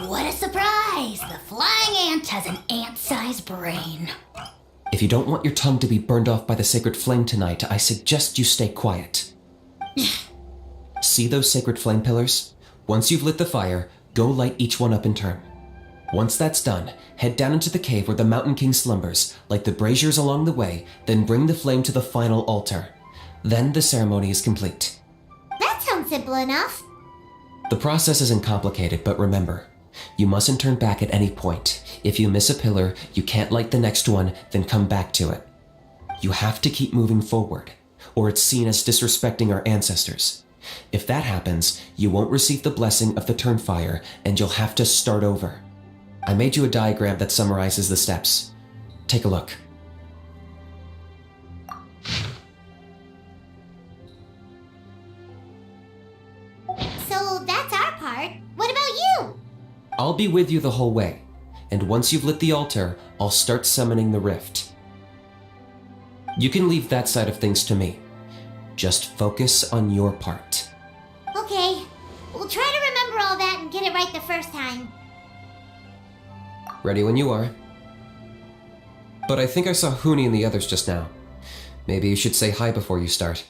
What a surprise! The flying ant has an ant-sized brain. If you don't want your tongue to be burned off by the sacred flame tonight, I suggest you stay quiet. See those sacred flame pillars? Once you've lit the fire, go light each one up in turn. Once that's done, head down into the cave where the Mountain King slumbers, light the braziers along the way, then bring the flame to the final altar. Then the ceremony is complete. That sounds simple enough. The process isn't complicated, but remember, you mustn't turn back at any point. If you miss a pillar, you can't light the next one, then come back to it. You have to keep moving forward, or it's seen as disrespecting our ancestors. If that happens, you won't receive the blessing of the Turnfire, and you'll have to start over. I made you a diagram that summarizes the steps. Take a look. So that's our part. What about you? I'll be with you the whole way, and once you've lit the altar, I'll start summoning the rift. You can leave that side of things to me. Just focus on your part. Okay, we'll try to remember all that and get it right the first time. Ready when you are. But I think I saw Huni and the others just now. Maybe you should say hi before you start.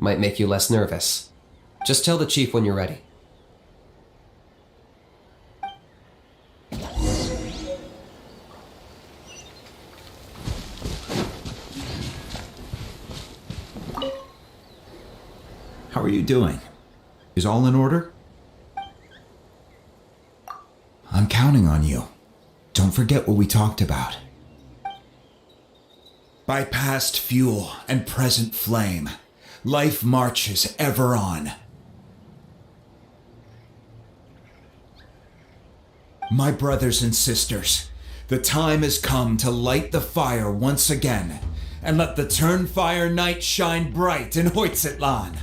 Might make you less nervous. Just tell the chief when you're ready. How are you doing? Is all in order? I'm counting on you. Don't forget what we talked about. By past fuel and present flame, life marches ever on. My brothers and sisters, the time has come to light the fire once again, and let the Turnfire night shine bright in Hoytzitlan.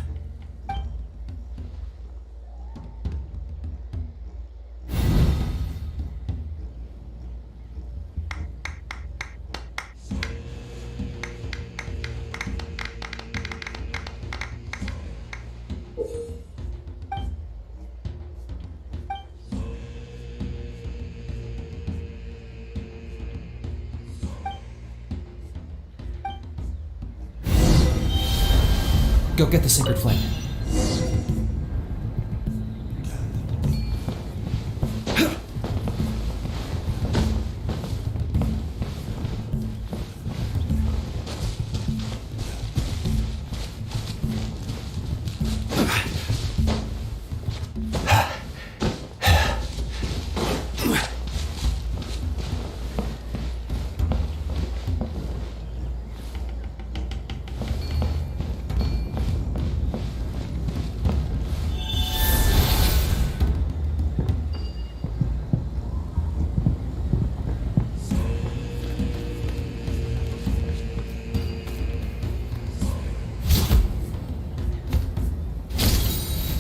Go get the sacred flame.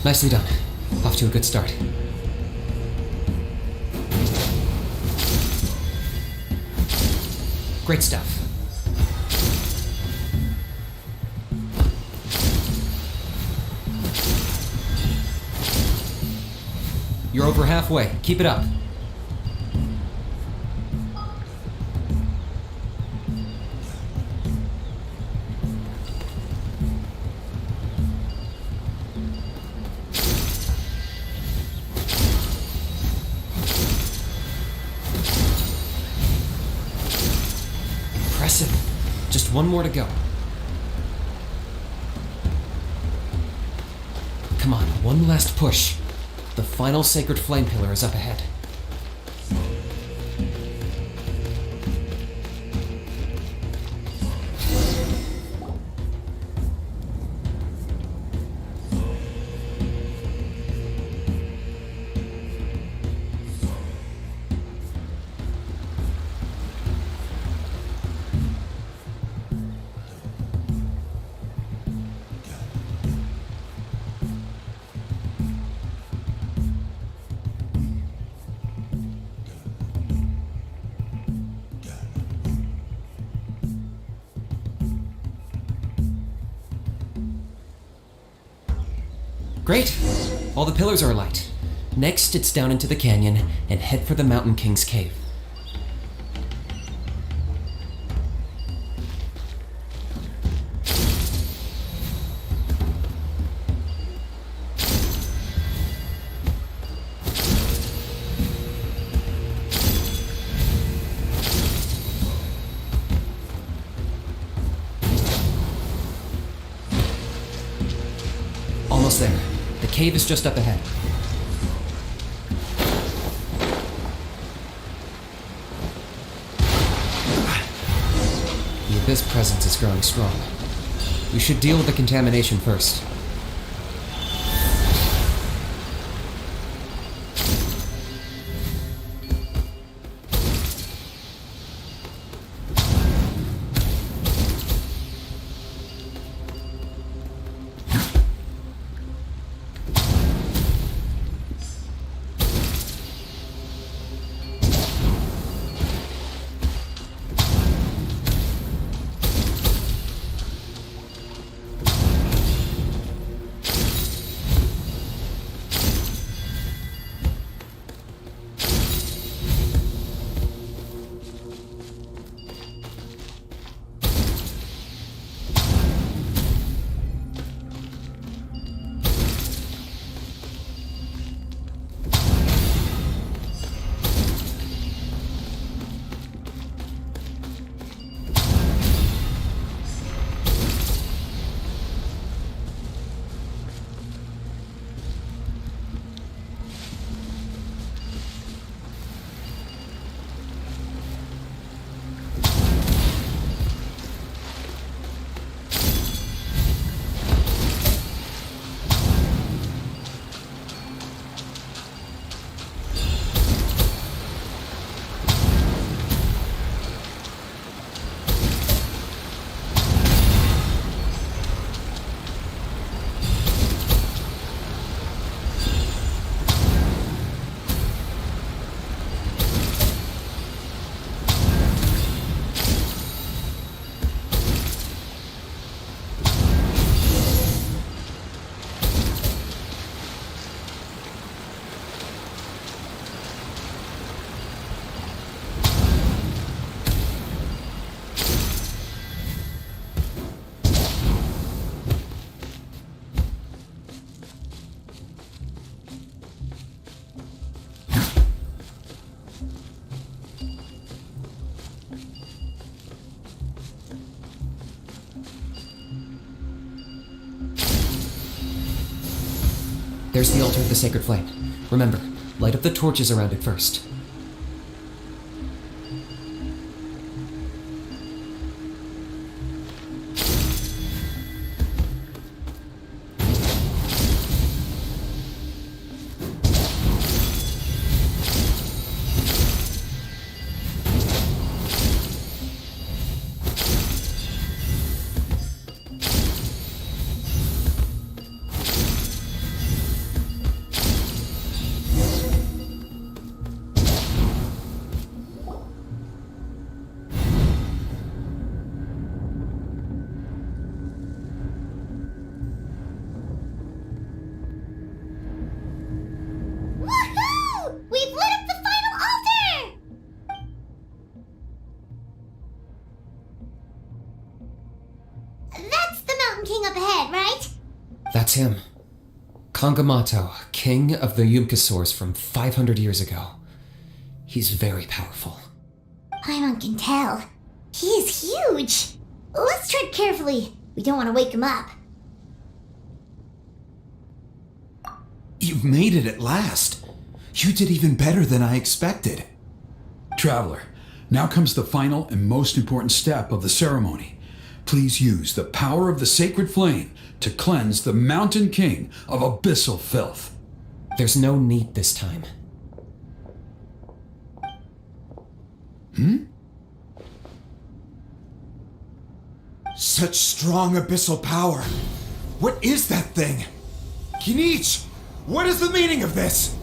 Nicely done. Off to a good start. Great stuff. You're over halfway. Keep it up. Impressive. Just one more to go. Come on, one last push. The final sacred flame pillar is up ahead. Great! All the pillars are alight. Next, it's down into the canyon and head for the Mountain King's cave. Almost there. The cave is just up ahead. The Abyss presence is growing strong. We should deal with the contamination first. There's the altar of the sacred flame. Remember, light up the torches around it first. Woohoo! We've lit up the final altar! That's the Mountain King up ahead, right? That's him. Kangamato, king of the Yumkasaurs from 500 years ago. He's very powerful. Paimon can tell. He is huge. Let's tread carefully. We don't want to wake him up. You've made it at last. You did even better than I expected. Traveler, now comes the final and most important step of the ceremony. Please use the power of the sacred flame to cleanse the Mountain King of abyssal filth. There's no need this time. Such strong abyssal power. What is that thing? Kinich, what is the meaning of this?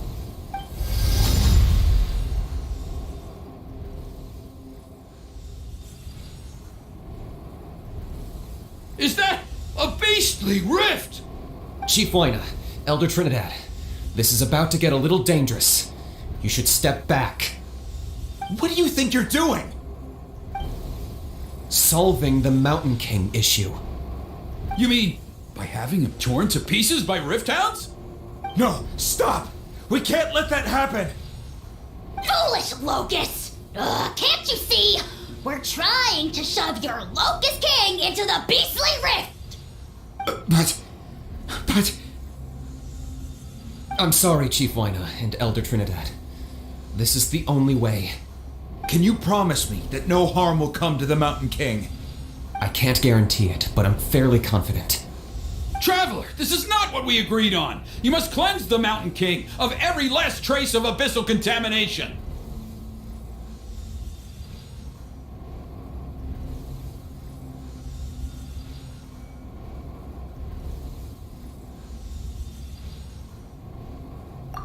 Is that a beastly rift? Chief Waina, Elder Trinidad, This is about to get a little dangerous. You should step back. What do you think you're doing? Solving the Mountain King issue. You mean by having him torn to pieces by Rift Hounds? No, stop! We can't let that happen! Foolish Locust! Can't you see? We're trying to shove your Locust King into the beastly rift! But... I'm sorry, Chief Wyna and Elder Trinidad. This is the only way. Can you promise me that no harm will come to the Mountain King? I can't guarantee it, but I'm fairly confident. Traveler, this is not what we agreed on. You must cleanse the Mountain King of every last trace of abyssal contamination.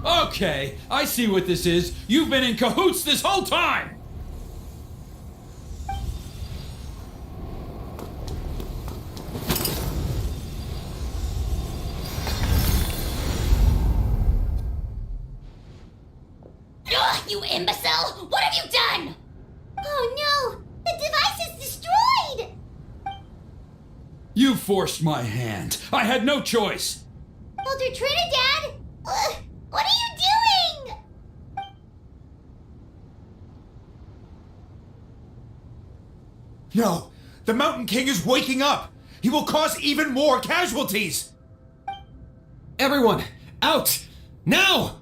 Okay, I see what this is. You've been in cahoots this whole time! Ugh, you imbecile! What have you done? Oh no! The device is destroyed! You forced my hand. I had no choice. Elder Trinidad? What are you doing? No! The Mountain King is waking up! He will cause even more casualties! Everyone, out! Now!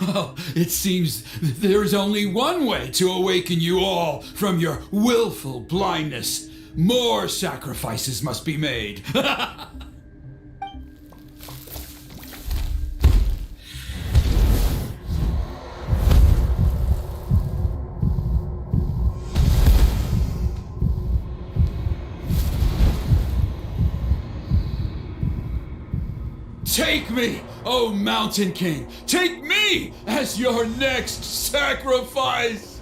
Oh, it seems there is only one way to awaken you all from your willful blindness. More sacrifices must be made. Take me, O Mountain King! Take me as your next sacrifice!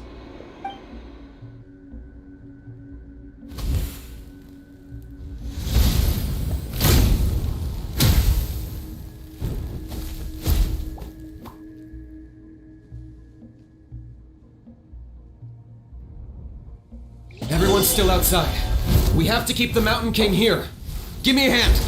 Everyone's still outside. We have to keep the Mountain King here. Give me a hand.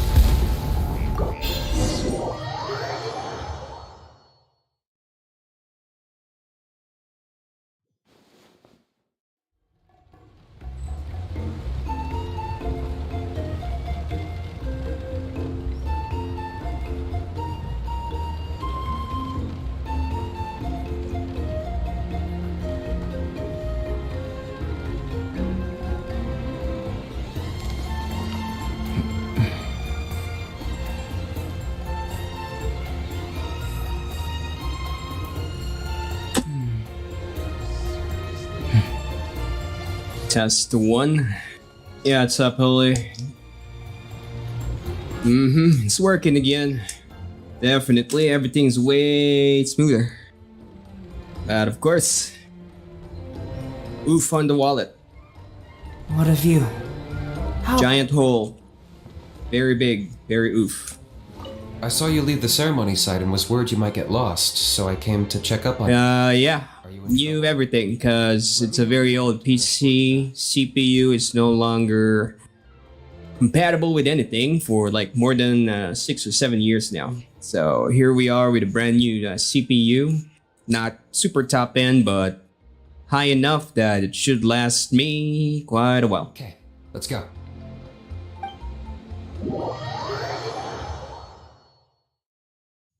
Test 1. Yeah, it's up, Holy. It's working again. Definitely, everything's way smoother. But of course, oof on the wallet. What of you? Giant hole. Very big, very oof. I saw you leave the ceremony site and was worried you might get lost, so I came to check up on you. Yeah. Knew everything, because it's a very old PC. CPU is no longer compatible with anything for like more than 6 or 7 years now. So here we are with a brand new CPU. Not super top end, but high enough that it should last me quite a while. Okay, let's go.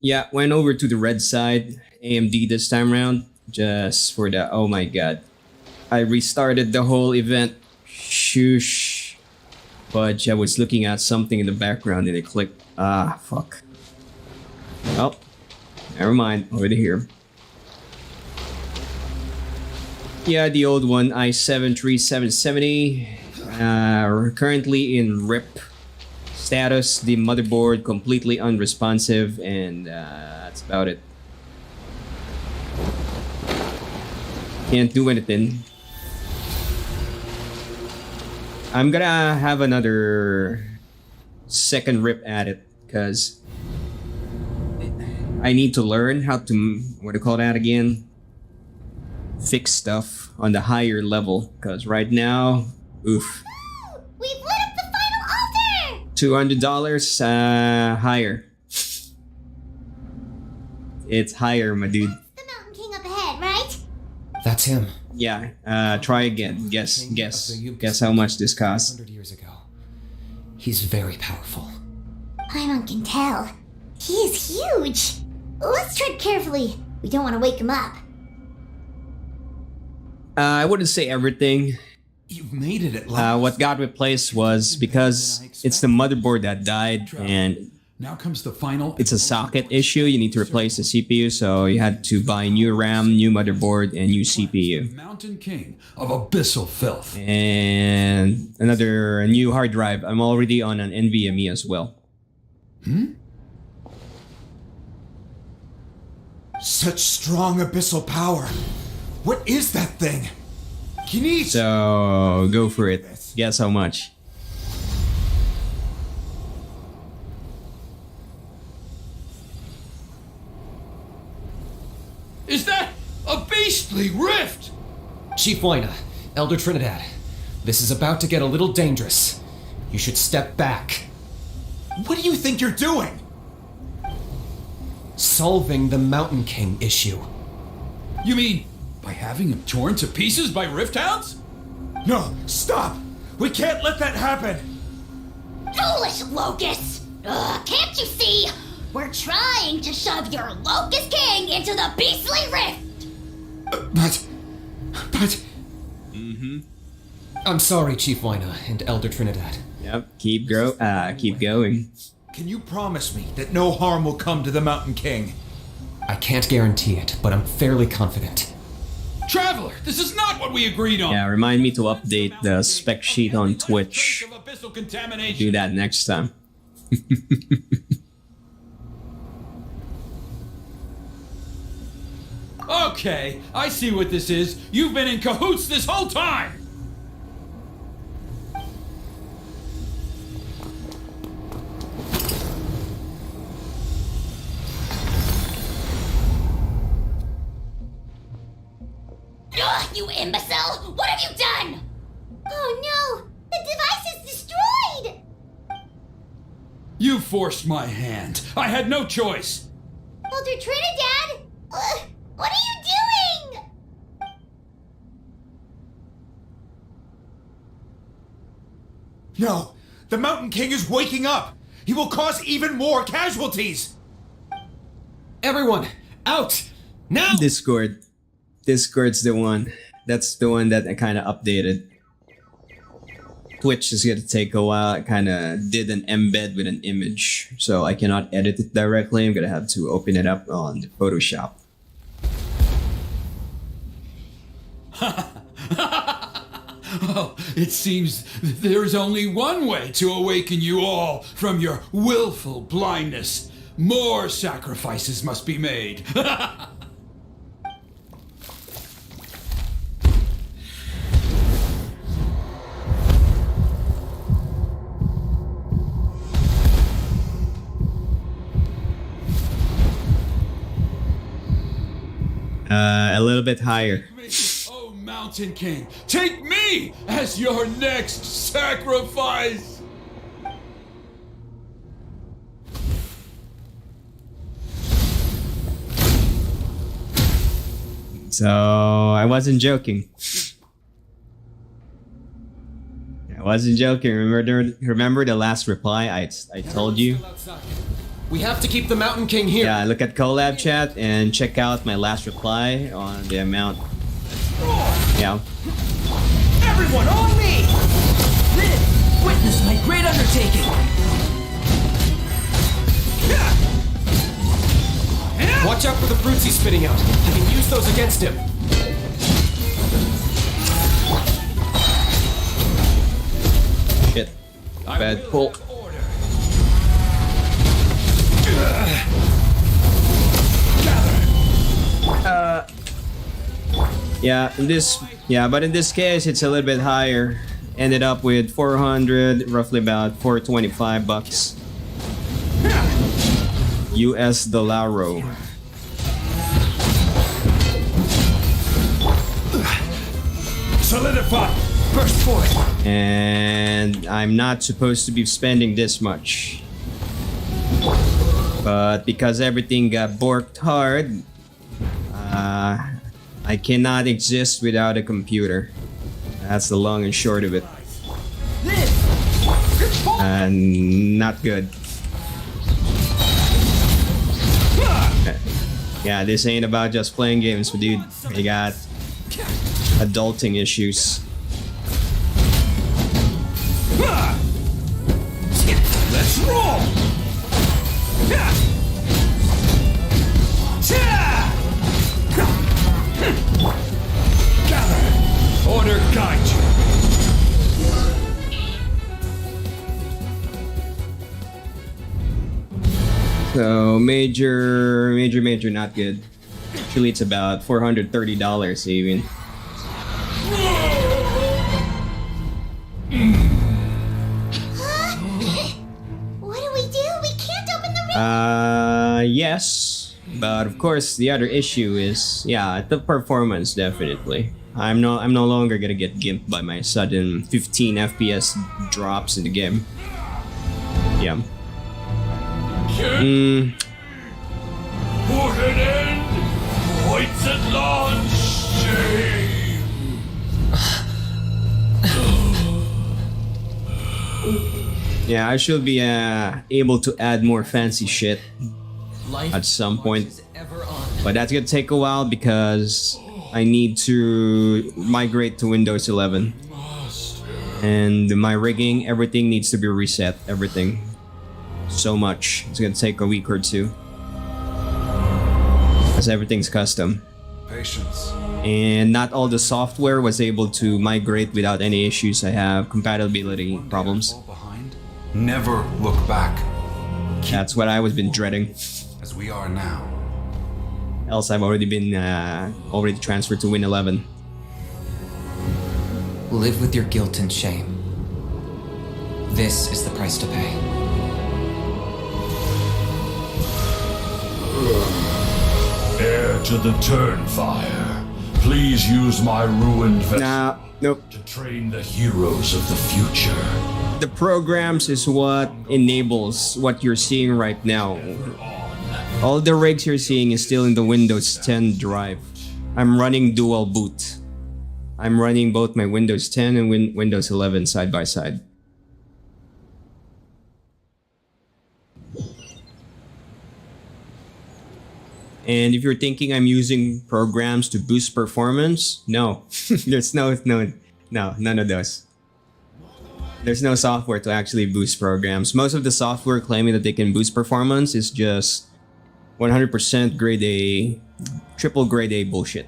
Yeah, went over to the red side, AMD this time around, just for the, oh my god. I restarted the whole event, shoosh. But I was looking at something in the background and it clicked, fuck. Oh, never mind, over here. Yeah, the old one, i7-3770, currently in RIP Status: the motherboard completely unresponsive, and that's about it. Can't do anything. I'm gonna have another second rip at it because I need to learn how to, what do you call that again? Fix stuff on the higher level, because right now, oof. We've lit up the final altar! $200 higher. It's higher, my dude. The Mountain King up ahead, right? That's him. Yeah, try again. Guess how much this costs. 100 years ago. He's very powerful. Paimon can tell. He is huge. Let's tread carefully. We don't want to wake him up. I wouldn't say everything. You've made it at last. What got replaced was because it's the motherboard that died, and Now comes the final. it's a socket issue. You need to replace the CPU, so you had to buy new RAM, new motherboard, and new CPU. Mountain King of abyssal filth. And another new hard drive. I'm already on an NVMe as well. Such strong abyssal power. What is that thing? Kinich! So go for it. Guess how much? Is that a beastly rift? Chief Wina, Elder Trinidad, this is about to get a little dangerous. You should step back. What do you think you're doing? Solving the Mountain King issue. You mean by having him torn to pieces by rift hounds? No, stop! We can't let that happen! Foolish locusts! Can't you see? We're trying to shove your Locust King into the beastly rift! But... I'm sorry, Chief Wina and Elder Trinidad. Yep, keep going. Can you promise me that no harm will come to the Mountain King? I can't guarantee it, but I'm fairly confident. Traveler, this is not what we agreed on. Yeah, remind me to update the spec sheet on Twitch. Of abyssal contamination. Do that next time. Okay, I see what this is. You've been in cahoots this whole time. Ugh, you imbecile! What have you done? Oh no! The device is destroyed! You forced my hand. I had no choice. Elder Trinidad? What are you doing? No! The Mountain King is waking up! He will cause even more casualties! Everyone, out! Now! Discord. Discord's the one. That's the one that I kind of updated. Twitch is gonna take a while. I kind of did an embed with an image, so I cannot edit it directly. I'm gonna have to open it up on the Photoshop. Oh, it seems there's only one way to awaken you all from your willful blindness. More sacrifices must be made. A little bit higher. Oh, Mountain King, take me as your next sacrifice! So I wasn't joking. I wasn't joking. Remember the last reply I told you? We have to keep the Mountain King here. Yeah, look at collab chat and check out my last reply on the amount. Yeah. Everyone on me! Live! Witness my great undertaking! Watch out for the fruits he's spitting out. I can use those against him. Shit. Bad pull. But in this case, it's a little bit higher. Ended up with 400, roughly about 425 bucks. US dollaro. Solidify! Burst forth! And I'm not supposed to be spending this much. But because everything got borked hard, I cannot exist without a computer. That's the long and short of it. And not good. Yeah, this ain't about just playing games, but dude, I got adulting issues. Let's roll! Gather! Order guide you! So major, not good. Actually, it's about $430 even. What do we do? We can't open the rift. Yes, but of course the other issue is, the performance definitely. I'm no longer gonna get gimped by my sudden 15 FPS drops in the game. Yeah. Put an end! Points at launch! Shame! Yeah, I should be able to add more fancy shit at some point. But that's gonna take a while because I need to migrate to Windows 11. And my rigging, everything needs to be reset, everything. So much. It's gonna take a week or two. Because everything's custom. Patience. And not all the software was able to migrate without any issues. I have compatibility problems. Never look back. That's what I was been dreading. As we are now. Else I've already been already transferred to Win 11. Live with your guilt and shame. This is the price to pay. Heir to the Turnfire, please use my ruined vessel Nah, nope. to train the heroes of the future. The programs is what enables what you're seeing right now. All the rigs you're seeing is still in the Windows 10 drive. I'm running dual boot. I'm running both my Windows 10 and Windows 11 side by side. And if you're thinking I'm using programs to boost performance, no. There's none of those. There's no software to actually boost programs. Most of the software claiming that they can boost performance is just 100% grade A, triple grade A bullshit.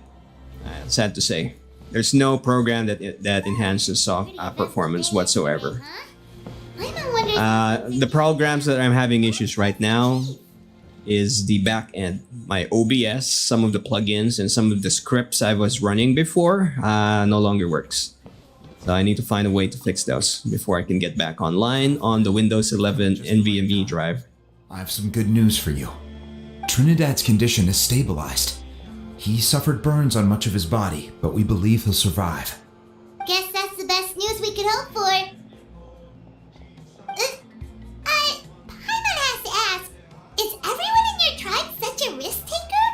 Sad to say. There's no program that enhances performance whatsoever. The programs that I'm having issues right now is the back end. My OBS, some of the plugins, and some of the scripts I was running before no longer works. So I need to find a way to fix those before I can get back online on the Windows 11 NVMe drive. I have some good news for you. Trinidad's condition is stabilized. He suffered burns on much of his body, but we believe he'll survive. Guess that's the best news we could hope for. Paimon has to ask, is everyone in your tribe such a risk taker?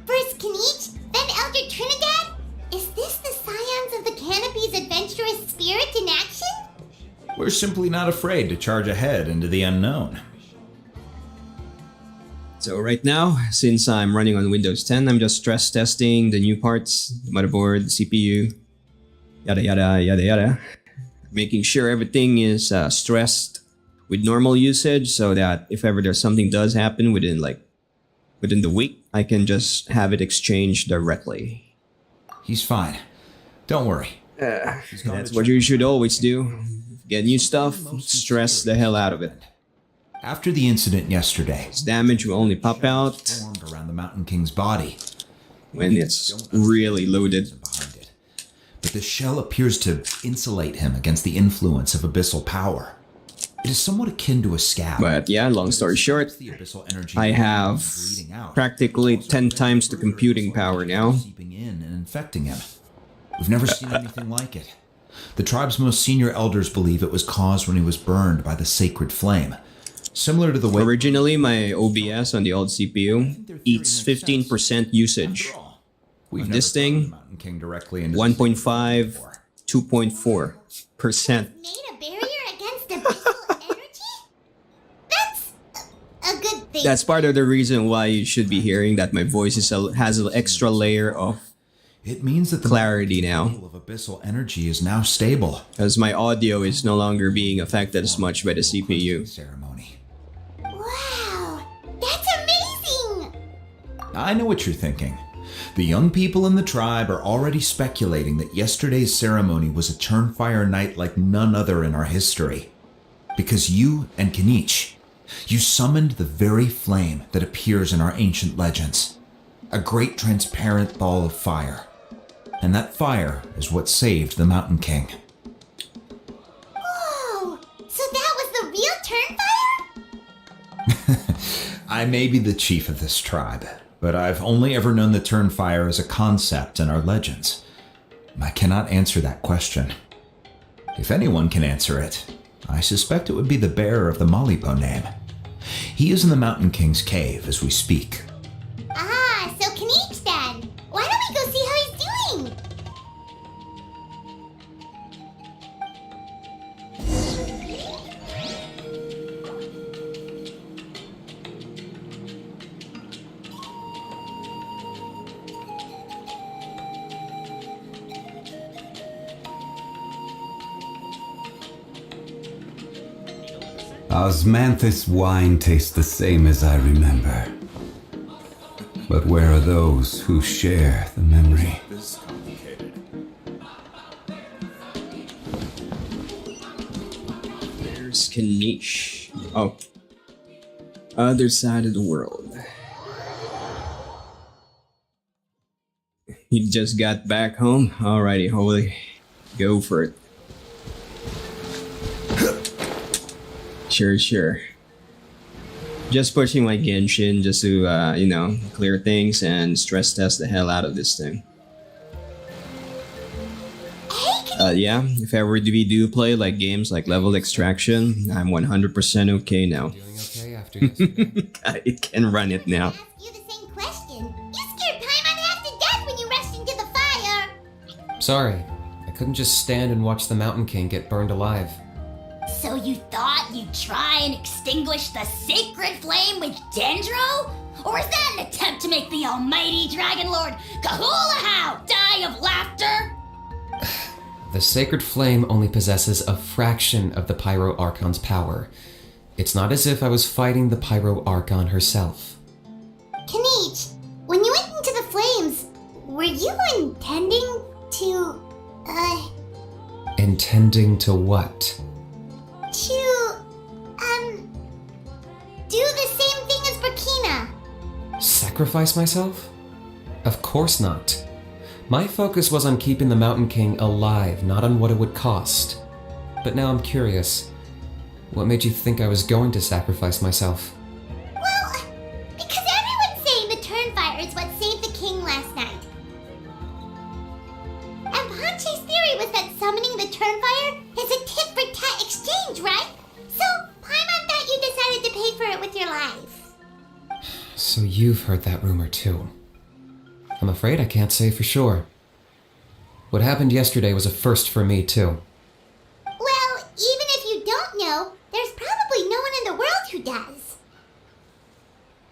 First Kanich, then Elder Trinidad? Is this the scions of the Canopy's adventurous spirit in action? We're simply not afraid to charge ahead into the unknown. So right now, since I'm running on Windows 10, I'm just stress testing the new parts, the motherboard, the CPU, yada yada yada yada. Making sure everything is stressed with normal usage so that if ever there's something does happen within the week, I can just have it exchanged directly. He's fine. Don't worry. That's what you should always do. Get new stuff, stress the hell out of it. After the incident yesterday, Its damage will only pop out formed around the Mountain King's body. when it's really loaded. Behind it. But the shell appears to insulate him against the influence of abyssal power. It is somewhat akin to a scab. But yeah, long story short, The abyssal energy I have bleeding out, practically 10 times the computing power now. seeping in and infecting him. We've never seen anything like it. The tribe's most senior elders believe it was caused when he was burned by the sacred flame. Similar to the way Originally, my OBS on the old CPU eats 15% usage. we've this never thrown thing, the Mountain King directly into 1.5, 2.4%. Made a barrier against abyssal energy? That's a good thing. That's part of the reason why you should be hearing that my voice has an extra layer of It means that the clarity now, level of abyssal energy is now stable. as my audio is no longer being affected as much by the CPU. Ceremony. Wow, that's amazing! I know what you're thinking. The young people in the tribe are already speculating that yesterday's ceremony was a Turnfire night like none other in our history. Because you and Kenichi, you summoned the very flame that appears in our ancient legends. A great transparent ball of fire. And that fire is what saved the Mountain King. Whoa, so that was the real Turnfire? I may be the chief of this tribe, but I've only ever known the Turnfire as a concept in our legends. I cannot answer that question. If anyone can answer it, I suspect it would be the bearer of the Malipo name. He is in the Mountain King's cave as we speak. Ah, so Kenichi then. Why don't we go see how he's doing? Osmanthus wine tastes the same as I remember. But where are those who share the memory? There's Kenichi. Oh. Other side of the world. He just got back home? Alrighty, holy. Go for it. Sure. Just pushing my Genshin just to, clear things and stress test the hell out of this thing. Yeah, if ever we do play like games like Level Extraction, I'm 100% okay now. Doing okay after yesterday? I can run it now. Ask you the same question. You scared Paimon half to death when you rushed into the fire. Sorry, I couldn't just stand and watch the Mountain King get burned alive. So you thought you'd try and extinguish the sacred flame with Dendro? Or is that an attempt to make the almighty Dragon Lord Kahulahow die of laughter? The sacred flame only possesses a fraction of the Pyro Archon's power. It's not as if I was fighting the Pyro Archon herself. Kenichi, when you went into the flames, were you intending to, Intending to what? do the same thing as Burkina? Sacrifice myself? Of course not. My focus was on keeping the Mountain King alive, not on what it would cost. But now I'm curious. What made you think I was going to sacrifice myself? Well, because everyone's saying the Turnfire is what saved the king last night. And Panche's theory was that summoning the Turnfire is a tit-for-tat exchange, right? So, Paimon thought you decided to pay for it with your life. So you've heard that rumor too. I'm afraid I can't say for sure. What happened yesterday was a first for me too. Well, even if you don't know, there's probably no one in the world who does.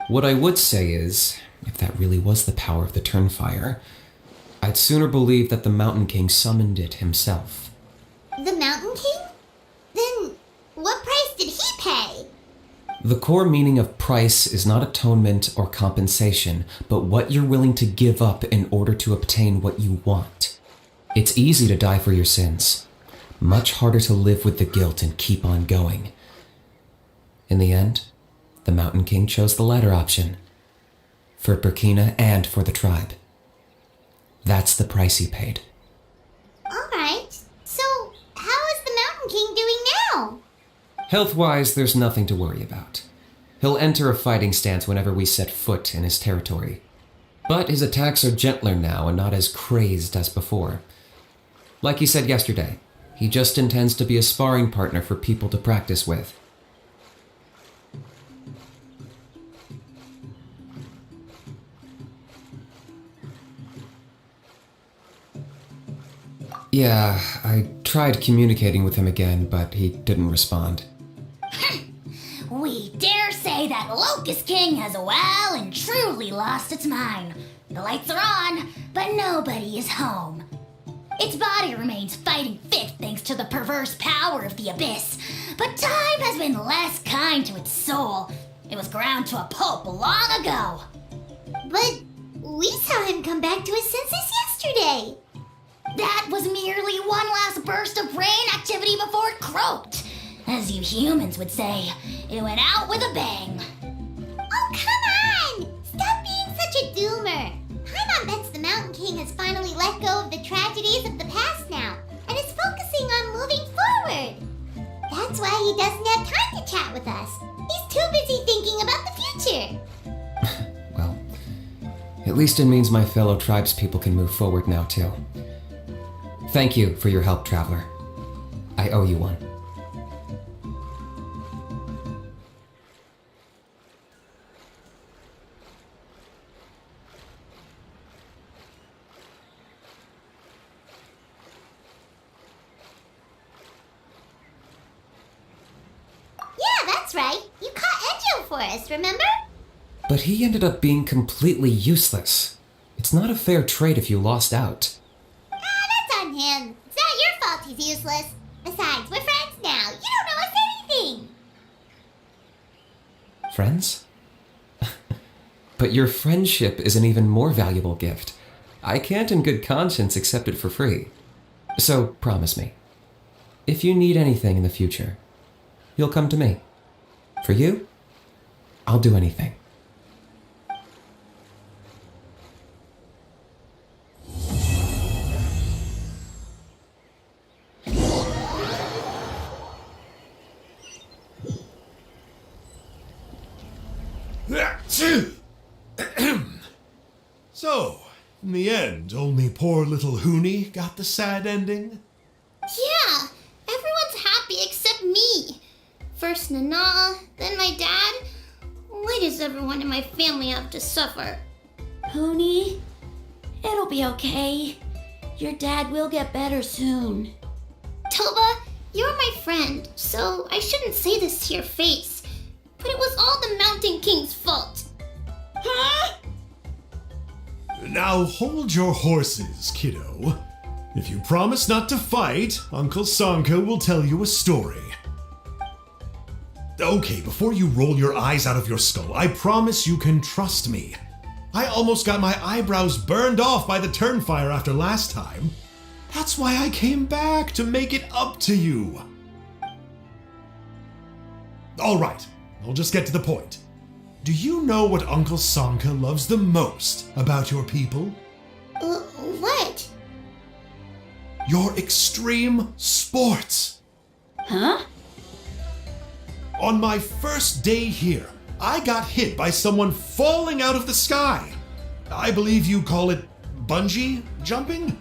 What I would say is, if that really was the power of the Turnfire, I'd sooner believe that the Mountain King summoned it himself. The Mountain King? Then, what price did he pay? The core meaning of price is not atonement or compensation, but what you're willing to give up in order to obtain what you want. It's easy to die for your sins. Much harder to live with the guilt and keep on going. In the end, the Mountain King chose the latter option. For Burkina and for the tribe. That's the price he paid. Alright, so how is the Mountain King doing now? Health-wise, there's nothing to worry about. He'll enter a fighting stance whenever we set foot in his territory. But his attacks are gentler now and not as crazed as before. Like he said yesterday, he just intends to be a sparring partner for people to practice with. Yeah, I tried communicating with him again, but he didn't respond. We dare say that Locust King has well and truly lost its mind. The lights are on, but nobody is home. Its body remains fighting fit thanks to the perverse power of the abyss, but time has been less kind to its soul. It was ground to a pulp long ago. But we saw him come back to his senses yesterday. That was merely one last burst of brain activity before it croaked. As you humans would say, it went out with a bang. Oh, come on! Stop being such a doomer. Paimon bets the Mountain King has finally let go of the tragedies of the past now, and is focusing on moving forward. That's why he doesn't have time to chat with us. He's too busy thinking about the future. Well, at least it means my fellow tribespeople can move forward now, too. Thank you for your help, Traveler. I owe you one. Yeah, that's right. You caught Enjo for us, remember? But he ended up being completely useless. It's not a fair trade if you lost out. That's on him. It's not your fault he's useless. Besides, we're friends now. You don't know us anything. Friends? But your friendship is an even more valuable gift. I can't in good conscience accept it for free. So promise me, if you need anything in the future, you'll come to me. For you, I'll do anything. So, in the end, only poor little Hoonie got the sad ending? Yeah, everyone's happy except me. First Nana, then my dad. Why does everyone in my family have to suffer? Pony, it'll be okay. Your dad will get better soon. Toba, you're my friend, so I shouldn't say this to your face. But it was all the Mountain King's fault. Huh? Now hold your horses, kiddo. If you promise not to fight, Uncle Sanka will tell you a story. Okay, before you roll your eyes out of your skull, I promise you can trust me. I almost got my eyebrows burned off by the turnfire after last time. That's why I came back, to make it up to you. Alright, I'll just get to the point. Do you know what Uncle Sanka loves the most about your people? What? Your extreme sports. Huh? On my first day here, I got hit by someone falling out of the sky. I believe you call it bungee jumping?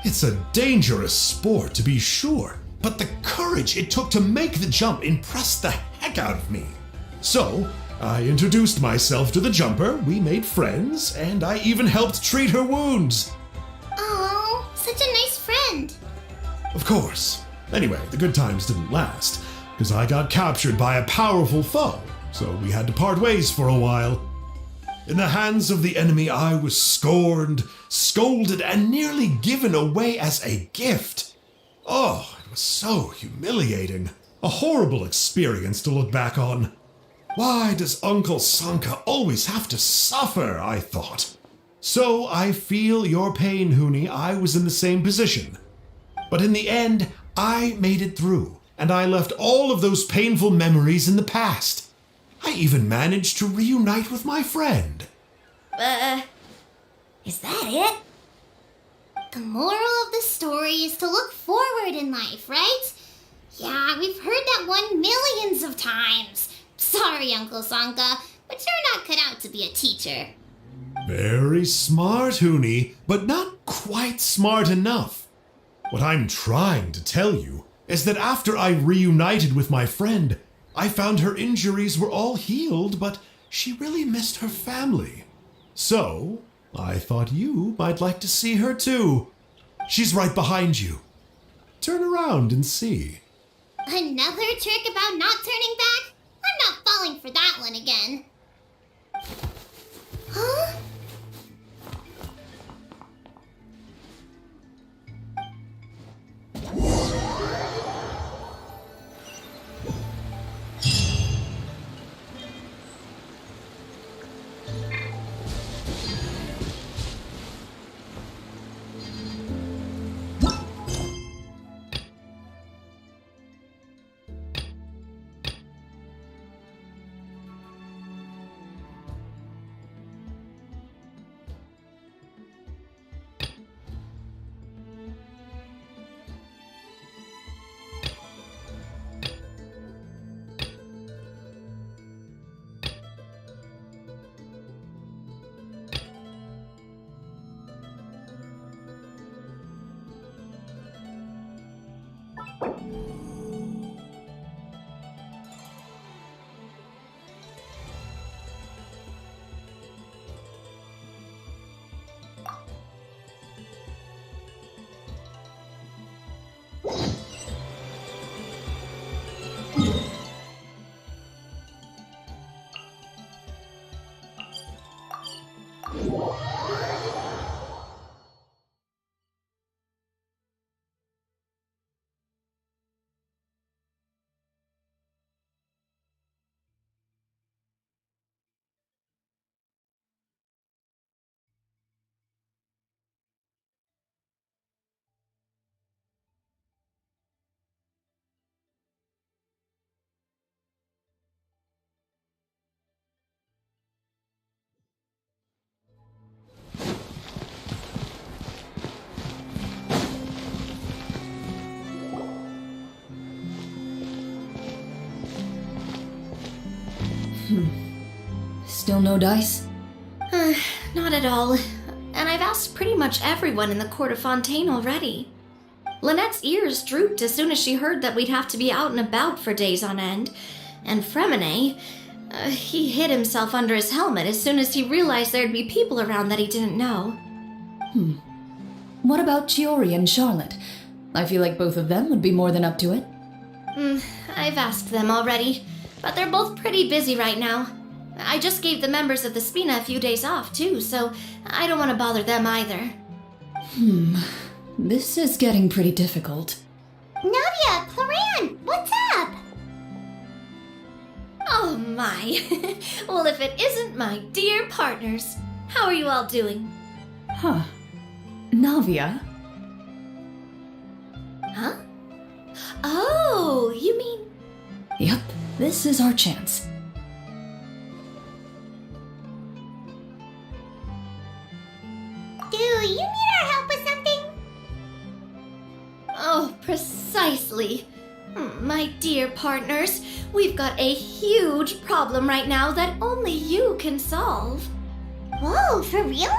It's a dangerous sport, to be sure, but the courage it took to make the jump impressed the heck out of me. So, I introduced myself to the jumper, we made friends, and I even helped treat her wounds. Oh, such a nice friend. Of course. Anyway, the good times didn't last, because I got captured by a powerful foe, so we had to part ways for a while. In the hands of the enemy, I was scorned, scolded, and nearly given away as a gift. Oh, it was so humiliating. A horrible experience to look back on. Why does Uncle Sanka always have to suffer, I thought. So I feel your pain, Hoonie. I was in the same position. But in the end, I made it through. and I left all of those painful memories in the past. I even managed to reunite with my friend. Is that it? The moral of the story is to look forward in life, right? Yeah, we've heard that one millions of times. Sorry, Uncle Sanka, but you're not cut out to be a teacher. Very smart, Huni, but not quite smart enough. What I'm trying to tell you is that after I reunited with my friend, I found her injuries were all healed, but she really missed her family. So, I thought you might like to see her too. She's right behind you. Turn around and see. Another trick about not turning back? I'm not falling for that one again. Huh? Still no dice? Not at all. And I've asked pretty much everyone in the court of Fontaine already. Lynette's ears drooped as soon as she heard that we'd have to be out and about for days on end. And Fremine, he hid himself under his helmet as soon as he realized there'd be people around that he didn't know. What about Chiori and Charlotte? I feel like both of them would be more than up to it. I've asked them already, but they're both pretty busy right now. I just gave the members of the Spina a few days off, too, so I don't want to bother them either. This is getting pretty difficult. Nadia, Cloran, what's up? Oh my. Well, if it isn't my dear partners. How are you all doing? Huh. Navia? Huh? Oh, you mean... Yep, this is our chance. Do you need our help with something? Oh, precisely. My dear partners, we've got a huge problem right now that only you can solve. Whoa, for real?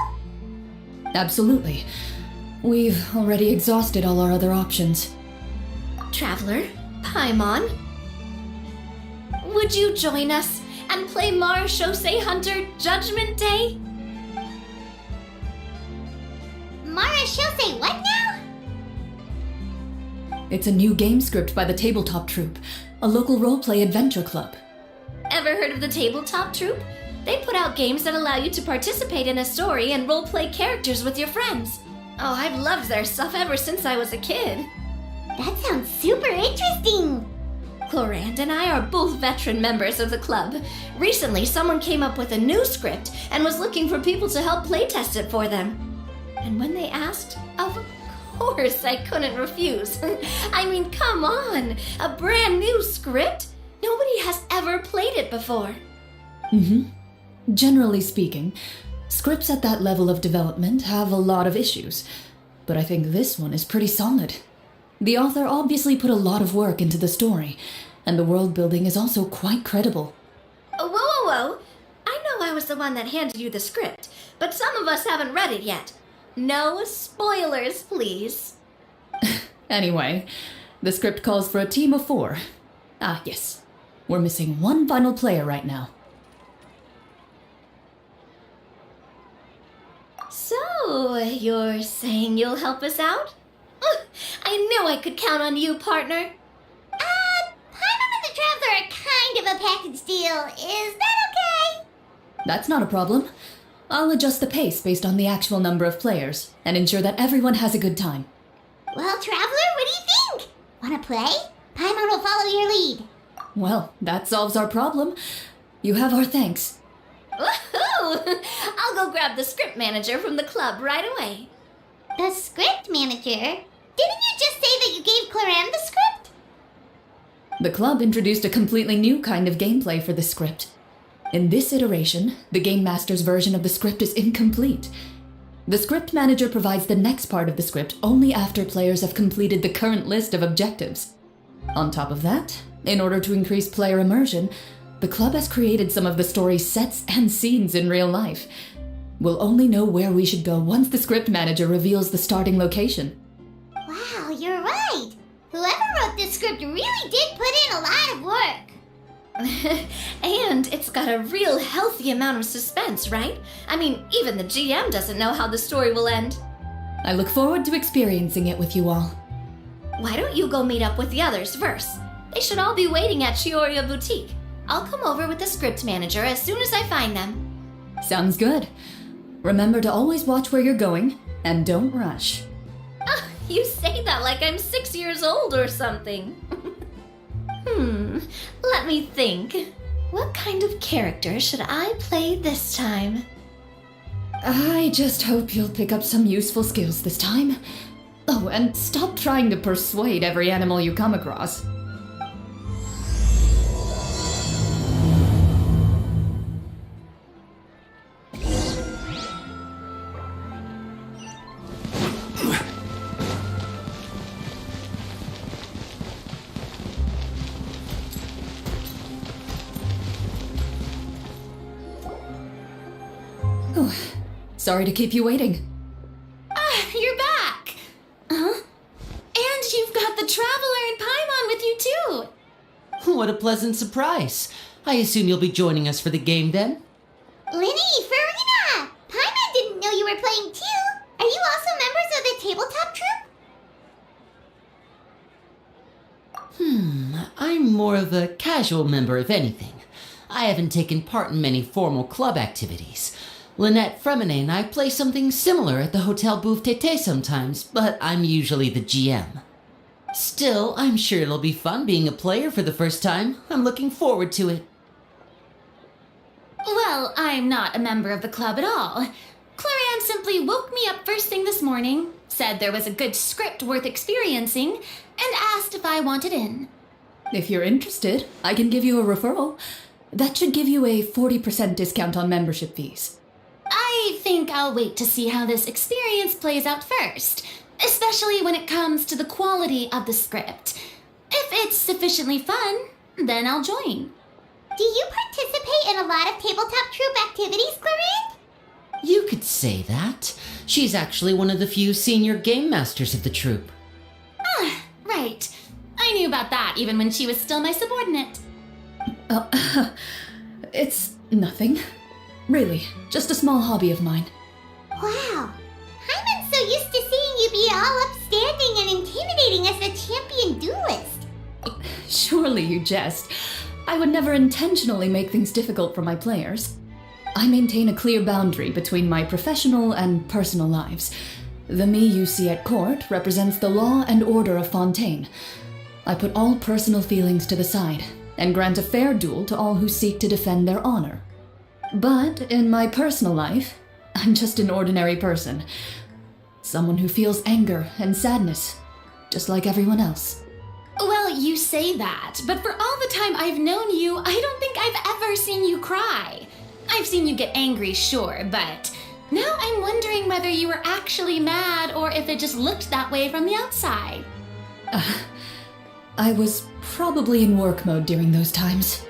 Absolutely. We've already exhausted all our other options. Traveler, Paimon, would you join us and play Marechaussee Hunter Judgment Day? Marechaussee what now? It's a new game script by the Tabletop Troupe, a local roleplay adventure club. Ever heard of the Tabletop Troupe? They put out games that allow you to participate in a story and roleplay characters with your friends. Oh, I've loved their stuff ever since I was a kid. That sounds super interesting. Clorand and I are both veteran members of the club. Recently, someone came up with a new script and was looking for people to help playtest it for them. And when they asked, of course I couldn't refuse. I mean, come on, a brand new script? Nobody has ever played it before. Generally speaking, scripts at that level of development have a lot of issues, but I think this one is pretty solid. The author obviously put a lot of work into the story, and the world building is also quite credible. Whoa. I know I was the one that handed you the script, but some of us haven't read it yet. No spoilers, please. Anyway, the script calls for a team of 4. Ah, yes. We're missing one final player right now. So, you're saying you'll help us out? I knew I could count on you, partner. Paimon and the Traveler are kind of a package deal. Is that okay? That's not a problem. I'll adjust the pace based on the actual number of players and ensure that everyone has a good time. Well, Traveler, what do you think? Wanna play? Paimon will follow your lead. Well, that solves our problem. You have our thanks. Woohoo! I'll go grab the script manager from the club right away. The script manager? Didn't you just say that you gave Claren the script? The club introduced a completely new kind of gameplay for the script. In this iteration, the Game Master's version of the script is incomplete. The script manager provides the next part of the script only after players have completed the current list of objectives. On top of that, in order to increase player immersion, the club has created some of the story's sets and scenes in real life. We'll only know where we should go once the script manager reveals the starting location. Wow, you're right. Whoever wrote this script really did put in a lot of work. And it's got a real healthy amount of suspense, right? I mean, even the GM doesn't know how the story will end. I look forward to experiencing it with you all. Why don't you go meet up with the others first? They should all be waiting at Chioriya Boutique. I'll come over with the script manager as soon as I find them. Sounds good. Remember to always watch where you're going, and don't rush. You say that like I'm 6 years old or something. Let me think. What kind of character should I play this time? I just hope you'll pick up some useful skills this time. Oh, and stop trying to persuade every animal you come across. Oh, sorry to keep you waiting. You're back! Huh? And you've got the Traveler and Paimon with you too! What a pleasant surprise. I assume you'll be joining us for the game then? Linny, Farina! Paimon didn't know you were playing too. Are you also members of the tabletop troupe? I'm more of a casual member, if anything. I haven't taken part in many formal club activities. Lynette Fremine and I play something similar at the Hotel Bouffe Tété sometimes, but I'm usually the GM. Still, I'm sure it'll be fun being a player for the first time. I'm looking forward to it. Well, I'm not a member of the club at all. Clarion simply woke me up first thing this morning, said there was a good script worth experiencing, and asked if I wanted in. If you're interested, I can give you a referral. That should give you a 40% discount on membership fees. I think I'll wait to see how this experience plays out first, especially when it comes to the quality of the script. If it's sufficiently fun, then I'll join. Do you participate in a lot of tabletop troupe activities, Clarion? You could say that. She's actually one of the few senior game masters of the troupe. Right. I knew about that even when she was still my subordinate. It's nothing. Really, just a small hobby of mine. Wow. Paimon's so used to seeing you be all upstanding and intimidating as a champion duelist. Surely you jest. I would never intentionally make things difficult for my players. I maintain a clear boundary between my professional and personal lives. The me you see at court represents the law and order of Fontaine. I put all personal feelings to the side and grant a fair duel to all who seek to defend their honor. But in my personal life, I'm just an ordinary person. Someone who feels anger and sadness, just like everyone else. Well, you say that, but for all the time I've known you, I don't think I've ever seen you cry. I've seen you get angry, sure, but now I'm wondering whether you were actually mad or if it just looked that way from the outside. I was probably in work mode during those times.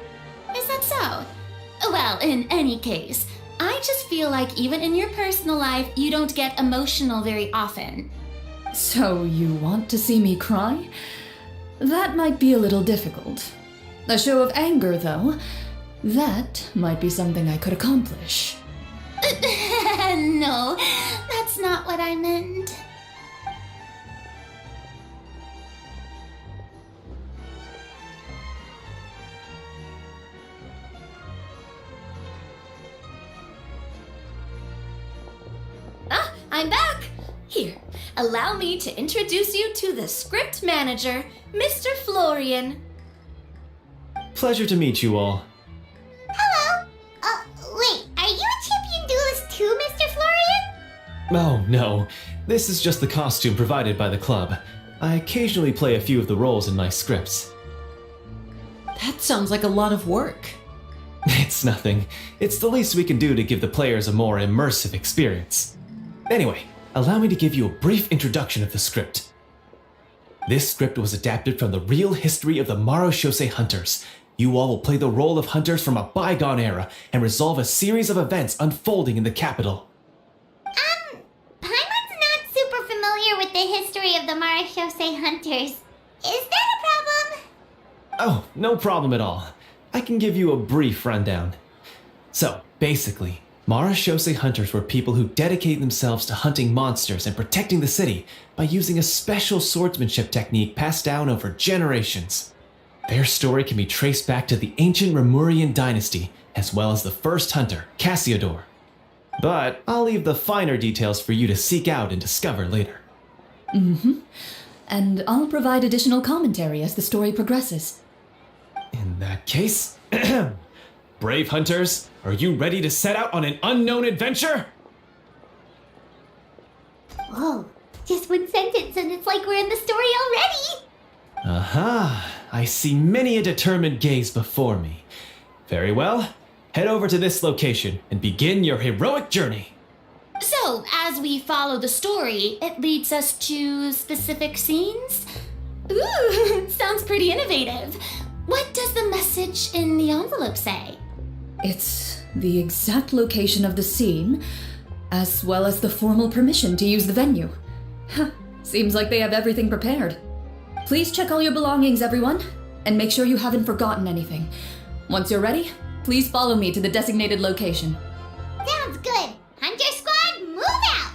Is that so? Well, in any case, I just feel like even in your personal life, you don't get emotional very often. So you want to see me cry? That might be a little difficult. A show of anger, though, that might be something I could accomplish. No, that's not what I meant. Ah, I'm back! Here, allow me to introduce you to the script manager, Mr. Florian. Pleasure to meet you all. Hello. Wait, are you a champion duelist too, Mr. Florian? Oh, no. This is just the costume provided by the club. I occasionally play a few of the roles in my scripts. That sounds like a lot of work. It's nothing. It's the least we can do to give the players a more immersive experience. Anyway, allow me to give you a brief introduction of the script. This script was adapted from the real history of the Marashose Hunters. You all will play the role of hunters from a bygone era and resolve a series of events unfolding in the capital. Paimon's not super familiar with the history of the Marashose Hunters. Is that a problem? Oh, no problem at all. I can give you a brief rundown. So, basically, Marashose Hunters were people who dedicated themselves to hunting monsters and protecting the city by using a special swordsmanship technique passed down over generations. Their story can be traced back to the ancient Remurian dynasty, as well as the first hunter, Cassiodor. But I'll leave the finer details for you to seek out and discover later. And I'll provide additional commentary as the story progresses. In that case, brave hunters, are you ready to set out on an unknown adventure? Whoa, just one sentence and it's like we're in the story already! Aha, I see many a determined gaze before me. Very well, head over to this location and begin your heroic journey. So, as we follow the story, it leads us to specific scenes? Ooh, sounds pretty innovative. What does the message in the envelope say? It's the exact location of the scene, as well as the formal permission to use the venue. Seems like they have everything prepared. Please check all your belongings, everyone, and make sure you haven't forgotten anything. Once you're ready, please follow me to the designated location. Sounds good. Hunter Squad, move out!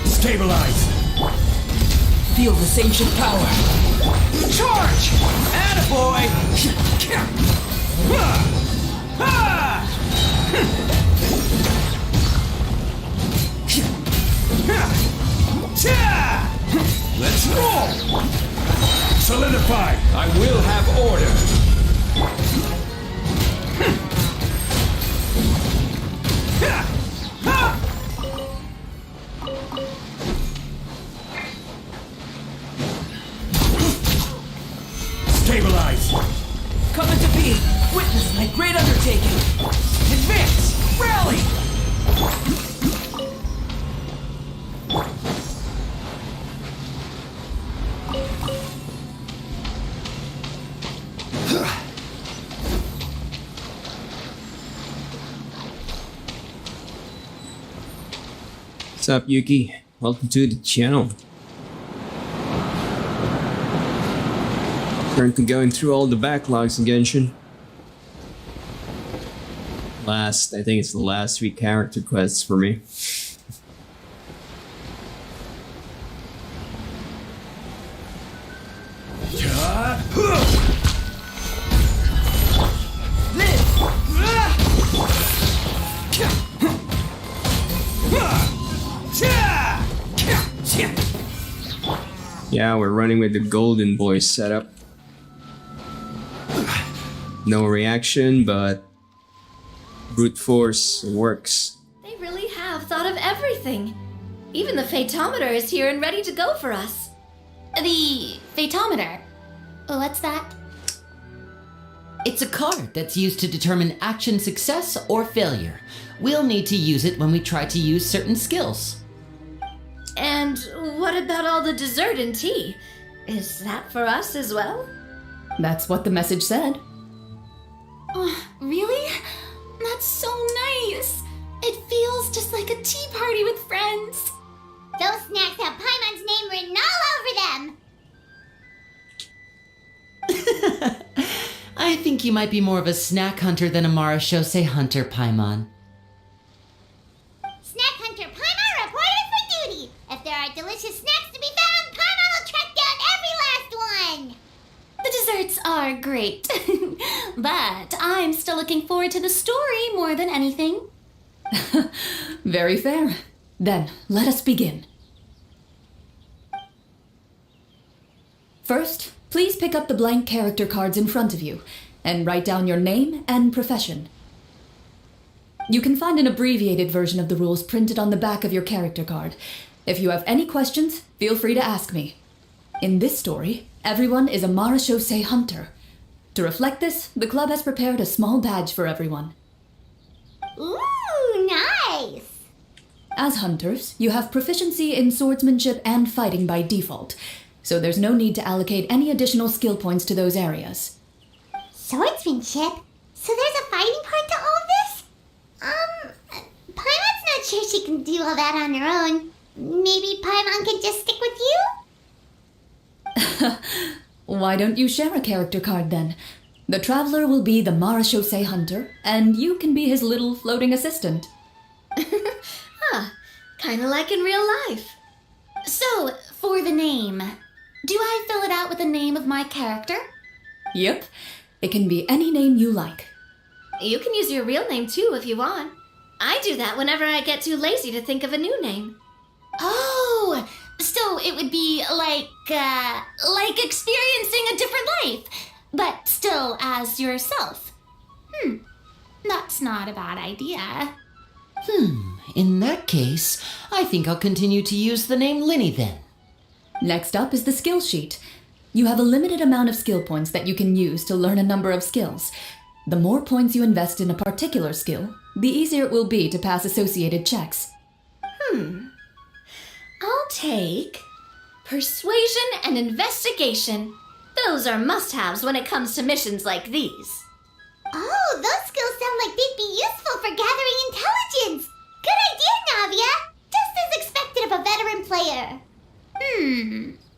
Stabilize! Feel this ancient power! Charge! Attaboy! Let's roll! Solidify! I will have order! Stabilize! Coming to be! Witness my great undertaking! Advance! Rally! What's up, Yuki? welcome to the channel. Currently going through all the backlogs in Genshin. I think it's the last 3 character quests for me. Yeah, we're running with the Golden Boy setup. No reaction, but brute force works. They really have thought of everything. Even the Fatometer is here and ready to go for us. The Fatometer? What's that? It's a card that's used to determine action success or failure. We'll need to use it when we try to use certain skills. And what about all the dessert and tea? Is that for us as well? That's what the message said. Oh, really? That's so nice. It feels just like a tea party with friends. Those snacks have Paimon's name written all over them. I think you might be more of a snack hunter than a Marashose hunter, Paimon. Snack hunter Paimon reported for duty. If there are delicious snacks to be found, Paimon will track down every last one. The desserts are great, but I'm still looking forward to the story more than anything. Very fair. Then, let us begin. First, please pick up the blank character cards in front of you and write down your name and profession. You can find an abbreviated version of the rules printed on the back of your character card. If you have any questions, feel free to ask me. In this story, everyone is a Marashose hunter. To reflect this, the club has prepared a small badge for everyone. Ooh, nice! As hunters, you have proficiency in swordsmanship and fighting by default, so there's no need to allocate any additional skill points to those areas. Swordsmanship? So there's a fighting part to all this? Paimon's not sure she can do all that on her own. Maybe Paimon can just stick with you? Why don't you share a character card then? The Traveler will be the Marashose hunter, and you can be his little floating assistant. Kinda like in real life. So, for the name, do I fill it out with the name of my character? Yep, it can be any name you like. You can use your real name too if you want. I do that whenever I get too lazy to think of a new name. Oh, so it would be like experiencing a different life, but still as yourself. That's not a bad idea. In that case, I think I'll continue to use the name Linny then. Next up is the skill sheet. You have a limited amount of skill points that you can use to learn a number of skills. The more points you invest in a particular skill, the easier it will be to pass associated checks. I'll take Persuasion and Investigation. Those are must-haves when it comes to missions like these. Oh, those skills sound like they'd be useful for gathering intelligence. Good idea, Navia. Just as expected of a veteran player.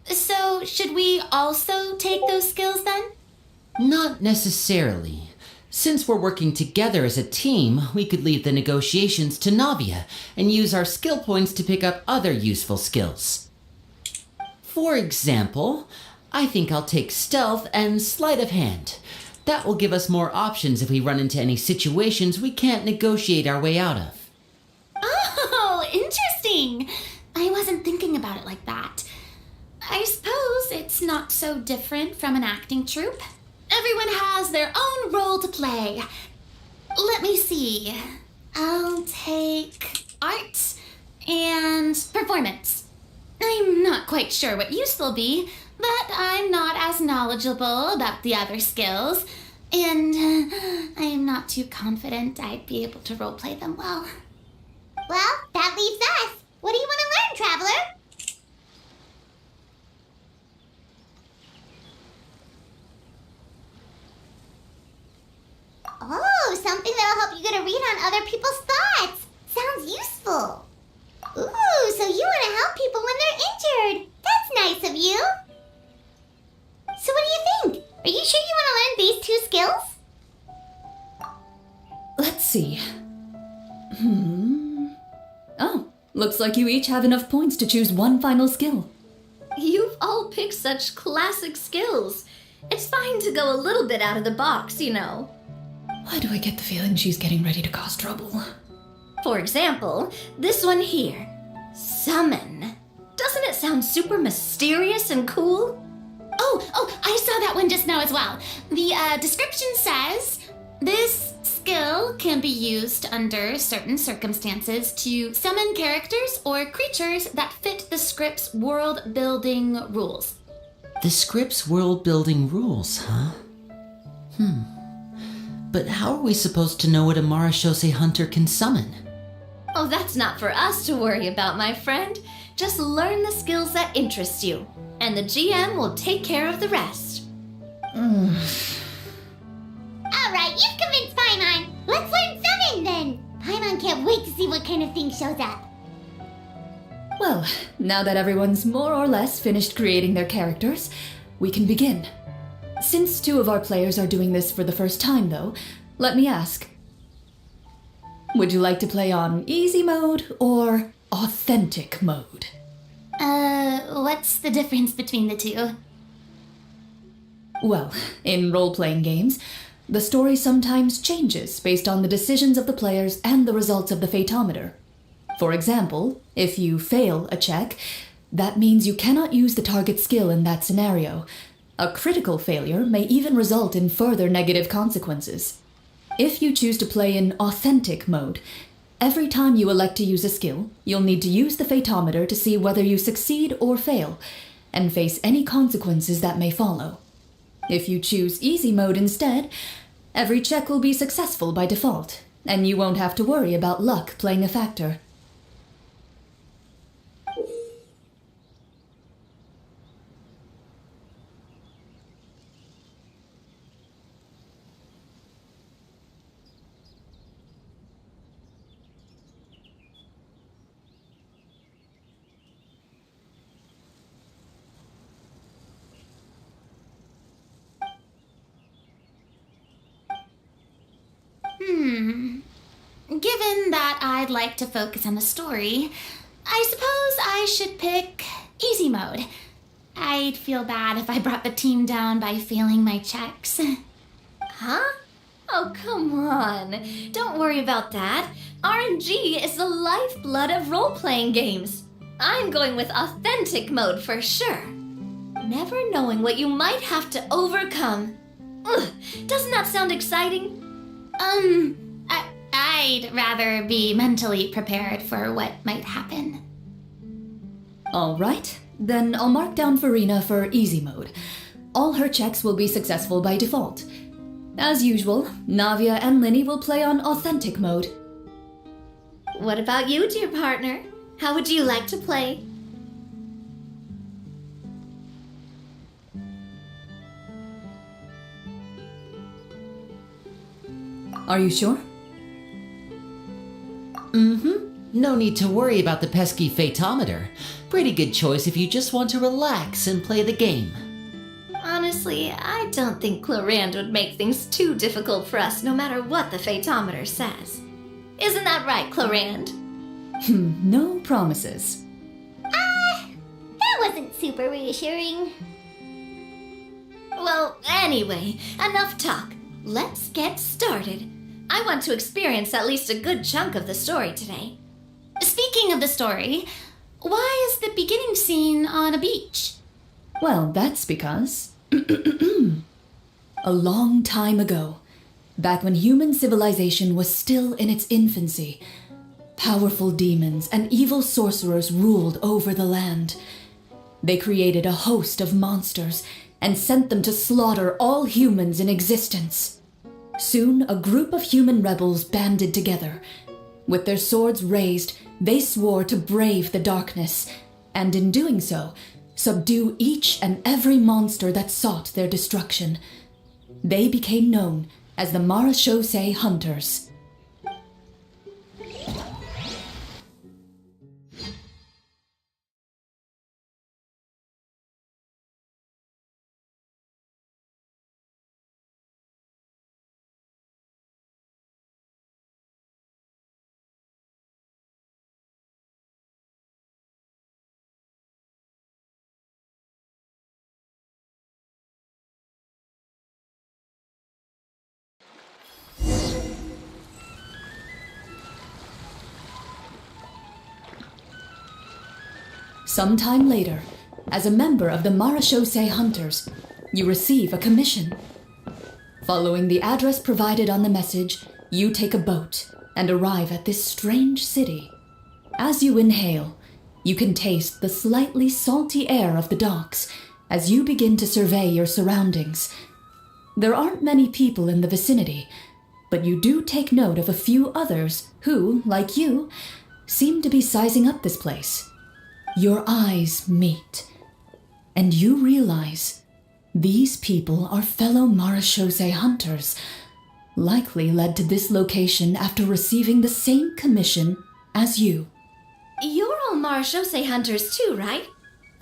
So should we also take those skills then? Not necessarily. Since we're working together as a team, we could leave the negotiations to Navia and use our skill points to pick up other useful skills. For example, I think I'll take Stealth and Sleight of Hand. That will give us more options if we run into any situations we can't negotiate our way out of. Oh, interesting. I wasn't thinking about it like that. I suppose it's not so different from an acting troupe. Everyone has their own role to play. Let me see. I'll take art and performance. I'm not quite sure what use they'll be, but I'm not as knowledgeable about the other skills, and I'm not too confident I'd be able to roleplay them well. Well, that leaves us. What do you want to learn, Traveler? Oh, something that'll help you get a read on other people's thoughts. Sounds useful. Ooh, so you want to help people when they're injured. That's nice of you. So what do you think? Are you sure you want to learn these 2 skills? Let's see. Oh, looks like you each have enough points to choose one final skill. You've all picked such classic skills. It's fine to go a little bit out of the box, you know. Why do I get the feeling she's getting ready to cause trouble? For example, this one here. Summon. Doesn't it sound super mysterious and cool? Oh, I saw that one just now as well. The description says, this skill can be used under certain circumstances to summon characters or creatures that fit the script's world-building rules. The script's world-building rules, huh? But how are we supposed to know what a Marashose hunter can summon? Oh, that's not for us to worry about, my friend. Just learn the skills that interest you, and the GM will take care of the rest. Alright, you've convinced Paimon. Let's learn summon then. Paimon can't wait to see what kind of thing shows up. Well, now that everyone's more or less finished creating their characters, we can begin. Since 2 of our players are doing this for the first time, though, let me ask. Would you like to play on easy mode or authentic mode? What's the difference between the 2? Well, in role-playing games, the story sometimes changes based on the decisions of the players and the results of the Fatometer. For example, if you fail a check, that means you cannot use the target skill in that scenario. A critical failure may even result in further negative consequences. If you choose to play in authentic mode, every time you elect to use a skill, you'll need to use the Fatometer to see whether you succeed or fail, and face any consequences that may follow. If you choose easy mode instead, every check will be successful by default, and you won't have to worry about luck playing a factor. Given that I'd like to focus on the story, I suppose I should pick easy mode. I'd feel bad if I brought the team down by failing my checks. Huh? Oh, come on. Don't worry about that. RNG is the lifeblood of role-playing games. I'm going with authentic mode for sure. Never knowing what you might have to overcome. Ugh, doesn't that sound exciting? I'd rather be mentally prepared for what might happen. All right, then I'll mark down Farina for easy mode. All her checks will be successful by default. As usual, Navia and Linny will play on authentic mode. What about you, dear partner? How would you like to play? Are you sure? No need to worry about the pesky Fatometer. Pretty good choice if you just want to relax and play the game. Honestly, I don't think Clorand would make things too difficult for us no matter what the Fatometer says. Isn't that right, Clorand? No promises. That wasn't super reassuring. Well, anyway, enough talk. Let's get started. I want to experience at least a good chunk of the story today. Speaking of the story, why is the beginning scene on a beach? Well, that's because... a long time ago, back when human civilization was still in its infancy, powerful demons and evil sorcerers ruled over the land. They created a host of monsters and sent them to slaughter all humans in existence. Soon, a group of human rebels banded together. With their swords raised, they swore to brave the darkness, and in doing so, subdue each and every monster that sought their destruction. They became known as the Marashose Hunters. Sometime later, as a member of the Marashose Hunters, you receive a commission. Following the address provided on the message, you take a boat and arrive at this strange city. As you inhale, you can taste the slightly salty air of the docks as you begin to survey your surroundings. There aren't many people in the vicinity, but you do take note of a few others who, like you, seem to be sizing up this place. Your eyes meet, and you realize these people are fellow Marashose hunters, likely led to this location after receiving the same commission as you. You're all Marashose hunters too, right?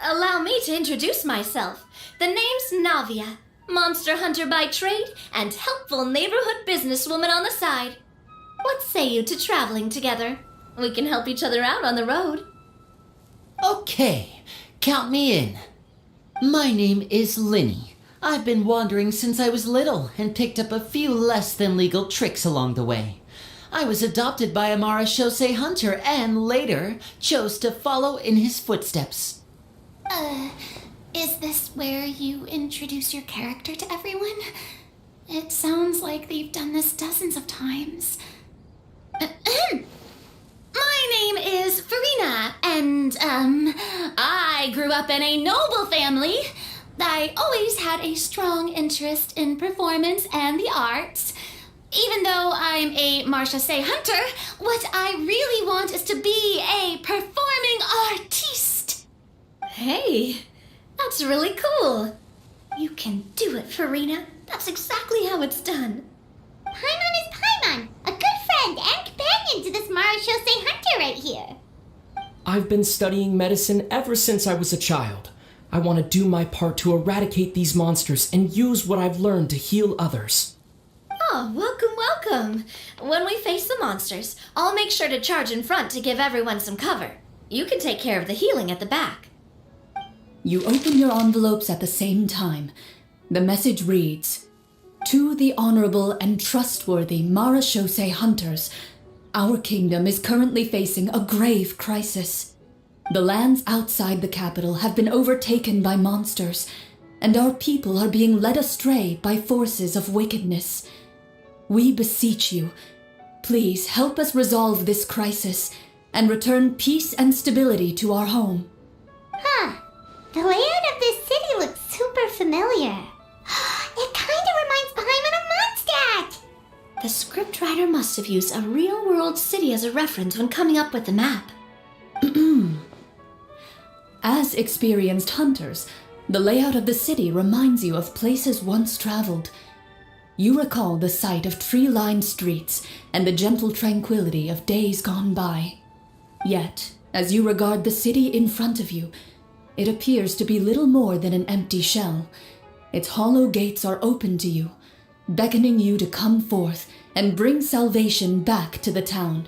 Allow me to introduce myself. The name's Navia, monster hunter by trade and helpful neighborhood businesswoman on the side. What say you to traveling together? We can help each other out on the road. Okay, count me in. My name is Linny. I've been wandering since I was little and picked up a few less than legal tricks along the way. I was adopted by a Marashose hunter and later chose to follow in his footsteps. Is this where you introduce your character to everyone? It sounds like they've done this dozens of times. My name is Farina, and, I grew up in a noble family. I always had a strong interest in performance and the arts. Even though I'm a Marashose hunter, what I really want is to be a performing artiste. Hey, that's really cool. You can do it, Farina. That's exactly how it's done. Paimon is Paimon, a good friend and companion to this Marashose hunter right here. I've been studying medicine ever since I was a child. I want to do my part to eradicate these monsters and use what I've learned to heal others. Oh, welcome. When we face the monsters, I'll make sure to charge in front to give everyone some cover. You can take care of the healing at the back. You open your envelopes at the same time. The message reads, "To the honorable and trustworthy Marashose hunters, our kingdom is currently facing a grave crisis. The lands outside the capital have been overtaken by monsters, and our people are being led astray by forces of wickedness. We beseech you, please help us resolve this crisis and return peace and stability to our home." The layout of this city looks super familiar. It kind of reminds Paimon of Mondstadt. The scriptwriter must have used a real-world city as a reference when coming up with the map. As experienced hunters, the layout of the city reminds you of places once traveled. You recall the sight of tree-lined streets and the gentle tranquility of days gone by. Yet, as you regard the city in front of you, it appears to be little more than an empty shell. Its hollow gates are open to you, beckoning you to come forth and bring salvation back to the town.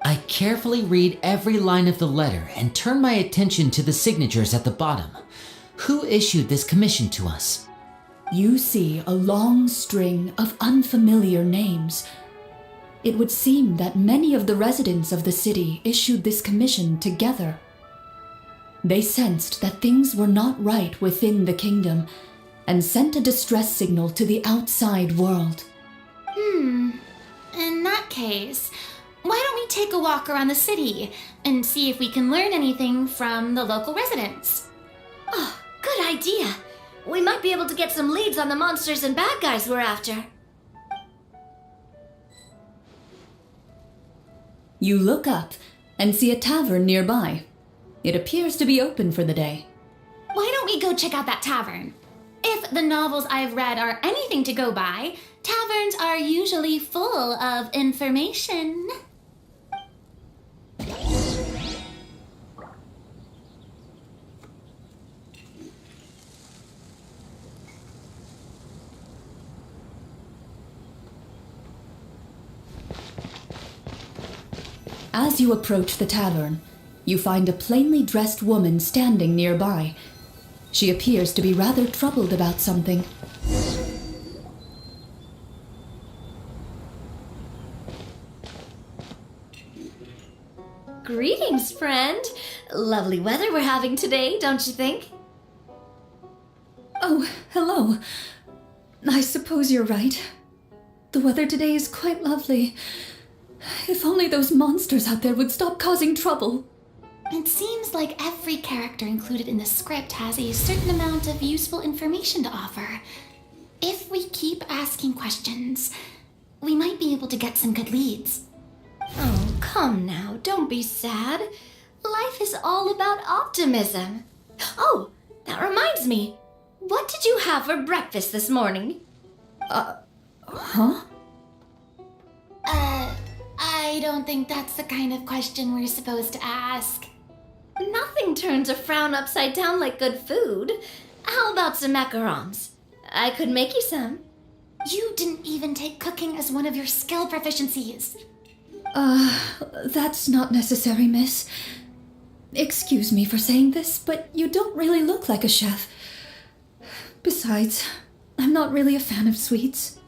I carefully read every line of the letter and turn my attention to the signatures at the bottom. Who issued this commission to us? You see a long string of unfamiliar names. It would seem that many of the residents of the city issued this commission together. They sensed that things were not right within the kingdom and sent a distress signal to the outside world. In that case, why don't we take a walk around the city and see if we can learn anything from the local residents? Oh, good idea. We might be able to get some leads on the monsters and bad guys we're after. You look up and see a tavern nearby. It appears to be open for the day. Why don't we go check out that tavern? If the novels I've read are anything to go by, taverns are usually full of information. As you approach the tavern, you find a plainly dressed woman standing nearby. She appears to be rather troubled about something. Greetings, friend. Lovely weather we're having today, don't you think? Oh, hello. I suppose you're right. The weather today is quite lovely. If only those monsters out there would stop causing trouble. It seems like every character included in the script has a certain amount of useful information to offer. If we keep asking questions, we might be able to get some good leads. Oh, come now, don't be sad. Life is all about optimism. Oh, that reminds me. What did you have for breakfast this morning? Huh? I don't think that's the kind of question we're supposed to ask. Nothing turns a frown upside down like good food. How about some macarons? I could make you some. You didn't even take cooking as one of your skill proficiencies. That's not necessary, miss. Excuse me for saying this, but you don't really look like a chef. Besides, I'm not really a fan of sweets.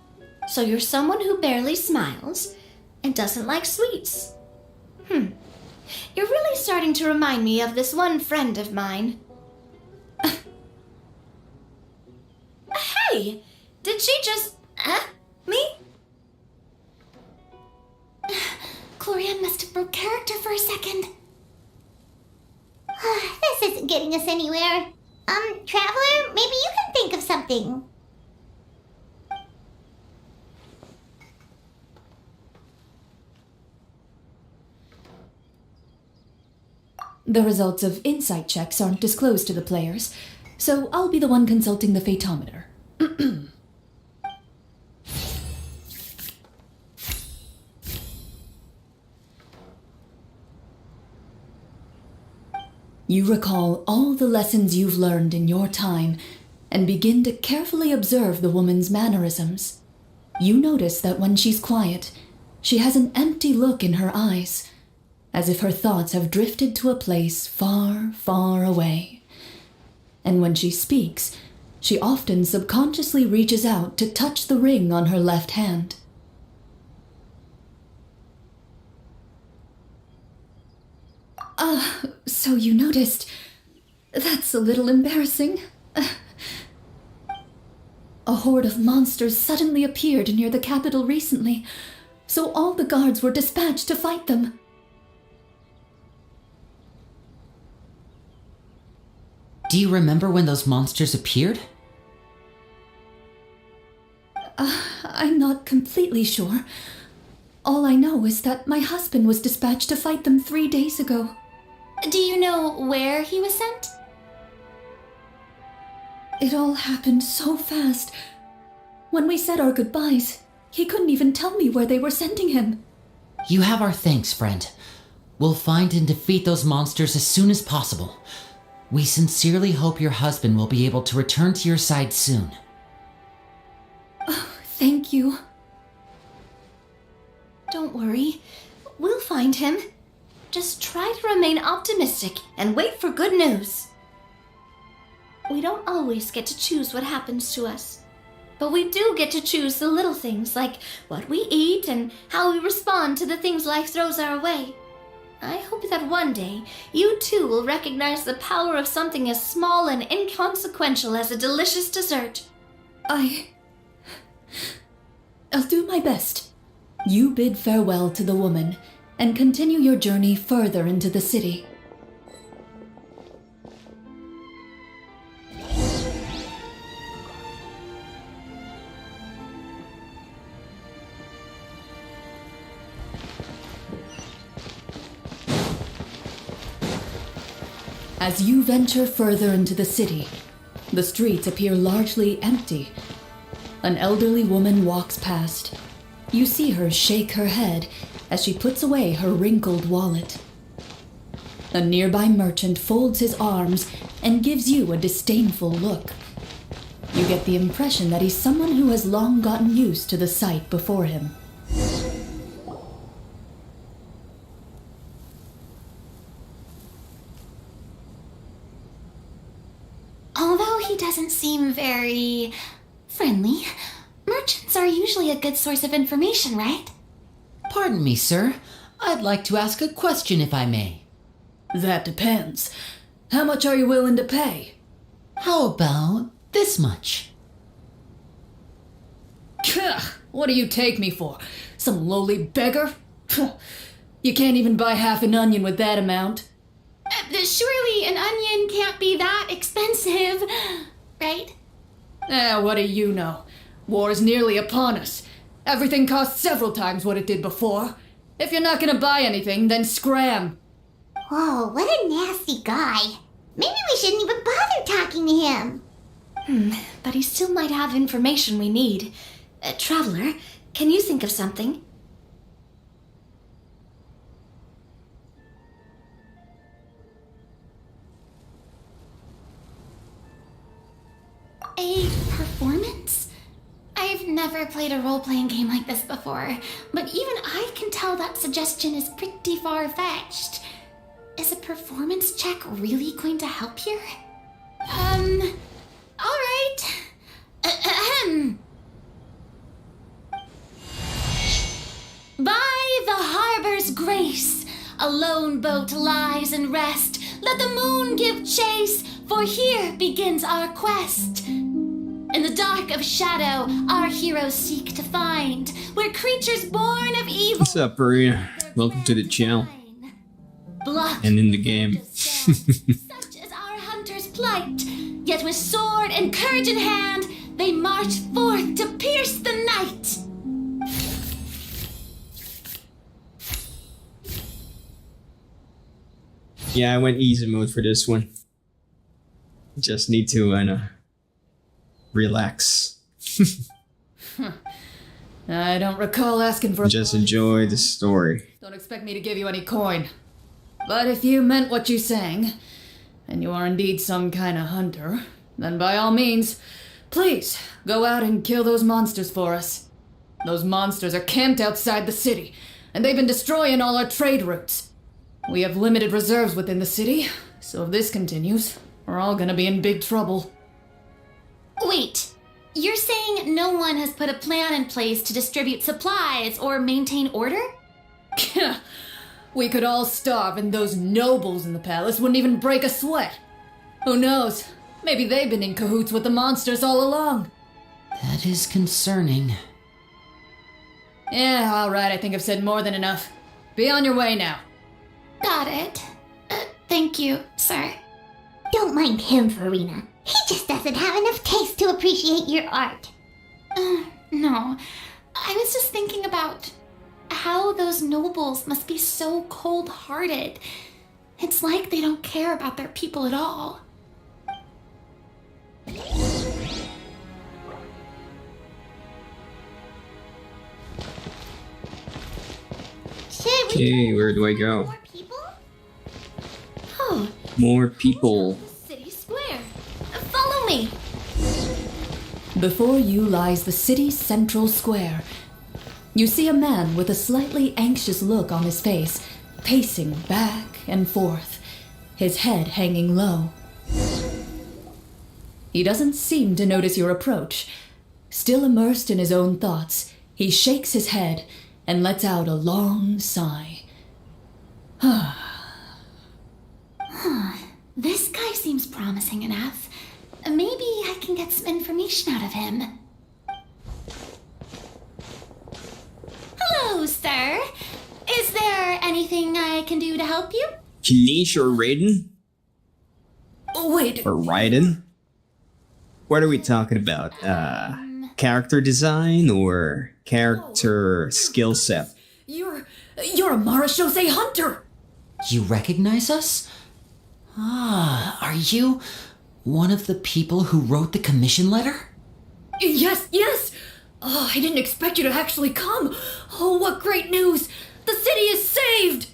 So you're someone who barely smiles and doesn't like sweets. You're really starting to remind me of this one friend of mine. Hey! Did she just... me? Chlorianne must have broke character for a second. This isn't getting us anywhere. Traveler, maybe you can think of something. The results of insight checks aren't disclosed to the players, so I'll be the one consulting the phaetometer. You recall all the lessons you've learned in your time and begin to carefully observe the woman's mannerisms. You notice that when she's quiet, she has an empty look in her eyes, as if her thoughts have drifted to a place far, far away. And when she speaks, she often subconsciously reaches out to touch the ring on her left hand. So you noticed. That's a little embarrassing. A horde of monsters suddenly appeared near the capital recently, so all the guards were dispatched to fight them. Do you remember when those monsters appeared? I'm not completely sure. All I know is that my husband was dispatched to fight them 3 days ago. Do you know where he was sent? It all happened so fast. When we said our goodbyes, he couldn't even tell me where they were sending him. You have our thanks, friend. We'll find and defeat those monsters as soon as possible. We sincerely hope your husband will be able to return to your side soon. Oh, thank you. Don't worry. We'll find him. Just try to remain optimistic and wait for good news. We don't always get to choose what happens to us, but we do get to choose the little things like what we eat and how we respond to the things life throws our way. I hope that one day you too will recognize the power of something as small and inconsequential as a delicious dessert. I'll do my best. You bid farewell to the woman and continue your journey further into the city. As you venture further into the city, the streets appear largely empty. An elderly woman walks past. You see her shake her head as she puts away her wrinkled wallet. A nearby merchant folds his arms and gives you a disdainful look. You get the impression that he's someone who has long gotten used to the sight before him. Although he doesn't seem very friendly, merchants are usually a good source of information, right? Pardon me, sir. I'd like to ask a question if I may. That depends. How much are you willing to pay? How about this much? What do you take me for? Some lowly beggar? You can't even buy half an onion with that amount. Surely an onion can't be that expensive, right? What do you know? War's nearly upon us. Everything costs several times what it did before. If you're not gonna buy anything, then scram. Whoa, what a nasty guy. Maybe we shouldn't even bother talking to him. But he still might have information we need. Traveler, can you think of something? A performance? I've never played a role-playing game like this before, but even I can tell that suggestion is pretty far-fetched. Is a performance check really going to help here? Alright. Ahem. By the harbor's grace, a lone boat lies in rest. Let the moon give chase, for here begins our quest. In the dark of shadow, our heroes seek to find where creatures born of evil. What's up, Maria? Welcome to the channel. Blocked And in the game. such as our hunter's plight. Yet with sword and courage in hand, they march forth to pierce the night. Yeah, I went easy mode for this one. Just need to, relax. I don't recall asking for. Just enjoy the story. Don't expect me to give you any coin. But if you meant what you sang, and you are indeed some kind of hunter, then by all means, please go out and kill those monsters for us. Those monsters are camped outside the city, and they've been destroying all our trade routes. We have limited reserves within the city, so if this continues, we're all gonna be in big trouble. Wait, you're saying no one has put a plan in place to distribute supplies or maintain order? We could all starve and those nobles in the palace wouldn't even break a sweat. Who knows? Maybe they've been in cahoots with the monsters all along. That is concerning. Yeah, alright, I think I've said more than enough. Be on your way now. Got it. Thank you, sir. Don't mind him, Farina. He just doesn't have enough taste to appreciate your art. No. I was just thinking about how those nobles must be so cold-hearted. It's like they don't care about their people at all. Okay, where do I go? More people? Oh, More people. city square. Follow me. Before you lies the city's central square. You see a man with a slightly anxious look on his face, pacing back and forth, his head hanging low. He doesn't seem to notice your approach. Still immersed in his own thoughts, he shakes his head and lets out a long sigh. This guy seems promising enough. Maybe I can get some information out of him. Hello, sir. Is there anything I can do to help you? Kanish or Raiden? Wait, Or Raiden? What are we talking about? Character design or character skill set? you're a Marashose hunter! You recognize us? Are you one of the people who wrote the commission letter? Yes! Oh, I didn't expect you to actually come. Oh, what great news! The city is saved!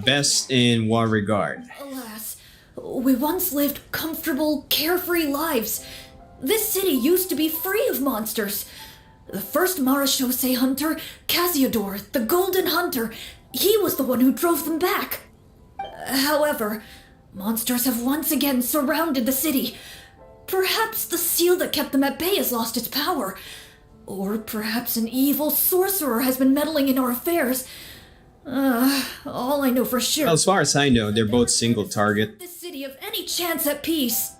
Best in what regard? Alas, we once lived comfortable, carefree lives. This city used to be free of monsters. The first Marashose hunter, Casiodor, the Golden Hunter, he was the one who drove them back. However, monsters have once again surrounded the city. Perhaps the seal that kept them at bay has lost its power. Or perhaps an evil sorcerer has been meddling in our affairs. All I know for sure. Well, as far as I know, they're both single target. This city of any chance at peace.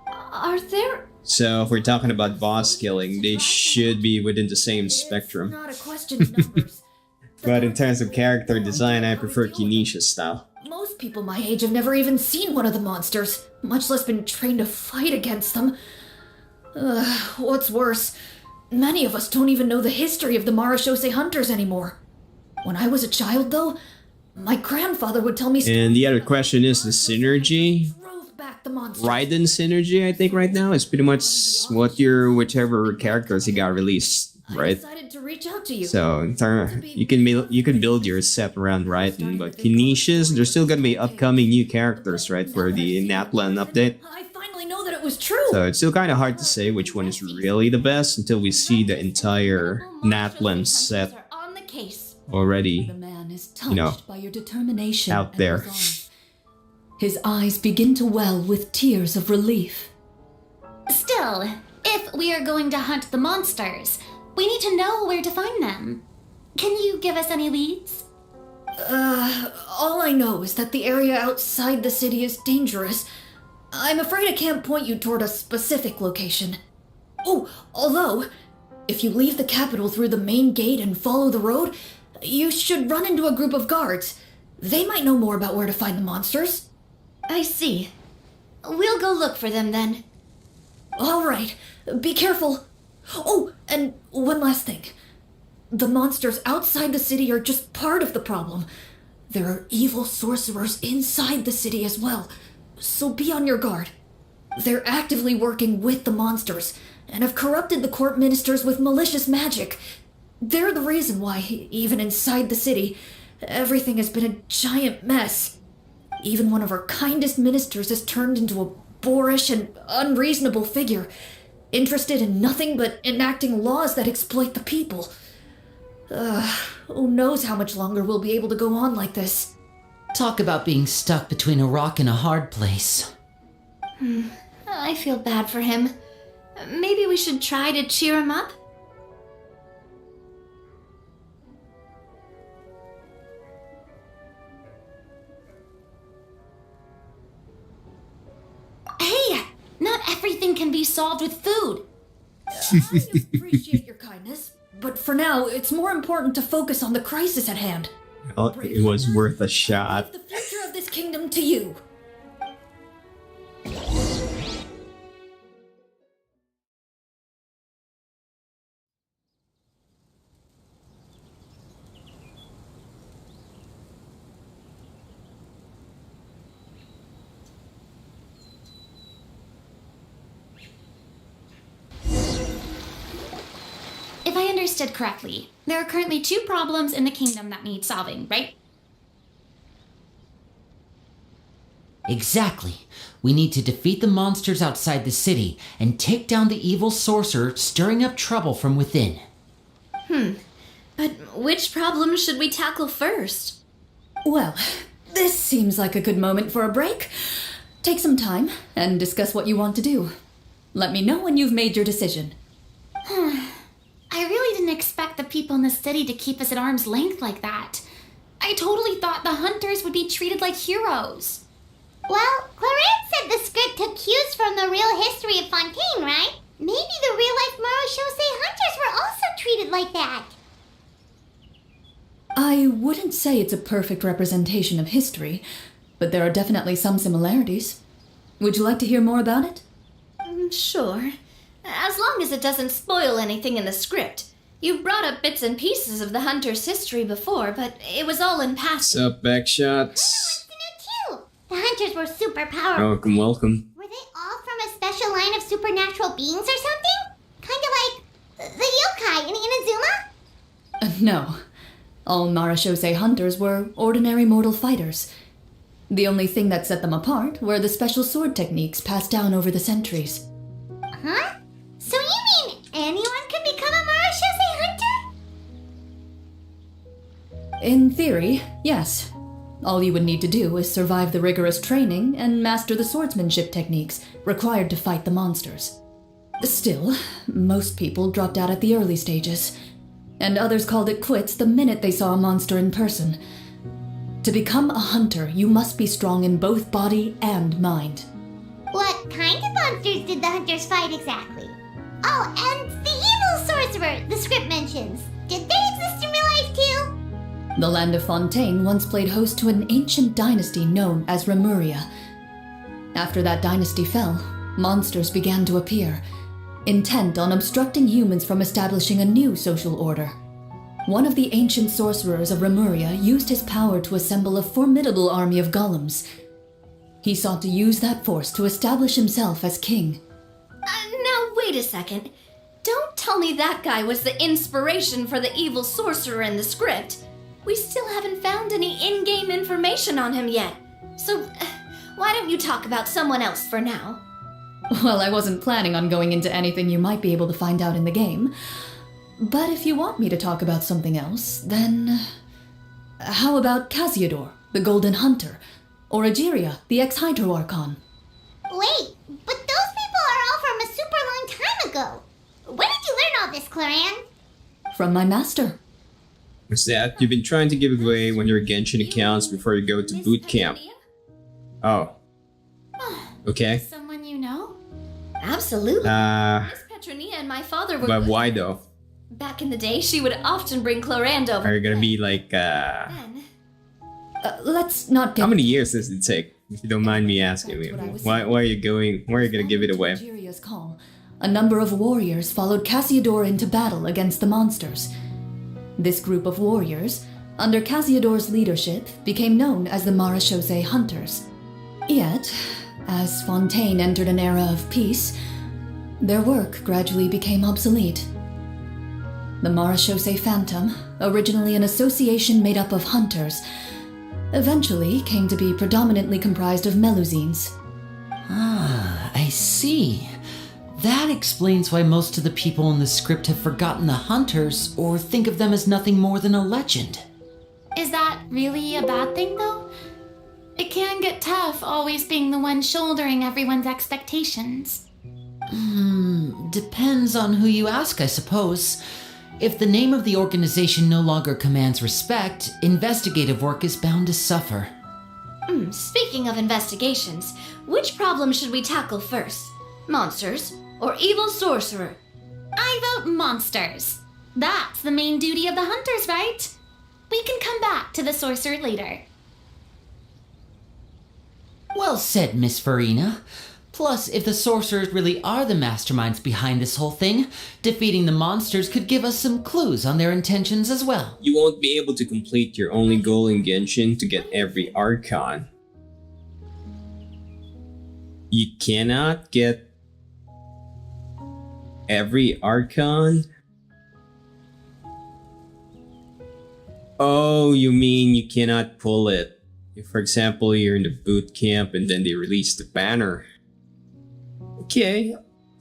Are there... So if we're talking about boss killing, they should be within the same spectrum. Not a question of numbers. But in terms of character design, I prefer Kinesha's style. Most people my age have never even seen one of the monsters, much less been trained to fight against them. What's worse, many of us don't even know the history of the Marashose hunters anymore. When I was a child, though, my grandfather would tell me... And the other question is the synergy. Raiden synergy, I think right now, is pretty much what whichever characters he got released, right? Decided to reach out to you. So you can build your set around Raiden, but Kinesha's, there's still gonna be upcoming new characters, right, for the Natlan update. I finally know that it was true. So it's still kind of hard to say which one is really the best until we see the entire Natlan set already, By your determination out there. His eyes begin to well with tears of relief. Still, if we are going to hunt the monsters, we need to know where to find them. Can you give us any leads? All I know is that the area outside the city is dangerous. I'm afraid I can't point you toward a specific location. Oh, although, if you leave the capital through the main gate and follow the road, you should run into a group of guards. They might know more about where to find the monsters. I see. We'll go look for them then. All right, be careful. Oh, and one last thing. The monsters outside the city are just part of the problem. There are evil sorcerers inside the city as well, so be on your guard. They're actively working with the monsters and have corrupted the court ministers with malicious magic. They're the reason why, even inside the city, everything has been a giant mess. Even one of our kindest ministers has turned into a boorish and unreasonable figure, interested in nothing but enacting laws that exploit the people. Who knows how much longer we'll be able to go on like this. Talk about being stuck between a rock and a hard place. I feel bad for him. Maybe we should try to cheer him up? Hey! Not everything can be solved with food! I appreciate your kindness, but for now, it's more important to focus on the crisis at hand. Well, it was worth a shot. The future of this kingdom to you. If I understood correctly, there are currently 2 problems in the kingdom that need solving, right? Exactly. We need to defeat the monsters outside the city and take down the evil sorcerer stirring up trouble from within. But which problem should we tackle first? Well, this seems like a good moment for a break. Take some time and discuss what you want to do. Let me know when you've made your decision. I really didn't expect the people in the city to keep us at arm's length like that. I totally thought the hunters would be treated like heroes. Well, Clarence said the script took cues from the real history of Fontaine, right? Maybe the real-life Marashose hunters were also treated like that. I wouldn't say it's a perfect representation of history, but there are definitely some similarities. Would you like to hear more about it? Sure. As long as it doesn't spoil anything in the script. You brought up bits and pieces of the hunter's history before, but it was all in passing. What's up, Backshots? Too. The hunters were super powerful. Welcome, welcome. Were they all from a special line of supernatural beings or something? Kind of like the yokai in Inazuma? No. All Marashose hunters were ordinary mortal fighters. The only thing that set them apart were the special sword techniques passed down over the centuries. Huh? So you mean anyone can become a Marashose hunter? In theory, yes. All you would need to do is survive the rigorous training and master the swordsmanship techniques required to fight the monsters. Still, most people dropped out at the early stages, and others called it quits the minute they saw a monster in person, To become a hunter, you must be strong in both body and mind. What kind of monsters did the hunters fight exactly? Oh, and the evil sorcerer the script mentions. Did they exist in real life too? The land of Fontaine once played host to an ancient dynasty known as Remuria. After that dynasty fell, monsters began to appear, intent on obstructing humans from establishing a new social order. One of the ancient sorcerers of Remuria used his power to assemble a formidable army of golems. He sought to use that force to establish himself as king. Now, wait a second. Don't tell me that guy was the inspiration for the evil sorcerer in the script. We still haven't found any in-game information on him yet. So, why don't you talk about someone else for now? Well, I wasn't planning on going into anything you might be able to find out in the game. But if you want me to talk about something else, then... How about Casiodor, the Golden Hunter? Or Egeria, the ex-Hydro Archon? Wait, but those people are all from a super long time ago. Where did you learn all this, Claran? From my master. What's that? You've been trying to give away one of your Genshin accounts before you go to boot camp. Oh. Okay. Someone you know? Absolutely. Miss Petronia and my father were... But why though? Back in the day, she would often bring Clorand over. Are you gonna be like, Let's not get... How many years does it take? If you don't mind me asking me. Why are you going... Why are you gonna give it away? Egeria's call, a number of warriors followed Casiodor into battle against the monsters. This group of warriors, under Casiodor's leadership, became known as the Marechaussee Hunters. Yet, as Fontaine entered an era of peace, their work gradually became obsolete. The Marechaussee Phantom, originally an association made up of hunters, eventually came to be predominantly comprised of Melusines. Ah, I see. That explains why most of the people in the script have forgotten the hunters or think of them as nothing more than a legend. Is that really a bad thing, though? It can get tough always being the one shouldering everyone's expectations. Depends on who you ask, I suppose. If the name of the organization no longer commands respect, investigative work is bound to suffer. Speaking of investigations, which problem should we tackle first? Monsters or evil sorcerer? I vote monsters. That's the main duty of the hunters, right? We can come back to the sorcerer later. Well said, Miss Farina. Plus, if the sorcerers really are the masterminds behind this whole thing, defeating the monsters could give us some clues on their intentions as well. You won't be able to complete your only goal in Genshin to get every Archon. You cannot get every Archon? Oh, you mean you cannot pull it. If, for example, you're in the boot camp and then they release the banner. Okay.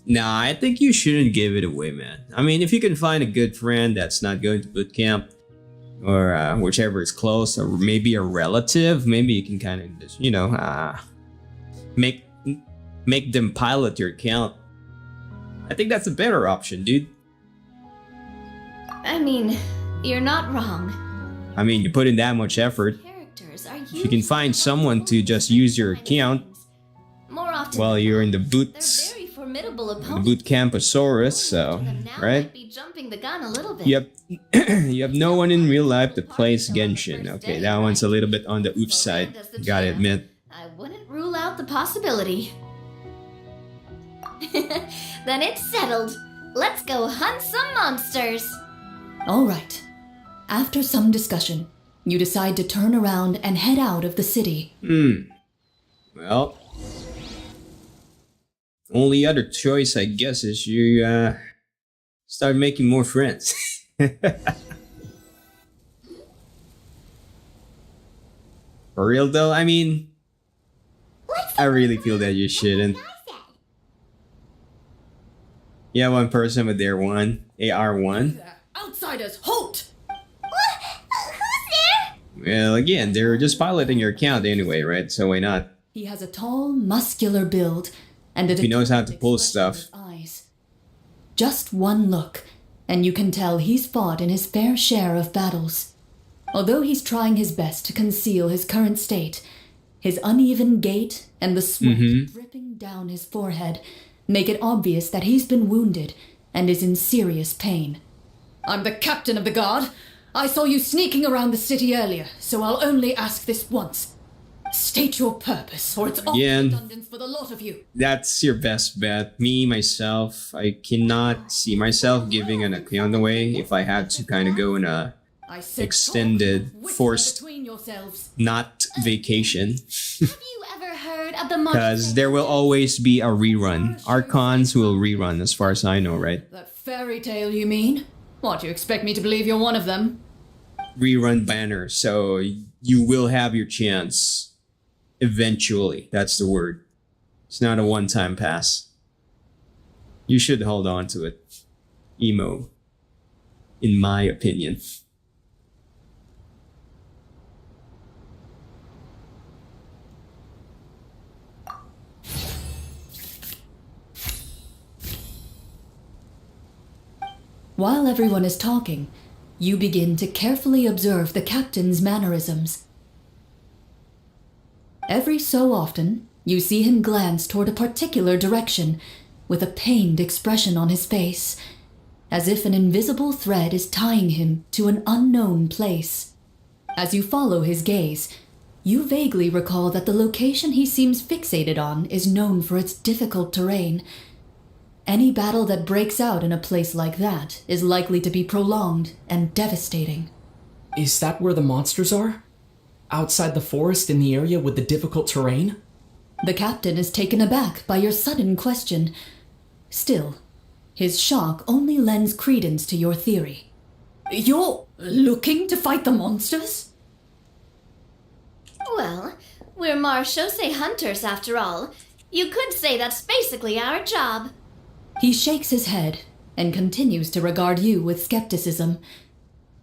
Nah, I think you shouldn't give it away, man. I mean, if you can find a good friend that's not going to boot camp, or whichever is close, or maybe a relative, maybe you can kind of just, you know, make them pilot your account. I think that's a better option, dude. I mean, you're not wrong. I mean, you put in that much effort. If you can find someone to just use your account More often while you're in the they're boots, very formidable the opponents. boot camposaurus, so, Now right? might be jumping the gun a little bit. You have no one in real life that plays Genshin. Okay, that one's a little bit on the oof side, gotta admit. I wouldn't rule out the possibility. Then it's settled. Let's go hunt some monsters. All right. After some discussion, you decide to turn around and head out of the city. Well, only other choice, I guess, is you start making more friends. For real though, I mean, I really feel that you shouldn't. Yeah, one person with their one, AR1. Outsiders, halt! Who's there? Well, again, they're just piloting your account anyway, right? So why not? He has a tall, muscular build and a He knows how to determined pull expression in stuff. his eyes. Just one look, and you can tell he's fought in his fair share of battles. Although he's trying his best to conceal his current state, his uneven gait and the sweat dripping down his forehead make it obvious that he's been wounded and is in serious pain. I'm the captain of the guard. I saw you sneaking around the city earlier, so I'll only ask this once. State your purpose, or it's all redundant for the lot of you. That's your best bet. Me, myself, I cannot see myself giving an account away if I had to kind of go in a extended, forced, not vacation. Have you ever heard of the Because there will always be a rerun. Archons will rerun, as far as I know, right? That fairy tale, you mean? What, you expect me to believe you're one of them? Rerun banner, so you will have your chance. Eventually, that's the word. It's not a one-time pass. You should hold on to it. Emo. In my opinion. While everyone is talking, you begin to carefully observe the captain's mannerisms. Every so often, you see him glance toward a particular direction, with a pained expression on his face, as if an invisible thread is tying him to an unknown place. As you follow his gaze, you vaguely recall that the location he seems fixated on is known for its difficult terrain. Any battle that breaks out in a place like that is likely to be prolonged and devastating. Is that where the monsters are? Outside the forest in the area with the difficult terrain? The captain is taken aback by your sudden question. Still, his shock only lends credence to your theory. You're looking to fight the monsters? Well, we're Marshose hunters after all. You could say that's basically our job. He shakes his head and continues to regard you with skepticism.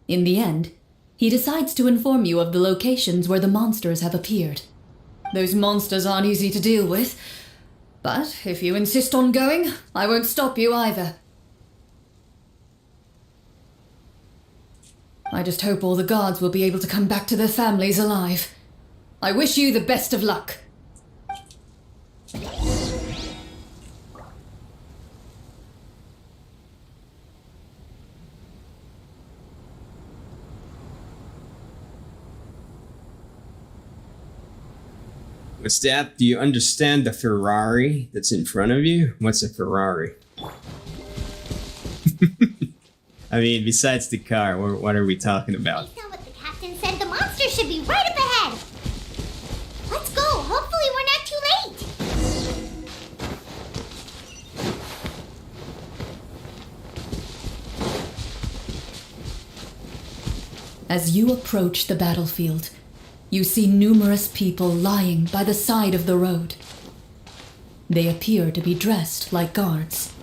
In the end, he decides to inform you of the locations where the monsters have appeared. Those monsters aren't easy to deal with, but if you insist on going, I won't stop you either. I just hope all the guards will be able to come back to their families alive. I wish you the best of luck. What's that? Do you understand the Ferrari that's in front of you? What's a Ferrari? I mean, besides the car, what are we talking about? Based on what the captain said, the monster should be right up ahead. Let's go. Hopefully we're not too late. As you approach the battlefield, you see numerous people lying by the side of the road. They appear to be dressed like guards.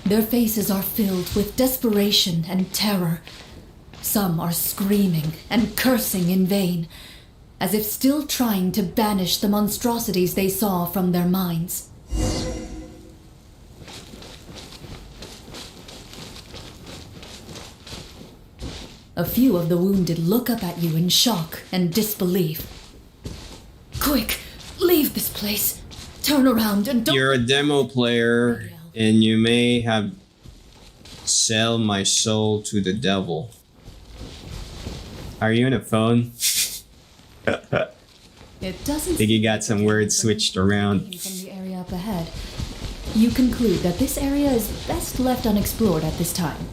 Their faces are filled with desperation and terror. Some are screaming and cursing in vain, as if still trying to banish the monstrosities they saw from their minds. A few of the wounded look up at you in shock and disbelief. Quick, leave this place. Turn around and don't— You're a demo player, and you may have sell my soul to the devil. Are you on a phone? It doesn't think you got some words switched around. From the area up ahead, you conclude that this area is best left unexplored at this time.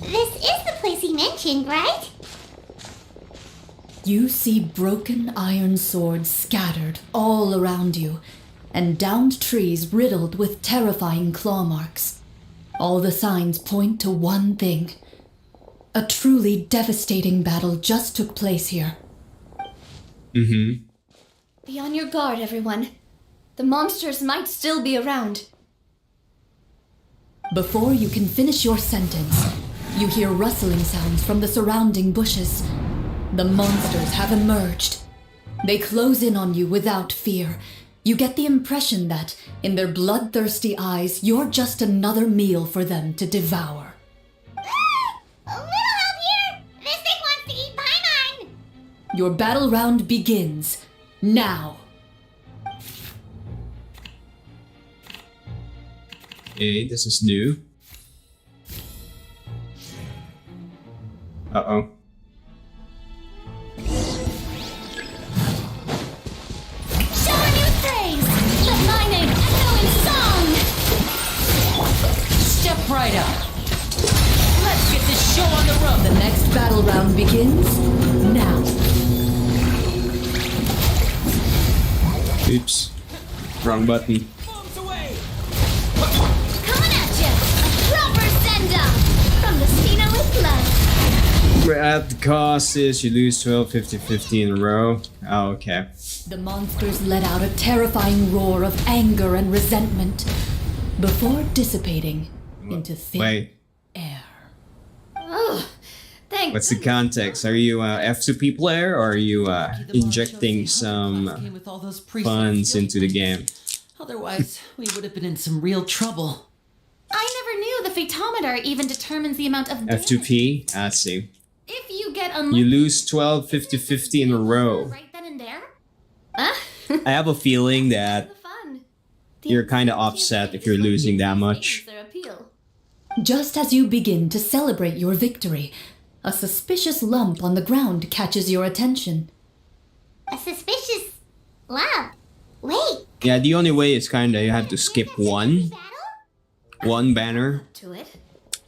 This is the place he mentioned, right? You see broken iron swords scattered all around you, and downed trees riddled with terrifying claw marks. All the signs point to one thing. A truly devastating battle just took place here. Mm-hmm. Be on your guard, everyone. The monsters might still be around. Before you can finish your sentence, you hear rustling sounds from the surrounding bushes. The monsters have emerged. They close in on you without fear. You get the impression that, in their bloodthirsty eyes, you're just another meal for them to devour. A little help here! This thing wants to eat Paimon! Your battle round begins now. Okay, this is new. Uh-oh. Show a new praise! Let my name echo in song! Step right up. Let's get this show on the road. The next battle round begins now. Oops. Wrong button. Coming at you! A proper send-up! From the Spino with love! At the cost is you lose 12, 50, 50 in a row. Oh, okay. The monsters let out a terrifying roar of anger and resentment before dissipating into thin Wait, air. Oh, thank what's the context? Are you a F2P player or are you injecting some Came with all those priests funds into the game? Otherwise, we would have been in some real trouble. I never knew the photometer even determines the amount of damage. F2P? I see. If you get You lose 12, 50, 50 in a row. right then and there? I have a feeling that fun. you're kind of upset if you're losing that much. Their appeal. Just as you begin to celebrate your victory, a suspicious lump on the ground catches your attention. A suspicious lump. Wait, Yeah, the only way is kind of you have to skip one banner, To it.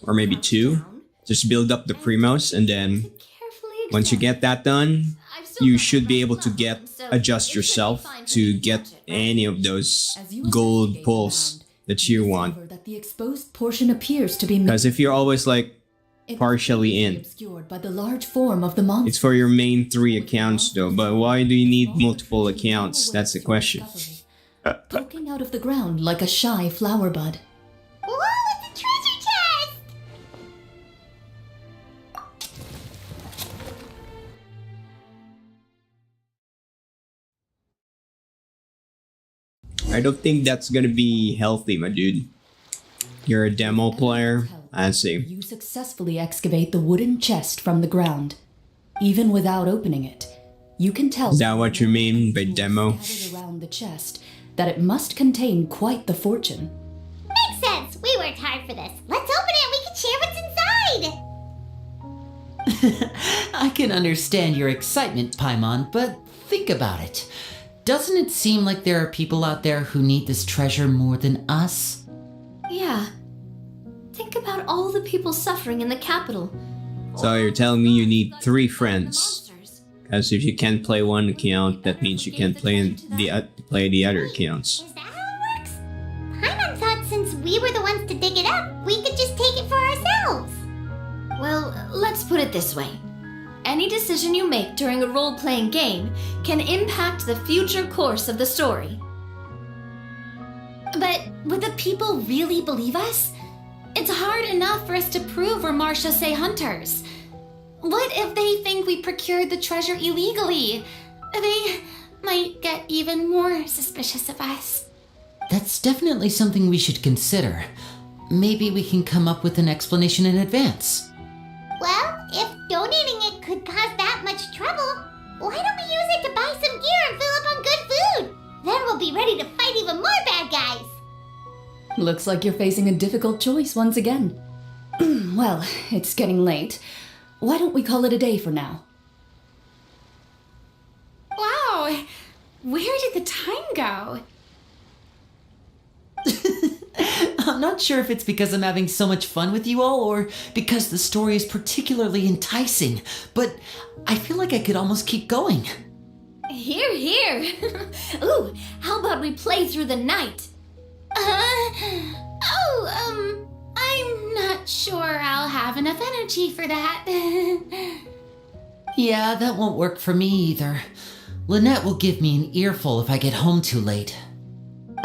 or maybe two. Just build up the primos, and then once you get that done, you should be able to adjust yourself to get any of those gold pulls that you want. That the exposed portion appears to be Because if you're always like partially in, obscured by the large form of the monster. it's for your main 3 accounts though. But why do you need multiple accounts? That's the question. Poking out of the ground like a shy flower bud. whoa, it's a treasure chest! I don't think that's gonna be healthy, my dude. You're a demo player. I see. You successfully excavate the wooden chest from the ground. Even without opening it, you can tell Is that what you mean by demo? scattered around the chest that it must contain quite the fortune. Makes sense. We worked hard for this. Let's open it and we can share what's inside. I can understand your excitement, Paimon, but think about it. Doesn't it seem like there are people out there who need this treasure more than us? Yeah. Think about all the people suffering in the capital. So you're telling me you need 3 friends? Because if you can't play one account, that means you can't play the other accounts. Is that how it works? Paimon thought since we were the ones to dig it up, we could just take it for ourselves. Well, let's put it this way. Any decision you make during a role-playing game can impact the future course of the story. But would the people really believe us? It's hard enough for us to prove we're Marcia Say hunters. What if they think we procured the treasure illegally? They might get even more suspicious of us. That's definitely something we should consider. Maybe we can come up with an explanation in advance. Well, if donating it could cause that much trouble, why don't we use it to buy some gear and fill up on good food? Then we'll be ready to fight even more bad guys. Looks like you're facing a difficult choice once again. Well, it's getting late. Why don't we call it a day for now? Wow, where did the time go? I'm not sure if it's because I'm having so much fun with you all or because the story is particularly enticing, but I feel like I could almost keep going. Here, here. Ooh, how about we play through the night? I'm not sure I'll have enough energy for that. Yeah, that won't work for me either. Lynette will give me an earful if I get home too late.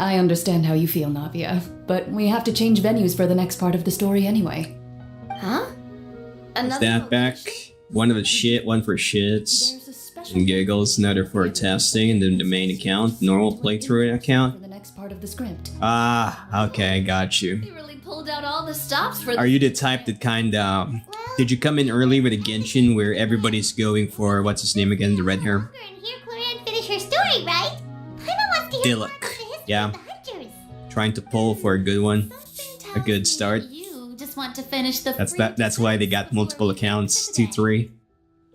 I understand how you feel, Navia, but we have to change venues for the next part of the story anyway. Huh? Is that back? One for shits and giggles, another for testing, and then the main account, normal playthrough account. For the next part of the script. Ah, okay, got you. You really pulled out all the stops for Are you the type that did you come in early with a Genshin where everybody's going for, what's his name again, the red hair? And hear Cloran finish her story, right? Paimon wants to hear more about the history Yeah. of the hunters. Trying to pull for a good one. A good start. You just want to finish the That's why they got multiple accounts, 2, 3.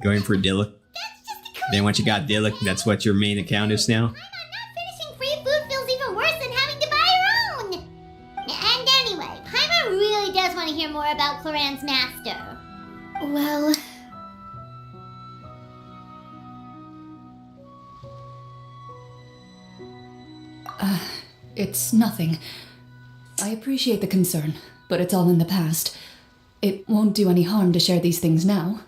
Going for Dillik. Then once you got Dillik, that's what your main account is now. Finishing free food feels even worse than having to buy your own. And anyway, Paimon really does want to hear more about Cloran's master. Well, It's nothing. I appreciate the concern, but it's all in the past. It won't do any harm to share these things now.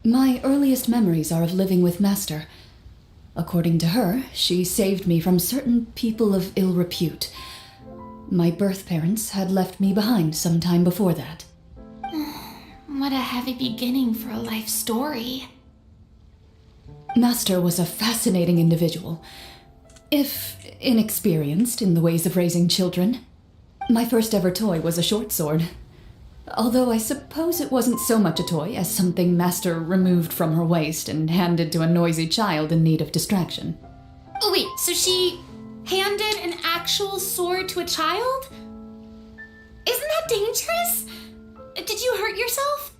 My earliest memories are of living with Master. According to her, she saved me from certain people of ill repute. My birth parents had left me behind some time before that. What a heavy beginning for a life story. Master was a fascinating individual, if inexperienced in the ways of raising children. My first ever toy was a short sword, although I suppose it wasn't so much a toy as something Master removed from her waist and handed to a noisy child in need of distraction. Oh wait, so she handed an actual sword to a child? Isn't that dangerous? Did you hurt yourself?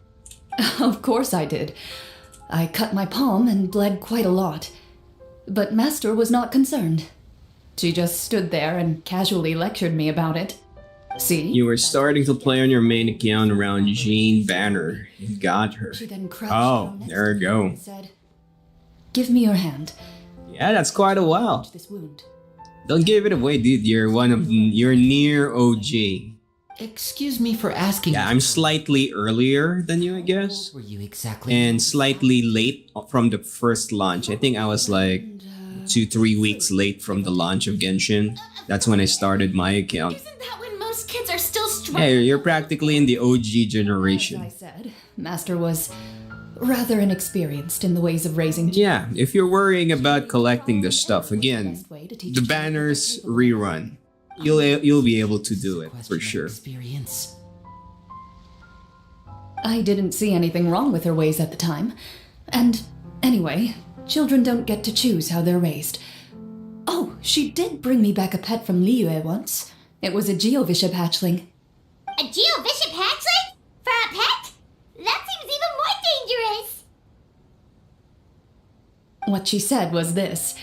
Of course I did. I cut my palm and bled quite a lot. But Master was not concerned. She just stood there and casually lectured me about it. See? You were starting to play on your main account around Jean Banner. You got her. She then crouched Oh, down next there to we me go. and said, "Give me your hand." Yeah, that's quite a while. This wound. Don't give it away, dude. You're near OG. Excuse me for asking. Yeah, I'm slightly earlier than you, I guess. Were you exactly? And slightly late from the first launch. I think I was like 2-3 weeks late from the launch of Genshin. That's when I started my account. Isn't that when most kids are still struggling? Hey, you're practically in the OG As generation. I said, Master was rather inexperienced in the ways of raising. Yeah, if you're worrying about collecting the stuff, again, the banners rerun. You'll be able to do it for sure. Experience. I didn't see anything wrong with her ways at the time. And anyway, children don't get to choose how they're raised. Oh, she did bring me back a pet from Liyue once. It was a Geovishap hatchling. A Geovishap hatchling? For a pet? That seems even more dangerous. What she said was this: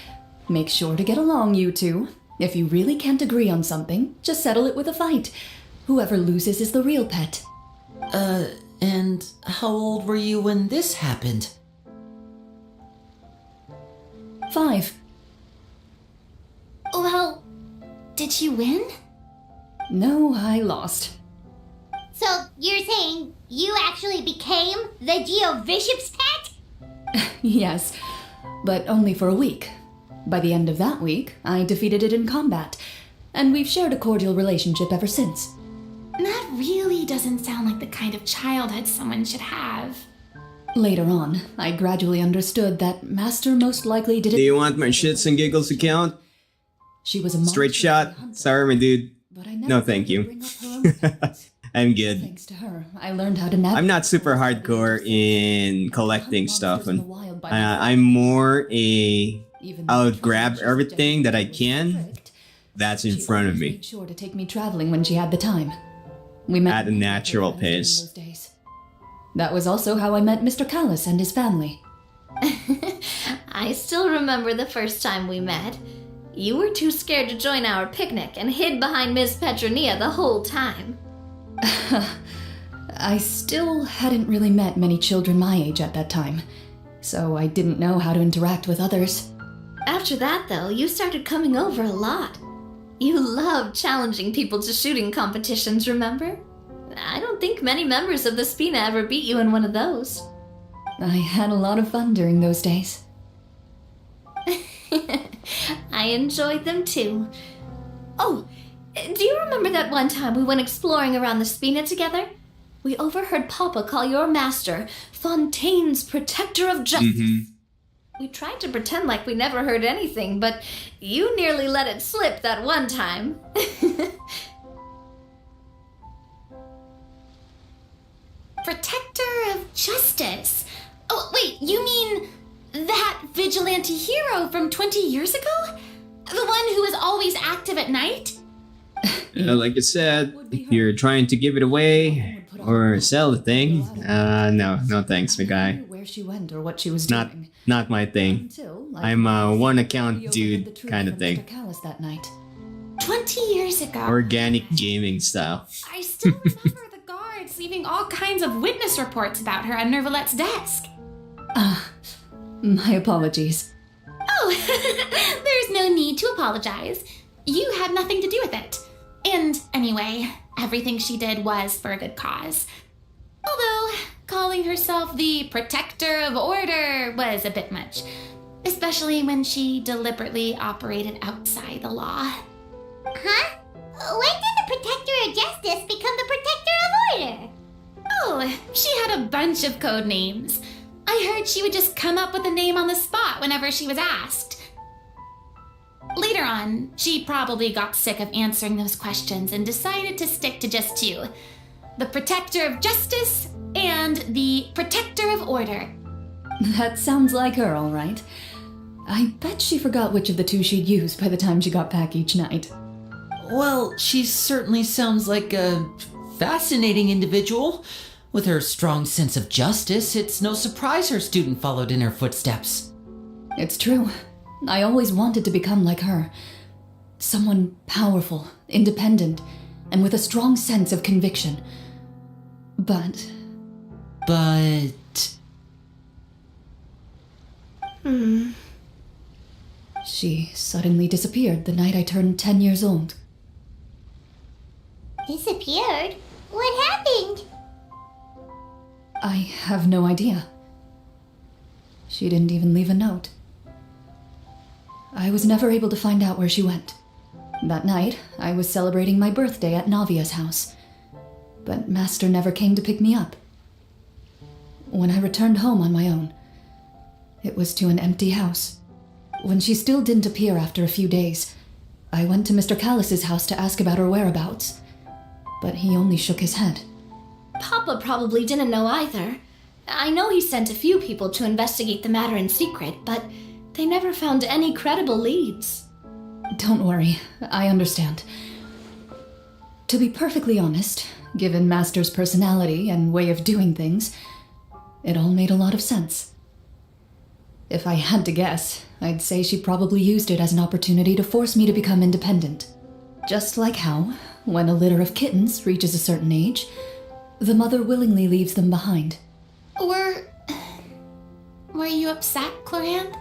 make sure to get along, you two. If you really can't agree on something, just settle it with a fight. Whoever loses is the real pet. And how old were you when this happened? 5. Well, did you win? No, I lost. So you're saying you actually became the Geovishap's pet? Yes, but only for a week. By the end of that week, I defeated it in combat, and we've shared a cordial relationship ever since. That really doesn't sound like the kind of childhood someone should have. Later on, I gradually understood that Master most likely didn't. Do you want my shits and giggles account? She was a Straight shot? Sorry, my dude. No, thank you. I'm good. Thanks to her, I learned how to navigate. I'm not super hardcore in collecting stuff, and I'm more I'll grab everything that I can that's in front of me Made sure to take me traveling when she had the time. We met at a natural pace. those days. That was also how I met Mr. Callis and his family. I still remember the first time we met. You were too scared to join our picnic and hid behind Miss Petronia the whole time. I still hadn't really met many children my age at that time, so I didn't know how to interact with others. After that, though, you started coming over a lot. You loved challenging people to shooting competitions, remember? I don't think many members of the Spina ever beat you in one of those. I had a lot of fun during those days. I enjoyed them too. Oh, do you remember that one time we went exploring around the Spina together? We overheard Papa call your master Fontaine's Protector of Justice. We tried to pretend like we never heard anything, but you nearly let it slip that one time. Protector of Justice. Oh, wait, you mean that vigilante hero from 20 years ago? The one who is always active at night? Like I said, if you're trying to give it away or sell the thing, no thanks, my guy. Where she went or what she was doing. Not my thing. I'm a one account dude kind of thing. Mr. Callis that night. 20 years ago. Organic gaming style. I still remember the guards leaving all kinds of witness reports about her on Nervalette's desk. My apologies. Oh, there's no need to apologize. You had nothing to do with it. And anyway, everything she did was for a good cause. Although, calling herself the Protector of Order was a bit much. Especially when she deliberately operated outside the law. Huh? When did the Protector of Justice become the Protector of Order? Oh, she had a bunch of code names. I heard she would just come up with a name on the spot whenever she was asked. Later on, she probably got sick of answering those questions and decided to stick to just two. The Protector of Justice and the Protector of Order. That sounds like her, all right. I bet she forgot which of the two she'd use by the time she got back each night. Well, she certainly sounds like a fascinating individual. With her strong sense of justice, it's no surprise her student followed in her footsteps. It's true. I always wanted to become like her. Someone powerful, independent, and with a strong sense of conviction. But... She suddenly disappeared the night I turned 10 years old. Disappeared? What happened? I have no idea. She didn't even leave a note. I was never able to find out where she went. That night, I was celebrating my birthday at Navia's house, but Master never came to pick me up. When I returned home on my own, it was to an empty house. When she still didn't appear after a few days, I went to Mr. Callis's house to ask about her whereabouts, but he only shook his head. Papa probably didn't know either. I know he sent a few people to investigate the matter in secret, but they never found any credible leads. Don't worry, I understand. To be perfectly honest, given Master's personality and way of doing things, it all made a lot of sense. If I had to guess, I'd say she probably used it as an opportunity to force me to become independent. Just like how, when a litter of kittens reaches a certain age, the mother willingly leaves them behind. Were you upset, Clorinde?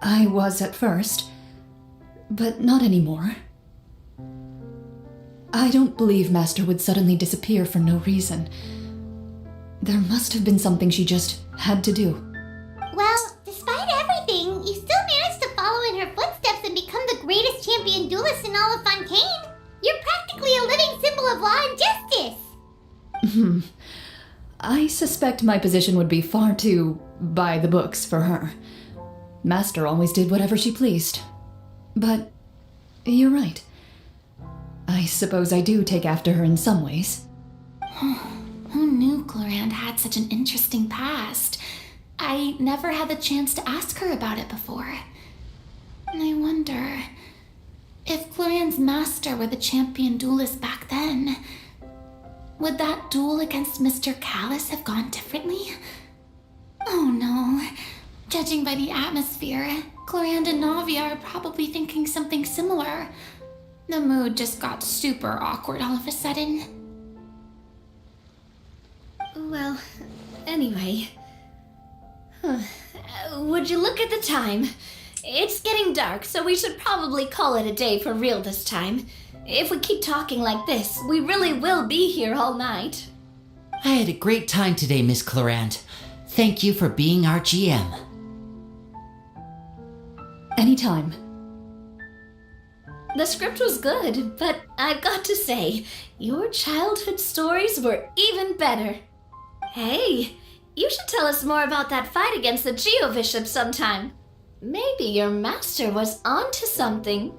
I was at first, but not anymore. I don't believe Master would suddenly disappear for no reason. There must have been something she just had to do. Well, despite everything, you still managed to follow in her footsteps and become the greatest champion duelist in all of Fontaine. You're practically a living symbol of law and justice. I suspect my position would be far too by the books for her. Master always did whatever she pleased. But you're right. I suppose I do take after her in some ways. Who knew Clorinde had such an interesting past? I never had the chance to ask her about it before. And I wonder, if Clorinde's master were the champion duelist back then, would that duel against Mr. Callis have gone differently? Oh no. Judging by the atmosphere, Clorinde and Navia are probably thinking something similar. The mood just got super awkward all of a sudden. Well, anyway. Would you look at the time? It's getting dark, so we should probably call it a day for real this time. If we keep talking like this, we really will be here all night. I had a great time today, Miss Clarant. Thank you for being our GM. Anytime. The script was good, but I've got to say, your childhood stories were even better. Hey, you should tell us more about that fight against the Geo-Bishop sometime. Maybe your master was onto something.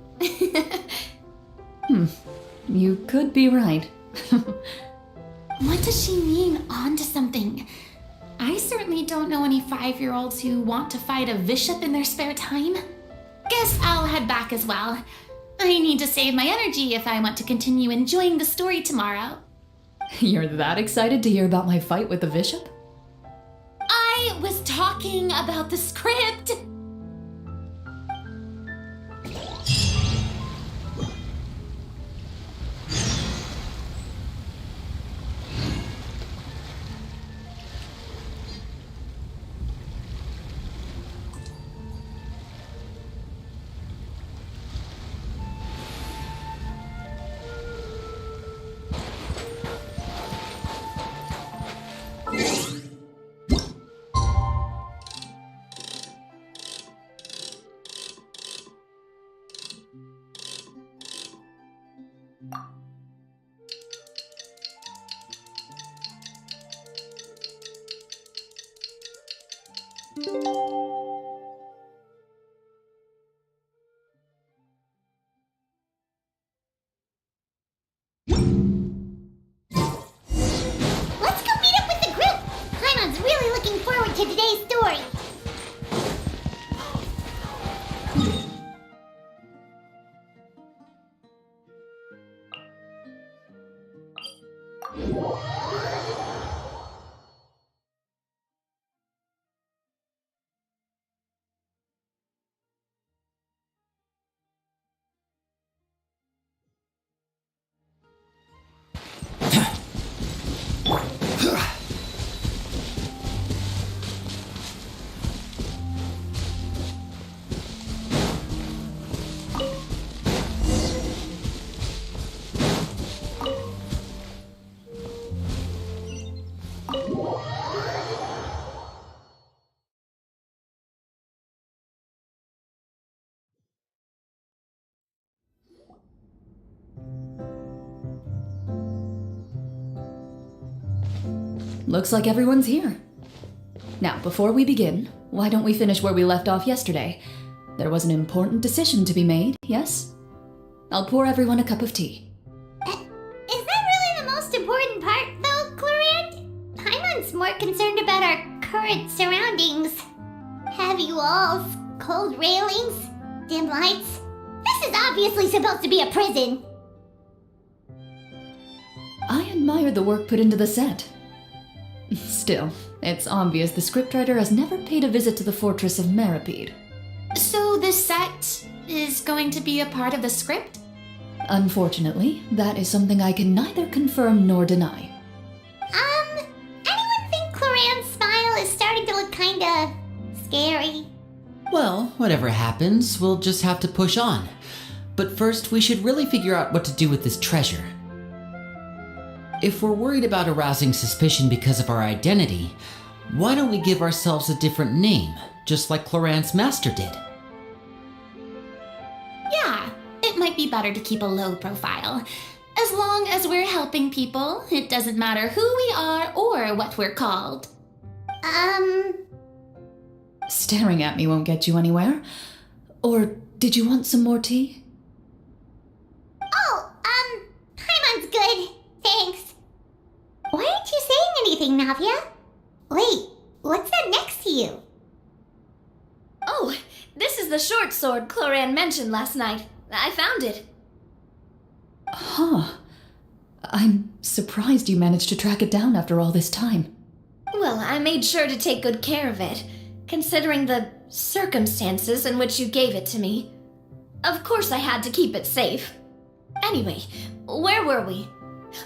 You could be right. What does she mean, onto something? I certainly don't know any 5-year-olds who want to fight a bishop in their spare time. Guess I'll head back as well. I need to save my energy if I want to continue enjoying the story tomorrow. You're that excited to hear about my fight with the bishop? I was talking about the script. Let's go meet up with the group! Paimon's really looking forward to today's story. Looks like everyone's here. Now, before we begin, why don't we finish where we left off yesterday? There was an important decision to be made, yes? I'll pour everyone a cup of tea. Is that really the most important part, though, Clarant? Paimon's more concerned about our current surroundings. Heavy walls, cold railings, dim lights. This is obviously supposed to be a prison. I admire the work put into the set. Still, it's obvious the scriptwriter has never paid a visit to the fortress of Meripede. So the set is going to be a part of the script? Unfortunately, that is something I can neither confirm nor deny. Anyone think Clarant's smile is starting to look kinda scary? Well, whatever happens, we'll just have to push on. But first, we should really figure out what to do with this treasure. If we're worried about arousing suspicion because of our identity, why don't we give ourselves a different name, just like Clarant's master did? Yeah, it might be better to keep a low profile. As long as we're helping people, it doesn't matter who we are or what we're called. Staring at me won't get you anywhere. Or did you want some more tea? Oh, Paimon's good. Thanks. Why aren't you saying anything, Navia? Wait, what's that next to you? Oh, this is the short sword Clarant mentioned last night. I found it. Huh. I'm surprised you managed to track it down after all this time. Well, I made sure to take good care of it, considering the circumstances in which you gave it to me. Of course I had to keep it safe. Anyway, where were we?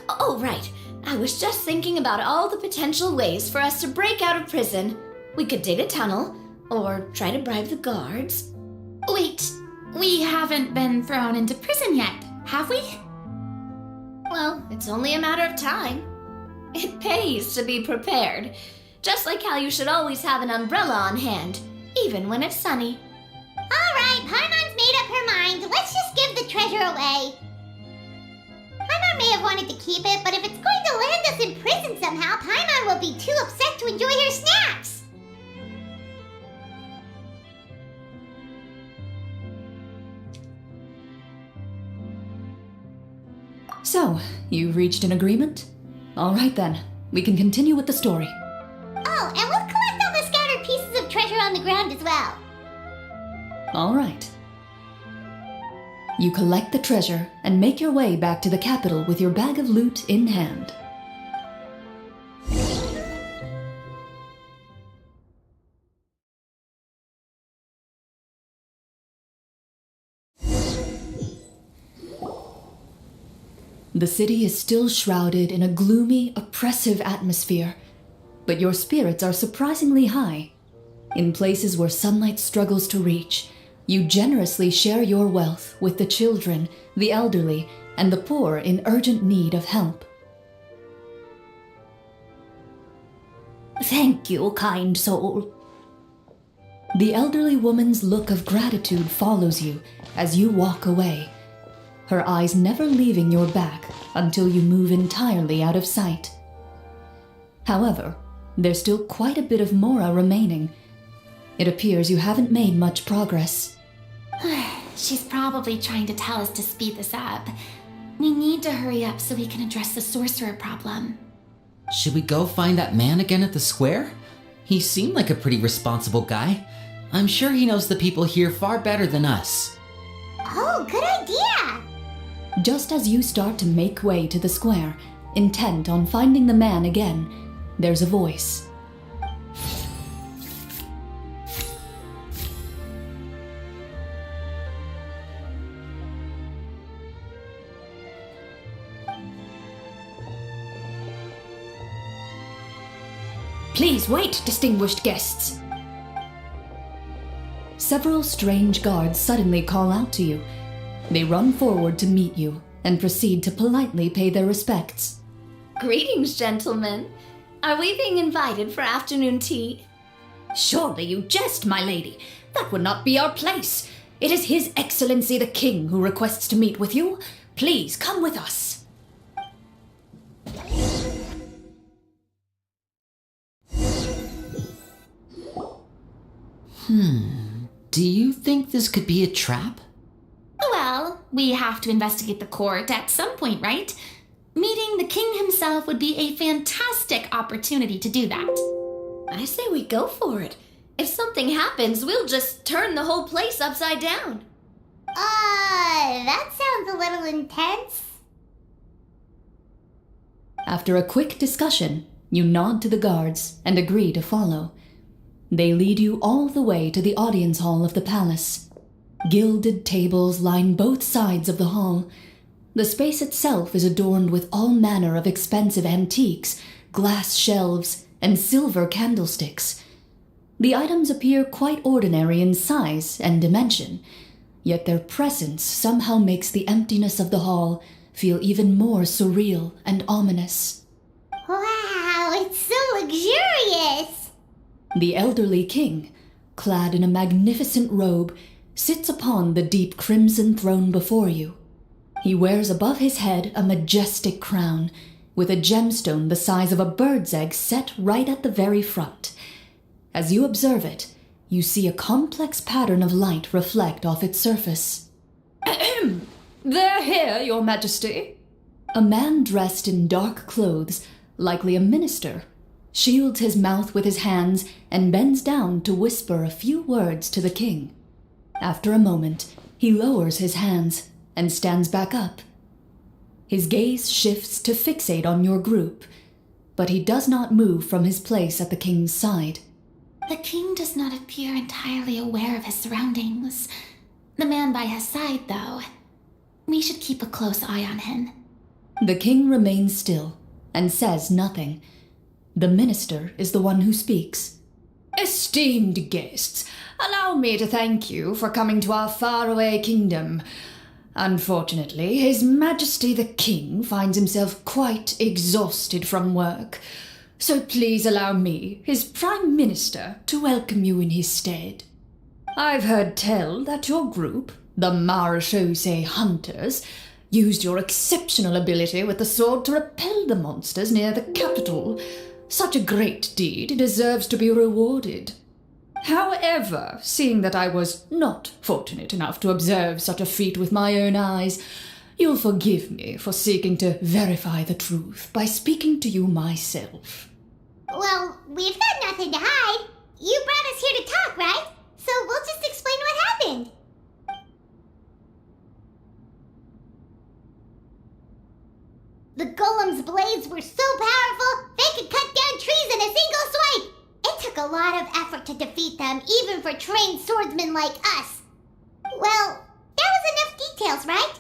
Oh, right. I was just thinking about all the potential ways for us to break out of prison. We could dig a tunnel, or try to bribe the guards. Wait, we haven't been thrown into prison yet, have we? Well, it's only a matter of time. It pays to be prepared. Just like how you should always have an umbrella on hand, even when it's sunny. Alright, Paimon's made up her mind. Let's just give the treasure away. Paimon may have wanted to keep it, but if it's going to land us in prison somehow, Paimon will be too upset to enjoy her snacks. So, you've reached an agreement? Alright then, we can continue with the story. Oh, and we'll collect all the scattered pieces of treasure on the ground as well. Alright. You collect the treasure and make your way back to the capital with your bag of loot in hand. The city is still shrouded in a gloomy, oppressive atmosphere, but your spirits are surprisingly high. In places where sunlight struggles to reach, you generously share your wealth with the children, the elderly, and the poor in urgent need of help. Thank you, kind soul. The elderly woman's look of gratitude follows you as you walk away, her eyes never leaving your back until you move entirely out of sight. However, there's still quite a bit of Mora remaining. It appears you haven't made much progress. She's probably trying to tell us to speed this up. We need to hurry up so we can address the sorcerer problem. Should we go find that man again at the square? He seemed like a pretty responsible guy. I'm sure he knows the people here far better than us. Oh, good idea! Just as you start to make way to the square, intent on finding the man again, there's a voice. Please wait, distinguished guests. Several strange guards suddenly call out to you. They run forward to meet you and proceed to politely pay their respects. Greetings, gentlemen. Are we being invited for afternoon tea? Surely you jest, my lady. That would not be our place. It is His Excellency the King who requests to meet with you. Please come with us. Do you think this could be a trap? Well, we have to investigate the court at some point, right? Meeting the king himself would be a fantastic opportunity to do that. I say we go for it. If something happens, we'll just turn the whole place upside down. That sounds a little intense. After a quick discussion, you nod to the guards and agree to follow. They lead you all the way to the audience hall of the palace. Gilded tables line both sides of the hall. The space itself is adorned with all manner of expensive antiques, glass shelves, and silver candlesticks. The items appear quite ordinary in size and dimension, yet their presence somehow makes the emptiness of the hall feel even more surreal and ominous. Wow, it's so luxurious! The elderly king, clad in a magnificent robe, sits upon the deep crimson throne before you. He wears above his head a majestic crown, with a gemstone the size of a bird's egg set right at the very front. As you observe it, you see a complex pattern of light reflect off its surface. They're here, Your Majesty. A man dressed in dark clothes, likely a minister, shields his mouth with his hands and bends down to whisper a few words to the king. After a moment, he lowers his hands and stands back up. His gaze shifts to fixate on your group, but he does not move from his place at the king's side. The king does not appear entirely aware of his surroundings. The man by his side, though. We should keep a close eye on him. The king remains still and says nothing. The minister is the one who speaks. Esteemed guests, allow me to thank you for coming to our faraway kingdom. Unfortunately, His Majesty the King finds himself quite exhausted from work, so please allow me, his Prime Minister, to welcome you in his stead. I've heard tell that your group, the Marechaussee Hunters, used your exceptional ability with the sword to repel the monsters near the capital. Such a great deed deserves to be rewarded. However, seeing that I was not fortunate enough to observe such a feat with my own eyes, you'll forgive me for seeking to verify the truth by speaking to you myself. Well, we've got nothing to hide. You brought us here to talk, right? So we'll just explain what happened. The golem's blades were so powerful, they could cut down trees in a single swipe. It took a lot of effort to defeat them, even for trained swordsmen like us. Well, that was enough details, right?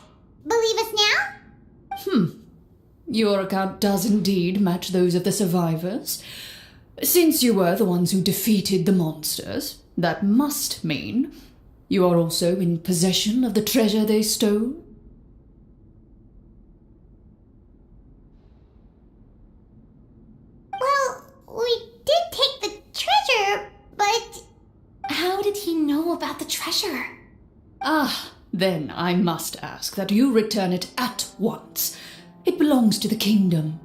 Believe us now? Your account does indeed match those of the survivors. Since you were the ones who defeated the monsters, that must mean you are also in possession of the treasure they stole. Well, we did take the treasure, but... How did he know about the treasure? Then I must ask that you return it at once. It belongs to the kingdom.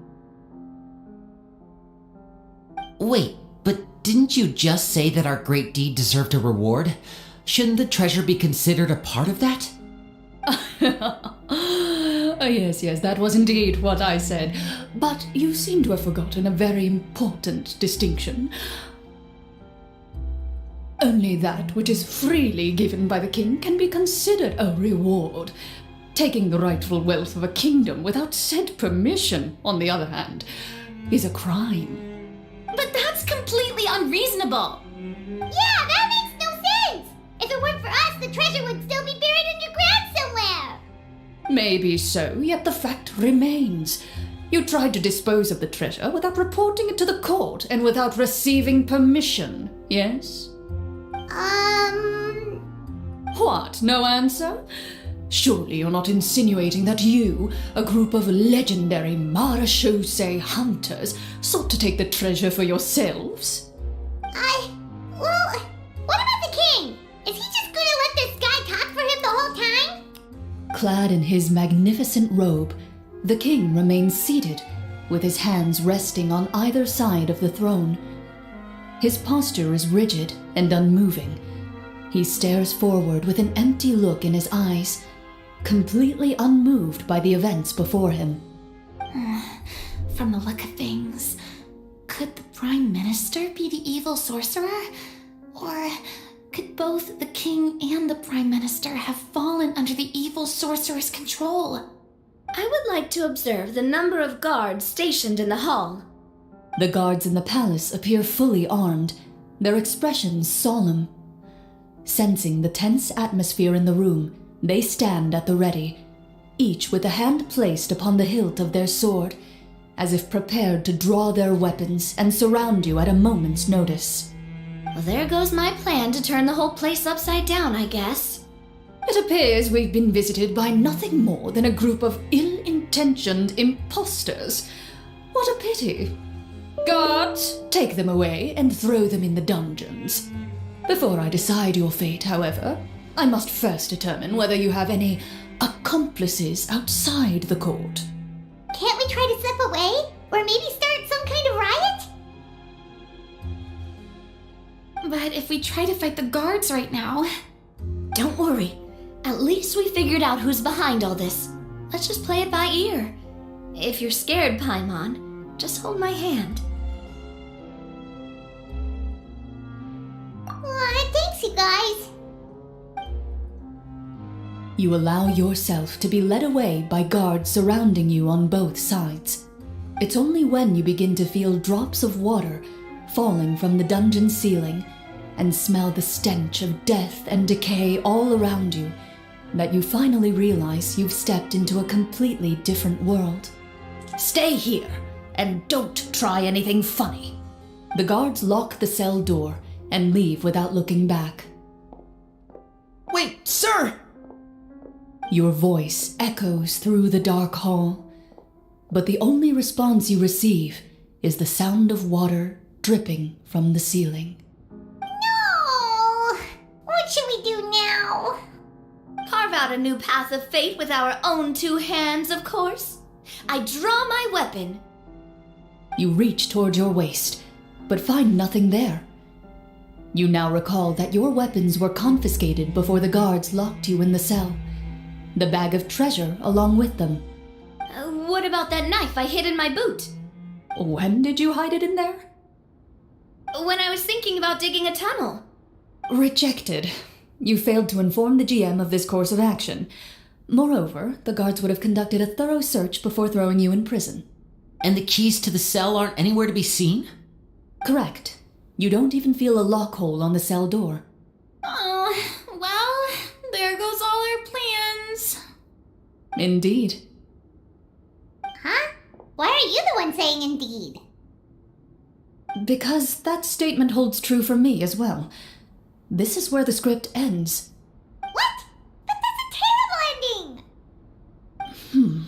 Wait, but didn't you just say that our great deed deserved a reward? Shouldn't the treasure be considered a part of that? Yes, that was indeed what I said. But you seem to have forgotten a very important distinction. Only that which is freely given by the king can be considered a reward. Taking the rightful wealth of a kingdom without said permission, on the other hand, is a crime. But that's completely unreasonable. Yeah, that makes no sense! If it weren't for us, the treasure would still be buried underground somewhere! Maybe so, yet the fact remains. You tried to dispose of the treasure without reporting it to the court and without receiving permission, yes? What, no answer? Surely you're not insinuating that you, a group of legendary Marechaussee hunters, sought to take the treasure for yourselves? Well, what about the king? Is he just gonna let this guy talk for him the whole time? Clad in his magnificent robe, the king remains seated, with his hands resting on either side of the throne. His posture is rigid and unmoving. He stares forward with an empty look in his eyes, completely unmoved by the events before him. From the look of things, could the Prime Minister be the evil sorcerer? Or could both the King and the Prime Minister have fallen under the evil sorcerer's control? I would like to observe the number of guards stationed in the hall. The guards in the palace appear fully armed, their expressions solemn. Sensing the tense atmosphere in the room, they stand at the ready, each with a hand placed upon the hilt of their sword, as if prepared to draw their weapons and surround you at a moment's notice. Well, there goes my plan to turn the whole place upside down, I guess. It appears we've been visited by nothing more than a group of ill-intentioned imposters. What a pity. Guards, take them away and throw them in the dungeons. Before I decide your fate, however, I must first determine whether you have any accomplices outside the court. Can't we try to slip away? Or maybe start some kind of riot? But if we try to fight the guards right now... Don't worry. At least we figured out who's behind all this. Let's just play it by ear. If you're scared, Paimon, just hold my hand. Thanks, you guys. You allow yourself to be led away by guards surrounding you on both sides. It's only when you begin to feel drops of water falling from the dungeon ceiling and smell the stench of death and decay all around you that you finally realize you've stepped into a completely different world. Stay here and don't try anything funny. The guards lock the cell door and leave without looking back. Wait, sir! Your voice echoes through the dark hall, but the only response you receive is the sound of water dripping from the ceiling. No! What should we do now? Carve out a new path of fate with our own two hands, of course. I draw my weapon. You reach toward your waist, but find nothing there. You now recall that your weapons were confiscated before the guards locked you in the cell. The bag of treasure along with them. What about that knife I hid in my boot? When did you hide it in there? When I was thinking about digging a tunnel. Rejected. You failed to inform the GM of this course of action. Moreover, the guards would have conducted a thorough search before throwing you in prison. And the keys to the cell aren't anywhere to be seen? Correct. You don't even feel a lock hole on the cell door. Oh, well, there goes all our plans. Indeed. Huh? Why are you the one saying indeed? Because that statement holds true for me as well. This is where the script ends. What? But that's a terrible ending!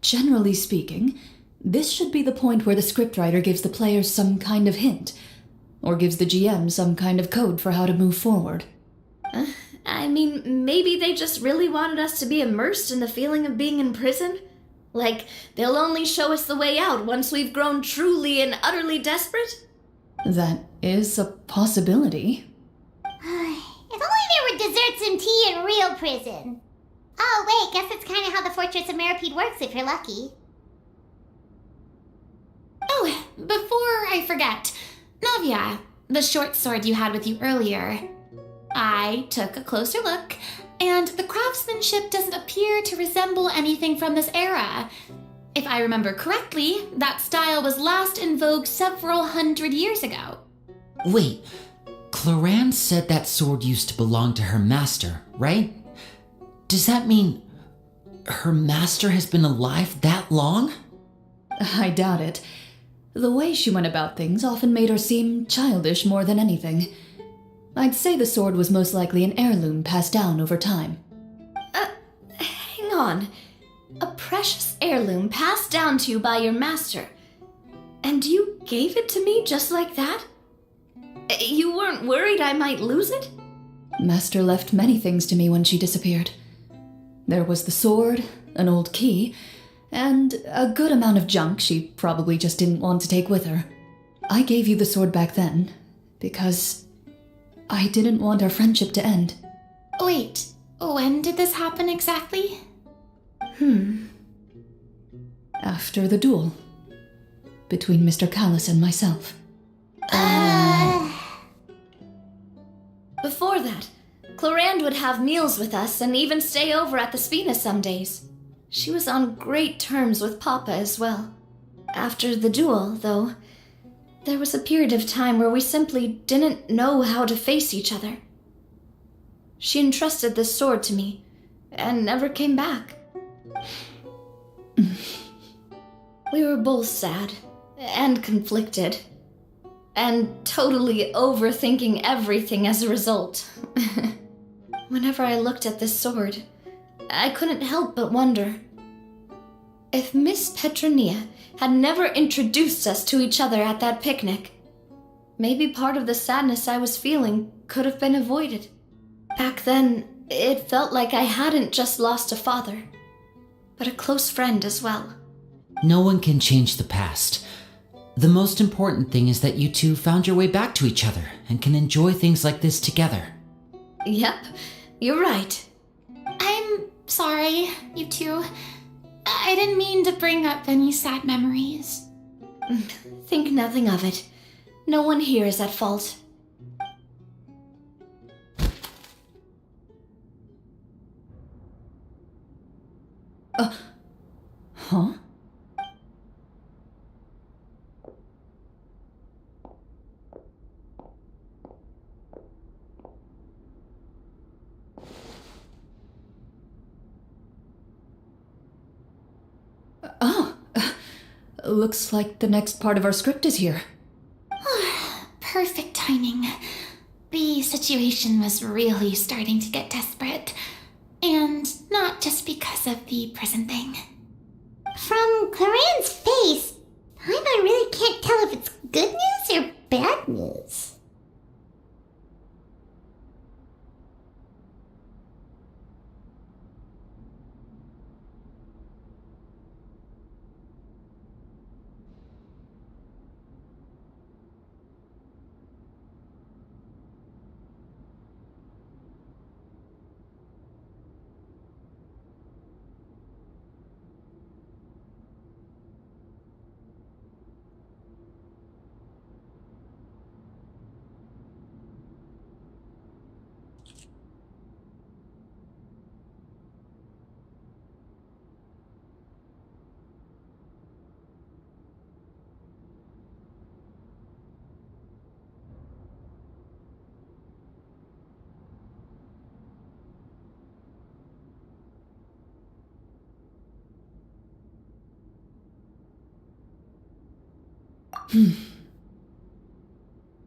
Generally speaking, this should be the point where the scriptwriter gives the players some kind of hint, or gives the GM some kind of code for how to move forward. I mean, maybe they just really wanted us to be immersed in the feeling of being in prison? Like, they'll only show us the way out once we've grown truly and utterly desperate? That is a possibility. If only there were desserts and tea in real prison. Oh, wait, guess that's kind of how the Fortress of Meripede works if you're lucky. Oh, before I forget, Navia, the short sword you had with you earlier. I took a closer look, and the craftsmanship doesn't appear to resemble anything from this era. If I remember correctly, that style was last in vogue several hundred years ago. Wait, Cloran said that sword used to belong to her master, right? Does that mean her master has been alive that long? I doubt it. The way she went about things often made her seem childish more than anything. I'd say the sword was most likely an heirloom passed down over time. Hang on. A precious heirloom passed down to you by your master. And you gave it to me just like that? You weren't worried I might lose it? Master left many things to me when she disappeared. There was the sword, an old key, and a good amount of junk she probably just didn't want to take with her. I gave you the sword back then because I didn't want our friendship to end. Wait, when did this happen exactly? After the duel between Mr. Callis and myself. Before that, Clorand would have meals with us and even stay over at the Spina some days. She was on great terms with Papa as well. After the duel, though, there was a period of time where we simply didn't know how to face each other. She entrusted this sword to me and never came back. We were both sad and conflicted and totally overthinking everything as a result. Whenever I looked at this sword, I couldn't help but wonder if Miss Petronia had never introduced us to each other at that picnic. Maybe part of the sadness I was feeling could have been avoided. Back then, it felt like I hadn't just lost a father, but a close friend as well. No one can change the past. The most important thing is that you two found your way back to each other and can enjoy things like this together. Yep, you're right. I'm sorry, you two. I didn't mean to bring up any sad memories. Think nothing of it. No one here is at fault. Huh? Looks like the next part of our script is here. Perfect timing. The situation was really starting to get desperate. And not just because of the prison thing. From Corinne's face, I really can't tell if it's good news or bad news.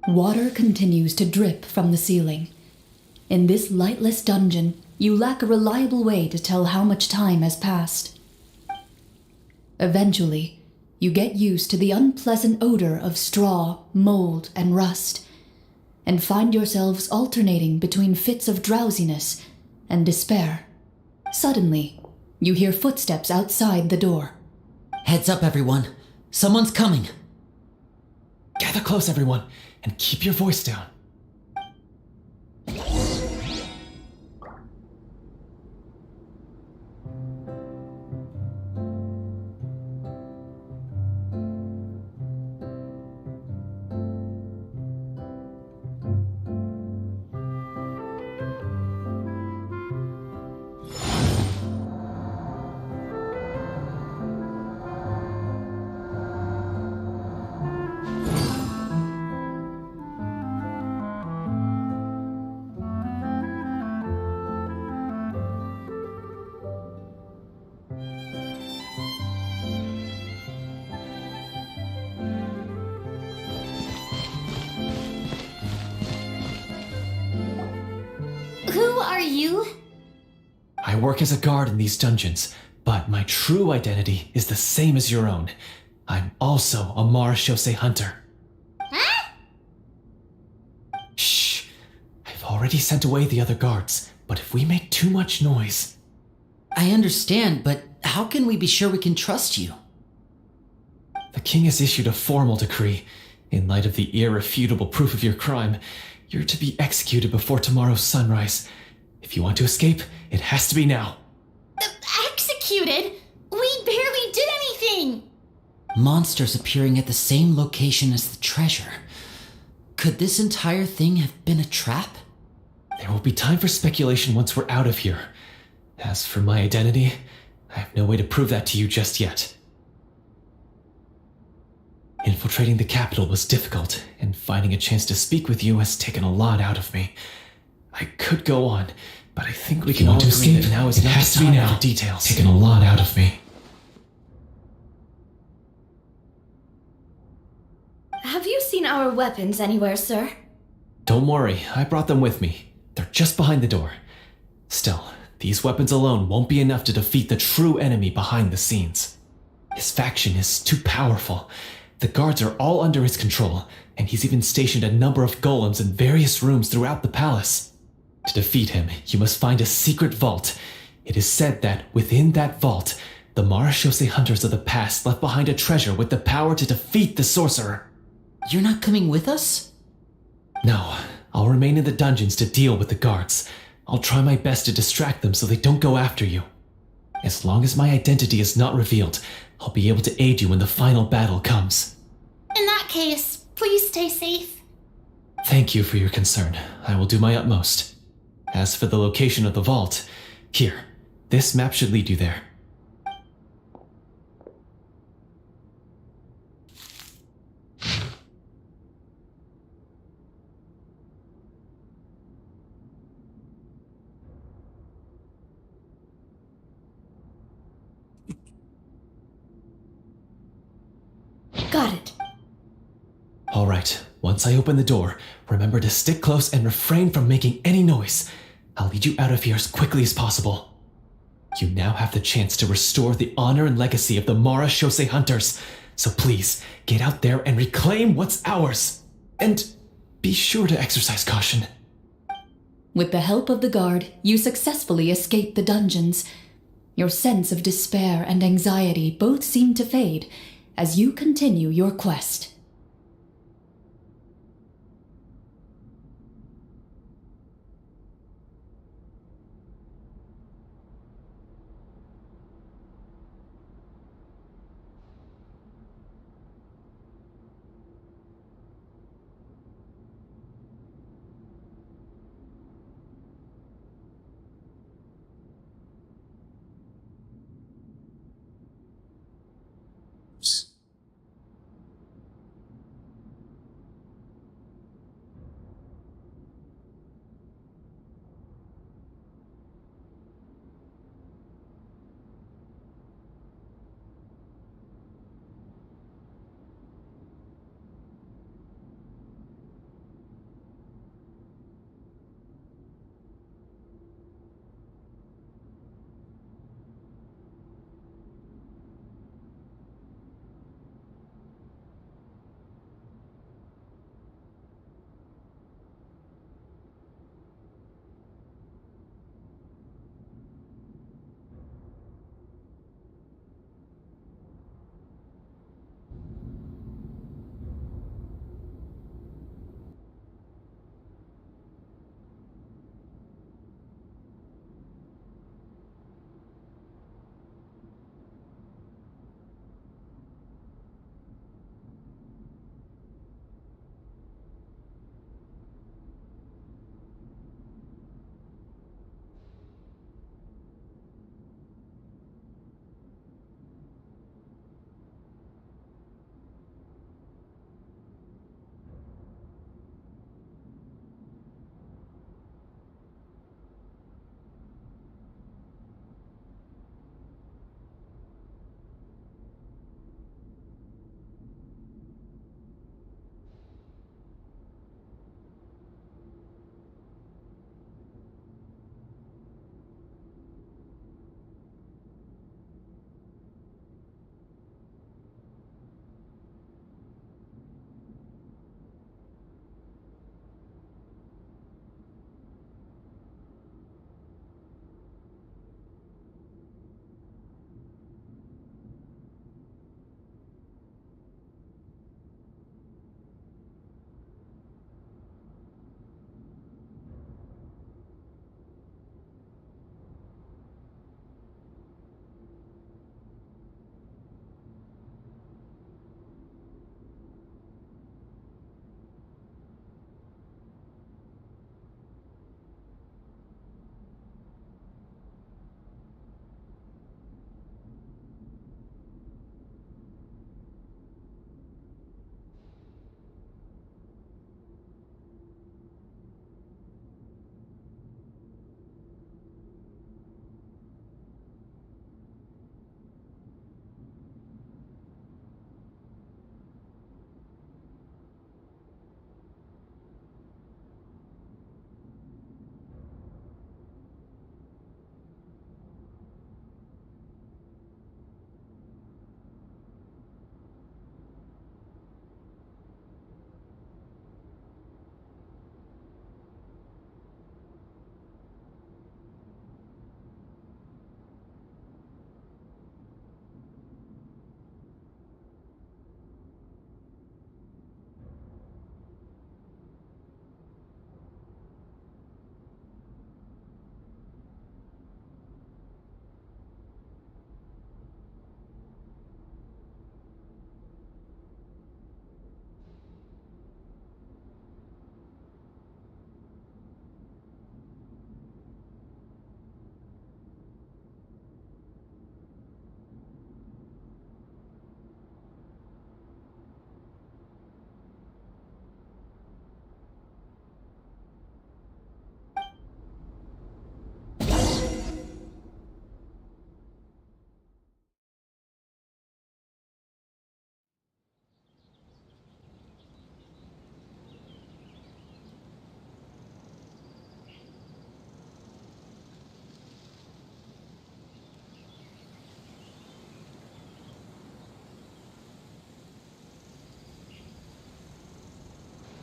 Water continues to drip from the ceiling. In this lightless dungeon, you lack a reliable way to tell how much time has passed. Eventually, you get used to the unpleasant odor of straw, mold, and rust, and find yourselves alternating between fits of drowsiness and despair. Suddenly, you hear footsteps outside the door. Heads up, everyone. Someone's coming. Gather close, everyone, and keep your voice down. Who are you? I work as a guard in these dungeons, but my true identity is the same as your own. I'm also a Marashose hunter. Huh? Shh! I've already sent away the other guards, but if we make too much noise... I understand, but how can we be sure we can trust you? The king has issued a formal decree. In light of the irrefutable proof of your crime, you're to be executed before tomorrow's sunrise. If you want to escape, it has to be now. Executed? We barely did anything! Monsters appearing at the same location as the treasure. Could this entire thing have been a trap? There will be time for speculation once we're out of here. As for my identity, I have no way to prove that to you just yet. Infiltrating the capital was difficult, and finding a chance to speak with you has taken a lot out of me. I could go on, but I think we can all agree that now is not the time for details. Taken a lot out of me. Have you seen our weapons anywhere, sir? Don't worry, I brought them with me. They're just behind the door. Still, these weapons alone won't be enough to defeat the true enemy behind the scenes. His faction is too powerful. The guards are all under his control, and he's even stationed a number of golems in various rooms throughout the palace. To defeat him, you must find a secret vault. It is said that within that vault, the Marashose hunters of the past left behind a treasure with the power to defeat the sorcerer. You're not coming with us? No, I'll remain in the dungeons to deal with the guards. I'll try my best to distract them so they don't go after you. As long as my identity is not revealed, I'll be able to aid you when the final battle comes. In that case, please stay safe. Thank you for your concern. I will do my utmost. As for the location of the vault, here, this map should lead you there. Got it. All right, Once I open the door, remember to stick close and refrain from making any noise. I'll lead you out of here as quickly as possible. You now have the chance to restore the honor and legacy of the Mara Shosei Hunters, so please, get out there and reclaim what's ours. And be sure to exercise caution. With the help of the guard, you successfully escape the dungeons. Your sense of despair and anxiety both seem to fade as you continue your quest.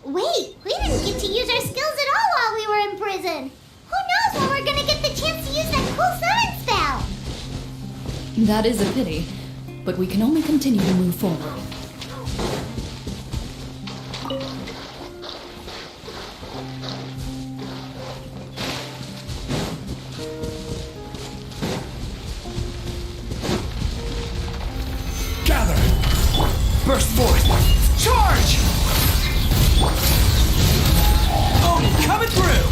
Wait, we didn't get to use our skills at all while we were in prison. Who knows when we're gonna get the chance to use that cool summon spell? That is a pity, but we can only continue to move forward. Gather! Burst forth! Charge! Oni coming through!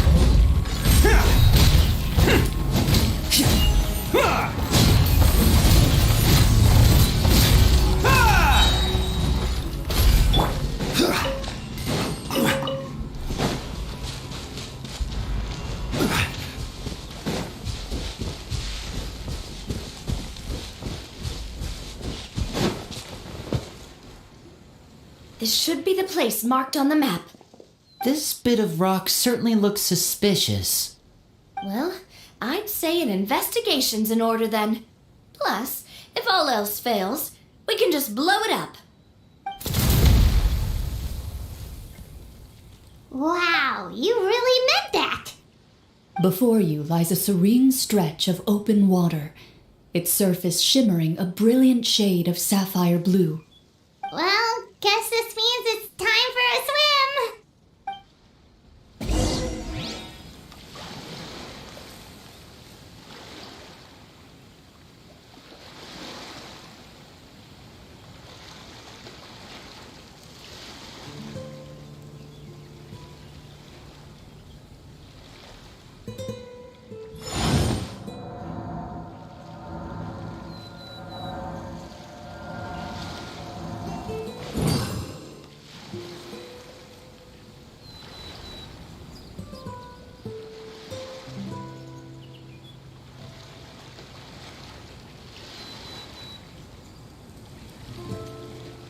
This should be the place marked on the map. This bit of rock certainly looks suspicious. Well, I'd say an investigation's in order then. Plus, if all else fails, we can just blow it up. Wow, you really meant that! Before you lies a serene stretch of open water, its surface shimmering a brilliant shade of sapphire blue. Well, guess this means it's time for a swim!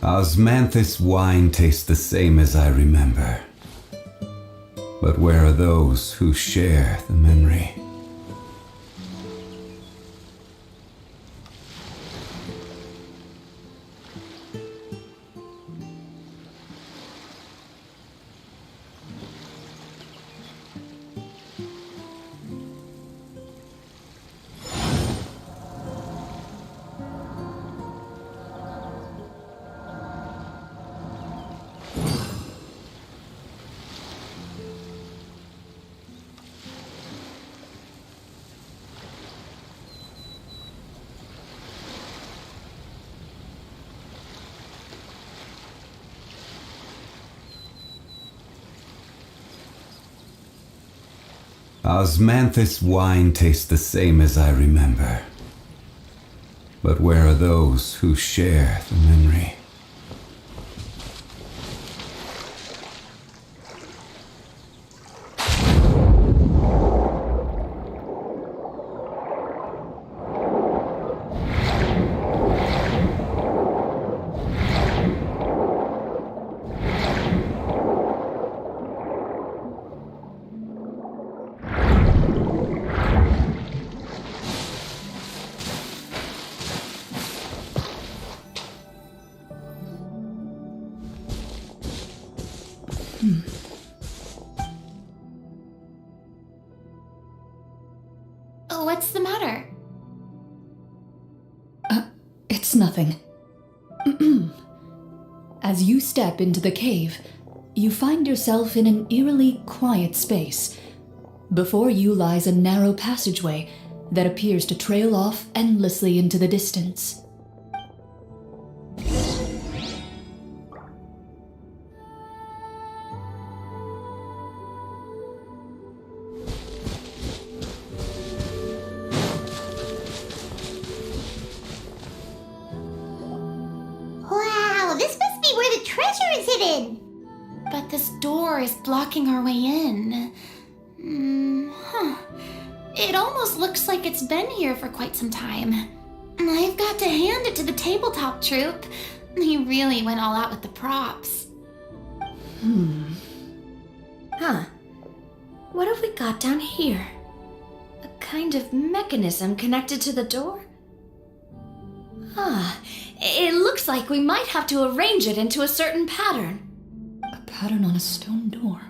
Osmanthus wine tastes the same as I remember. But where are those who share the memory? Osmanthus wine tastes the same as I remember. But where are those who share the memory? What's the matter? It's nothing. As you step into the cave, you find yourself in an eerily quiet space. Before you lies a narrow passageway that appears to trail off endlessly into the distance. But this door is blocking our way in. It almost looks like it's been here for quite some time. I've got to hand it to the tabletop troupe. They really went all out with the props. Huh. What have we got down here? A kind of mechanism connected to the door? It looks like we might have to arrange it into a certain pattern. A pattern on a stone door.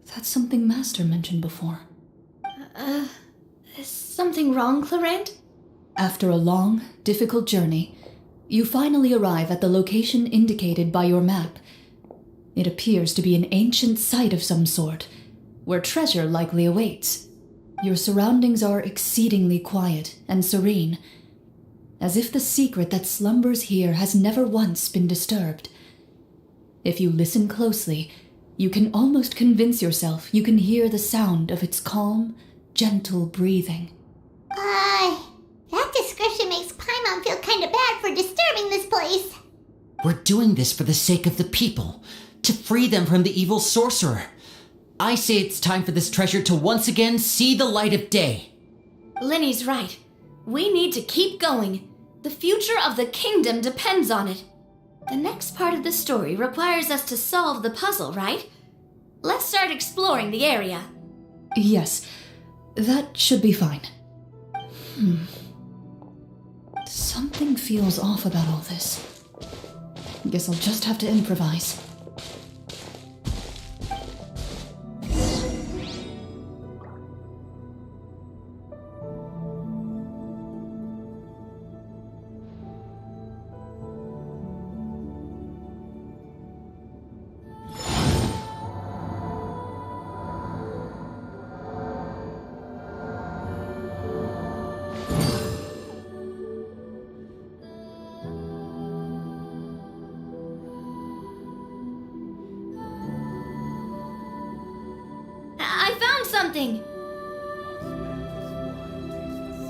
That's something Master mentioned before. Is something wrong, Clarent? After a long, difficult journey, you finally arrive at the location indicated by your map. It appears to be an ancient site of some sort, where treasure likely awaits. Your surroundings are exceedingly quiet and serene, as if the secret that slumbers here has never once been disturbed. If you listen closely, you can almost convince yourself you can hear the sound of its calm, gentle breathing. That description makes Paimon feel kinda bad for disturbing this place. We're doing this for the sake of the people, to free them from the evil sorcerer. I say it's time for this treasure to once again see the light of day. Linny's right. We need to keep going. The future of the kingdom depends on it. The next part of the story requires us to solve the puzzle, right? Let's start exploring the area. Yes, that should be fine. Something feels off about all this. Guess I'll just have to improvise. I found something!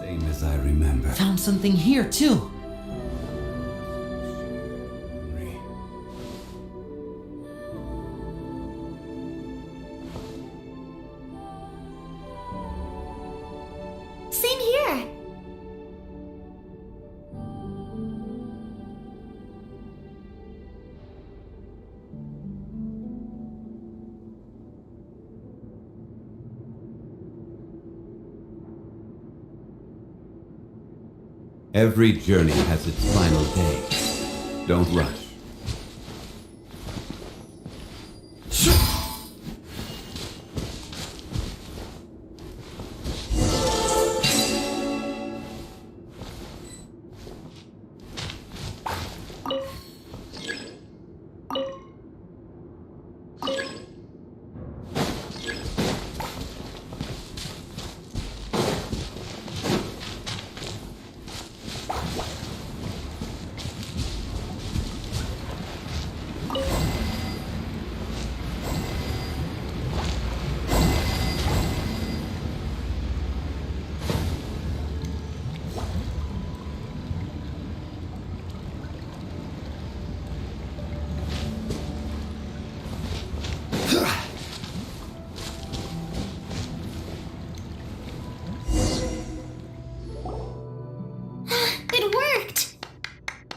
Same as I remember. Found something here, too. Same here! Every journey has its final day. Don't rush.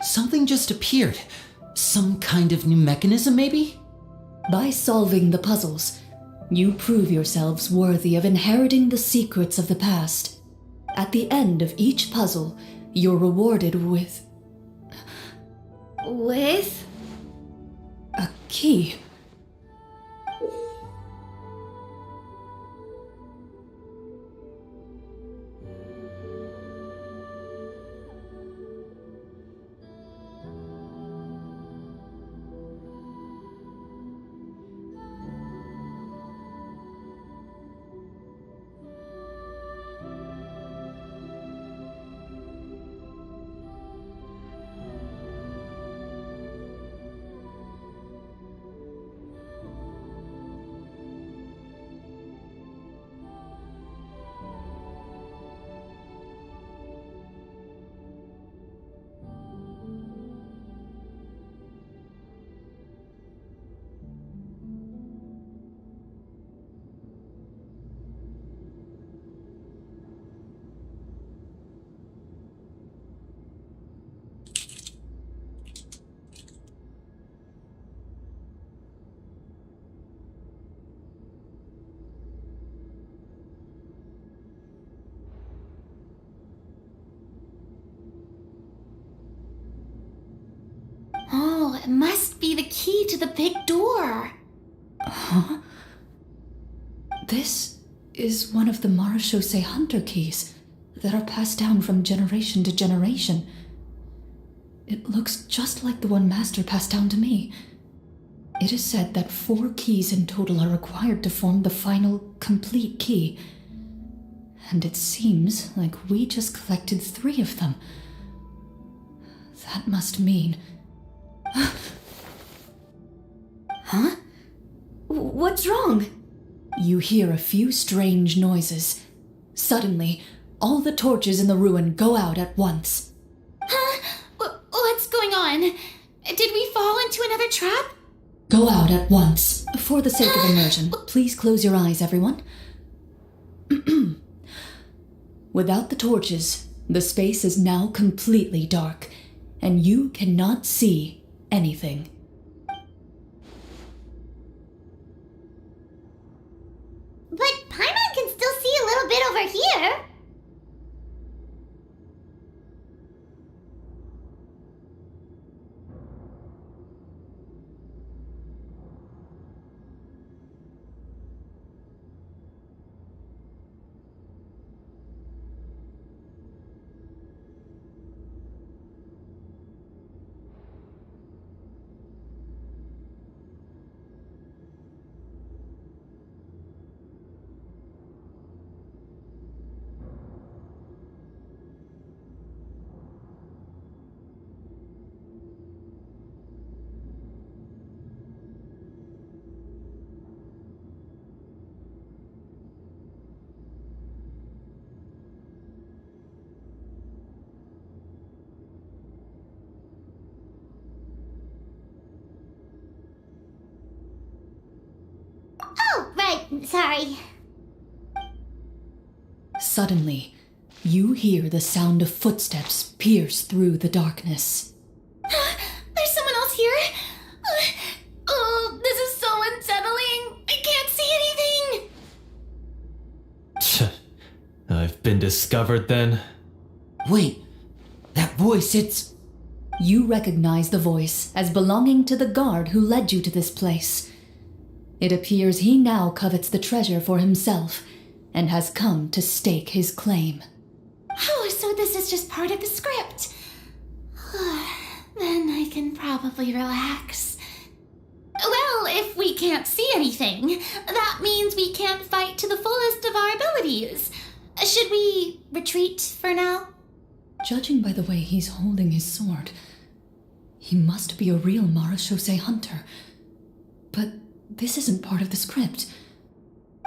Something just appeared. Some kind of new mechanism, maybe? By solving the puzzles, you prove yourselves worthy of inheriting the secrets of the past. At the end of each puzzle, you're rewarded with... With? a key. It must be the key to the big door. Huh? This is one of the Marashose Hunter keys that are passed down from generation to generation. It looks just like the one Master passed down to me. It is said that 4 keys in total are required to form the final, complete key. And it seems like we just collected 3 of them. That must mean... Huh? What's wrong? You hear a few strange noises. Suddenly, all the torches in the ruin go out at once. Huh? What's going on? Did we fall into another trap? Go out at once. For the sake of immersion, please close your eyes, everyone. Without the torches, the space is now completely dark, and you cannot see anything. But Paimon can still see a little bit over here. Oh, right, sorry. Suddenly, you hear the sound of footsteps pierce through the darkness. There's someone else here? Oh, this is so unsettling. I can't see anything. I've been discovered then. Wait, that voice, it's... You recognize the voice as belonging to the guard who led you to this place. It appears he now covets the treasure for himself and has come to stake his claim. Oh, so this is just part of the script. Then I can probably relax. Well, if we can't see anything, that means we can't fight to the fullest of our abilities. Should we retreat for now? Judging by the way he's holding his sword, he must be a real Marashose hunter. But this isn't part of the script.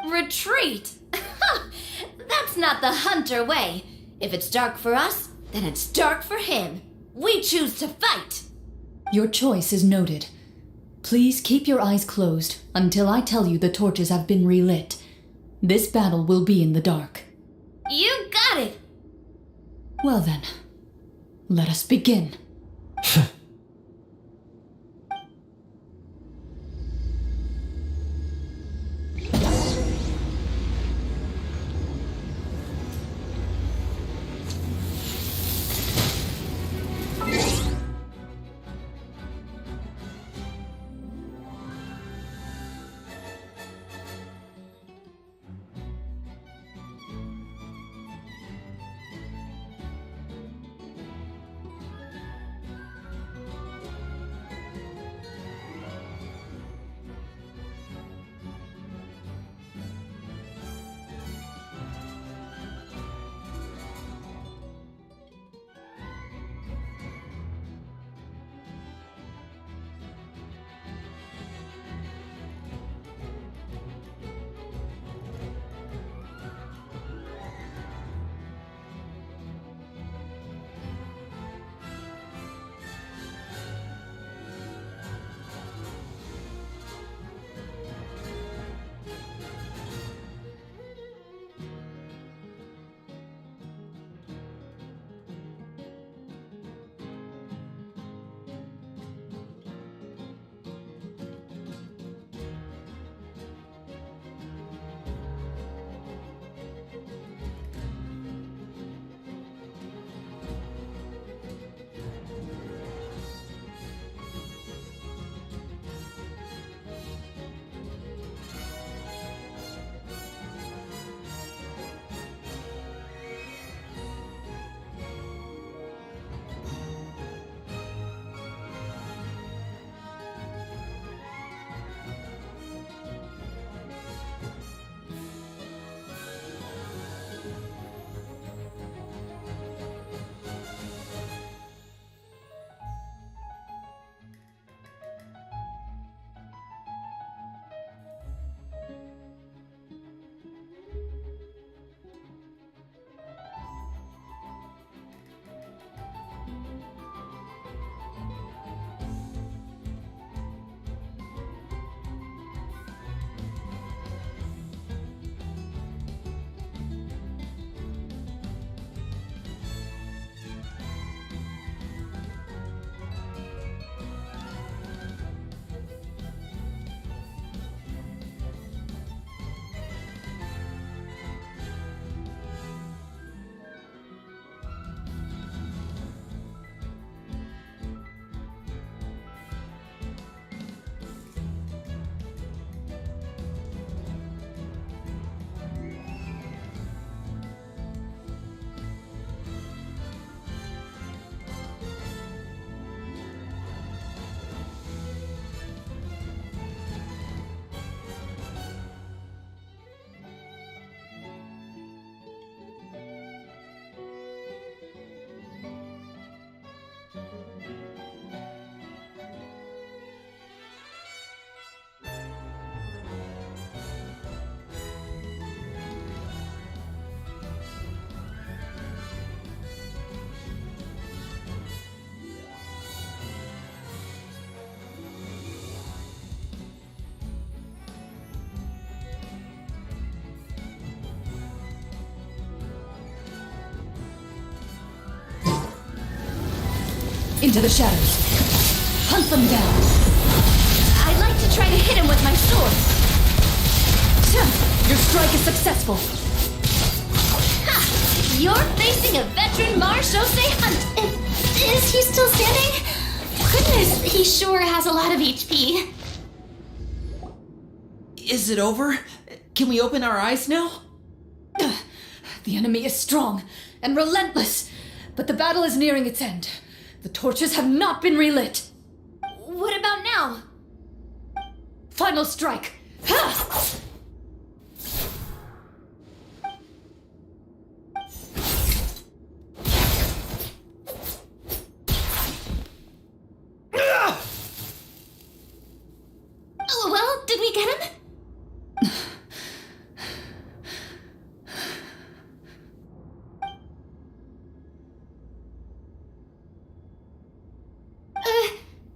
Retreat? That's not the hunter way. If it's dark for us, then it's dark for him. We choose to fight. Your choice is noted. Please keep your eyes closed until I tell you the torches have been relit. This battle will be in the dark. You got it. Well then, let us begin. Into the shadows. Hunt them down. I'd like to try to hit him with my sword. Your strike is successful. Ha! You're facing a veteran marechaussee hunt. Is he still standing? Goodness, he sure has a lot of HP. Is it over? Can we open our eyes now? The enemy is strong and relentless, but the battle is nearing its end. The torches have not been relit. What about now? Final strike. Ha! Oh, well, did we get him?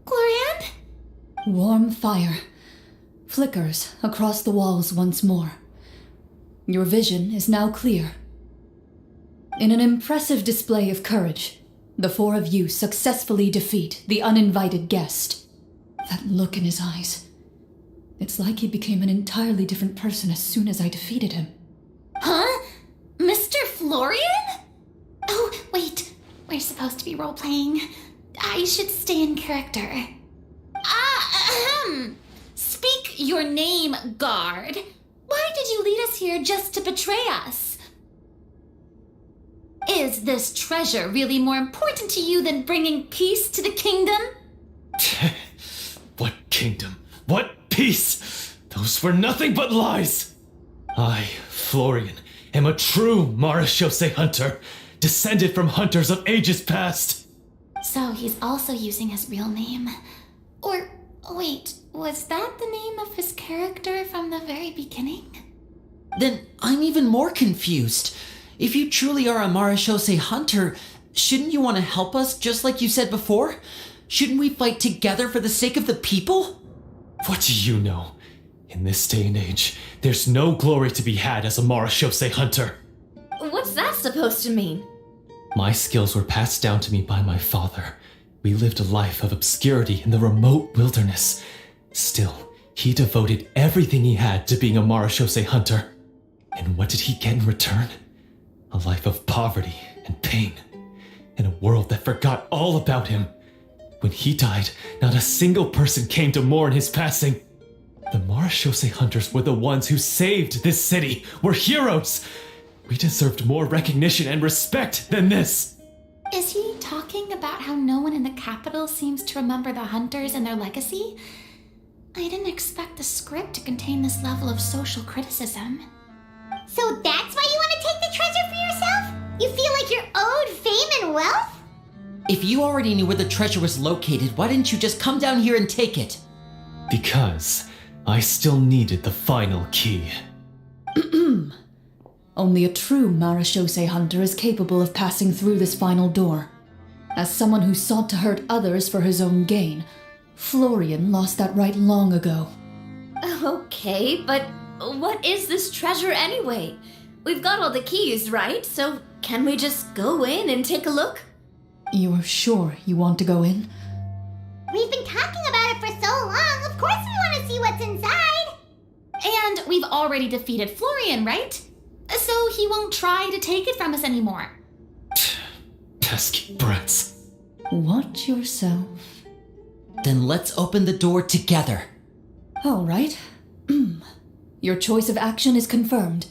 Glorianne? Warm fire flickers across the walls once more. Your vision is now clear. In an impressive display of courage, the four of you successfully defeat the uninvited guest. That look in his eyes. It's like he became an entirely different person as soon as I defeated him. Huh? Mr. Florian? Oh, wait. We're supposed to be role-playing. I should stay in character. Speak your name, guard. Why did you lead us here just to betray us? Is this treasure really more important to you than bringing peace to the kingdom? What kingdom? What peace? Those were nothing but lies! I, Florian, am a true marechaussee hunter, descended from hunters of ages past. So he's also using his real name. Or, wait, was that the name of his character from the very beginning? Then I'm even more confused. If you truly are a marechaussee hunter, shouldn't you want to help us just like you said before? Shouldn't we fight together for the sake of the people? What do you know? In this day and age, there's no glory to be had as a marechaussee hunter. What's that supposed to mean? My skills were passed down to me by my father. We lived a life of obscurity in the remote wilderness. Still, he devoted everything he had to being a marechaussee hunter. And what did he get in return? A life of poverty and pain. In a world that forgot all about him. When he died, not a single person came to mourn his passing. The marechaussee hunters were the ones who saved this city. We're heroes. We deserved more recognition and respect than this. Is he talking about how no one in the capital seems to remember the hunters and their legacy? I didn't expect the script to contain this level of social criticism. So that's why you want to take the treasure for yourself? You feel like you're owed fame and wealth? If you already knew where the treasure was located, why didn't you just come down here and take it? Because I still needed the final key. Only a true marechaussee hunter is capable of passing through this final door. As someone who sought to hurt others for his own gain, Florian lost that right long ago. Okay, but what is this treasure anyway? We've got all the keys, right? So can we just go in and take a look? You're sure you want to go in? We've been talking about it for so long. Of course we want to see what's inside. And we've already defeated Florian, right? So he won't try to take it from us anymore. Pesky brats. Watch yourself. Then let's open the door together. All right. Your choice of action is confirmed.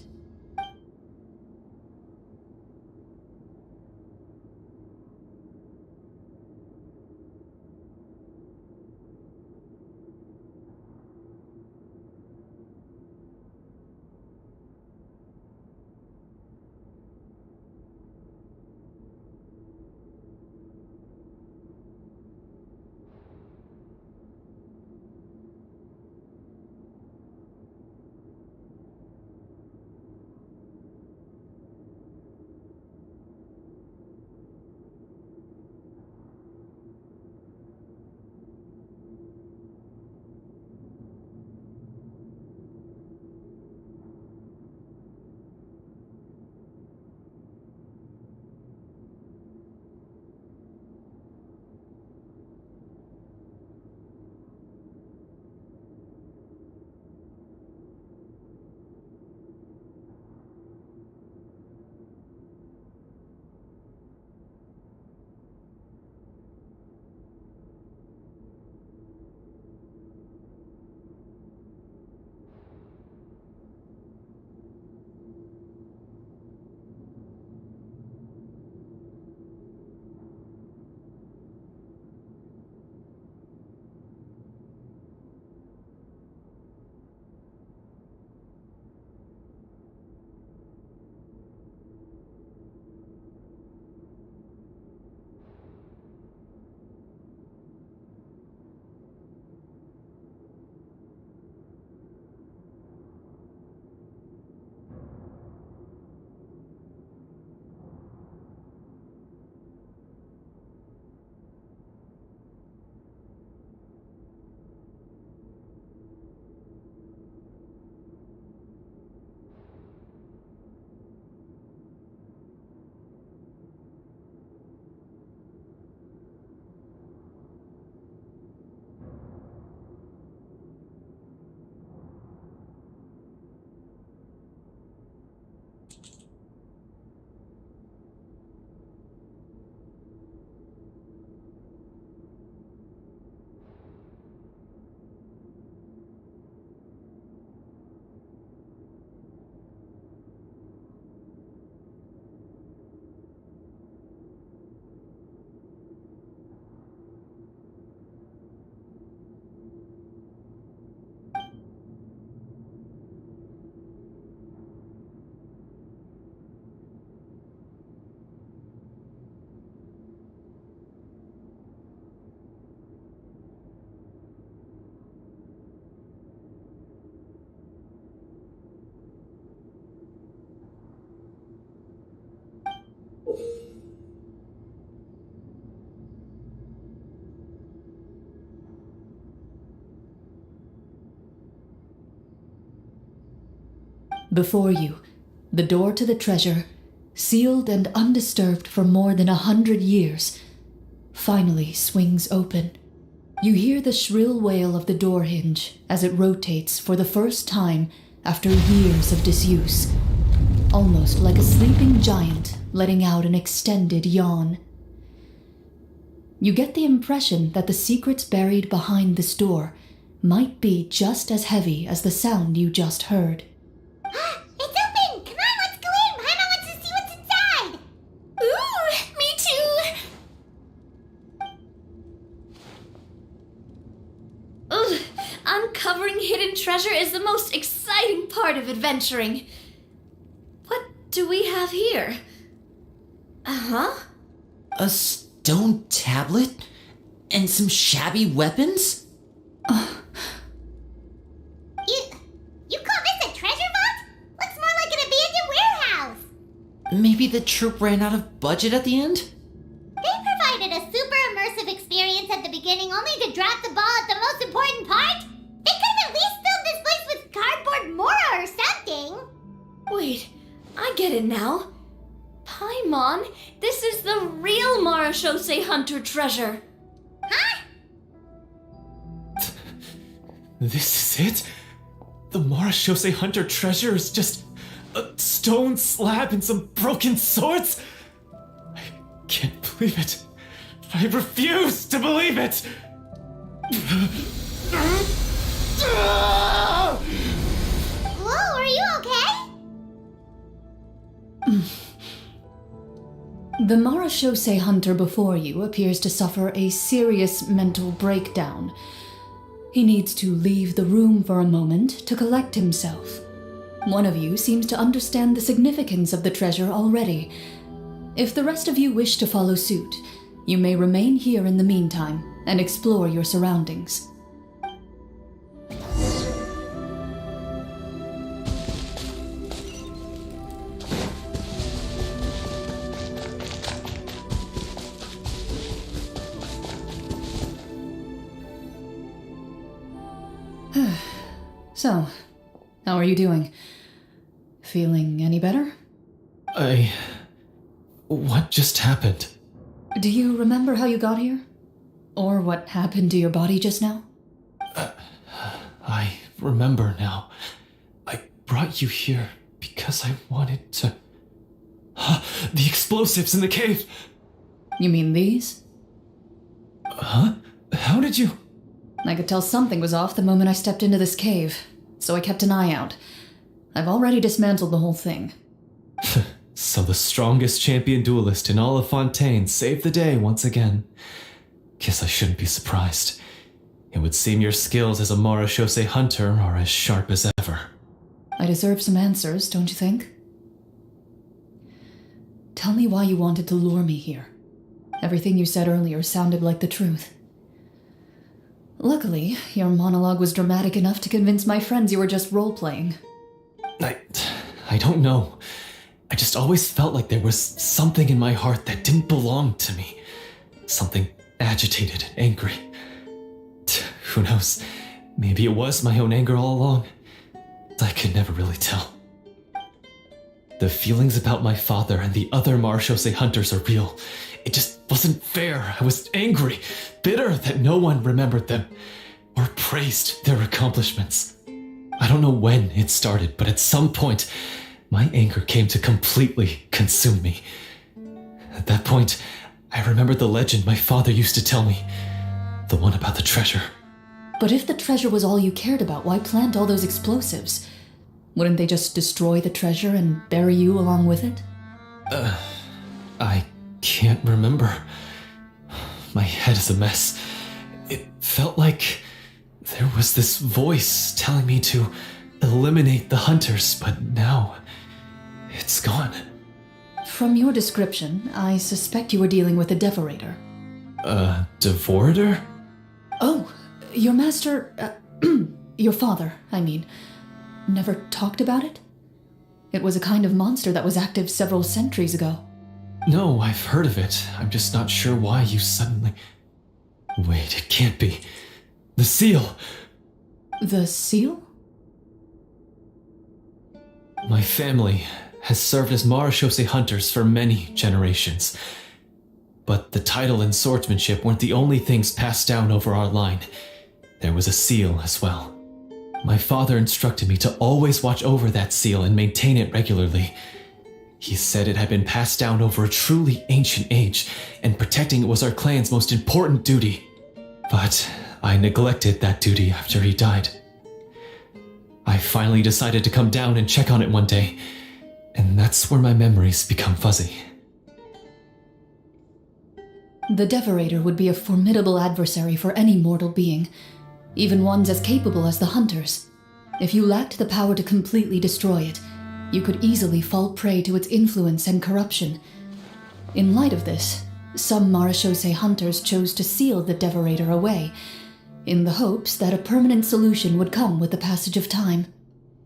Before you, the door to the treasure, sealed and undisturbed for more than 100 years, finally swings open. You hear the shrill wail of the door hinge as it rotates for the first time after years of disuse, almost like a sleeping giant letting out an extended yawn. You get the impression that the secrets buried behind this door might be just as heavy as the sound you just heard. It's open! Come on, let's go in! Paimon wants to see what's inside! Ooh, me too! Ugh, uncovering hidden treasure is the most exciting part of adventuring. What do we have here? Uh-huh. A stone tablet? And some shabby weapons? You call this a treasure vault? Looks more like an abandoned warehouse! Maybe the troop ran out of budget at the end? They provided a super immersive experience at the beginning only to drop the ball at the most important part? They could have at least filled this place with cardboard Mora or something! Wait, I get it now. Paimon, this is the real Marashose Hunter treasure. Huh? This is it? The Marashose Hunter treasure is just a stone slab and some broken swords? I can't believe it. I refuse to believe it! Whoa, are you okay? The Marashose Hunter before you appears to suffer a serious mental breakdown. He needs to leave the room for a moment to collect himself. One of you seems to understand the significance of the treasure already. If the rest of you wish to follow suit, you may remain here in the meantime and explore your surroundings. So, how are you doing? Feeling any better? What just happened? Do you remember how you got here? Or what happened to your body just now? I remember now. I brought you here because I wanted to... The explosives in the cave! You mean these? Huh? How did you... I could tell something was off the moment I stepped into this cave, so I kept an eye out. I've already dismantled the whole thing. So the strongest champion duelist in all of Fontaine saved the day once again. Guess I shouldn't be surprised. It would seem your skills as a Marashose hunter are as sharp as ever. I deserve some answers, don't you think? Tell me why you wanted to lure me here. Everything you said earlier sounded like the truth. Luckily, your monologue was dramatic enough to convince my friends you were just role-playing. I don't know. I just always felt like there was something in my heart that didn't belong to me. Something agitated and angry. Who knows? Maybe it was my own anger all along. I could never really tell. The feelings about my father and the other Marashose hunters are real. It just wasn't fair. I was angry, bitter that no one remembered them or praised their accomplishments. I don't know when it started, but at some point, my anger came to completely consume me. At that point, I remembered the legend my father used to tell me, the one about the treasure. But if the treasure was all you cared about, why plant all those explosives? Wouldn't they just destroy the treasure and bury you along with it? I can't remember. My head is a mess. It felt like there was this voice telling me to eliminate the hunters, but now it's gone. From your description, I suspect you were dealing with a devorator. Devorator? Oh, your master, your father, I mean, never talked about it? It was a kind of monster that was active several centuries ago. No, I've heard of it. I'm just not sure why you suddenly... Wait, it can't be. The seal! The seal? My family has served as marechaussee hunters for many generations. But the title and swordsmanship weren't the only things passed down over our line. There was a seal as well. My father instructed me to always watch over that seal and maintain it regularly. He said it had been passed down over a truly ancient age, and protecting it was our clan's most important duty. But I neglected that duty after he died. I finally decided to come down and check on it one day, and that's where my memories become fuzzy. The Devorator would be a formidable adversary for any mortal being, even ones as capable as the Hunters. If you lacked the power to completely destroy it, you could easily fall prey to its influence and corruption. In light of this, some marechaussee hunters chose to seal the Devorator away, in the hopes that a permanent solution would come with the passage of time.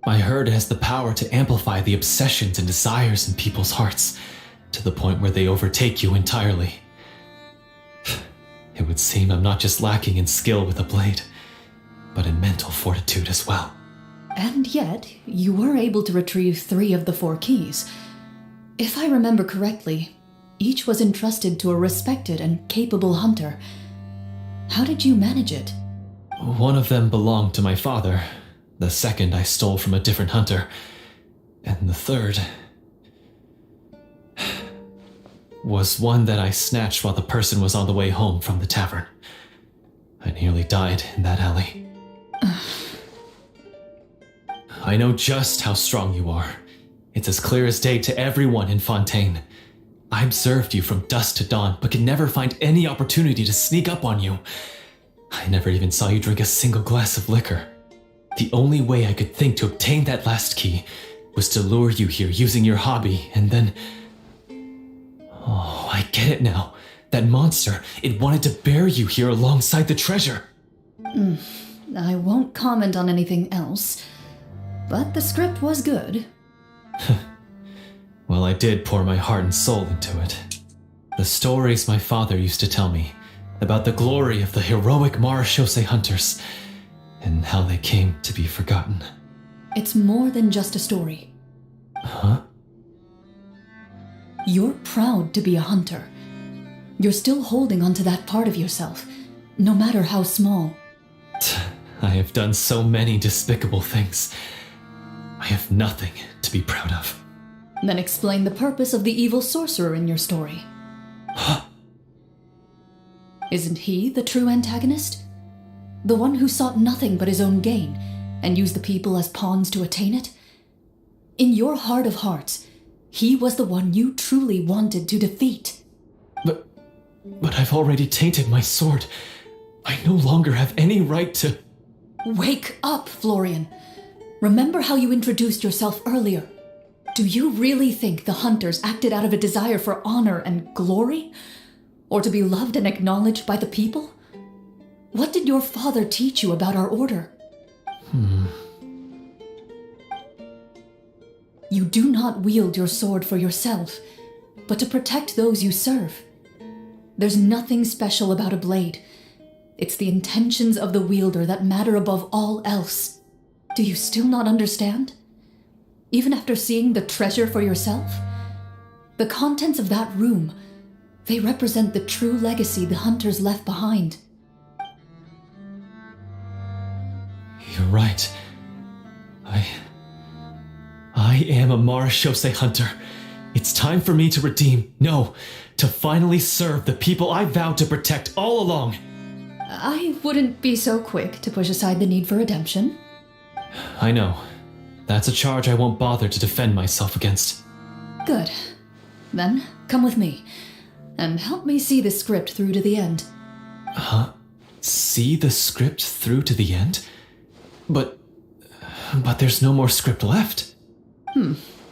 I heard it has the power to amplify the obsessions and desires in people's hearts, to the point where they overtake you entirely. It would seem I'm not just lacking in skill with a blade, but in mental fortitude as well. And yet, you were able to retrieve 3 of the 4 keys. If I remember correctly, each was entrusted to a respected and capable hunter. How did you manage it? One of them belonged to my father. The second I stole from a different hunter. And the third was one that I snatched while the person was on the way home from the tavern. I nearly died in that alley. I know just how strong you are. It's as clear as day to everyone in Fontaine. I observed you from dusk to dawn, but could never find any opportunity to sneak up on you. I never even saw you drink a single glass of liquor. The only way I could think to obtain that last key was to lure you here using your hobby, and then... Oh, I get it now. That monster, it wanted to bury you here alongside the treasure. I won't comment on anything else, but the script was good. Well, I did pour my heart and soul into it. The stories my father used to tell me about the glory of the heroic marechaussee hunters and how they came to be forgotten. It's more than just a story. Huh? You're proud to be a hunter. You're still holding onto that part of yourself, no matter how small. I have done so many despicable things. I have nothing to be proud of. Then explain the purpose of the evil sorcerer in your story. Isn't he the true antagonist? The one who sought nothing but his own gain, and used the people as pawns to attain it? In your heart of hearts, he was the one you truly wanted to defeat. But I've already tainted my sword. I no longer have any right to... Wake up, Florian. Remember how you introduced yourself earlier. Do you really think the hunters acted out of a desire for honor and glory? Or to be loved and acknowledged by the people? What did your father teach you about our order? You do not wield your sword for yourself, but to protect those you serve. There's nothing special about a blade. It's the intentions of the wielder that matter above all else. Do you still not understand? Even after seeing the treasure for yourself? The contents of that room, they represent the true legacy the hunters left behind. You're right. I am a marechaussee hunter. It's time for me to redeem, no, to finally serve the people I vowed to protect all along. I wouldn't be so quick to push aside the need for redemption. I know. That's a charge I won't bother to defend myself against. Good. Then, come with me, and help me see the script through to the end. Huh? See the script through to the end? But there's no more script left.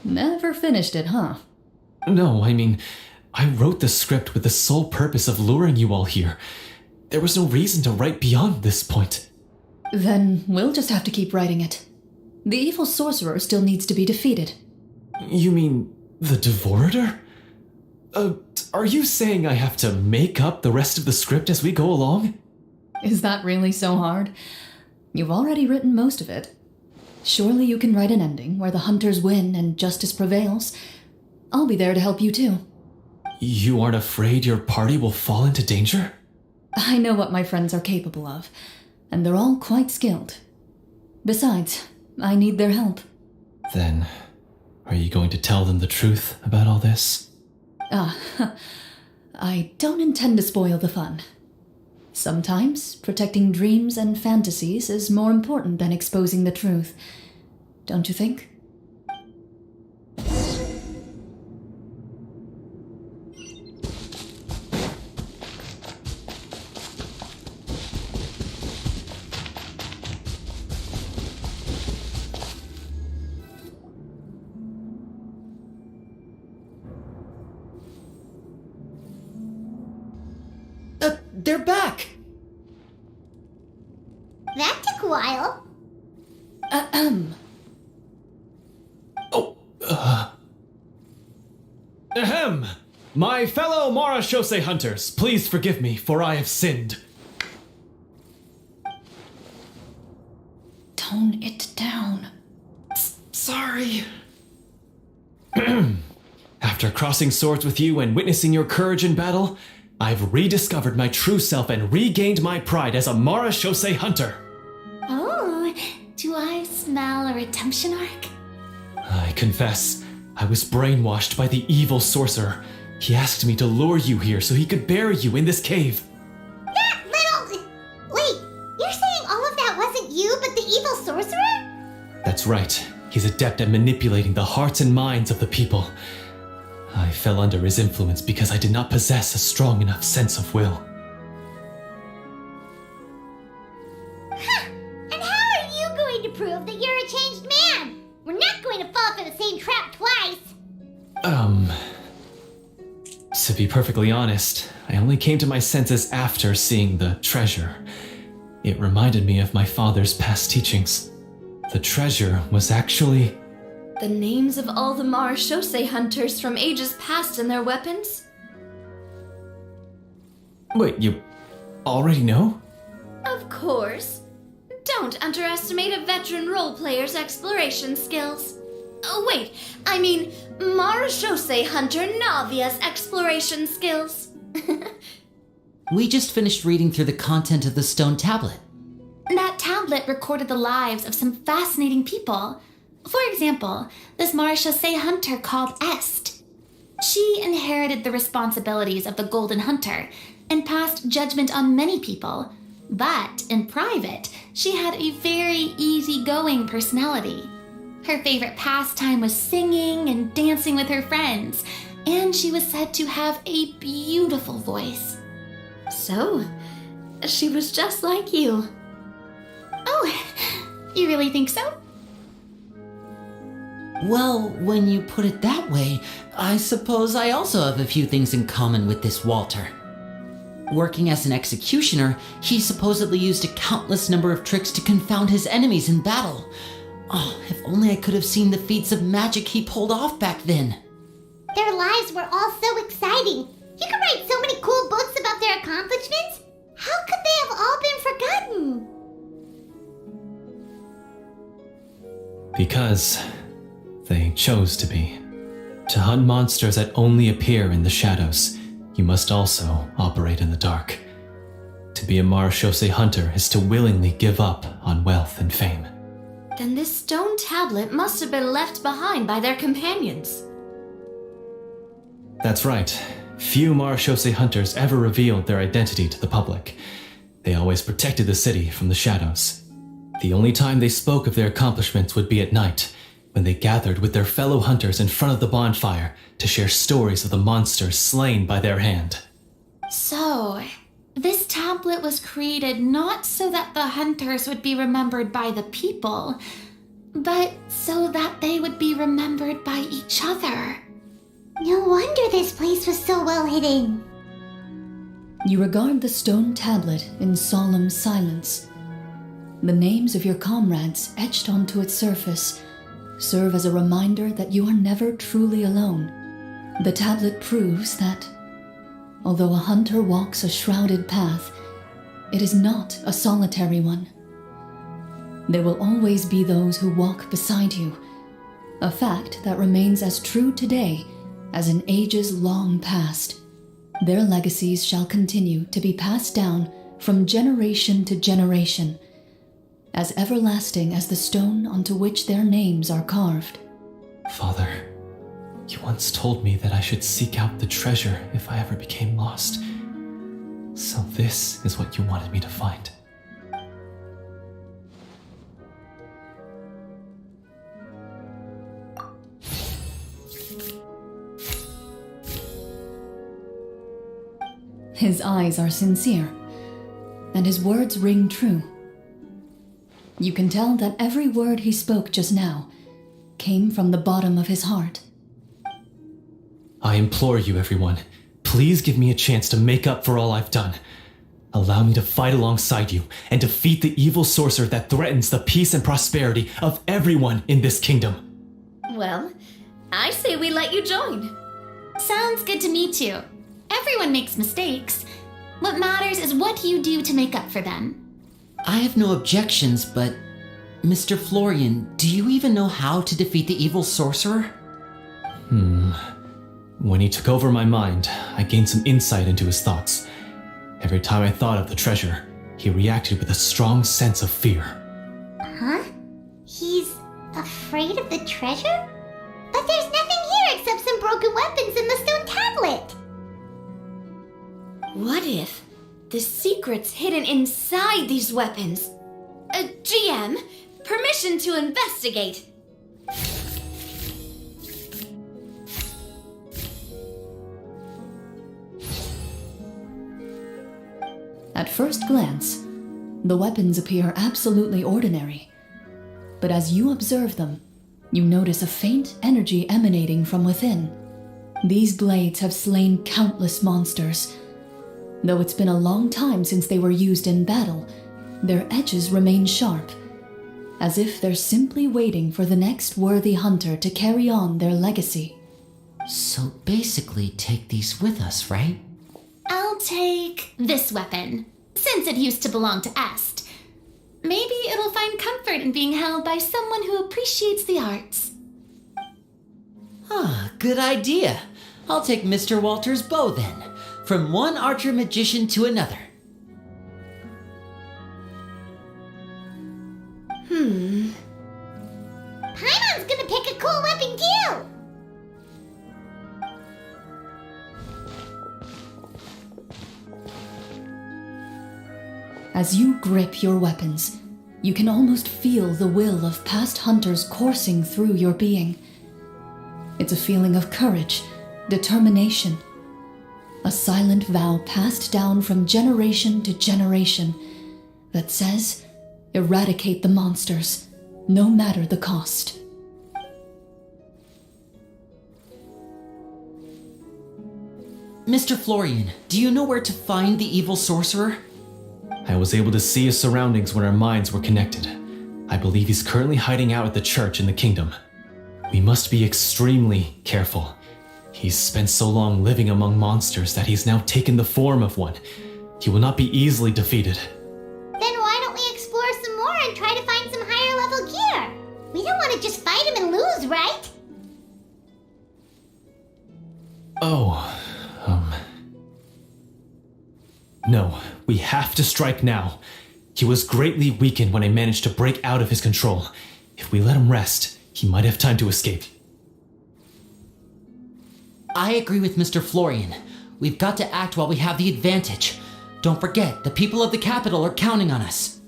Never finished it, huh? No, I mean, I wrote the script with the sole purpose of luring you all here. There was no reason to write beyond this point. Then we'll just have to keep writing it. The evil sorcerer still needs to be defeated. You mean the Devorator? Are you saying I have to make up the rest of the script as we go along? Is that really so hard? You've already written most of it. Surely you can write an ending where the hunters win and justice prevails. I'll be there to help you too. You aren't afraid your party will fall into danger? I know what my friends are capable of, and they're all quite skilled. Besides, I need their help. Then, are you going to tell them the truth about all this? I don't intend to spoil the fun. Sometimes protecting dreams and fantasies is more important than exposing the truth. Don't you think? They're back! That took a while. Ahem! My fellow Marashose hunters, please forgive me, for I have sinned. Tone it down. Sorry. After crossing swords with you and witnessing your courage in battle, I've rediscovered my true self and regained my pride as a Marashose hunter. Oh, do I smell a redemption arc? I confess, I was brainwashed by the evil sorcerer. He asked me to lure you here so he could bury you in this cave. That little... Wait, you're saying all of that wasn't you, but the evil sorcerer? That's right. He's adept at manipulating the hearts and minds of the people. I fell under his influence because I did not possess a strong enough sense of will. Huh! And how are you going to prove that you're a changed man? We're not going to fall for the same trap twice. To be perfectly honest, I only came to my senses after seeing the treasure. It reminded me of my father's past teachings. The treasure was actually... The names of all the Marashose hunters from ages past and their weapons? Wait, you already know? Of course. Don't underestimate a veteran role player's exploration skills. Oh, wait, I mean Marashose hunter Navia's exploration skills. We just finished reading through the content of the stone tablet. That tablet recorded the lives of some fascinating people. For example, this Marashose hunter called Est. She inherited the responsibilities of the Golden Hunter and passed judgment on many people. But in private, she had a very easygoing personality. Her favorite pastime was singing and dancing with her friends, and she was said to have a beautiful voice. So, she was just like you. Oh, you really think so? Well, when you put it that way, I suppose I also have a few things in common with this Walter. Working as an executioner, he supposedly used a countless number of tricks to confound his enemies in battle. Oh, if only I could have seen the feats of magic he pulled off back then. Their lives were all so exciting. You could write so many cool books about their accomplishments. How could they have all been forgotten? Because they chose to be. To hunt monsters that only appear in the shadows, you must also operate in the dark. To be a Marashose hunter is to willingly give up on wealth and fame. Then this stone tablet must have been left behind by their companions. That's right. Few Marashose hunters ever revealed their identity to the public. They always protected the city from the shadows. The only time they spoke of their accomplishments would be at night, when they gathered with their fellow hunters in front of the bonfire to share stories of the monsters slain by their hand. So, this tablet was created not so that the hunters would be remembered by the people, but so that they would be remembered by each other. No wonder this place was so well hidden. You regard the stone tablet in solemn silence. The names of your comrades etched onto its surface serve as a reminder that you are never truly alone. The tablet proves that, although a hunter walks a shrouded path, it is not a solitary one. There will always be those who walk beside you, a fact that remains as true today as in ages long past. Their legacies shall continue to be passed down from generation to generation, as everlasting as the stone onto which their names are carved. Father, you once told me that I should seek out the treasure if I ever became lost. So this is what you wanted me to find. His eyes are sincere, and his words ring true. You can tell that every word he spoke just now came from the bottom of his heart. I implore you, everyone, please give me a chance to make up for all I've done. Allow me to fight alongside you and defeat the evil sorcerer that threatens the peace and prosperity of everyone in this kingdom. Well, I say we let you join. Sounds good to me too. Everyone makes mistakes. What matters is what you do to make up for them. I have no objections, but Mr. Florian, do you even know how to defeat the evil sorcerer? When he took over my mind, I gained some insight into his thoughts. Every time I thought of the treasure, he reacted with a strong sense of fear. Huh? He's afraid of the treasure? But there's nothing here except some broken weapons and the stone tablet. What if the secret's hidden inside these weapons? GM, permission to investigate. At first glance, the weapons appear absolutely ordinary. But as you observe them, you notice a faint energy emanating from within. These blades have slain countless monsters. Though it's been a long time since they were used in battle, their edges remain sharp, as if they're simply waiting for the next worthy hunter to carry on their legacy. So basically, take these with us, right? I'll take this weapon, since it used to belong to Est. Maybe it'll find comfort in being held by someone who appreciates the arts. Good idea. I'll take Mr. Walter's bow then, from one archer magician to another. Paimon's gonna pick a cool weapon too! As you grip your weapons, you can almost feel the will of past hunters coursing through your being. It's a feeling of courage, determination, a silent vow passed down from generation to generation that says, eradicate the monsters, no matter the cost. Mr. Florian, do you know where to find the evil sorcerer? I was able to see his surroundings when our minds were connected. I believe he's currently hiding out at the church in the kingdom. We must be extremely careful. He's spent so long living among monsters that he's now taken the form of one. He will not be easily defeated. Then why don't we explore some more and try to find some higher level gear? We don't want to just fight him and lose, right? No, we have to strike now. He was greatly weakened when I managed to break out of his control. If we let him rest, he might have time to escape. I agree with Mr. Florian. We've got to act while we have the advantage. Don't forget, the people of the capital are counting on us.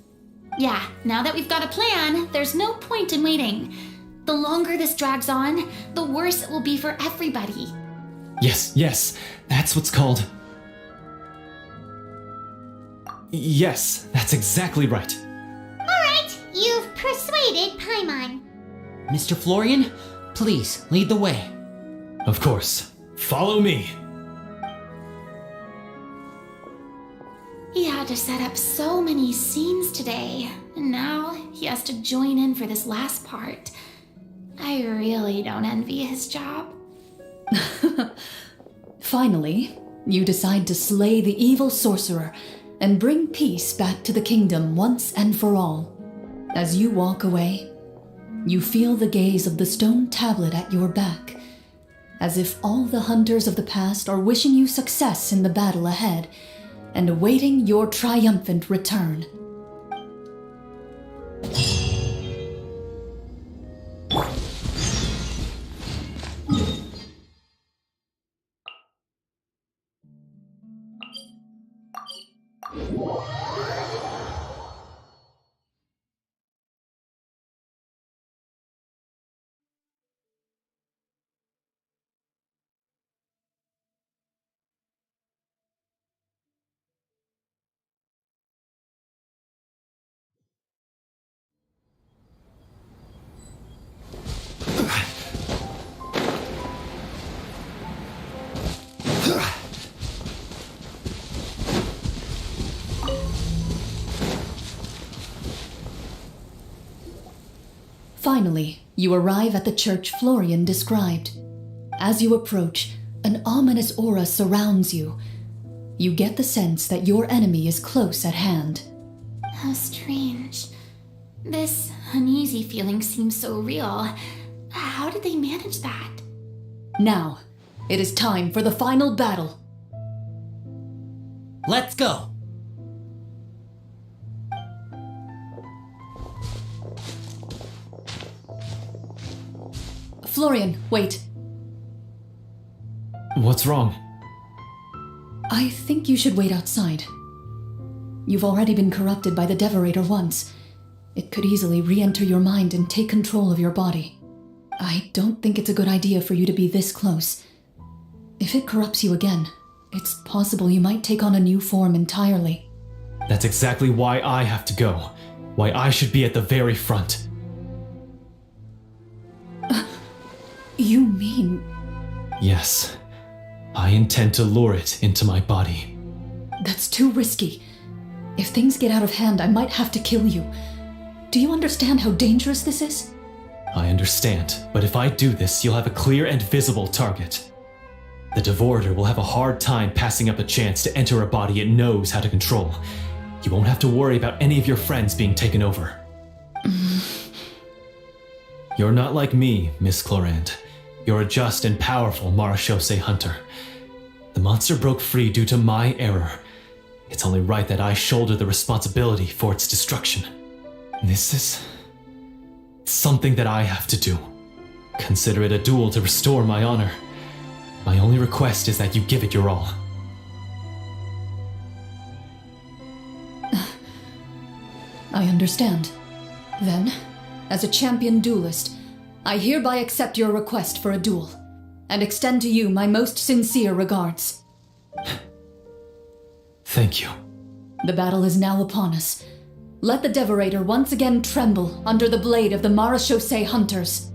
Yeah, now that we've got a plan, there's no point in waiting. The longer this drags on, the worse it will be for everybody. Yes, that's what's called... Yes, that's exactly right. Alright, you've persuaded Paimon. Mr. Florian, please lead the way. Of course. Follow me. He had to set up so many scenes today, and now he has to join in for this last part. I really don't envy his job. Finally, you decide to slay the evil sorcerer and bring peace back to the kingdom once and for all. As you walk away, you feel the gaze of the stone tablet at your back, as if all the hunters of the past are wishing you success in the battle ahead and awaiting your triumphant return. Finally, you arrive at the church Florian described. As you approach, an ominous aura surrounds you. You get the sense that your enemy is close at hand. How strange. This uneasy feeling seems so real. How did they manage that? Now, it is time for the final battle. Let's go! Florian, wait. What's wrong? I think you should wait outside. You've already been corrupted by the Devorator once. It could easily re-enter your mind and take control of your body. I don't think it's a good idea for you to be this close. If it corrupts you again, it's possible you might take on a new form entirely. That's exactly why I have to go. Why I should be at the very front. You mean... Yes. I intend to lure it into my body. That's too risky. If things get out of hand, I might have to kill you. Do you understand how dangerous this is? I understand, but if I do this, you'll have a clear and visible target. The Devorator will have a hard time passing up a chance to enter a body it knows how to control. You won't have to worry about any of your friends being taken over. You're not like me, Miss Clorand. You're a just and powerful Marachose hunter. The monster broke free due to my error. It's only right that I shoulder the responsibility for its destruction. This is something that I have to do. Consider it a duel to restore my honor. My only request is that you give it your all. I understand. Then, as a champion duelist, I hereby accept your request for a duel, and extend to you my most sincere regards. Thank you. The battle is now upon us. Let the Devorator once again tremble under the blade of the Marachose hunters.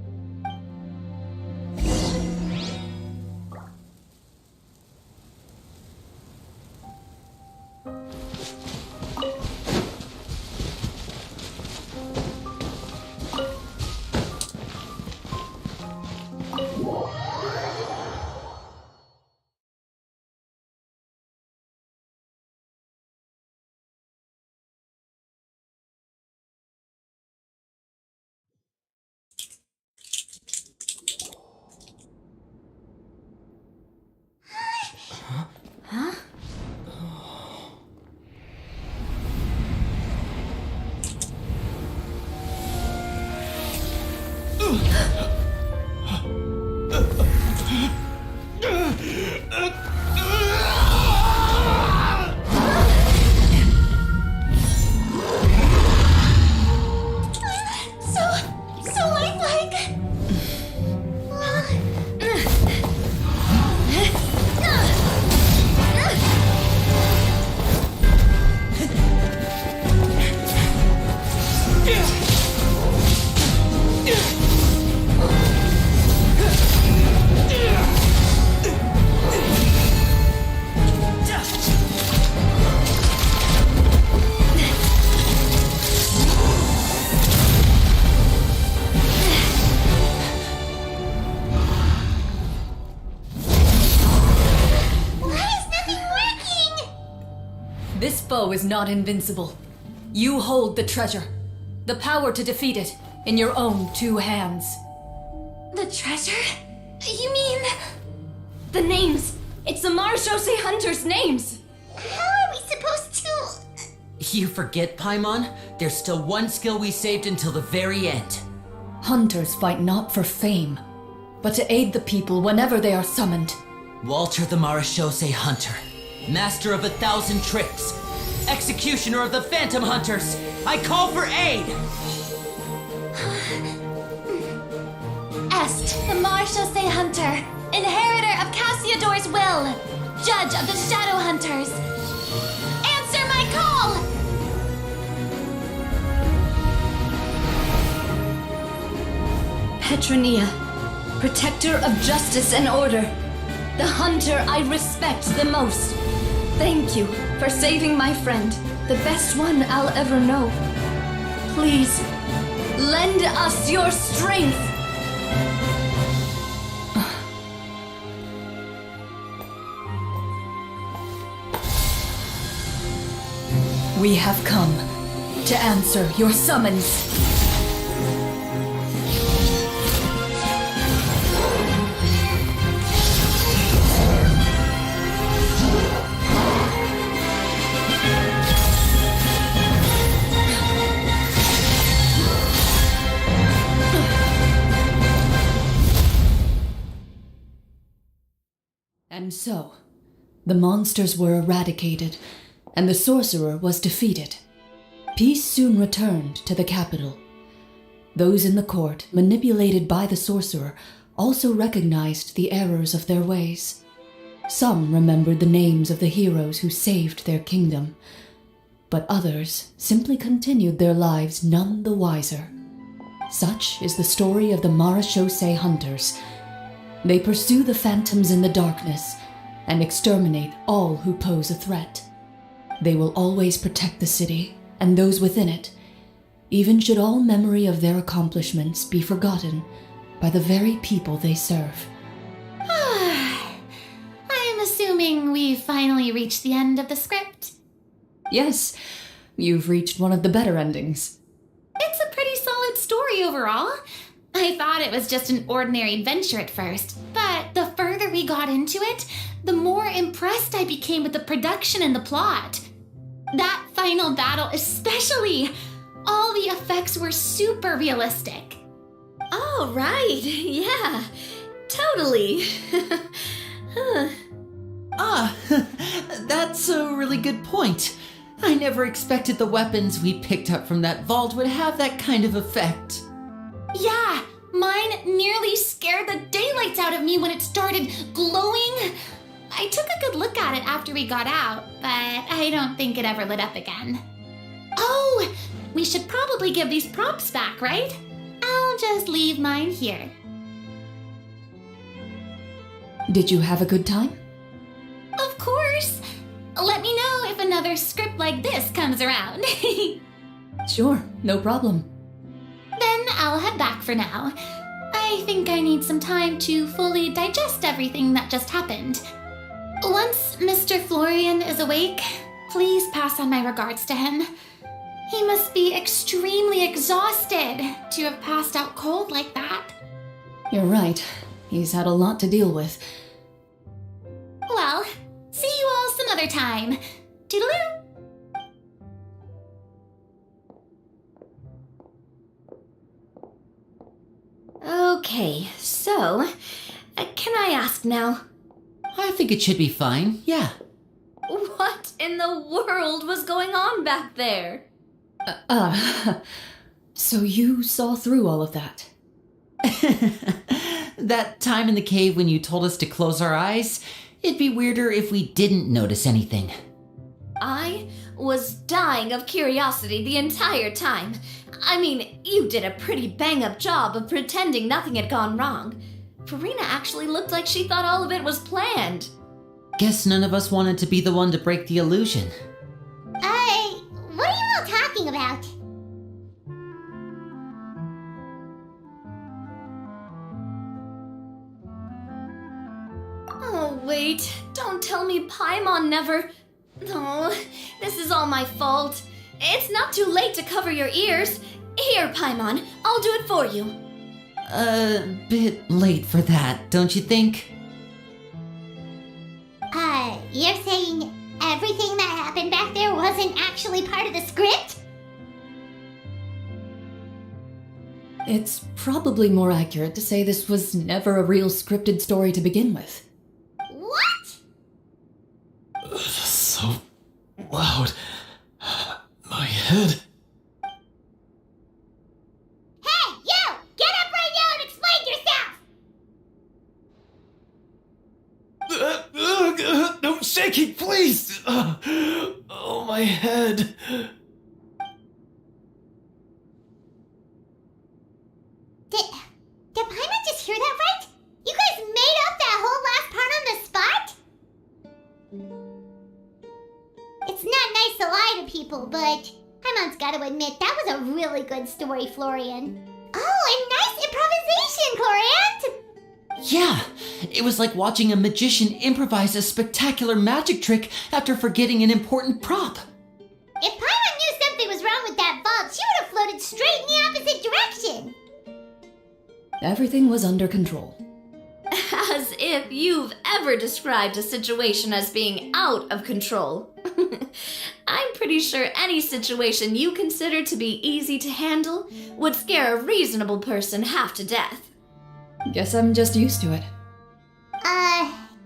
This foe is not invincible. You hold the treasure. The power to defeat it in your own 2 hands. The treasure? You mean... The names! It's the Marashose Hunters' names! How are we supposed to... You forget, Paimon? There's still one skill we saved until the very end. Hunters fight not for fame, but to aid the people whenever they are summoned. Walter the Marashose Hunter, master of 1,000 tricks, executioner of the Phantom Hunters, I call for aid! Est, the Marashose Hunter, inheritor of Cassiodor's will, judge of the Shadow Hunters. Answer my call! Petronia, protector of justice and order, the hunter I respect the most. Thank you for saving my friend, the best one I'll ever know. Please, lend us your strength. We have come to answer your summons. And so, the monsters were eradicated, and the sorcerer was defeated. Peace soon returned to the capital. Those in the court, manipulated by the sorcerer, also recognized the errors of their ways. Some remembered the names of the heroes who saved their kingdom, but others simply continued their lives none the wiser. Such is the story of the Marashose Hunters. They pursue the phantoms in the darkness and exterminate all who pose a threat. They will always protect the city and those within it, even should all memory of their accomplishments be forgotten by the very people they serve. I'm assuming we've finally reached the end of the script. Yes, you've reached one of the better endings. It's a pretty solid story overall. I thought it was just an ordinary adventure at first, but the further we got into it, the more impressed I became with the production and the plot. That final battle especially! All the effects were super realistic. Oh, right. Yeah, totally. That's a really good point. I never expected the weapons we picked up from that vault would have that kind of effect. Yeah, mine nearly scared the daylights out of me when it started glowing. I took a good look at it after we got out, but I don't think it ever lit up again. Oh, we should probably give these props back, right? I'll just leave mine here. Did you have a good time? Of course. Let me know if another script like this comes around. Sure, no problem. Then I'll head back for now. I think I need some time to fully digest everything that just happened. Once Mr. Florian is awake, please pass on my regards to him. He must be extremely exhausted to have passed out cold like that. You're right. He's had a lot to deal with. Well, see you all some other time. Toodaloo! Okay, so, can I ask now? I think it should be fine, yeah. What in the world was going on back there? So you saw through all of that? That time in the cave when you told us to close our eyes, it'd be weirder if we didn't notice anything. I was dying of curiosity the entire time. I mean, you did a pretty bang-up job of pretending nothing had gone wrong. Farina actually looked like she thought all of it was planned. Guess none of us wanted to be the one to break the illusion. What are you all talking about? Oh, wait. Don't tell me Paimon never... Oh, this is all my fault. It's not too late to cover your ears. Here, Paimon, I'll do it for you. A bit late for that, don't you think? You're saying everything that happened back there wasn't actually part of the script? It's probably more accurate to say this was never a real scripted story to begin with. What? So loud. My head. Hey, you! Get up right now and explain yourself! No shaking, please! Oh, my head. Did Paimon just hear that right? You guys made up that whole last part on the spot? It's not nice to lie to people, but Paimon's gotta admit that was a really good story, Florian. Oh, and nice improvisation, Coriant! Yeah, it was like watching a magician improvise a spectacular magic trick after forgetting an important prop. If Paimon knew something was wrong with that vault, she would have floated straight in the opposite direction! Everything was under control. As if you've ever described a situation as being out of control. I'm pretty sure any situation you consider to be easy to handle would scare a reasonable person half to death. Guess I'm just used to it.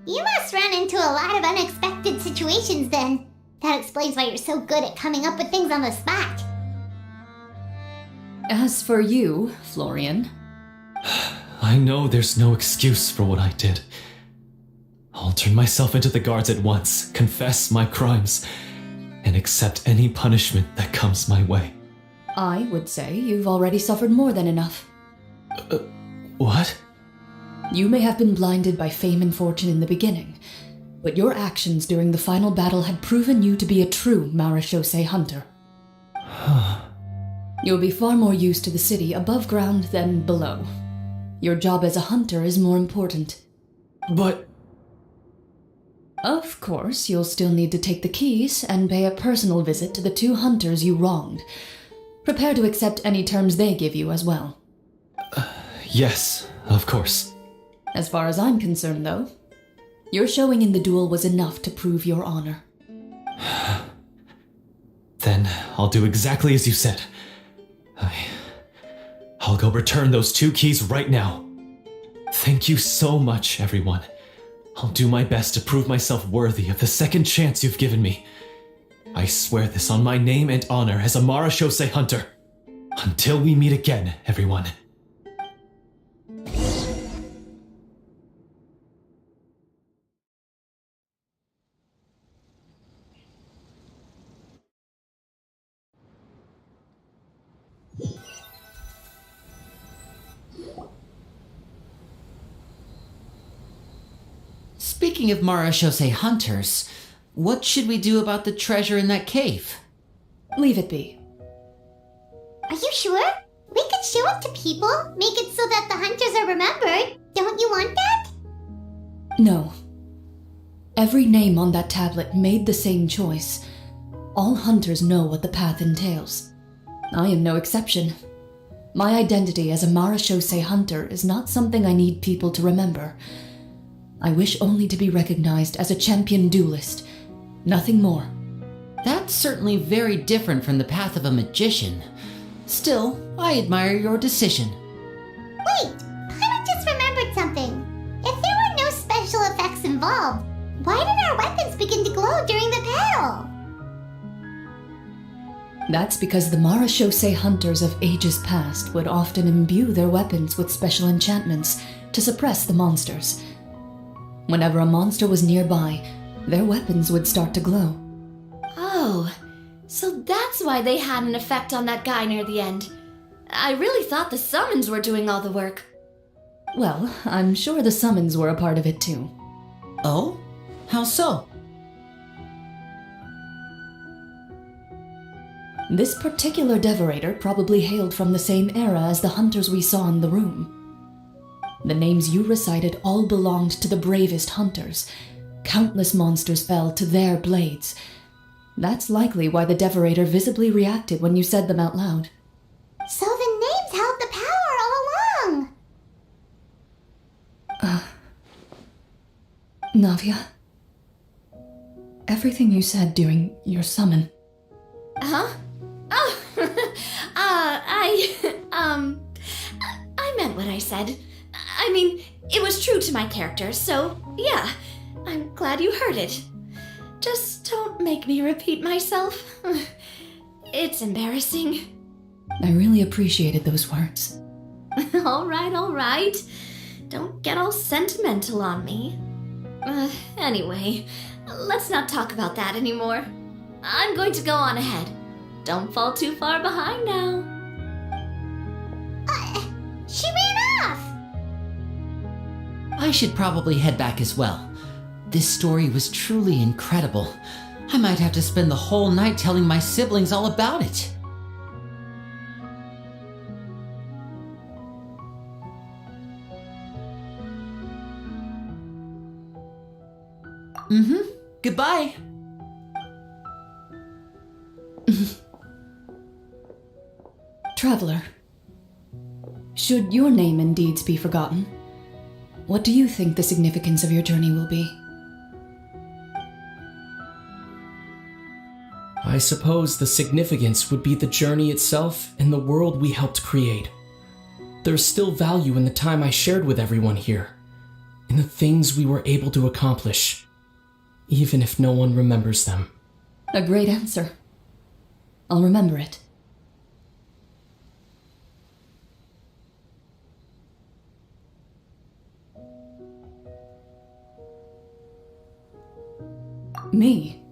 You must run into a lot of unexpected situations then. That explains why you're so good at coming up with things on the spot. As for you, Florian... I know there's no excuse for what I did. I'll turn myself into the guards at once, confess my crimes, and accept any punishment that comes my way. I would say you've already suffered more than enough. What? You may have been blinded by fame and fortune in the beginning, but your actions during the final battle had proven you to be a true Marechaussee hunter. You'll be far more used to the city above ground than below. Your job as a hunter is more important. But... Of course, you'll still need to take the keys and pay a personal visit to the 2 hunters you wronged. Prepare to accept any terms they give you as well. Yes, of course. As far as I'm concerned, though, your showing in the duel was enough to prove your honor. Then I'll do exactly as you said. I'll go return those 2 keys right now. Thank you so much, everyone. I'll do my best to prove myself worthy of the second chance you've given me. I swear this on my name and honor as a Marechaussee hunter. Until we meet again, everyone. Speaking of Marechaussee hunters, what should we do about the treasure in that cave? Leave it be. Are you sure? We could show it to people, make it so that the hunters are remembered. Don't you want that? No. Every name on that tablet made the same choice. All hunters know what the path entails. I am no exception. My identity as a Marechaussee hunter is not something I need people to remember. I wish only to be recognized as a champion duelist. Nothing more. That's certainly very different from the path of a magician. Still, I admire your decision. Wait, I just remembered something. If there were no special effects involved, why did our weapons begin to glow during the battle? That's because the Marechaussee hunters of ages past would often imbue their weapons with special enchantments to suppress the monsters. Whenever a monster was nearby, their weapons would start to glow. Oh, so that's why they had an effect on that guy near the end. I really thought the summons were doing all the work. Well, I'm sure the summons were a part of it too. Oh? How so? This particular devorator probably hailed from the same era as the hunters we saw in the room. The names you recited all belonged to the bravest hunters. Countless monsters fell to their blades. That's likely why the devorator visibly reacted when you said them out loud. So Navia, everything you said during your summon. Huh? Oh, I meant what I said. I mean, it was true to my character, so yeah, I'm glad you heard it. Just don't make me repeat myself. It's embarrassing. I really appreciated those words. All right. Don't get all sentimental on me. Anyway, let's not talk about that anymore. I'm going to go on ahead. Don't fall too far behind now. She ran off! I should probably head back as well. This story was truly incredible. I might have to spend the whole night telling my siblings all about it. Goodbye. Traveler, should your name and deeds be forgotten, what do you think the significance of your journey will be? I suppose the significance would be the journey itself and the world we helped create. There's still value in the time I shared with everyone here, in the things we were able to accomplish, even if no one remembers them. A great answer. I'll remember it. Me?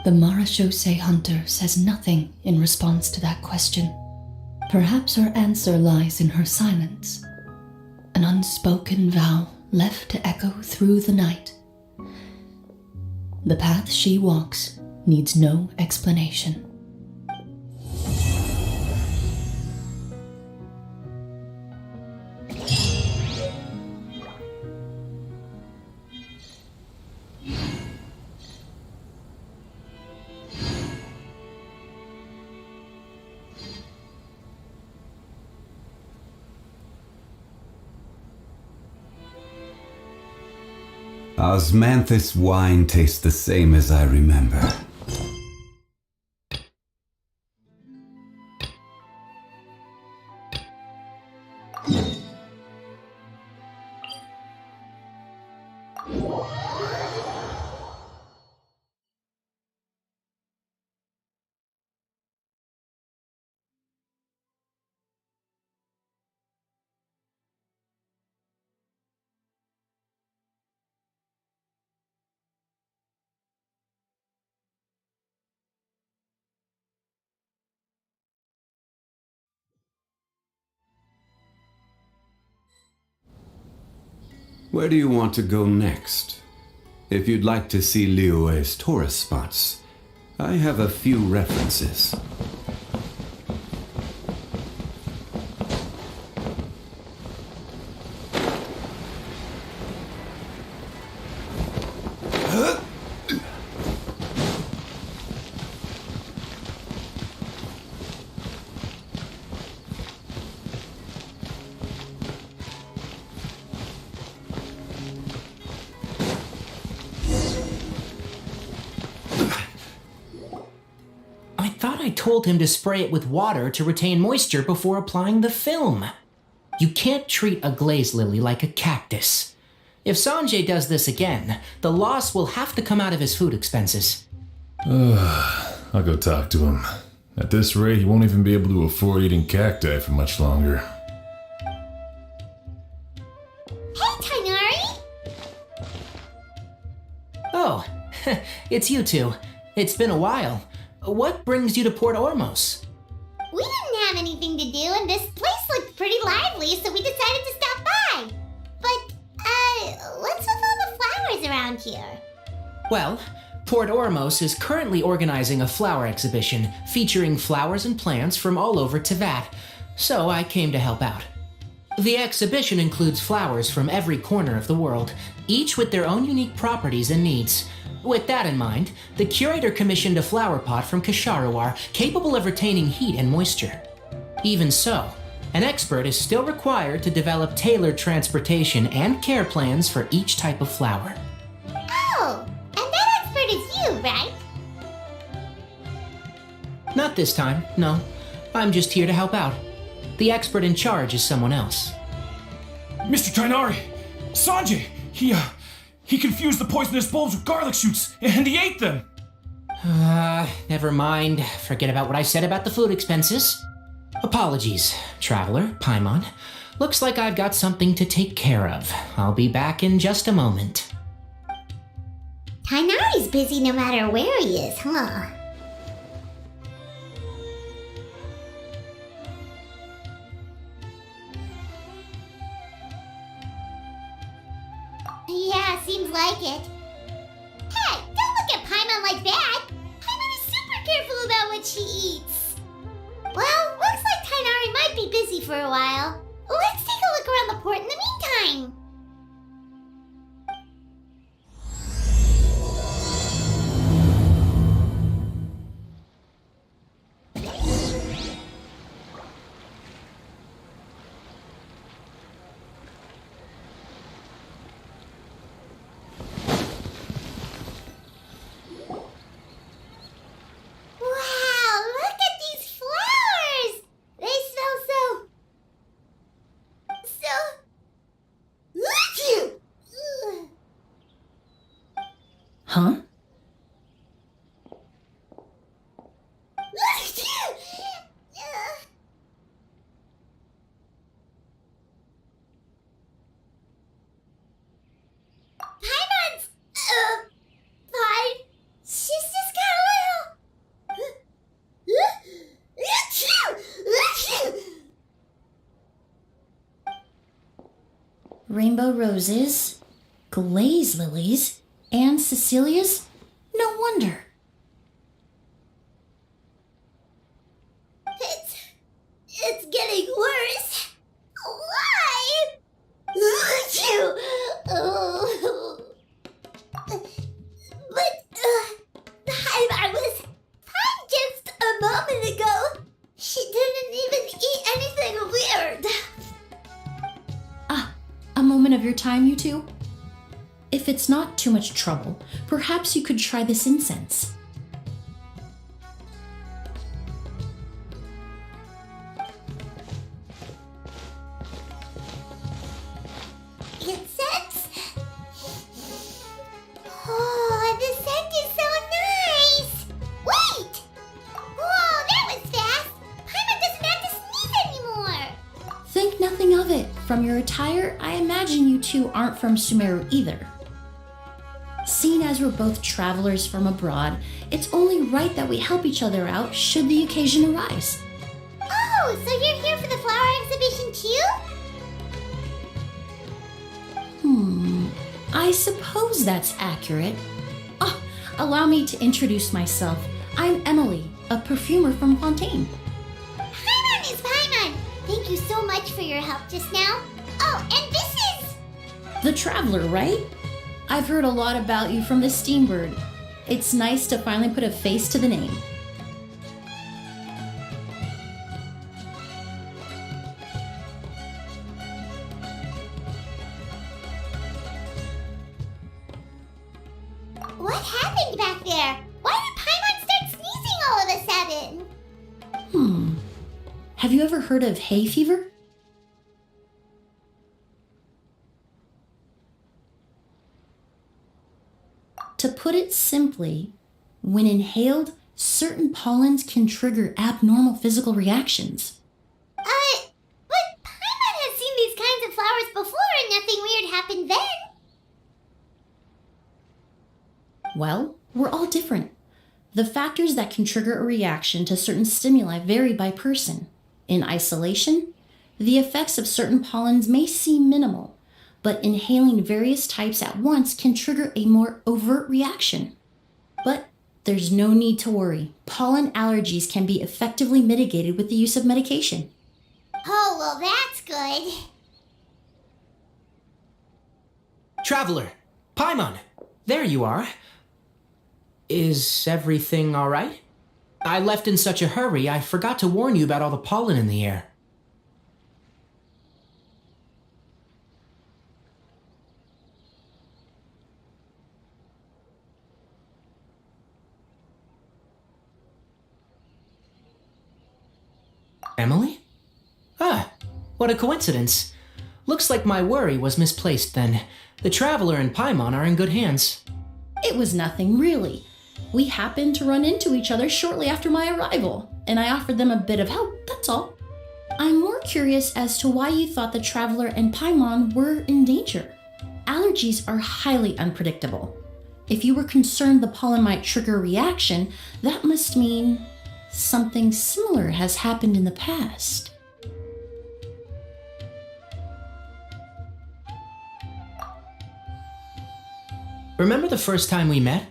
The Marachose Hunter says nothing in response to that question. Perhaps her answer lies in her silence, an unspoken vow left to echo through the night. The path she walks needs no explanation. Osmanthus wine tastes the same as I remember. Where do you want to go next? If you'd like to see Liyue's tourist spots, I have a few references. I told him to spray it with water to retain moisture before applying the film. You can't treat a glaze lily like a cactus. If Sanjay does this again, the loss will have to come out of his food expenses. I'll go talk to him. At this rate, he won't even be able to afford eating cacti for much longer. Hey, Tainari! Oh, it's you two. It's been a while. What brings you to Port Ormos? We didn't have anything to do, and this place looked pretty lively, so we decided to stop by. But, what's with all the flowers around here? Well, Port Ormos is currently organizing a flower exhibition featuring flowers and plants from all over Teyvat, so I came to help out. The exhibition includes flowers from every corner of the world, each with their own unique properties and needs. With that in mind, the curator commissioned a flower pot from Kasharawar capable of retaining heat and moisture. Even so, An expert is still required to develop tailored transportation and care plans for each type of flower. Oh, and that expert is you, right? Not this time, no. I'm just here to help out. The expert in charge is someone else. Mr. Tainari! Sanjay! He confused the poisonous bulbs with garlic shoots, and he ate them! Never mind. Forget about what I said about the food expenses. Apologies, Traveler, Paimon. Looks like I've got something to take care of. I'll be back in just a moment. Tainari's busy no matter where he is, huh? Yeah, seems like it. Hey, don't look at Paimon like that! Paimon is super careful about what she eats. Well, looks like Tainari might be busy for a while. Let's take a look around the port in the meantime. Wow, look at these flowers! They smell so... Achoo! Huh? Paimon's... fine. She's just got a little... Achoo! Rainbow roses, glaze lilies, and Cecilia's? No wonder. It's getting worse. Why? Achoo! Oh. But, I was fine just a moment ago. She didn't even eat anything weird. A moment of your time, you two? If it's not too much trouble, perhaps you could try this incense. Incense? Oh, the scent is so nice! Wait! Whoa, that was fast! Paimon doesn't have to sneeze anymore! Think nothing of it. From your attire, I imagine you two aren't from Sumeru either. Seeing as we're both travelers from abroad, it's only right that we help each other out should the occasion arise. Oh, so you're here for the flower exhibition too? I suppose that's accurate. Oh, allow me to introduce myself. I'm Emily, a perfumer from Fontaine. Paimon is Paimon! Thank you so much for your help just now. Oh, and this is... The Traveler, right? I've heard a lot about you from the Steambird. It's nice to finally put a face to the name. What happened back there? Why did Paimon start sneezing all of a sudden? Have you ever heard of hay fever? To put it simply, when inhaled, certain pollens can trigger abnormal physical reactions. But Paimon has seen these kinds of flowers before and nothing weird happened then. Well, we're all different. The factors that can trigger a reaction to certain stimuli vary by person. In isolation, the effects of certain pollens may seem minimal, but inhaling various types at once can trigger a more overt reaction. But there's no need to worry. Pollen allergies can be effectively mitigated with the use of medication. Oh, well, that's good. Traveler, Paimon, there you are. Is everything all right? I left in such a hurry, I forgot to warn you about all the pollen in the air. Emily? Ah, what a coincidence. Looks like my worry was misplaced then. The Traveler and Paimon are in good hands. It was nothing, really. We happened to run into each other shortly after my arrival, and I offered them a bit of help, that's all. I'm more curious as to why you thought the Traveler and Paimon were in danger. Allergies are highly unpredictable. If you were concerned the pollen might trigger a reaction, that must mean something similar has happened in the past. Remember the first time we met?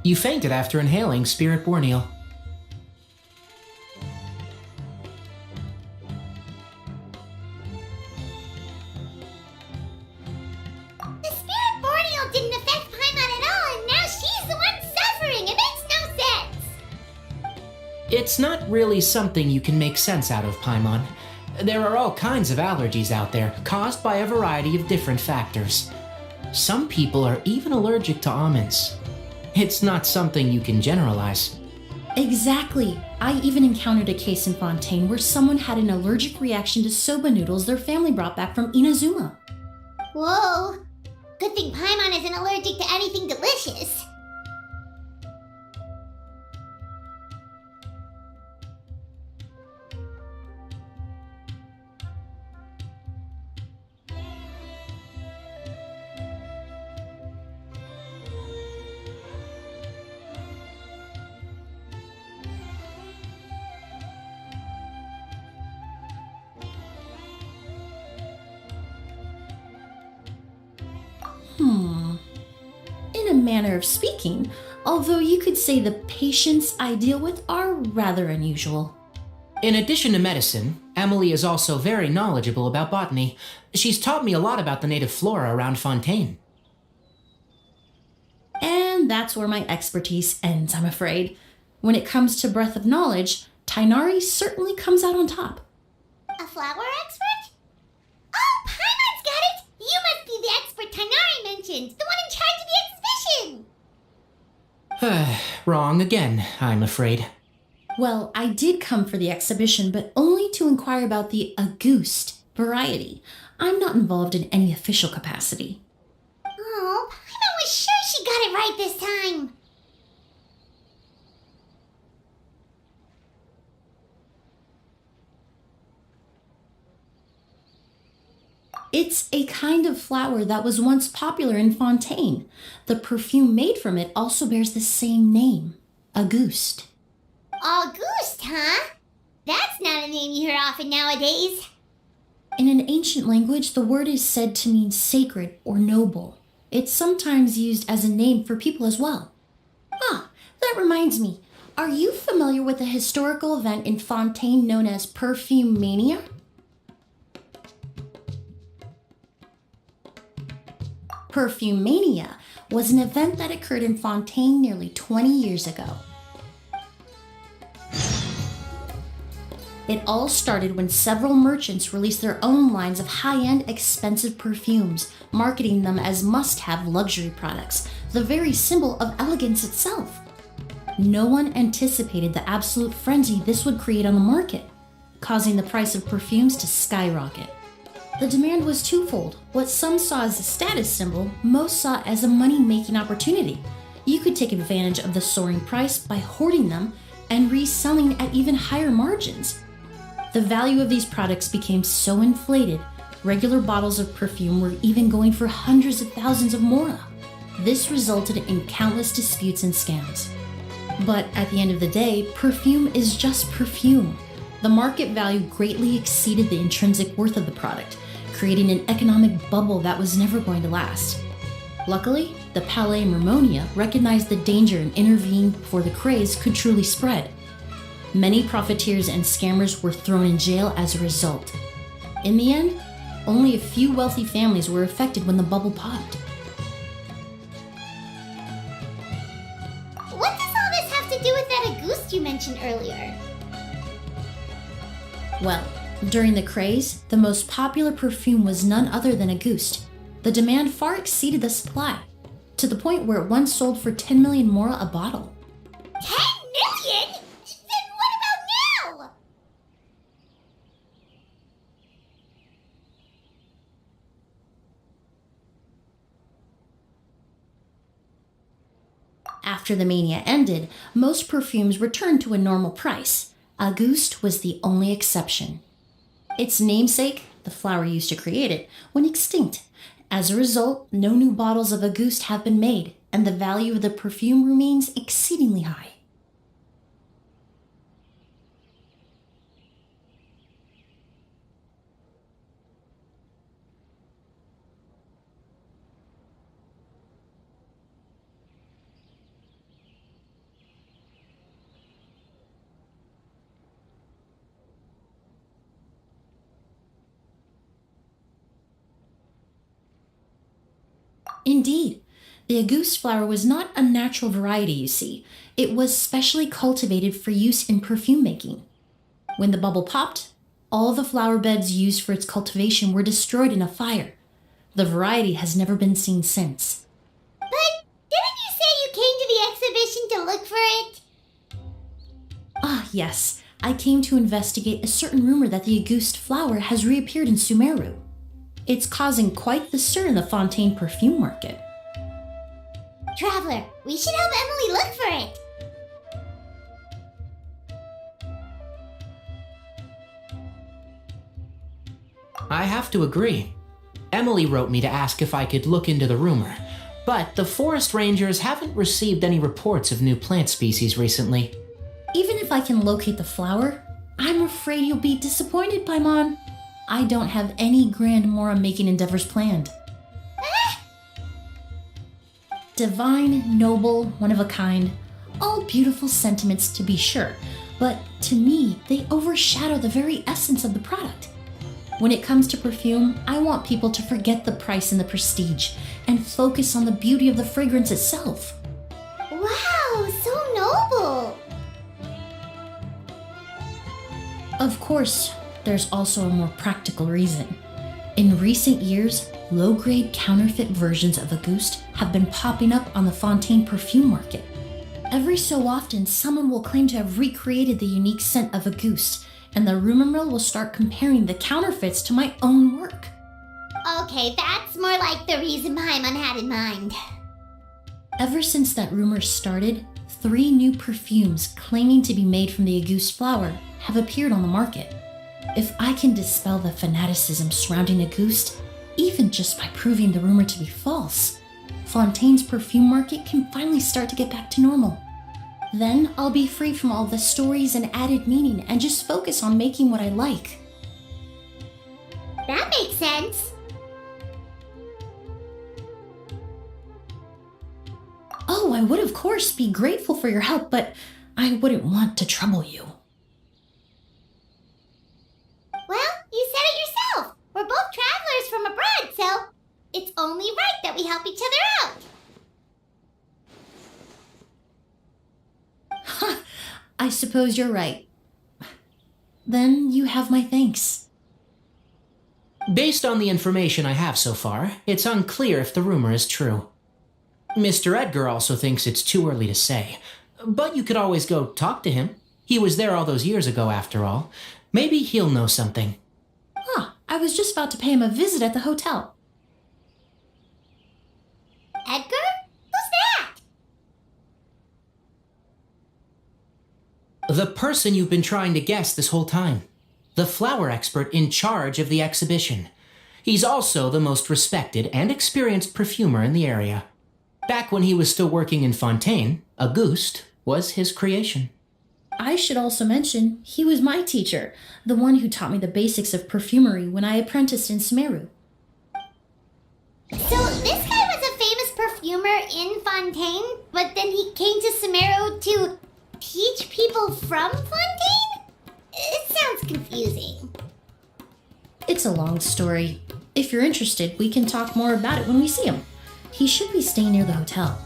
You fainted after inhaling Spirit Borneal. The Spirit Borneal didn't affect Paimon at all, and now she's the one suffering. It makes no sense. It's not really something you can make sense out of, Paimon. There are all kinds of allergies out there, caused by a variety of different factors. Some people are even allergic to almonds. It's not something you can generalize. Exactly. I even encountered a case in Fontaine where someone had an allergic reaction to soba noodles their family brought back from Inazuma. Whoa. Good thing Paimon isn't allergic to anything delicious. In a manner of speaking, although you could say the patients I deal with are rather unusual. In addition to medicine, Emily is also very knowledgeable about botany. She's taught me a lot about the native flora around Fontaine. And that's where my expertise ends, I'm afraid. When it comes to breadth of knowledge, Tainari certainly comes out on top. A flower expert? Oh, Paimon's got it! You must be the expert Tainari mentioned, the one in charge of the exhibition! Wrong again, I'm afraid. Well, I did come for the exhibition, but only to inquire about the Auguste variety. I'm not involved in any official capacity. Oh, Paimon was sure she got it right this time! It's a kind of flower that was once popular in Fontaine. The perfume made from it also bears the same name, Auguste. Auguste, huh? That's not a name you hear often nowadays. In an ancient language, the word is said to mean sacred or noble. It's sometimes used as a name for people as well. Ah, that reminds me. Are you familiar with a historical event in Fontaine known as Perfume Mania? Perfume Mania was an event that occurred in Fontaine nearly 20 years ago. It all started when several merchants released their own lines of high-end, expensive perfumes, marketing them as must-have luxury products, the very symbol of elegance itself. No one anticipated the absolute frenzy this would create on the market, causing the price of perfumes to skyrocket. The demand was twofold. What some saw as a status symbol, most saw as a money-making opportunity. You could take advantage of the soaring price by hoarding them and reselling at even higher margins. The value of these products became so inflated, regular bottles of perfume were even going for hundreds of thousands of mora. This resulted in countless disputes and scams. But at the end of the day, perfume is just perfume. The market value greatly exceeded the intrinsic worth of the product, creating an economic bubble that was never going to last. Luckily, the Palais Mermonia recognized the danger and intervened before the craze could truly spread. Many profiteers and scammers were thrown in jail as a result. In the end, only a few wealthy families were affected when the bubble popped. What does all this have to do with that Auguste you mentioned earlier? Well, during the craze, the most popular perfume was none other than Auguste. The demand far exceeded the supply, to the point where it once sold for 10 million mora a bottle. 10 million? Then what about now? After the mania ended, most perfumes returned to a normal price. Auguste was the only exception. Its namesake, the flower used to create it, went extinct. As a result, no new bottles of Auguste have been made, and the value of the perfume remains exceedingly high. Indeed, the Auguste flower was not a natural variety, you see. It was specially cultivated for use in perfume making. When the bubble popped, all the flower beds used for its cultivation were destroyed in a fire. The variety has never been seen since. But didn't you say you came to the exhibition to look for it? Ah, yes. I came to investigate a certain rumor that the Auguste flower has reappeared in Sumeru. It's causing quite the stir in the Fontaine perfume market. Traveler, we should help Emily look for it. I have to agree. Emily wrote me to ask if I could look into the rumor, but the forest rangers haven't received any reports of new plant species recently. Even if I can locate the flower, I'm afraid you'll be disappointed, Paimon. I don't have any grand Mora-making endeavors planned. Divine, noble, one of a kind, all beautiful sentiments to be sure, but to me, they overshadow the very essence of the product. When it comes to perfume, I want people to forget the price and the prestige and focus on the beauty of the fragrance itself. Wow, so noble! Of course, there's also a more practical reason. In recent years, low-grade counterfeit versions of Auguste have been popping up on the Fontaine perfume market. Every so often, someone will claim to have recreated the unique scent of Auguste, and the rumor mill will start comparing the counterfeits to my own work. Okay, that's more like the reason Paimon had in mind. Ever since that rumor started, 3 new perfumes claiming to be made from the Auguste flower have appeared on the market. If I can dispel the fanaticism surrounding Auguste, even just by proving the rumor to be false, Fontaine's perfume market can finally start to get back to normal. Then I'll be free from all the stories and added meaning and just focus on making what I like. That makes sense. Oh, I would of course be grateful for your help, but I wouldn't want to trouble you. Well, you said it yourself. We're both travelers from abroad, so it's only right that we help each other out. I suppose you're right. Then you have my thanks. Based on the information I have so far, it's unclear if the rumor is true. Mr. Edgar also thinks it's too early to say, but you could always go talk to him. He was there all those years ago, after all. Maybe he'll know something. I was just about to pay him a visit at the hotel. Edgar? Who's that? The person you've been trying to guess this whole time. The flower expert in charge of the exhibition. He's also the most respected and experienced perfumer in the area. Back when he was still working in Fontaine, Auguste was his creation. I should also mention, he was my teacher, the one who taught me the basics of perfumery when I apprenticed in Sumeru. So this guy was a famous perfumer in Fontaine, but then he came to Sumeru to teach people from Fontaine? It sounds confusing. It's a long story. If you're interested, we can talk more about it when we see him. He should be staying near the hotel.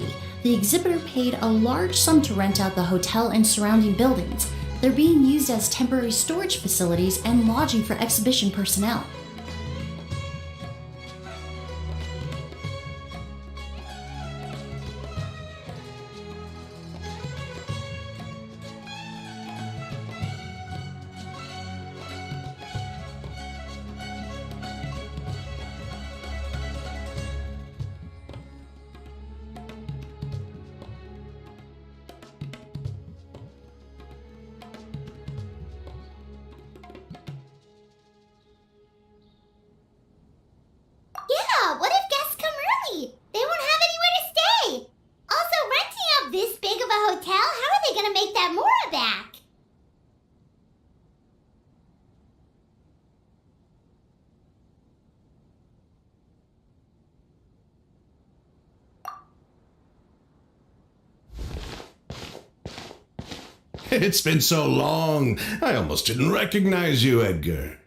capacity. The exhibitor paid a large sum to rent out the hotel and surrounding buildings. They're being used as temporary storage facilities and lodging for exhibition personnel. Yeah, what if guests come early? They won't have anywhere to stay. Also, renting out this big of a hotel, how are they gonna make that Mora back? It's been so long, I almost didn't recognize you, Edgar.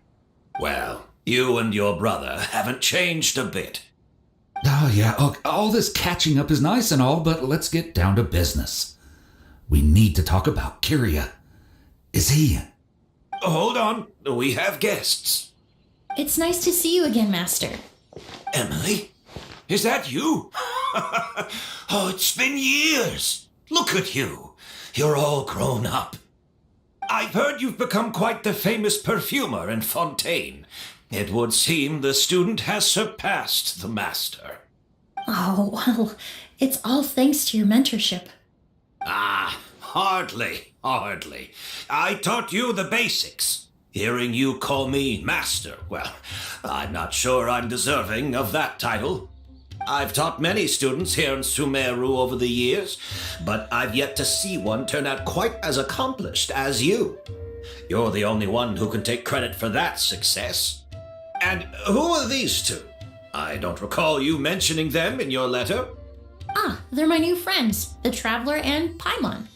Well, you and your brother haven't changed a bit. Oh, yeah, all this catching up is nice and all, but let's get down to business. We need to talk about Kyria. Is he... Hold on, we have guests. It's nice to see you again, Master. Emily? Is that you? Oh, it's been years. Look at you. You're all grown up. I've heard you've become quite the famous perfumer in Fontaine. It would seem the student has surpassed the master. Oh, well, it's all thanks to your mentorship. Ah, hardly. I taught you the basics. Hearing you call me master, well, I'm not sure I'm deserving of that title. I've taught many students here in Sumeru over the years, but I've yet to see one turn out quite as accomplished as you. You're the only one who can take credit for that success. And who are these two? I don't recall you mentioning them in your letter. Ah, they're my new friends, the Traveler and Paimon.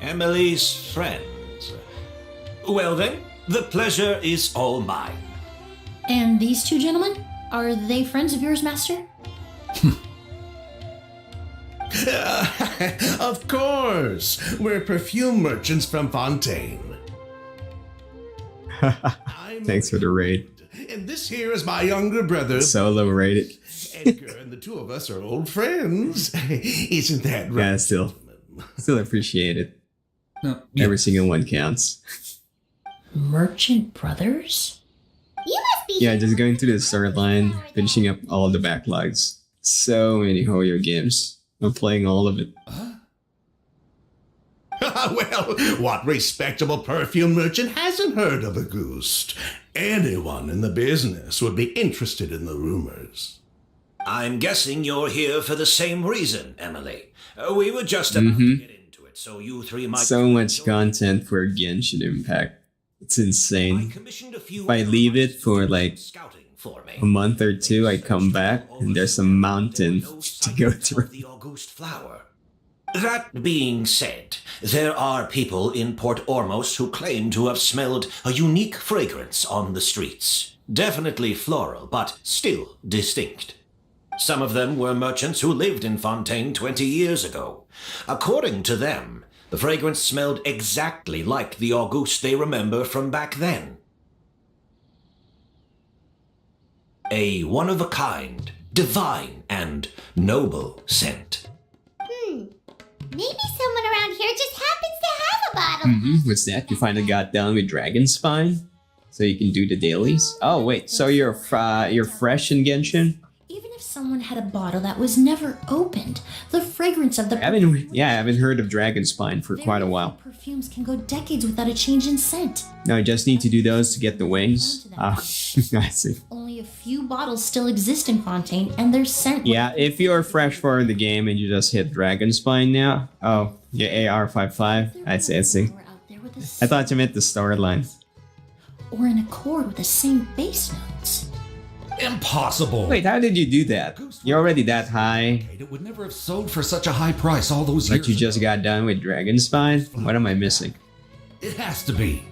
Emily's friends. Well then, the pleasure is all mine. And these two gentlemen? Are they friends of yours, Master? Of course! We're perfume merchants from Fontaine. Thanks for the raid. And this here is my younger brother. Solo rated. Edgar, and the two of us are old friends. Isn't that right? Yeah, still appreciate it. No, Every single one counts. Merchant Brothers? You must be. Yeah, just going through the storyline, finishing up all the backlogs. So many Hoyo games. I'm playing all of it. Well, what respectable perfume merchant hasn't heard of a Ghost? Anyone in the business would be interested in the rumors. I'm guessing you're here for the same reason, Emily. We were just about to get into it, so you three might... So much content for Genshin Impact. It's insane. If I leave it for like a month or two, I come back and there's a mountain to go through. The August flower. That being said, there are people in Port Ormos who claim to have smelled a unique fragrance on the streets. Definitely floral, but still distinct. Some of them were merchants who lived in Fontaine 20 years ago. According to them, The fragrance smelled exactly like the August they remember from back then. A one-of-a-kind, divine, and noble scent. Maybe someone around here just happens to have a bottle. What's that? You finally got done with Dragon Spine? So you can do the dailies? Oh, wait. So you're fresh in Genshin? Even if someone had a bottle that was never opened, the fragrance of the I haven't heard of Dragon Spine for quite a while. perfumes can go decades without a change in scent. No, I just need to do those to get the wings. I see. Only a few bottles still exist in Fontaine, and their scent. Yeah, if you're fresh for the game and you just hit Dragon Spine now. Oh, your AR55. I see. I thought you meant the storyline. Or in accord with the same bass notes. Impossible! Wait, how did you do that? You're already that high. It would never have sold for such a high price all those years. But you just got done with Dragon Spine? What am I missing? It has to be.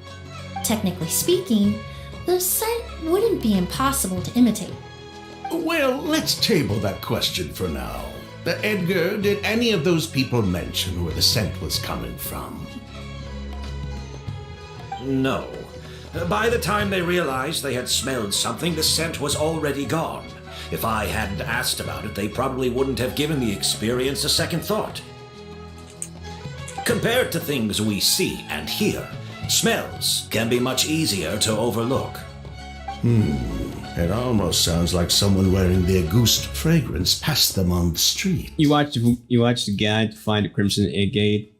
Technically speaking, the scent wouldn't be impossible to imitate. Well, let's table that question for now. Edgar, did any of those people mention where the scent was coming from? No. By the time they realized they had smelled something, the scent was already gone. If I hadn't asked about it, they probably wouldn't have given the experience a second thought. Compared to things we see and hear, smells can be much easier to overlook. It almost sounds like someone wearing the Auguste fragrance passed them on the street. You watched the guide to find the Crimson Agate.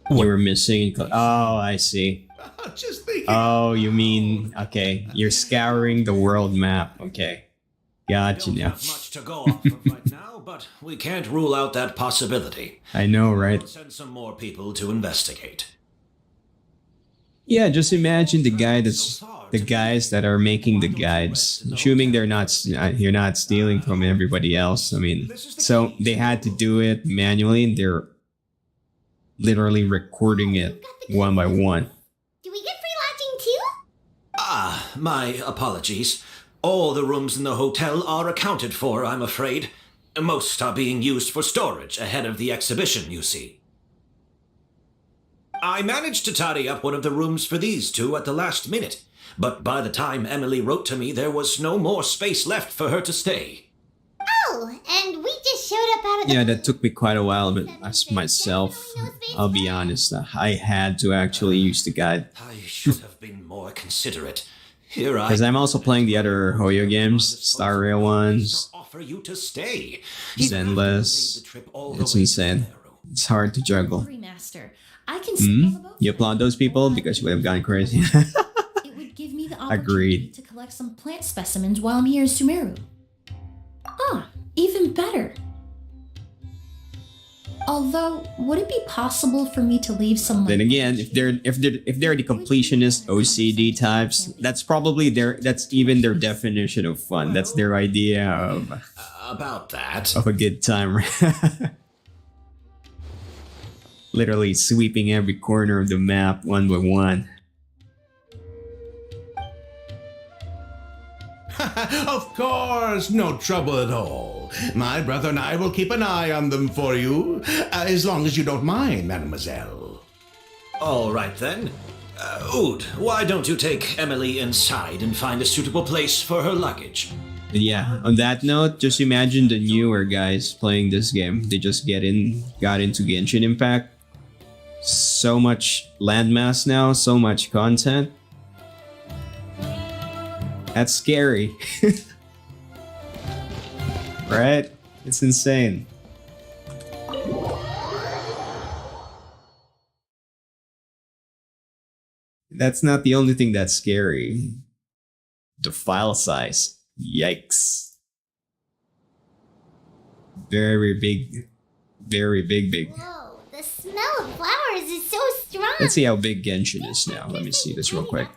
You were missing. Oh, I see. Just thinking. Oh, you mean, okay, you're scouring the world map. Okay, gotcha now. Much to go off of right now, but we can't rule out that possibility. I know, right? We'll send some more people to investigate. Yeah, just imagine the guys that are making the guides, assuming you're not stealing from everybody else. I mean, so they had to do it manually, and they're literally recording it one by one. Do we get free lodging too? Ah, my apologies. All the rooms in the hotel are accounted for, I'm afraid. Most are being used for storage ahead of the exhibition, you see. I managed to tidy up one of the rooms for these two at the last minute, but by the time Emily wrote to me, there was no more space left for her to stay. Oh, and we just showed up out of the... Yeah, that took me quite a while, but as myself, I'll be honest, I had to actually use the guide. I should have been more considerate. Here I... Because I'm also playing the other HoYo games, Star Rail ones, offer you to stay. Zenless. It's insane. It's hard to juggle. Remaster. I can You applaud those people because you would have gone crazy. It would give me the opportunity Agreed. to collect some plant specimens while I'm here in Sumeru. Ah, even better. Although, would it be possible for me to leave some? Then again, if they're the completionist OCD types, that's even their definition of fun. That's their idea of about that. Of a good time. Literally sweeping every corner of the map one by one. Of course, no trouble at all. My brother and I will keep an eye on them for you, as long as you don't mind, mademoiselle. All right then. Oud, why don't you take Emily inside and find a suitable place for her luggage? But yeah, on that note, just imagine the newer guys playing this game. They just got into Genshin Impact. So much landmass now, so much content. That's scary. Right? It's insane. That's not the only thing that's scary. The file size. Yikes. Very big. Very big. Whoa, the smell of flowers is so strong. Let's see how big Genshin is now. Let me see this real quick.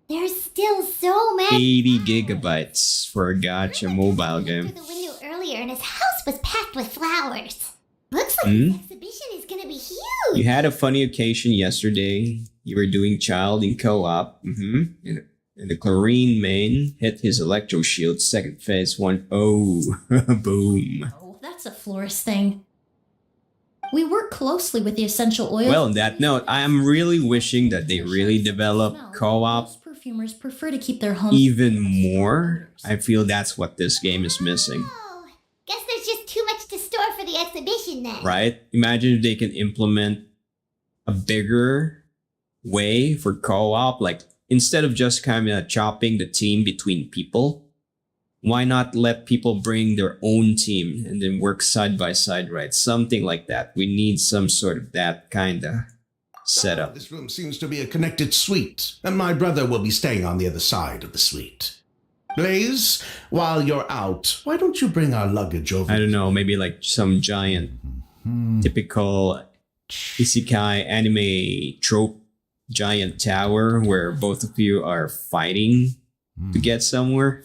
There's still so many. 80 gigabytes for a gacha mobile game. The window earlier and his house was packed with flowers. Looks like this exhibition is gonna be huge. You had a funny occasion yesterday. You were doing child in co-op. And the chlorine main hit his electro shield second phase 1. Oh, boom. Oh, that's a florist thing. We work closely with the essential oils. Well, on that note, I am really wishing that they really develop co-op Most perfumers prefer to keep their homes even more. I feel that's what this game is missing, Guess there's just too much to store for the exhibition then. right? Imagine if they can implement a bigger way for co-op, like instead of just kind of chopping the team between people, why not let people bring their own team and then work side by side, right? Something like that. We need some sort of that kind of setup. This room seems to be a connected suite, and my brother will be staying on the other side of the suite. Blaze, while you're out, why don't you bring our luggage over? I don't know, maybe like some giant, typical isekai anime trope giant tower where both of you are fighting to get somewhere.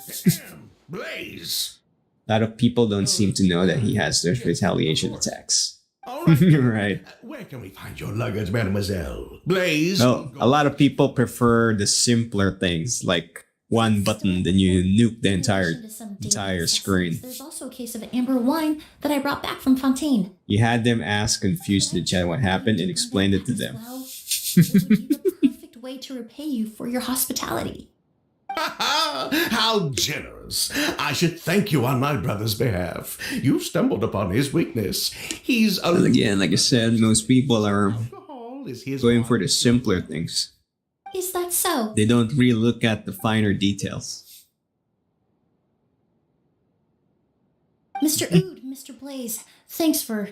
Blaze! A lot of people don't seem to know that he has those retaliation attacks. Right. Where can we find your luggage, mademoiselle? Blaze? Well, a lot of people prefer the simpler things, like one button, then you nuke the entire screen. There's also a case of amber wine that I brought back from Fontaine. You had them ask confused in the chat what happened and explained it to them. It would be the perfect way to repay you for your hospitality. How generous. I should thank you on my brother's behalf. You stumbled upon his weakness. He's a... And again, like I said, most people are going for the simpler things. Is that so? They don't really look at the finer details. Mr. Ood, Mr. Blaze, thanks for...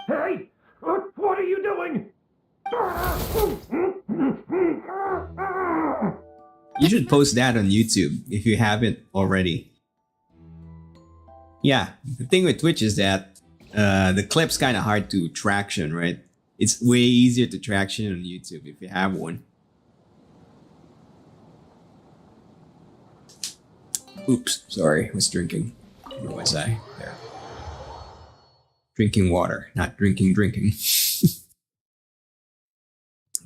Hey! What are you doing? You should post that on YouTube if you haven't already. Yeah, the thing with Twitch is that the clip's kind of hard to traction, right? It's way easier to traction on YouTube if you have one. Oops, sorry, I was drinking. Where was I? There. Drinking water, not drinking.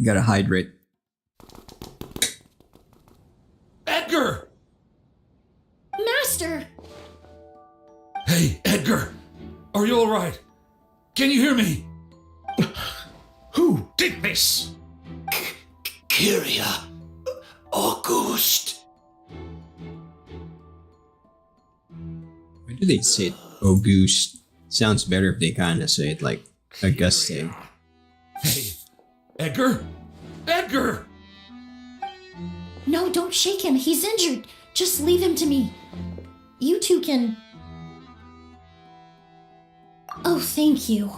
Gotta hydrate. Edgar! Master! Hey, Edgar! Are you alright? Can you hear me? Who did this? Kyria. August. Why do they say it Auguste? Sounds better if they kind of say it like Auguste. Hey, Edgar? Edgar! No, don't shake him. He's injured. Just leave him to me. You two can... Oh, thank you.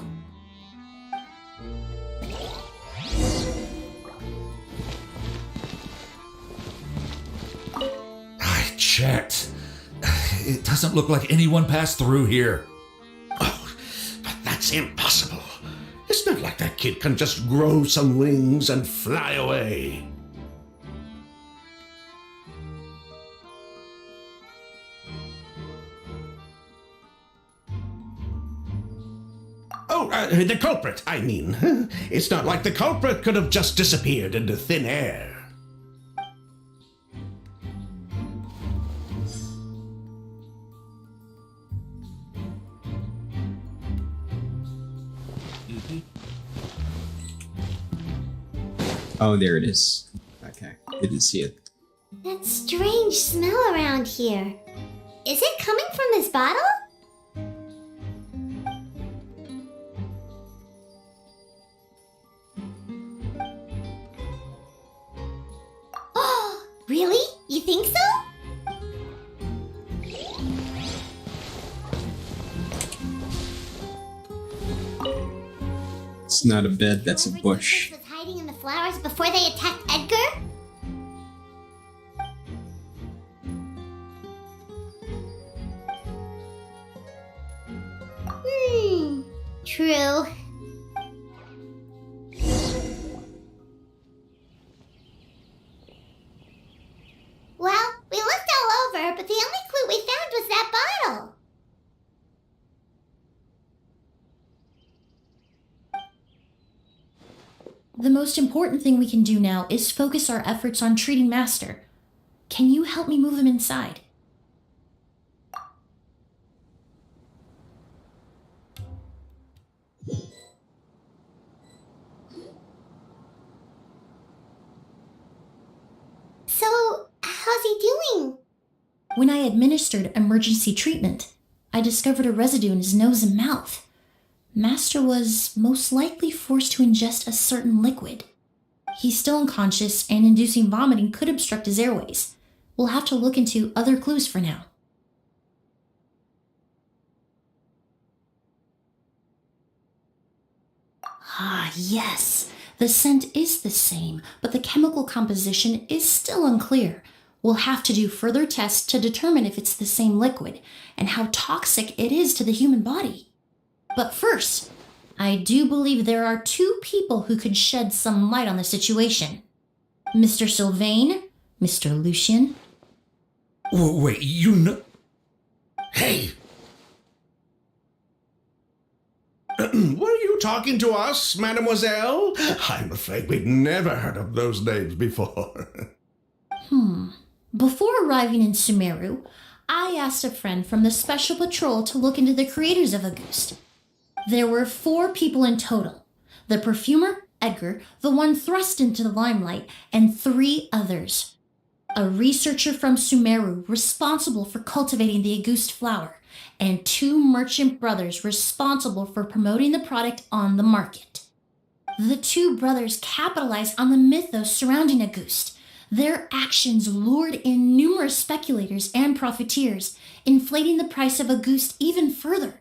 I checked. It doesn't look like anyone passed through here. Oh, but that's impossible. It's not like that kid can just grow some wings and fly away. Oh, the culprit, I mean. It's not like the culprit could have just disappeared into thin air. Oh, there it is. Okay, didn't see it. That strange smell around here. Is it coming from this bottle? Oh, really? You think so? It's not a bed, that's a bush. Was hiding in the flowers before they attacked Edgar? True. Well, we looked all over, but the only clue we found was that bottle. The most important thing we can do now is focus our efforts on treating Master. Can you help me move him inside? how's he doing? When I administered emergency treatment, I discovered a residue in his nose and mouth. Master was most likely forced to ingest a certain liquid. He's still unconscious, and inducing vomiting could obstruct his airways. We'll have to look into other clues for now. Ah, yes. The scent is the same, but the chemical composition is still unclear. We'll have to do further tests to determine if it's the same liquid and how toxic it is to the human body. But first, I do believe there are two people who could shed some light on the situation. Mr. Sylvain, Mr. Lucien. Wait, you know... Hey! Were you talking to us, mademoiselle? I'm afraid we'd never heard of those names before. Before arriving in Sumeru, I asked a friend from the Special Patrol to look into the creators of Auguste. There were 4 people in total. The perfumer, Edgar, the one thrust into the limelight, and 3 others. A researcher from Sumeru responsible for cultivating the Auguste flower, and 2 merchant brothers responsible for promoting the product on the market. The 2 brothers capitalized on the mythos surrounding Auguste. Their actions lured in numerous speculators and profiteers, inflating the price of Auguste even further.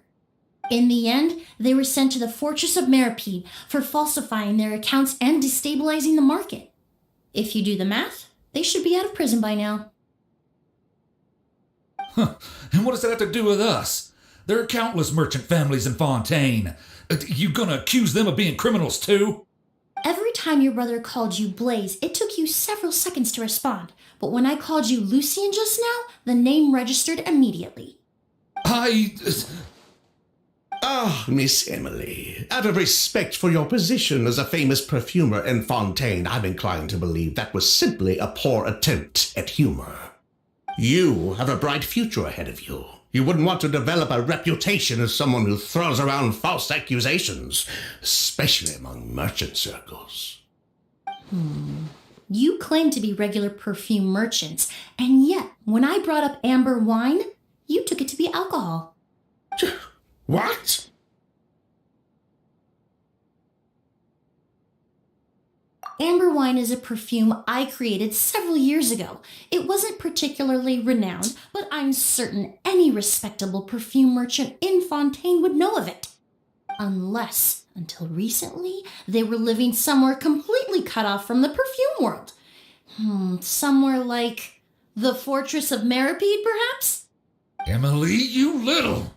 In the end, they were sent to the fortress of Meripede for falsifying their accounts and destabilizing the market. If you do the math, they should be out of prison by now. And what does that have to do with us? There are countless merchant families in Fontaine. You gonna accuse them of being criminals too? Every time your brother called you Blaze, it took you several seconds to respond. But when I called you Lucien just now, the name registered immediately. Miss Emily, out of respect for your position as a famous perfumer in Fontaine, I'm inclined to believe that was simply a poor attempt at humor. You have a bright future ahead of you. You wouldn't want to develop a reputation as someone who throws around false accusations, especially among merchant circles. You claim to be regular perfume merchants, and yet, when I brought up amber wine, you took it to be alcohol. What? Amber wine is a perfume I created several years ago. It wasn't particularly renowned, but I'm certain any respectable perfume merchant in Fontaine would know of it. Unless, until recently, they were living somewhere completely cut off from the perfume world. Somewhere like the Fortress of Meripede, perhaps? Emily, you little...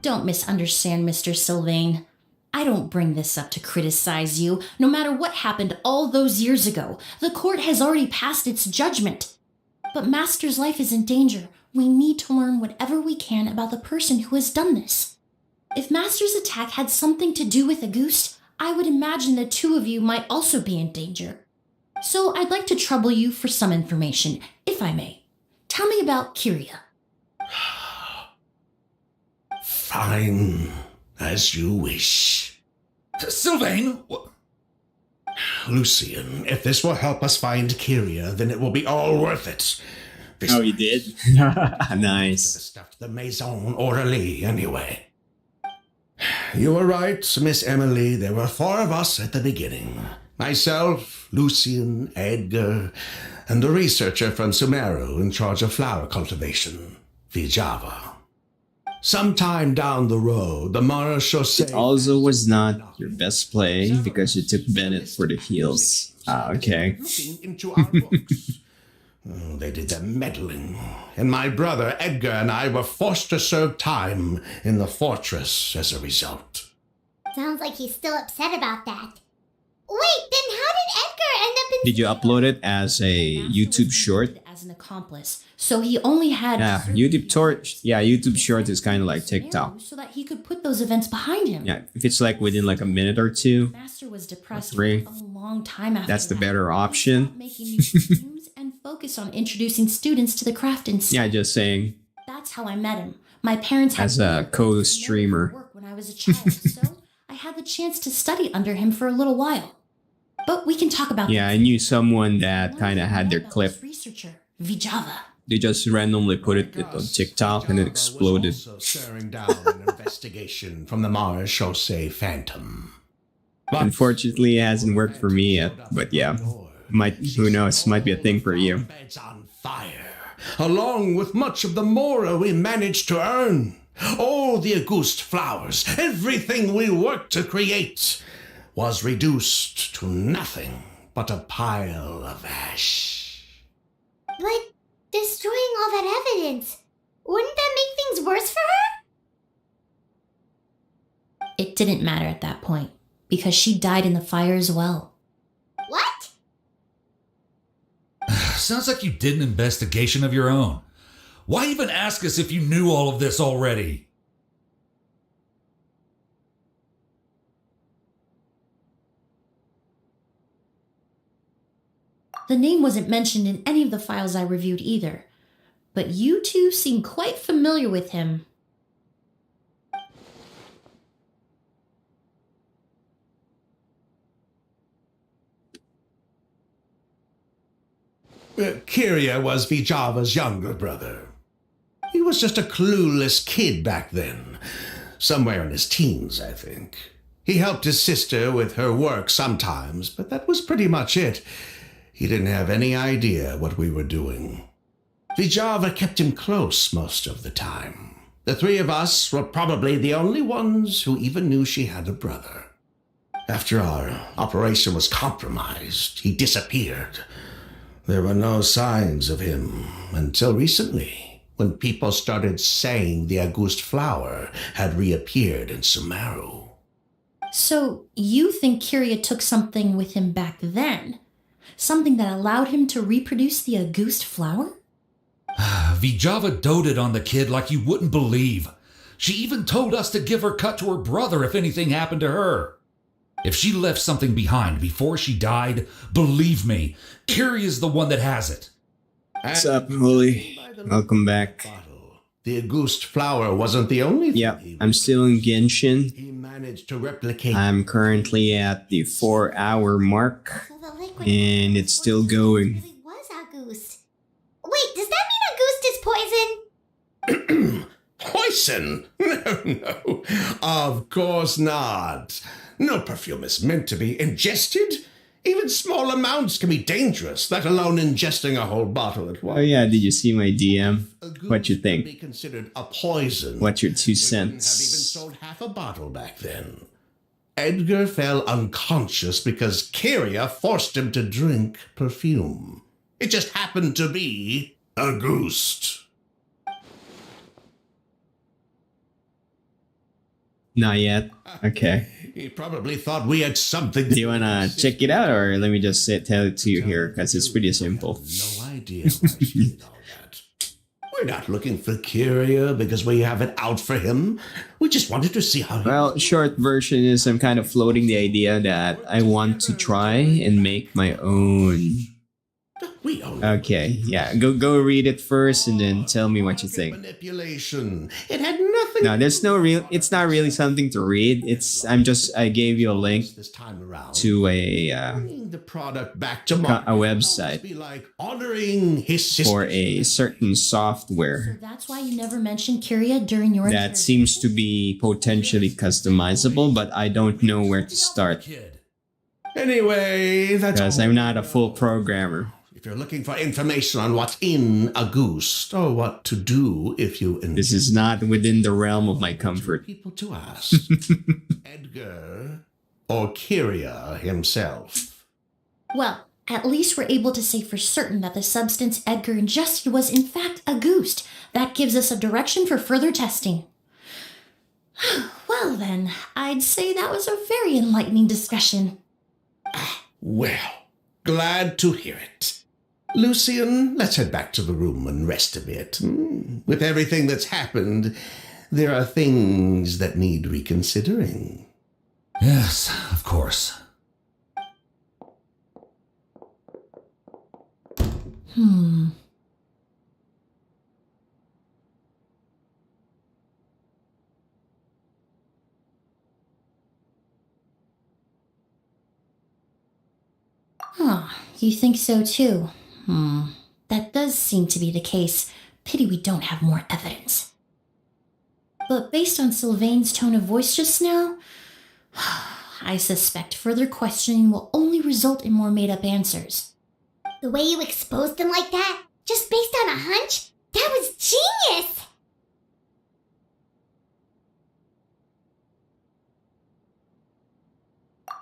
Don't misunderstand, Mr. Sylvain. I don't bring this up to criticize you. No matter what happened all those years ago, the court has already passed its judgment. But Master's life is in danger. We need to learn whatever we can about the person who has done this. If Master's attack had something to do with Auguste, I would imagine the 2 of you might also be in danger. So I'd like to trouble you for some information, if I may. Tell me about Kyria. Fine, as you wish. Sylvain! Lucien, if this will help us find Kyria, then it will be all worth it. Oh, you did? Nice. Stuff the Maison Orderly, anyway. You were right, Miss Emily. There were 4 of us at the beginning. Myself, Lucien, Edgar, and the researcher from Sumeru in charge of flower cultivation, Vijava. Sometime down the road, the Marechaussee... It also was not your best play because you took Bennett for the heels. Okay. Into our books. They did their meddling, and my brother Edgar and I were forced to serve time in the fortress as a result. Sounds like he's still upset about that. Wait, then how did Edgar end up in... Did you upload it as a YouTube short? As an accomplice, so he only had... YouTube short is kind of like TikTok. So that he could put those events behind him. Yeah, if it's like within like a minute or 2. Master was depressed or 3, for a long time after that's the that. better option. Making new perfumes and focus on introducing students to the craft instead. Yeah, just saying. That's how I met him. My parents had As a co-streamer. work when I was a child, so I had the chance to study under him for a little while. But we can talk about Yeah, I knew someone that kind of had their clip. researcher, Vijava. They just randomly put it on TikTok and it exploded. Also staring down an investigation from the Mara Chaussee Phantom. Unfortunately, it hasn't worked for me yet. But yeah, who knows? Might be a thing for you. Along with much of the Mora we managed to earn. All the Auguste flowers, everything we worked to create, was reduced to nothing but a pile of ash. But destroying all that evidence, wouldn't that make things worse for her? It didn't matter at that point, because she died in the fire as well. What? Sounds like you did an investigation of your own. Why even ask us if you knew all of this already? The name wasn't mentioned in any of the files I reviewed either, but you two seem quite familiar with him. Kyria was Vijava's younger brother. He was just a clueless kid back then. Somewhere in his teens, I think. He helped his sister with her work sometimes, but that was pretty much it. He didn't have any idea what we were doing. Vijava kept him close most of the time. The three of us were probably the only ones who even knew she had a brother. After our operation was compromised, he disappeared. There were no signs of him until recently, when people started saying the Auguste flower had reappeared in Sumeru. So, you think Kyria took something with him back then? Something that allowed him to reproduce the Auguste flower? Vijava doted on the kid like you wouldn't believe. She even told us to give her cut to her brother if anything happened to her. If she left something behind before she died, believe me, Kyria's the one that has it. What's up, Holy? Welcome back. The Auguste flower wasn't the only thing. Yep, I'm still in Genshin. He managed to replicate. I'm currently at the 4-hour mark, and it's still going. It was Auguste. Wait, does that mean Auguste is poison? Poison? No, of course not. No perfume is meant to be ingested. Even small amounts can be dangerous, let alone ingesting a whole bottle at once. Oh yeah, did you see my DM? What you think? Be considered a poison. What's your 2 Have even cents? sold half a bottle back then. Edgar fell unconscious because Kyria forced him to drink perfume. It just happened to be Auguste. Not yet. Okay. He probably thought we had something. Do you wanna check it out, or let me just tell it to you here, because it's pretty simple. No idea why she did all that. We're not looking for Kyria because we have it out for him. We just wanted to see how. Well, short version is I'm kind of floating the idea that I want to try and make my own. Okay, yeah. Go read it first and then tell me what you think. Manipulation. It had nothing. No, there's no real. It's not really something to read. I gave you a link to the product back to a website be like honoring his sister. for a certain software That's why you never mentioned Kyria during your that seems to be potentially customizable, but I don't know where to start Anyway, that's because I'm not a full programmer. If you're looking for information on what's in Auguste or what to do if you This is not within the realm of my comfort. people to ask, Edgar or Kyria himself. Well, at least we're able to say for certain that the substance Edgar ingested was in fact Auguste. That gives us a direction for further testing. Well then, I'd say that was a very enlightening discussion. Well, glad to hear it. Lucian, let's head back to the room and rest a bit. With everything that's happened, there are things that need reconsidering. Yes, of course. Huh, you think so too? That does seem to be the case. Pity we don't have more evidence. But based on Sylvain's tone of voice just now, I suspect further questioning will only result in more made-up answers. The way you exposed him like that, just based on a hunch, that was genius!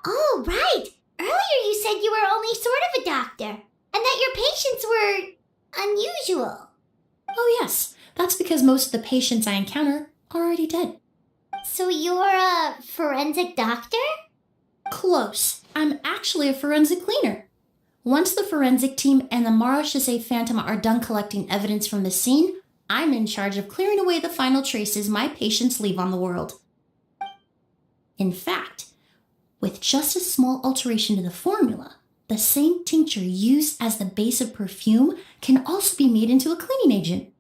Oh, right! Earlier you said you were only sort of a doctor, and that your patients were unusual. Oh yes, that's because most of the patients I encounter are already dead. So you're a forensic doctor? Close. I'm actually a forensic cleaner. Once the forensic team and the Marachese Phantom are done collecting evidence from the scene, I'm in charge of clearing away the final traces my patients leave on the world. In fact, with just a small alteration to the formula, the same tincture used as the base of perfume can also be made into a cleaning agent.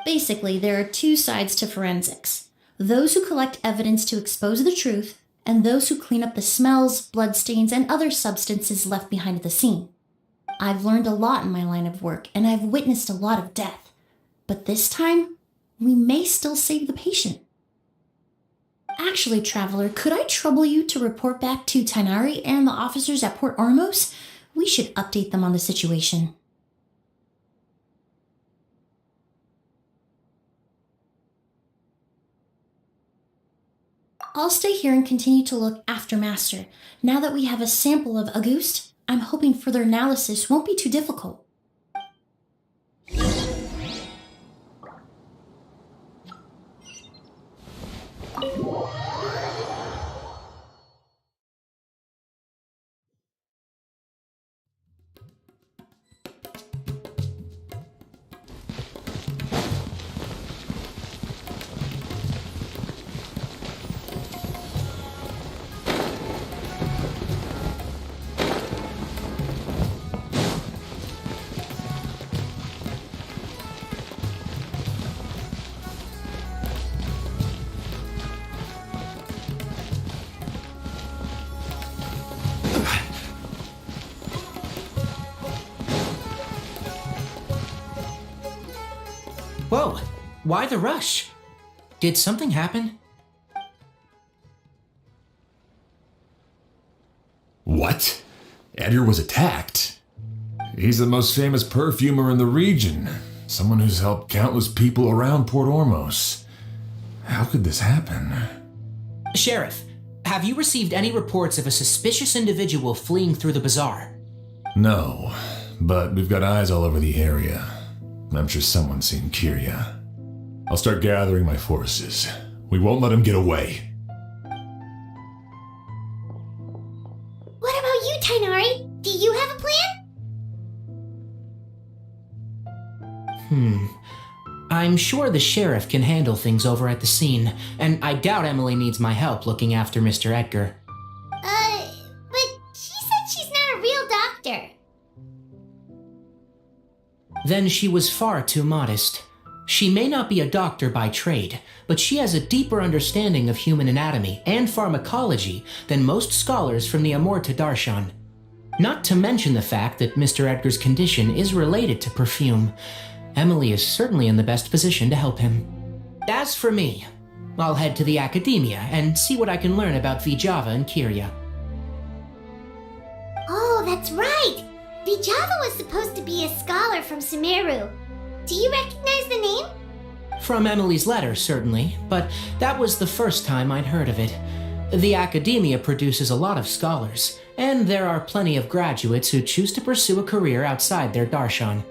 Basically, there are two sides to forensics. Those who collect evidence to expose the truth, and those who clean up the smells, bloodstains, and other substances left behind at the scene. I've learned a lot in my line of work, and I've witnessed a lot of death. But this time, we may still save the patient. Actually, Traveler, could I trouble you to report back to Tainari and the officers at Port Ormos? We should update them on the situation. I'll stay here and continue to look after Master. Now that we have a sample of Auguste, I'm hoping further analysis won't be too difficult. Whoa, why the rush? Did something happen? What? Edgar was attacked? He's the most famous perfumer in the region. Someone who's helped countless people around Port Ormos. How could this happen? Sheriff, have you received any reports of a suspicious individual fleeing through the bazaar? No, but we've got eyes all over the area. I'm sure someone's seen Kiria. I'll start gathering my forces. We won't let him get away. What about you, Tainari? Do you have a plan? I'm sure the sheriff can handle things over at the scene, and I doubt Emily needs my help looking after Mr. Edgar. But she said she's not a real doctor. Then she was far too modest. She may not be a doctor by trade, but she has a deeper understanding of human anatomy and pharmacology than most scholars from the Amurta Darshan. Not to mention the fact that Mr. Edgar's condition is related to perfume. Emily is certainly in the best position to help him. As for me, I'll head to the academia and see what I can learn about Vijava and Kiria. Oh, that's right! Vijava was supposed to be a scholar from Sumeru. Do you recognize the name? From Emily's letter, certainly, but that was the first time I'd heard of it. The academia produces a lot of scholars, and there are plenty of graduates who choose to pursue a career outside their darshan.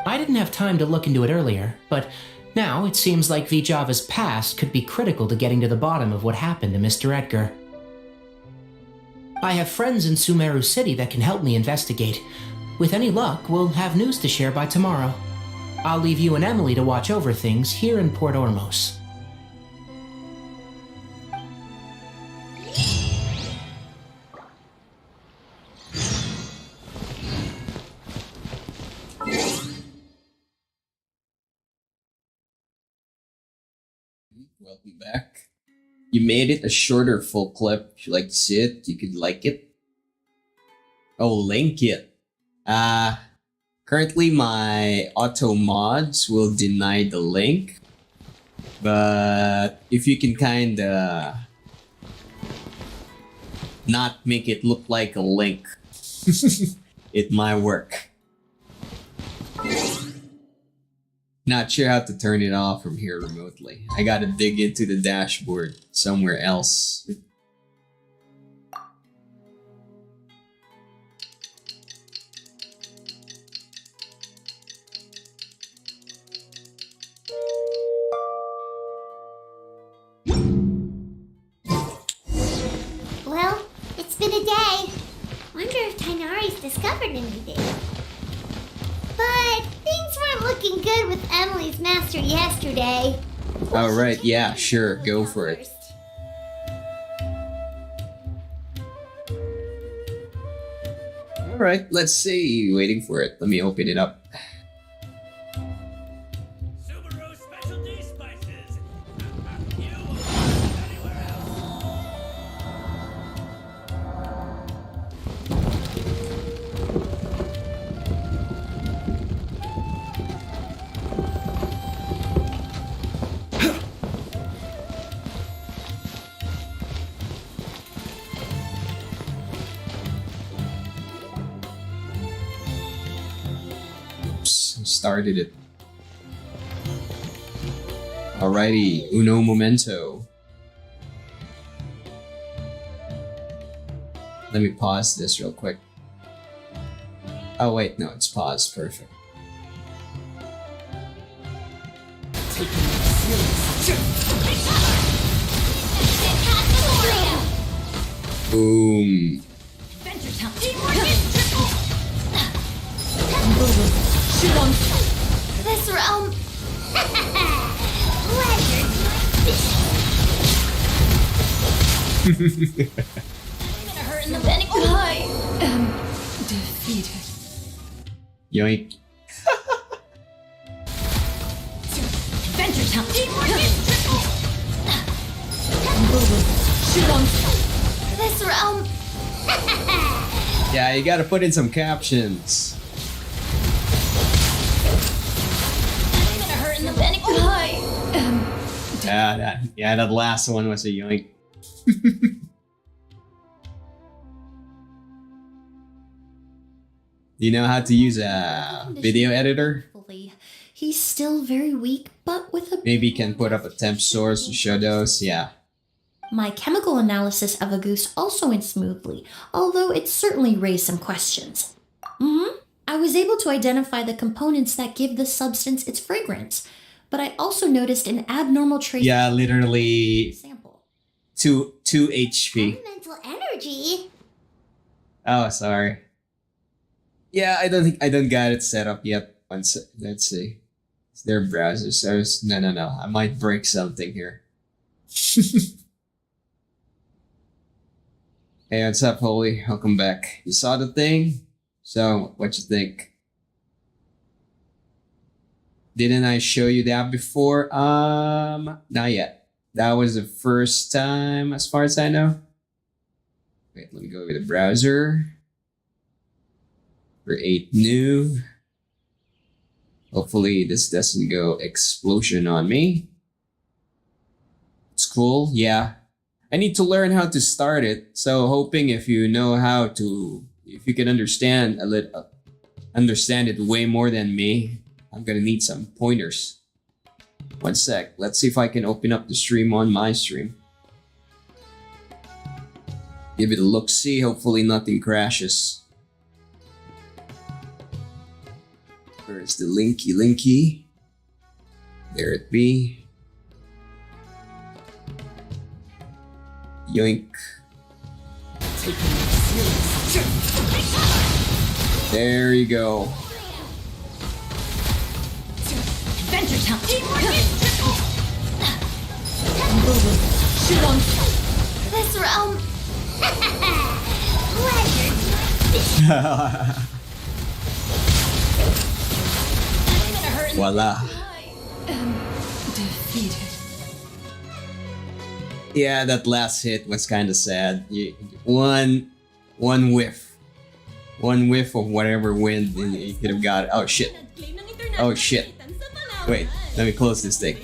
I didn't have time to look into it earlier, but now it seems like Vijava's past could be critical to getting to the bottom of what happened to Mr. Edgar. I have friends in Sumeru City that can help me investigate. With any luck, we'll have news to share by tomorrow. I'll leave you and Emily to watch over things here in Port Ormos. Yeah. welcome back. You made it a shorter full clip. If you like to see it, you could like it. Oh, link it. Currently my auto mods will deny the link. But if you can kinda not make it look like a link, it might work. Not sure how to turn it off from here remotely. I gotta dig into the dashboard somewhere else. Well, it's been a day. Wonder if Tainari's discovered anything. But things weren't looking good with Emily's master yesterday. Alright, yeah, sure, go for it. Alright, let's see. Waiting for it. Let me open it up. Started it. Alrighty, uno momento. Let me pause this real quick. Oh wait, no, it's paused. Perfect. Boom. This realm. I am defeated. Yoink. Adventure time. This realm. Yeah, you gotta put in some captions. That last one was a yoink. Do you know how to use a video editor? He's still very weak, but with a... Maybe you can put up a temp source to show those, yeah. My chemical analysis of a goose also went smoothly, although it certainly raised some questions. I was able to identify the components that give the substance its fragrance, but I also noticed an abnormal trace... Yeah, literally... Sample. 2 HP. Mental energy. Oh, sorry. Yeah, I don't got it set up yet. Let's see. Is there a browser service? No. I might break something here. Hey, what's up, Holy? Welcome back. You saw the thing? So, what you think? Didn't I show you that before? Not yet. That was the first time, as far as I know. Wait, let me go with the browser. Create new. Hopefully this doesn't go explosion on me. It's cool, yeah. I need to learn how to start it, so hoping if you know how to, if you can understand understand it way more than me, I'm gonna need some pointers. One sec, let's see if I can open up the stream on my stream. Give it a look-see, hopefully nothing crashes. Where's the linky? There it be. Yoink. There you go. Adventure time. This realm. Voila. I am defeated. Yeah, that last hit was kind of sad. One whiff. One whiff of whatever wind and you could have got. Oh shit. Oh shit. Wait, let me close this thing.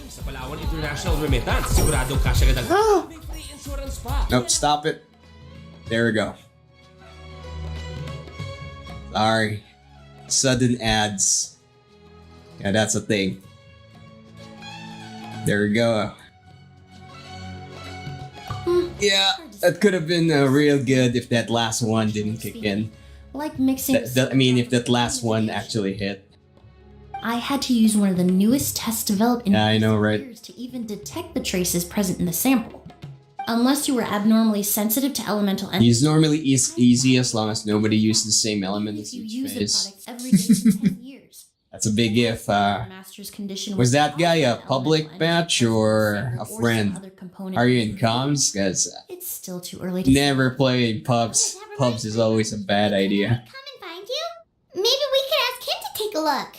Nope, stop it. There we go. Sorry. Sudden ads. Yeah, that's a thing. There we go. Yeah, that could have been real good if that last one didn't kick in. Like mixing. I mean, if that last one actually hit. I had to use one of the newest tests developed in Yeah, I know, right? years to even detect the traces present in the sample. Unless you were abnormally sensitive to elemental energy. He's normally easy as long as nobody uses the same element as you each use the phase. products every day for 10 years. That's a big if. Master's condition Was that guy a public match or a friend? Are you in comms? Because It's still too early to never play in pubs. Pubs is always a bad idea. Find you? Maybe we could ask him to take a look.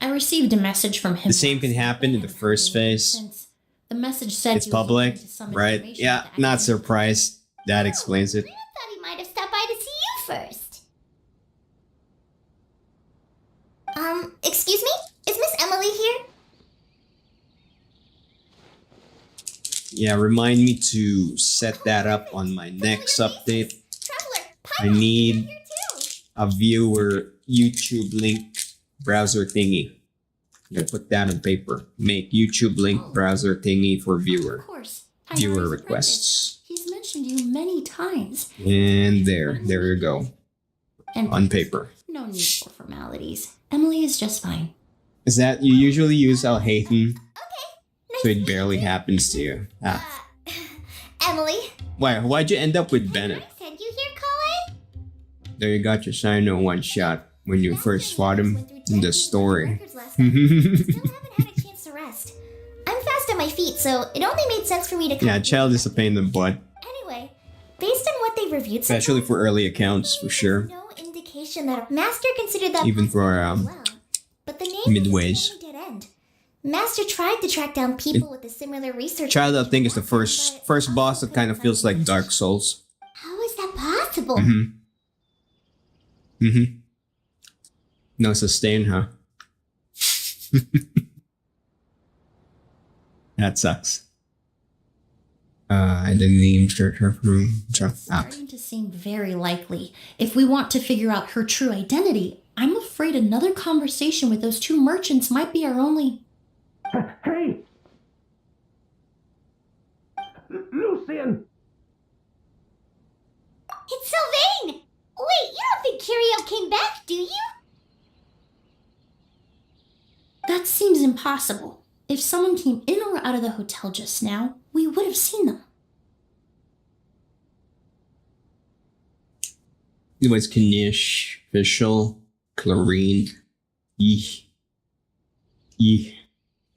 I received a message from him. The same can happen in the first phase. The message said It's he was public, looking into some right? information Yeah, not surprised. That explains it. Thought he might have stopped by to see you first. Excuse me? Is Miss Emily here? Yeah, remind me to set that up on my next update. I need a viewer YouTube link browser thingy. I'm gonna put that on paper. Make YouTube link browser thingy for viewer. Of course. Viewer requests. He's mentioned you many times. And there you go. And On paper. no need for formalities. Emily is just fine. Is that you usually use Alhazen? So it barely happens to you. Emily, Why'd you end up with Bennett? send you here, Colin? There you got your Sino one shot when you first fought him in the story. Chance to rest. I'm fast on my feet, so it only made sense for me to come. Yeah, child is a pain in the butt. Anyway, based on what they reviewed, so Especially for early accounts, for sure. no indication that Master considered that Even for but the name midways. dead end. Master tried to track down people with a similar research. Child, I think, is the first boss that kind of feels like Dark Souls. How is that possible? No sustain, huh? That sucks. I didn't even search her from Starting to seem very likely. If we want to figure out her true identity, I'm afraid another conversation with those two merchants might be our only... Hey! Lucian! It's Sylvain! Wait, you don't think Curio came back, do you? That seems impossible. If someone came in or out of the hotel just now, we would have seen them. It was Kanish, Fischl, Clarine. Eeh.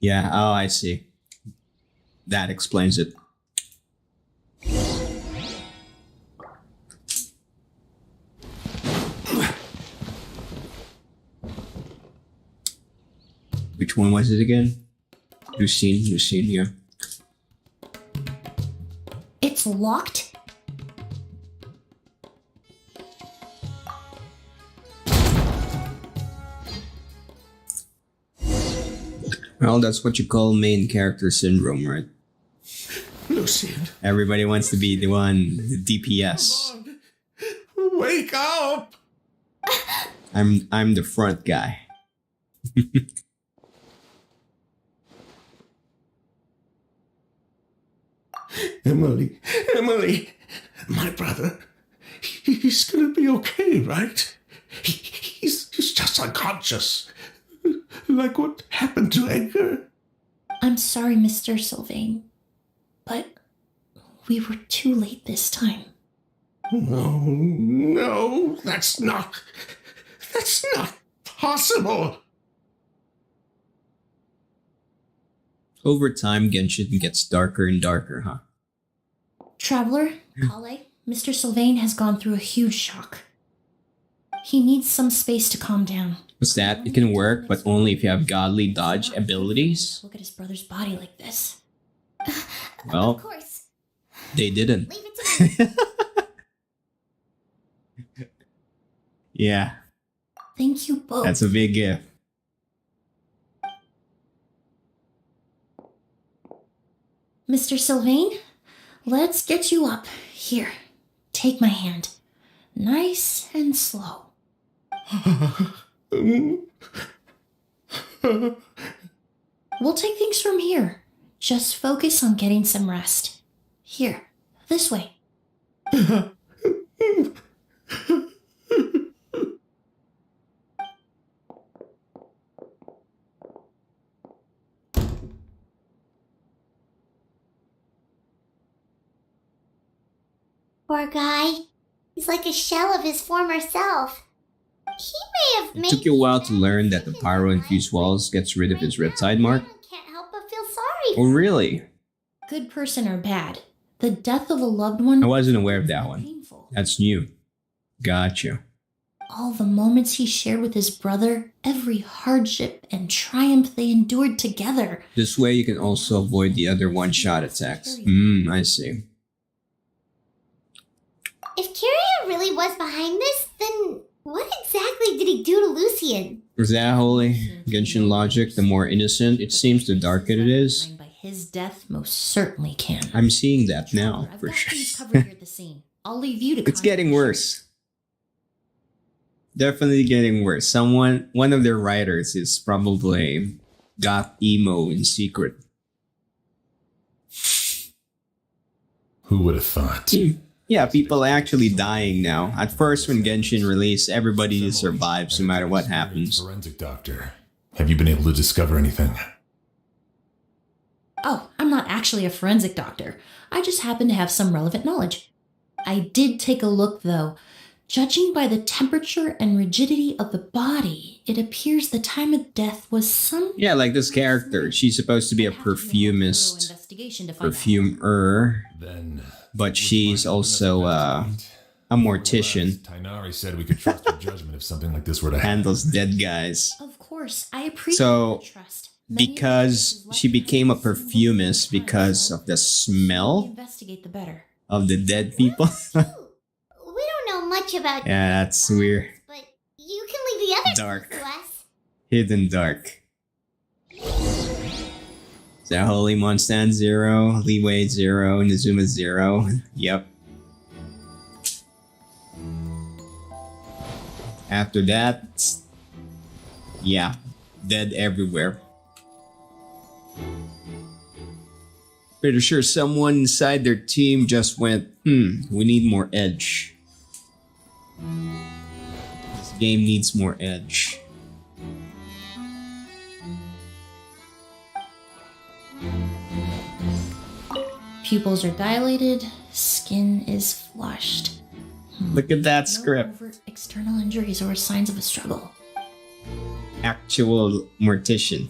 Yeah, oh, I see. That explains it. Which one was it again? Lucine, yeah. It's locked? Well, that's what you call main character syndrome, right? Lucian. Everybody wants to be the one, the DPS. Wake up! I'm the front guy. Emily, my brother, he's gonna be okay, right? He's just unconscious. Like what happened to Edgar? I'm sorry, Mr. Sylvain, but we were too late this time. No, that's not possible. Over time, Genshin gets darker and darker, huh? Traveler, Kale, Mr. Sylvain has gone through a huge shock. He needs some space to calm down. What's that? It can work, but only if you have godly dodge abilities? Look at his brother's body like this. Well, Of course. they didn't. Leave it to me. Yeah, Thank you both. that's a big gift. Mr. Sylvain, let's get you up. Here, take my hand. Nice and slow. We'll take things from here. Just focus on getting some rest. Here, this way. Poor guy. He's like a shell of his former self. He may have It made took you a while to learn that the pyro-infused walls gets rid of his riptide mark? can't help but feel sorry. Oh, really? Good person or bad, the death of a loved one. I wasn't aware of that one. That's new. Gotcha. All the moments he shared with his brother, every hardship and triumph they endured together. This way you can also avoid the other one-shot attacks. I see. If Kiria really was behind this, then what exactly did he do to Lucian? Is that holy? Genshin logic, the more innocent it seems, the darker it is. By his death, most certainly can. I'm seeing that now, for sure. Covered here at the scene. I'll leave you to. It's getting worse. Definitely getting worse. One of their writers is probably goth emo in secret. Who would have thought? Yeah, people are actually dying now. At first, when Genshin released, everybody survives no matter what happens. Forensic doctor. Have you been able to discover anything? Oh, I'm not actually a forensic doctor. I just happen to have some relevant knowledge. I did take a look, though. Judging by the temperature and rigidity of the body, it appears the time of death was some... Yeah, like this character. She's supposed to be a perfumist. Perfumer. But she's also a mortician. Tainari said we could trust her judgment if something like this were to happen. Handles dead guys. Of course, I appreciate So, the trust. because she became a perfumist because of the smell Investigate the better. of the dead people. We don't know much about Yeah, that's weird. but you can leave the other Dark. to us. Hidden dark. Is that Holy Mondstadt 0, Leeway 0, Nizuma 0? Yep. After that, yeah, dead everywhere. Pretty sure someone inside their team just went, we need more edge. This game needs more edge. Pupils are dilated, skin is flushed. Look at that script. Overt external injuries or signs of a struggle. Actual mortician.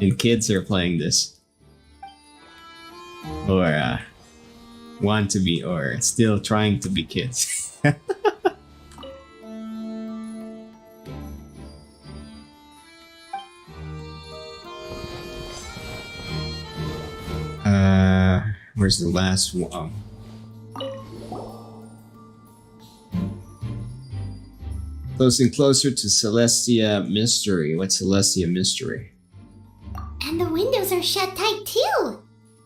And kids are playing this. Or want to be, or still trying to be kids. Where's the last one? Closing closer to Celestia Mystery. What's Celestia Mystery? And the windows are shut tight too.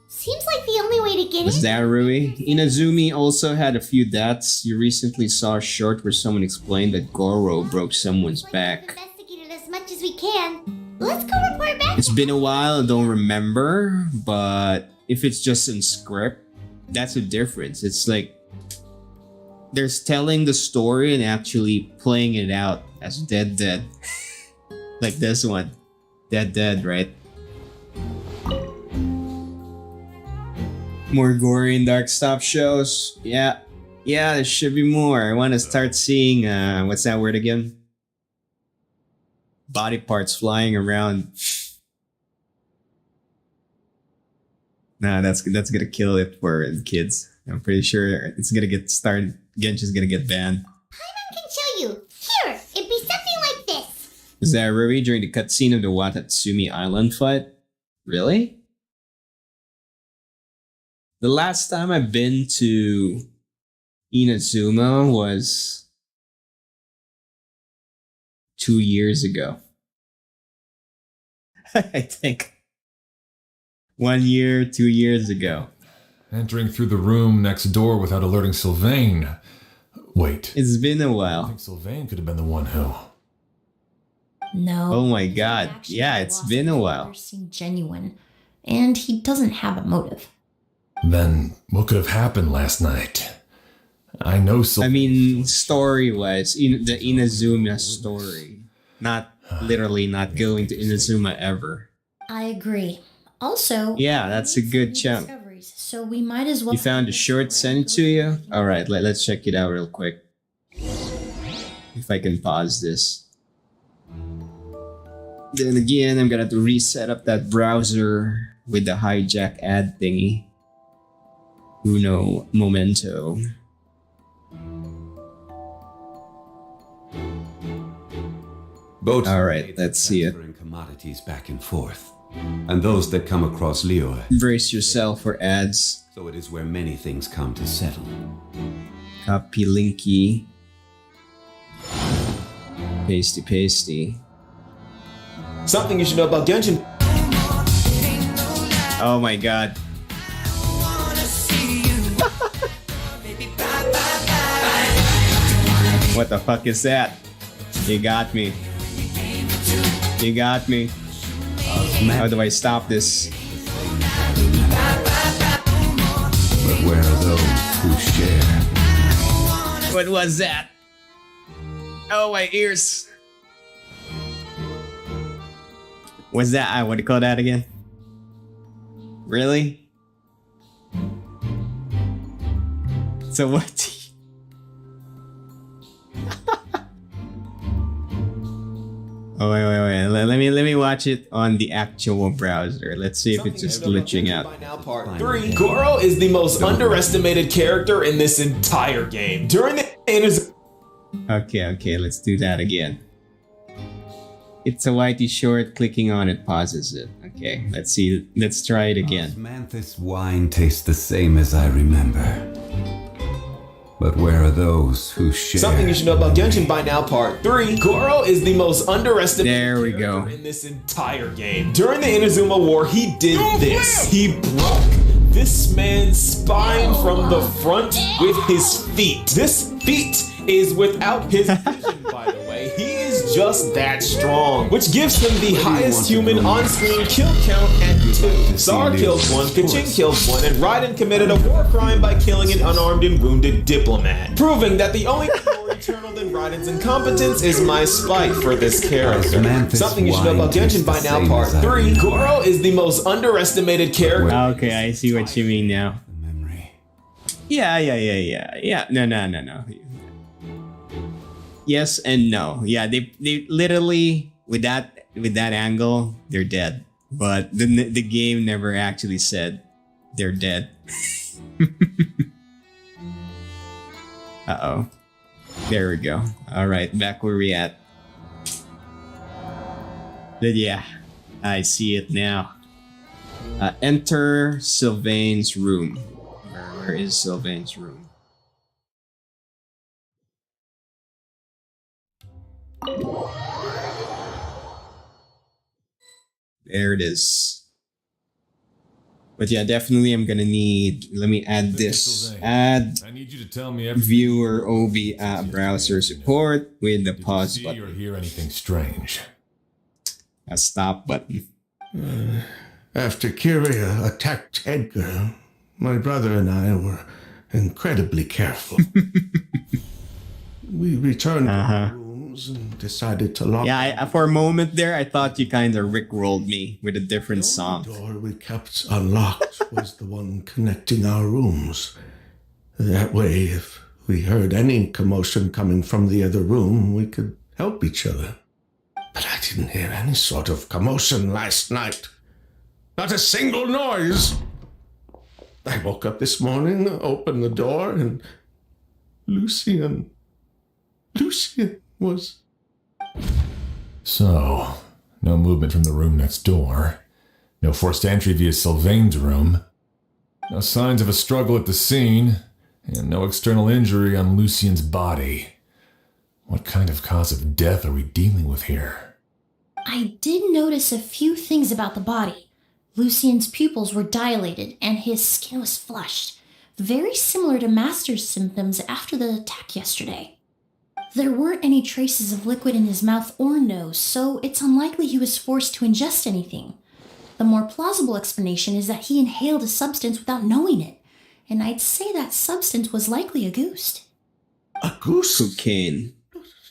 Seems like the only way to get Was in. that Rui? Inazumi also had a few deaths. You recently saw a short where someone explained that Goro broke someone's back. Investigated as much as we can. Let's go report back. It's been a while, I don't remember, but if it's just in script, that's a difference. It's like there's telling the story and actually playing it out as dead. Like this one. Dead, right? More gory and dark stuff shows. Yeah, there should be more. I want to start seeing, what's that word again? Body parts flying around. Nah, that's gonna kill it for the kids. I'm pretty sure it's gonna get started. Genshin's gonna get banned. I can show you. Here, it'd be something like this. Is that Rui during the cutscene of the Watatsumi Island fight? Really? The last time I've been to Inazuma was 2 years ago. I think 1 year, 2 years ago. Entering through the room next door without alerting Sylvain. Wait. It's been a I while. think Sylvain could have been the one who. No. Oh my god. Yeah, it's been a while. Seem genuine, and he doesn't have a motive. Then what could have happened last night? I know I mean, story-wise, the Inazuma story. Not literally not going to Inazuma ever. I agree. Also, Yeah, that's a good chunk. discoveries, so we might as well. You found a short, send it to you? Alright, let's check it out real quick. If I can pause this. Then again, I'm gonna have to reset up that browser with the hijack ad thingy. Uno momento. Boats Alright, let's see it. transferring commodities back and forth, and those that come across Liyue. Brace yourself for ads. So it is where many things come to settle. Copy linky. Pasty pasty. Something you should know about Genshin. Oh my god. What the fuck is that? You got me. You got me. How do I stop this? But where are those who share? What was that? Oh, my ears. What's that? What do you call that again? Really? So what? Oh wait. Let me watch it on the actual browser. Let's see if it's just glitching out. Part 3. Goro is the most underestimated character in this entire game. During the Okay, let's do that again. It's a whitey short, clicking on it pauses it. Okay, let's see. Let's try it again. Osmanthus wine tastes the same as I remember. But where are those who share? Something you should know about Genshin by now, part 3. Goro is the most underestimated There we go. in this entire game. During the Inazuma War, he did this. He broke this man's spine from the front with his feet. This feat is without his vision, by the way. He is just that strong, which gives him the highest human on-screen kill count at 2. Sar killed 1, Kachin killed 1, and Raiden committed a war crime by killing an unarmed and wounded diplomat, proving that the only thing more eternal than Raiden's incompetence is my spite for this character. Something you should know about Genshin by now, part 3. Goro is the most underestimated character. Okay, I see what you mean now. Yeah. No. Yes and no. Yeah, they literally with that angle, they're dead. But the game never actually said they're dead. Uh-oh. There we go. Alright, back where we at. But yeah, I see it now. Enter Sylvain's room. Where is Sylvain's room? There it is. But yeah, definitely I'm gonna need, let me add this. Add I need you to tell me viewer OB browser support with the pause see button. or hear anything strange. A stop button. After Kyria attacked Edgar, my brother and I were incredibly careful. We returned to our rooms and decided to lock Yeah, for a moment there, I thought you kind of rickrolled me with a different song. the door we kept unlocked was the one connecting our rooms. That way, if we heard any commotion coming from the other room, we could help each other. But I didn't hear any sort of commotion last night. Not a single noise. I woke up this morning, opened the door, and Lucian was... So, no movement from the room next door. No forced entry via Sylvain's room. No signs of a struggle at the scene, and no external injury on Lucien's body. What kind of cause of death are we dealing with here? I did notice a few things about the body. Lucien's pupils were dilated and his skin was flushed, very similar to Master's symptoms after the attack yesterday. There weren't any traces of liquid in his mouth or nose, so it's unlikely he was forced to ingest anything. The more plausible explanation is that he inhaled a substance without knowing it, and I'd say that substance was likely a goose. A goose? Cocaine.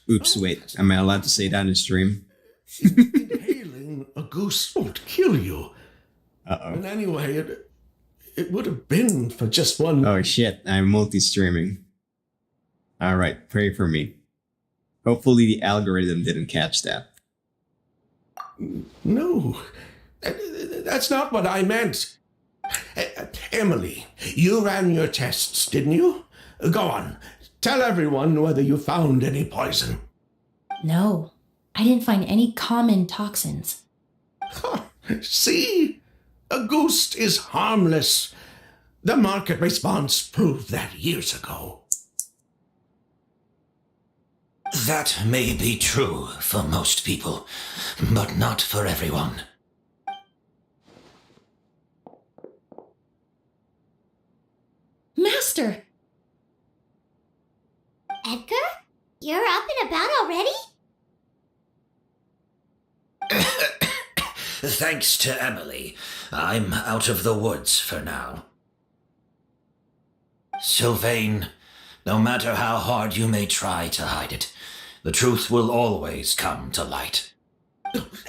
Oops, wait. Am I allowed to say that in stream? Inhaling a goose won't kill you. Uh-oh. And anyway, it would have been for just one... Oh shit, I'm multi-streaming. Alright, pray for me. Hopefully the algorithm didn't catch that. No, that's not what I meant. Emily, you ran your tests, didn't you? Go on, tell everyone whether you found any poison. No, I didn't find any common toxins. See? A ghost is harmless. The market response proved that years ago. That may be true for most people, but not for everyone. Master! Edgar? You're up and about already? Thanks to Emily, I'm out of the woods for now. Sylvain, no matter how hard you may try to hide it, the truth will always come to light.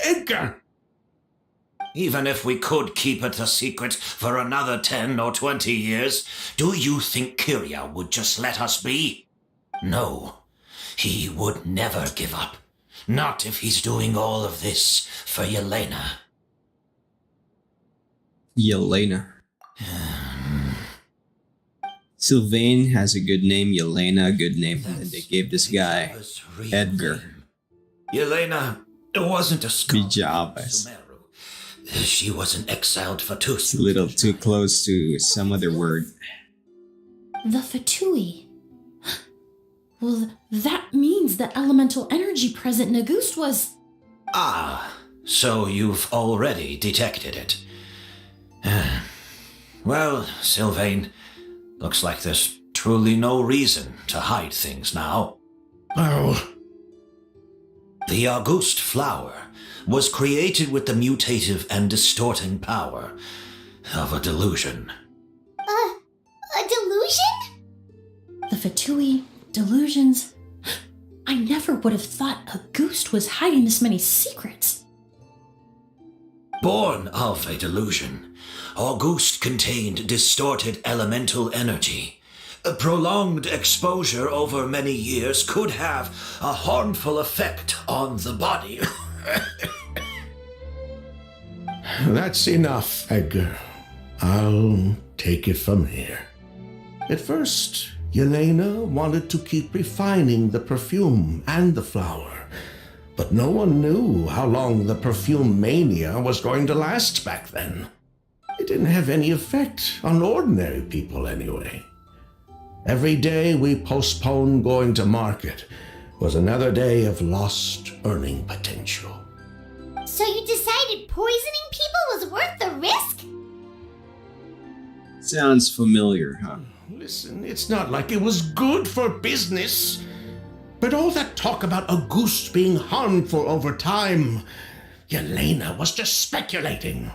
Edgar! Even if we could keep it a secret for another 10 or 20 years, do you think Kyria would just let us be? No, he would never give up. Not if he's doing all of this for Yelena. Yelena. Sylvain has a good name, Yelena a good name, and they gave this guy Edgar. Yelena wasn't a scholar. Bijabas. She wasn't exiled for two. It's a little too close to some other word. The Fatui. Well, that means the elemental energy present in Auguste was... Ah, so you've already detected it. Well, Sylvain, looks like there's truly no reason to hide things now. Oh. The Auguste flower was created with the mutative and distorting power of a delusion. A delusion? The Fatui, delusions... I never would have thought Auguste was hiding this many secrets. Born of a delusion, Auguste contained distorted elemental energy. A prolonged exposure over many years could have a harmful effect on the body. That's enough, Edgar. I'll take it from here. At first, Yelena wanted to keep refining the perfume and the flower, but no one knew how long the perfume mania was going to last back then. It didn't have any effect on ordinary people anyway. Every day we postponed going to market was another day of lost earning potential. So you decided poisoning people was worth the risk? Sounds familiar, huh? Listen, it's not like it was good for business. But all that talk about Auguste being harmful over time, Yelena was just speculating.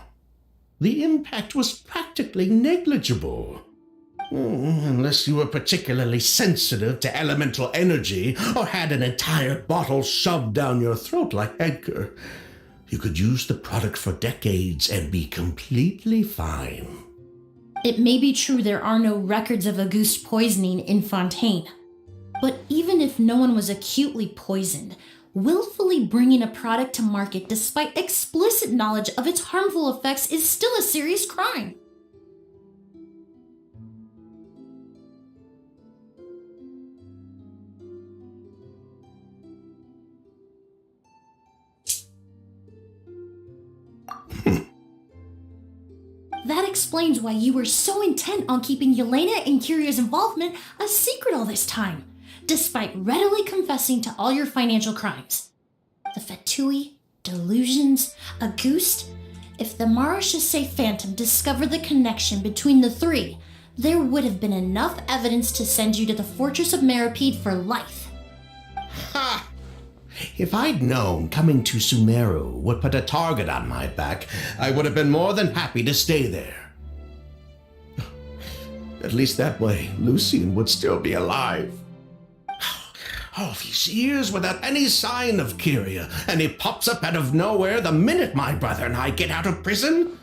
The impact was practically negligible. Unless you were particularly sensitive to elemental energy or had an entire bottle shoved down your throat like Edgar. You could use the product for decades and be completely fine. It may be true there are no records of Auguste poisoning in Fontaine. But even if no one was acutely poisoned, willfully bringing a product to market despite explicit knowledge of its harmful effects is still a serious crime. That explains why you were so intent on keeping Yelena and Kiria's involvement a secret all this time, despite readily confessing to all your financial crimes. The Fatui, delusions, Auguste. If the Mara Shusei Phantom discovered the connection between the three, there would have been enough evidence to send you to the Fortress of Meropide for life. Ha! If I'd known coming to Sumeru would put a target on my back, I would have been more than happy to stay there. At least that way, Lucian would still be alive. All these years without any sign of Kyria, and he pops up out of nowhere the minute my brother and I get out of prison?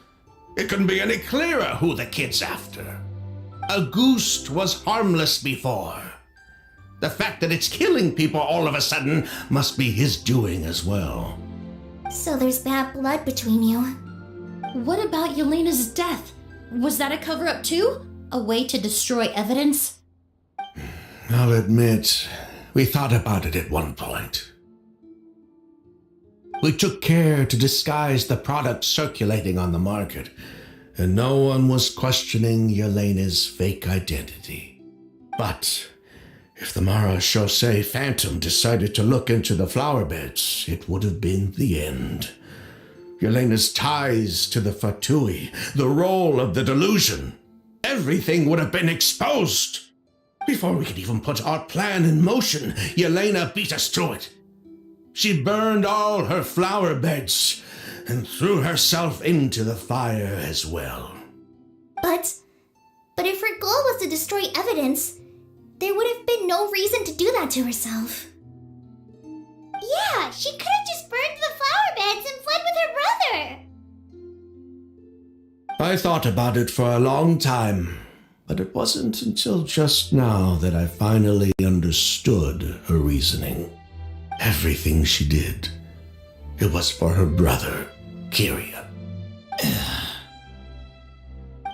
It couldn't be any clearer who the kid's after. Auguste was harmless before. The fact that it's killing people all of a sudden must be his doing as well. So there's bad blood between you. What about Yelena's death? Was that a cover-up too? A way to destroy evidence? I'll admit, we thought about it at one point. We took care to disguise the product circulating on the market, and no one was questioning Yelena's fake identity. But if the Mara Shusei Phantom decided to look into the flower beds, it would have been the end. Yelena's ties to the Fatui, the role of the delusion, everything would have been exposed. Before we could even put our plan in motion, Yelena beat us to it. She burned all her flower beds and threw herself into the fire as well. But if her goal was to destroy evidence, there would have been no reason to do that to herself. Yeah, she could have just burned the flower beds and fled with her brother. I thought about it for a long time, but it wasn't until just now that I finally understood her reasoning. Everything she did, it was for her brother, Kyria.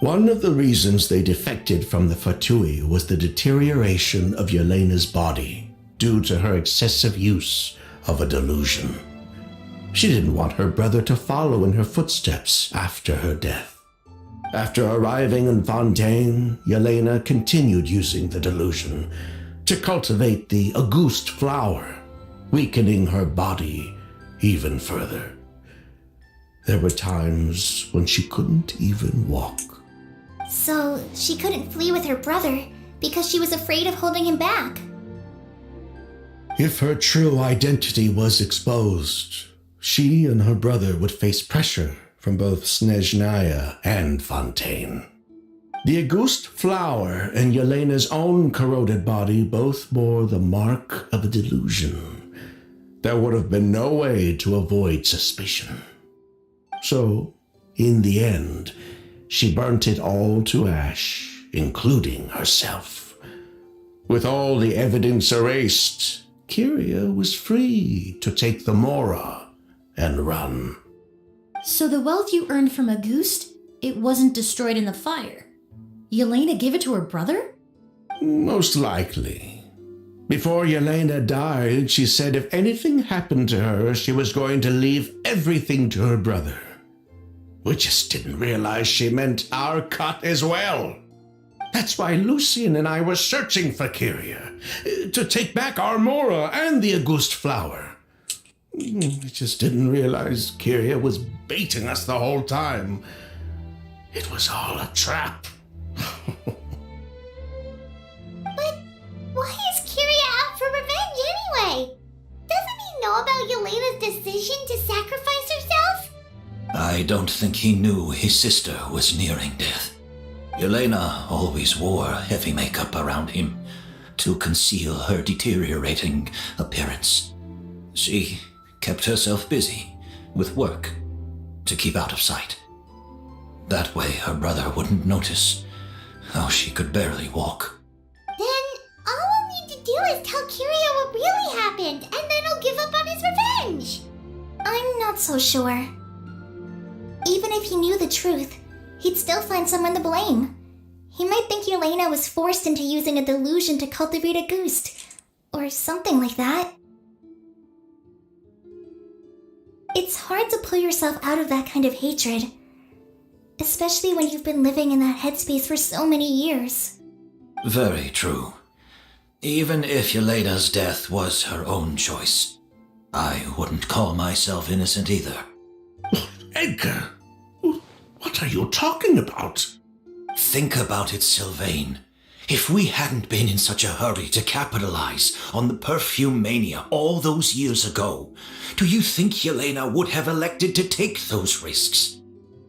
One of the reasons they defected from the Fatui was the deterioration of Yelena's body due to her excessive use of a delusion. She didn't want her brother to follow in her footsteps after her death. After arriving in Fontaine, Yelena continued using the delusion to cultivate the Auguste flower, weakening her body even further. There were times when she couldn't even walk. So she couldn't flee with her brother because she was afraid of holding him back. If her true identity was exposed, she and her brother would face pressure from both Snezhnaya and Fontaine. The Auguste flower and Yelena's own corroded body both bore the mark of a delusion. There would have been no way to avoid suspicion. So, in the end, she burnt it all to ash, including herself. With all the evidence erased, Kyria was free to take the Mora and run. So the wealth you earned from Auguste, it wasn't destroyed in the fire. Yelena gave it to her brother? Most likely. Before Yelena died, she said if anything happened to her, she was going to leave everything to her brother. We just didn't realize she meant our cut as well. That's why Lucian and I were searching for Kyria, to take back our Mora and the Auguste flower. We just didn't realize Kyria was baiting us the whole time. It was all a trap. But why is Kyria out for revenge anyway? Doesn't he know about Yelena's decision to sacrifice herself? I don't think he knew his sister was nearing death. Yelena always wore heavy makeup around him to conceal her deteriorating appearance. She kept herself busy with work to keep out of sight. That way her brother wouldn't notice how she could barely walk. Then all we'll need to do is tell Kyria what really happened, and then he'll give up on his revenge. I'm not so sure. Even if he knew the truth, he'd still find someone to blame. He might think Yelena was forced into using a delusion to cultivate Auguste, or something like that. It's hard to pull yourself out of that kind of hatred. Especially when you've been living in that headspace for so many years. Very true. Even if Yelena's death was her own choice, I wouldn't call myself innocent either. Edgar, what are you talking about? Think about it, Sylvain. If we hadn't been in such a hurry to capitalize on the perfume mania all those years ago, do you think Yelena would have elected to take those risks?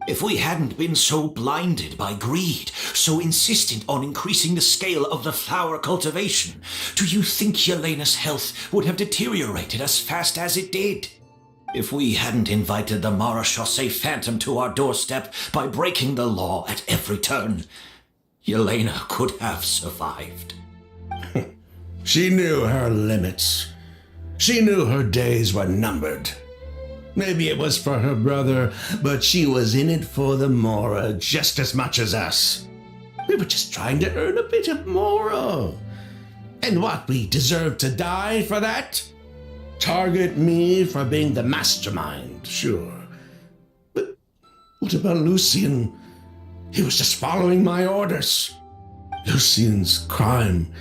If we hadn't been so blinded by greed, so insistent on increasing the scale of the flower cultivation, do you think Yelena's health would have deteriorated as fast as it did? If we hadn't invited the Marechaussee Phantom to our doorstep by breaking the law at every turn, Yelena could have survived. She knew her limits. She knew her days were numbered. Maybe it was for her brother, but she was in it for the Mora just as much as us. We were just trying to earn a bit of Mora. And what, we deserve to die for that? Target me for being the mastermind, sure. But what about Lucien? He was just following my orders. Lucien's crime,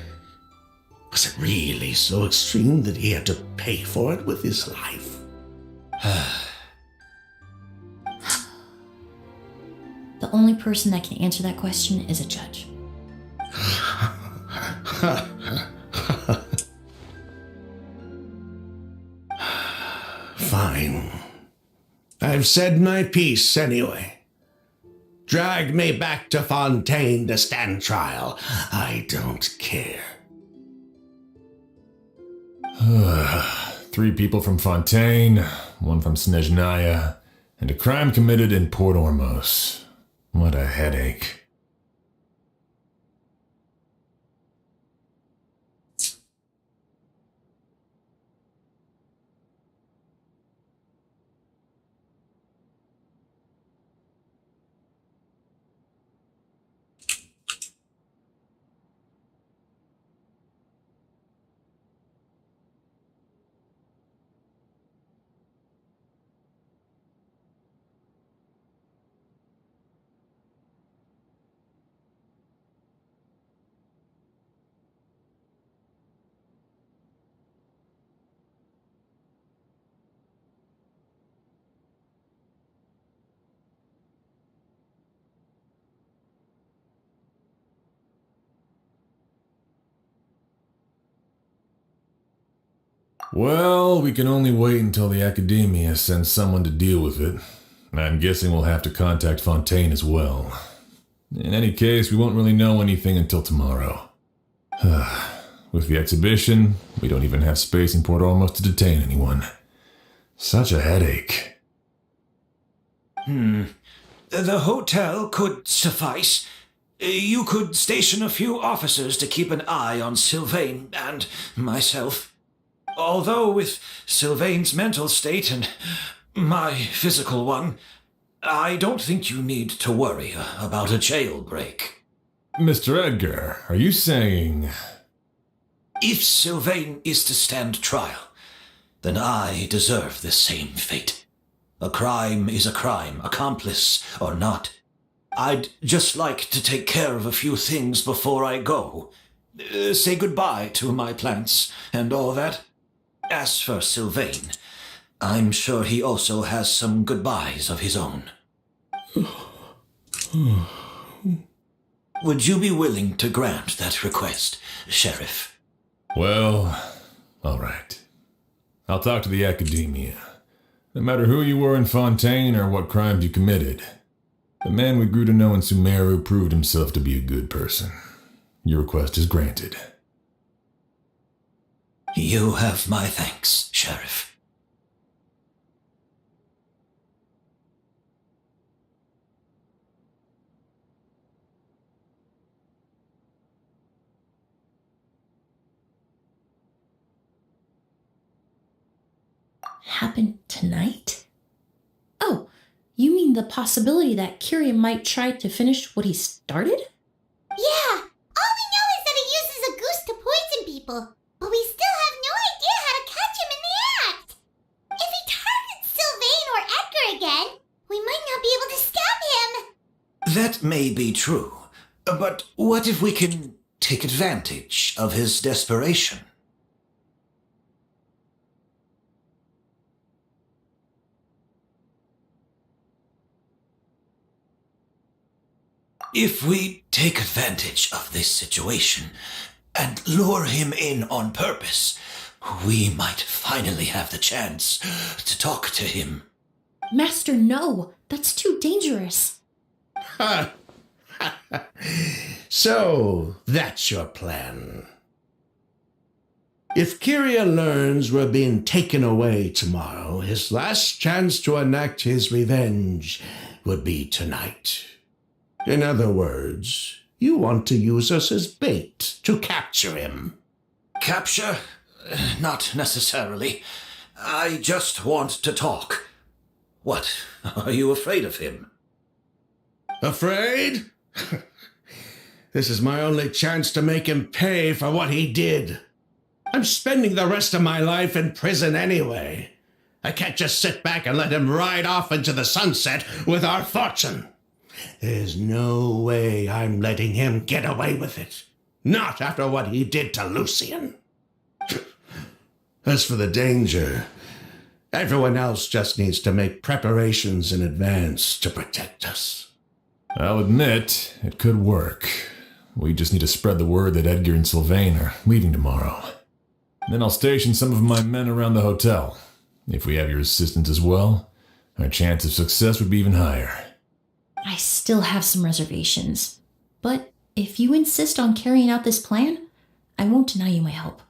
was it really so extreme that he had to pay for it with his life? The only person that can answer that question is a judge. Fine. I've said my piece anyway. Drag me back to Fontaine to stand trial. I don't care. 3 people from Fontaine, 1 from Snezhnaya, and a crime committed in Port Ormos. What a headache. Well, we can only wait until the Academia sends someone to deal with it. I'm guessing we'll have to contact Fontaine as well. In any case, we won't really know anything until tomorrow. With the exhibition, we don't even have space in Port Ormos to detain anyone. Such a headache. The hotel could suffice. You could station a few officers to keep an eye on Sylvain and myself. Although with Sylvain's mental state and my physical one, I don't think you need to worry about a jailbreak. Mr. Edgar, are you saying... If Sylvain is to stand trial, then I deserve the same fate. A crime is a crime, accomplice or not. I'd just like to take care of a few things before I go. Say goodbye to my plants and all that. As for Sylvain, I'm sure he also has some goodbyes of his own. Would you be willing to grant that request, Sheriff? Well, all right. I'll talk to the Academia. No matter who you were in Fontaine or what crimes you committed, the man we grew to know in Sumeru proved himself to be a good person. Your request is granted. You have my thanks, Sheriff. Happen tonight? Oh, you mean the possibility that Kyria might try to finish what he started? Yeah, all we know is that he uses a goose to poison people, but we still have no idea how to catch him in the act. If he targets Sylvain or Edgar again, we might not be able to stop him. That may be true, but what if we can take advantage of his desperation? If we take advantage of this situation and lure him in on purpose, we might finally have the chance to talk to him. Master, no! That's too dangerous. So, that's your plan. If Kyria learns we're being taken away tomorrow, his last chance to enact his revenge would be tonight. In other words, you want to use us as bait to capture him. Capture? Not necessarily. I just want to talk. What? Are you afraid of him? Afraid? This is my only chance to make him pay for what he did. I'm spending the rest of my life in prison anyway. I can't just sit back and let him ride off into the sunset with our fortune. There's no way I'm letting him get away with it. Not after what he did to Lucian. As for the danger, everyone else just needs to make preparations in advance to protect us. I'll admit, it could work. We just need to spread the word that Edgar and Sylvain are leaving tomorrow. Then I'll station some of my men around the hotel. If we have your assistance as well, our chance of success would be even higher. I still have some reservations. But if you insist on carrying out this plan, I won't deny you my help.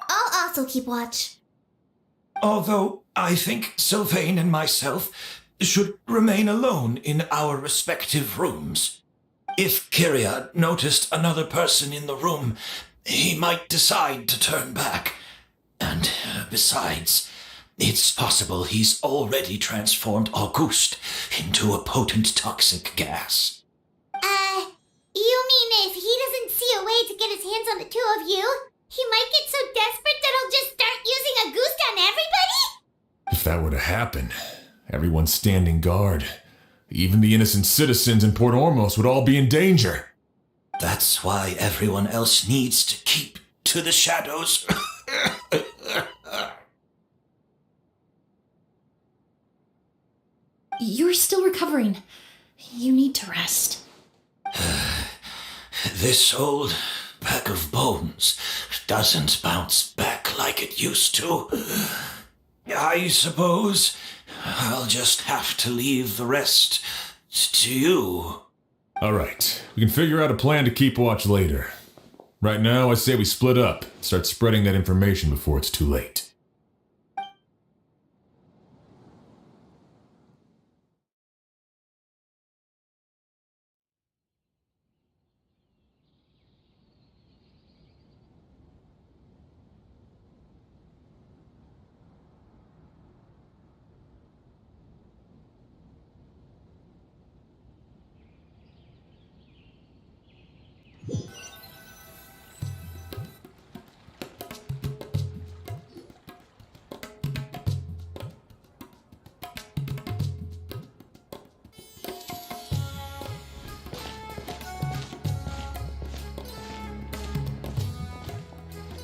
I'll also keep watch. Although I think Sylvain and myself should remain alone in our respective rooms. If Kyria noticed another person in the room, he might decide to turn back. And besides, it's possible he's already transformed Auguste into a potent toxic gas. You mean if he doesn't see a way to get his hands on the two of you, he might get so desperate that he'll just start using Auguste on everybody? If that were to happen, everyone's standing guard. Even the innocent citizens in Port Ormos would all be in danger. That's why everyone else needs to keep to the shadows. You're still recovering. You need to rest. This old bag of bones doesn't bounce back like it used to. I suppose I'll just have to leave the rest to you. Alright, we can figure out a plan to keep watch later. Right now, I say we split up, start spreading that information before it's too late.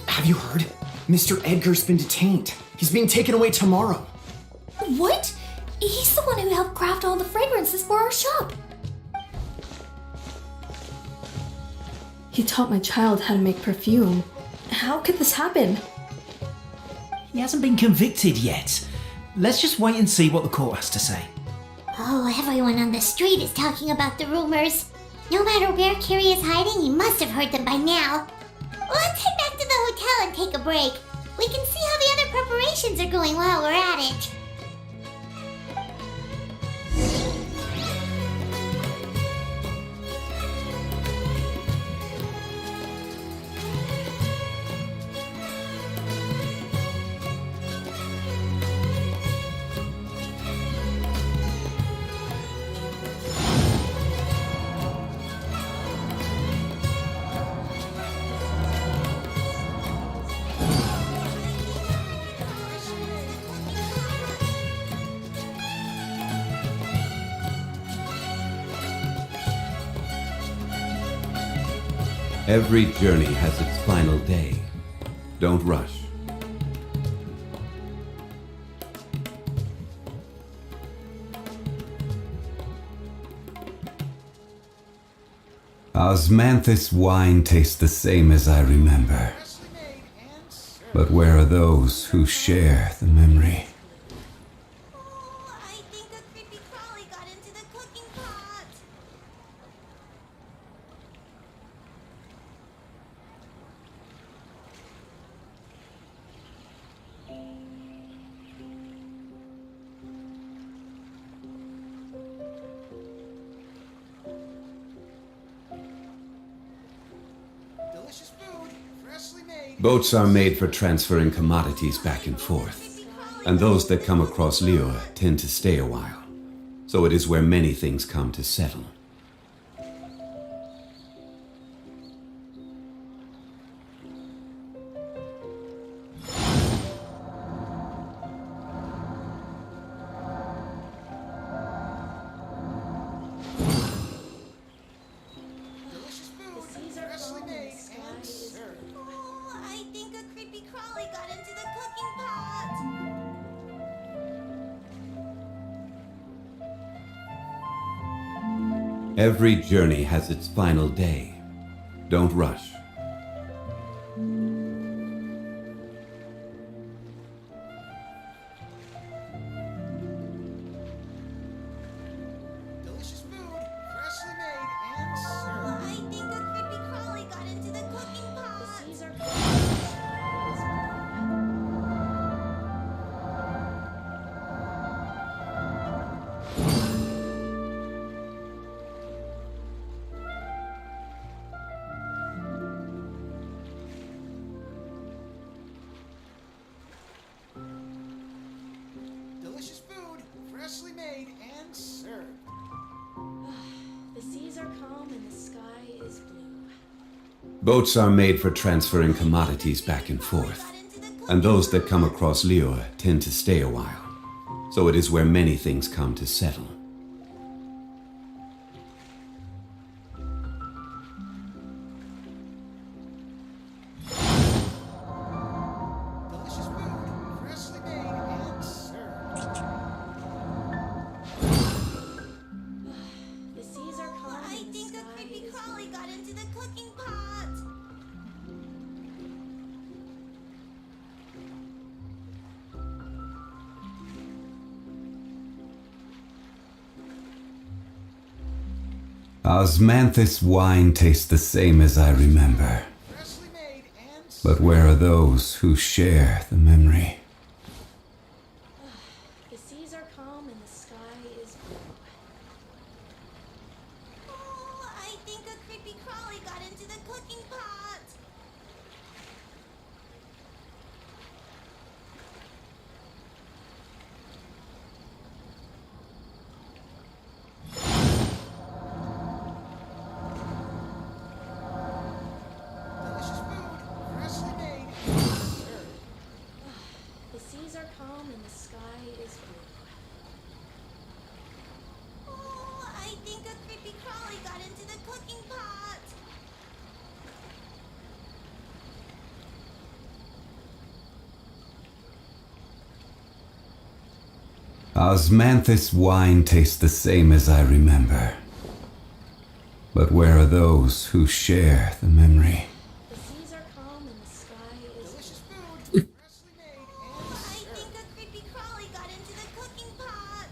Have you heard? Mr. Edgar's been detained. He's being taken away tomorrow. What? He's the one who helped craft all the fragrances for our shop. He taught my child how to make perfume. How could this happen? He hasn't been convicted yet. Let's just wait and see what the court has to say. Oh, everyone on the street is talking about the rumors. No matter where Kyria is hiding, he must have heard them by now. Let's head back to the hotel and take a break. We can see how the other preparations are going while we're at it. Every journey has its final day. Don't rush. Osmanthus wine tastes the same as I remember. But where are those who share the memory? Boats are made for transferring commodities back and forth, and those that come across Lure tend to stay a while. So it is where many things come to settle. Every journey has its final day. Don't rush. Boats are made for transferring commodities back and forth, and those that come across Lure tend to stay a while. So it is where many things come to settle. Osmanthus wine tastes the same as I remember. But where are those who share the memory? The seas are calm and the sky is blue. Oh, I think a creepy crawly got into the cooking pot. Osmanthus wine tastes the same as I remember. But where are those who share the memory? The seas are calm and the sky is delicious food, freshly made and I think a creepy crawly got into the cooking pot.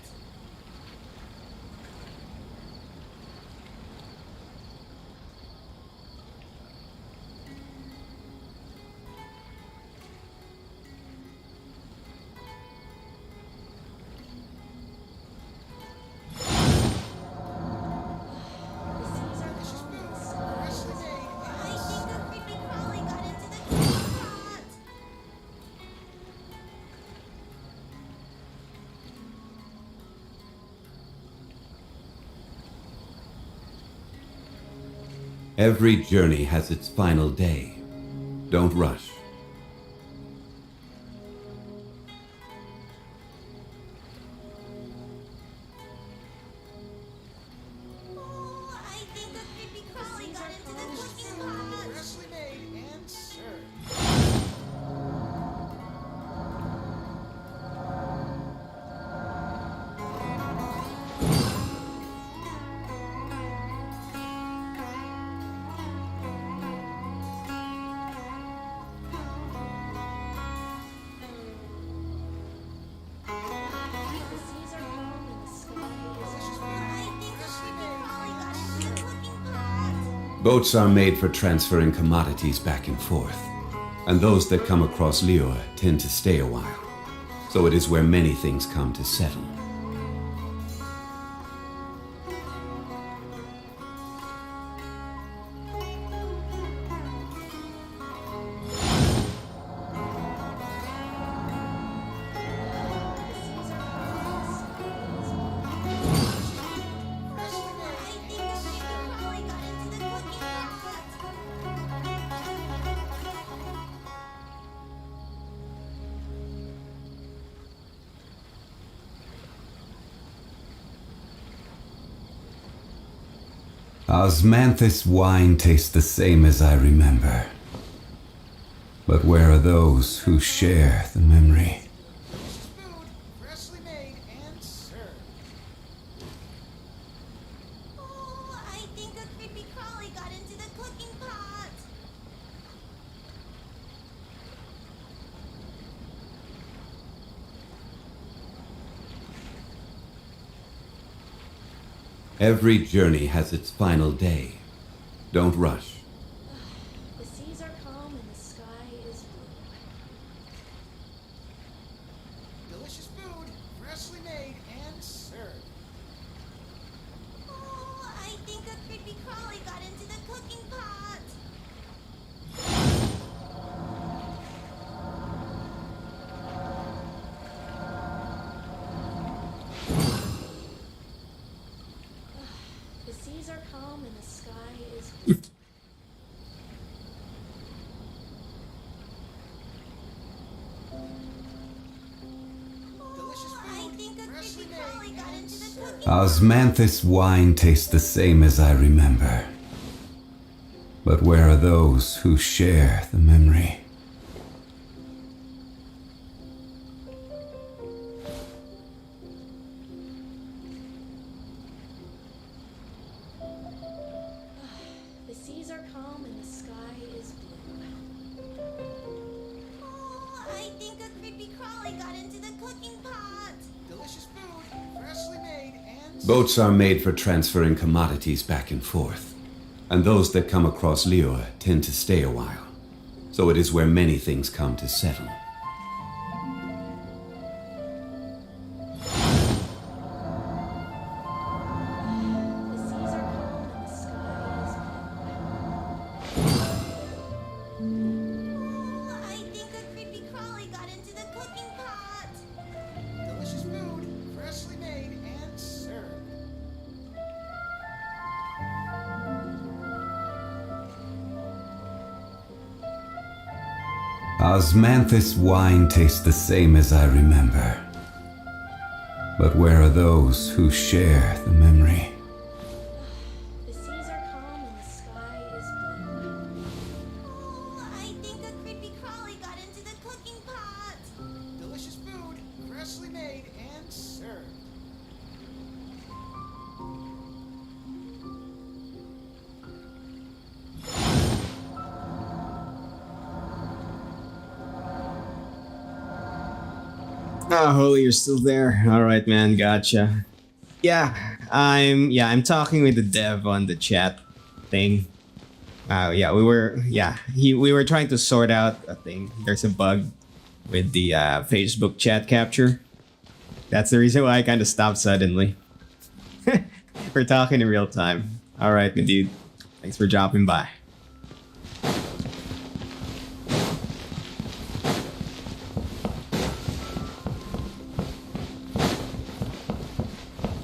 Every journey has its final day. Don't rush. Oh, I think a creepy crawly got into the cooking pot. Boats are made for transferring commodities back and forth, and those that come across Liyue tend to stay a while. So it is where many things come to settle. Osmanthus wine tastes the same as I remember. But where are those who share the memory? Freshly made and served. Oh, I think a creepy crawly got into the cooking pot. Every journey has its final day. Don't rush. The seas are calm and the sky is blue. Delicious food, freshly made and served. Oh, I think a creepy crawly got into the cooking pot. The seas are calm and the sky is blue. Osmanthus wine tastes the same as I remember. But where are those who share the memory? The seas are calm and the sky is blue. Oh, I think a creepy crawly got into the cooking pot. Delicious food, freshly made and Boats are made for transferring commodities back and forth, and those that come across Liyue tend to stay a while. So it is where many things come to settle. I think a creepy crawly got into the cooking pot. Delicious food, freshly made and served. Osmanthus wine tastes the same as I remember. But where are those who share the memory? The seas are calm and the sky is blue. Oh, I think a creepy crawly got into the cooking pot. Delicious food, freshly made and served. Oh, Holy, you're still there. All right, man. Gotcha. I'm talking with the dev on the chat thing. We were trying to sort out a thing. There's a bug with the Facebook chat capture. That's the reason why I kind of stopped suddenly. We're talking in real time. All right, my dude. Thanks for dropping by.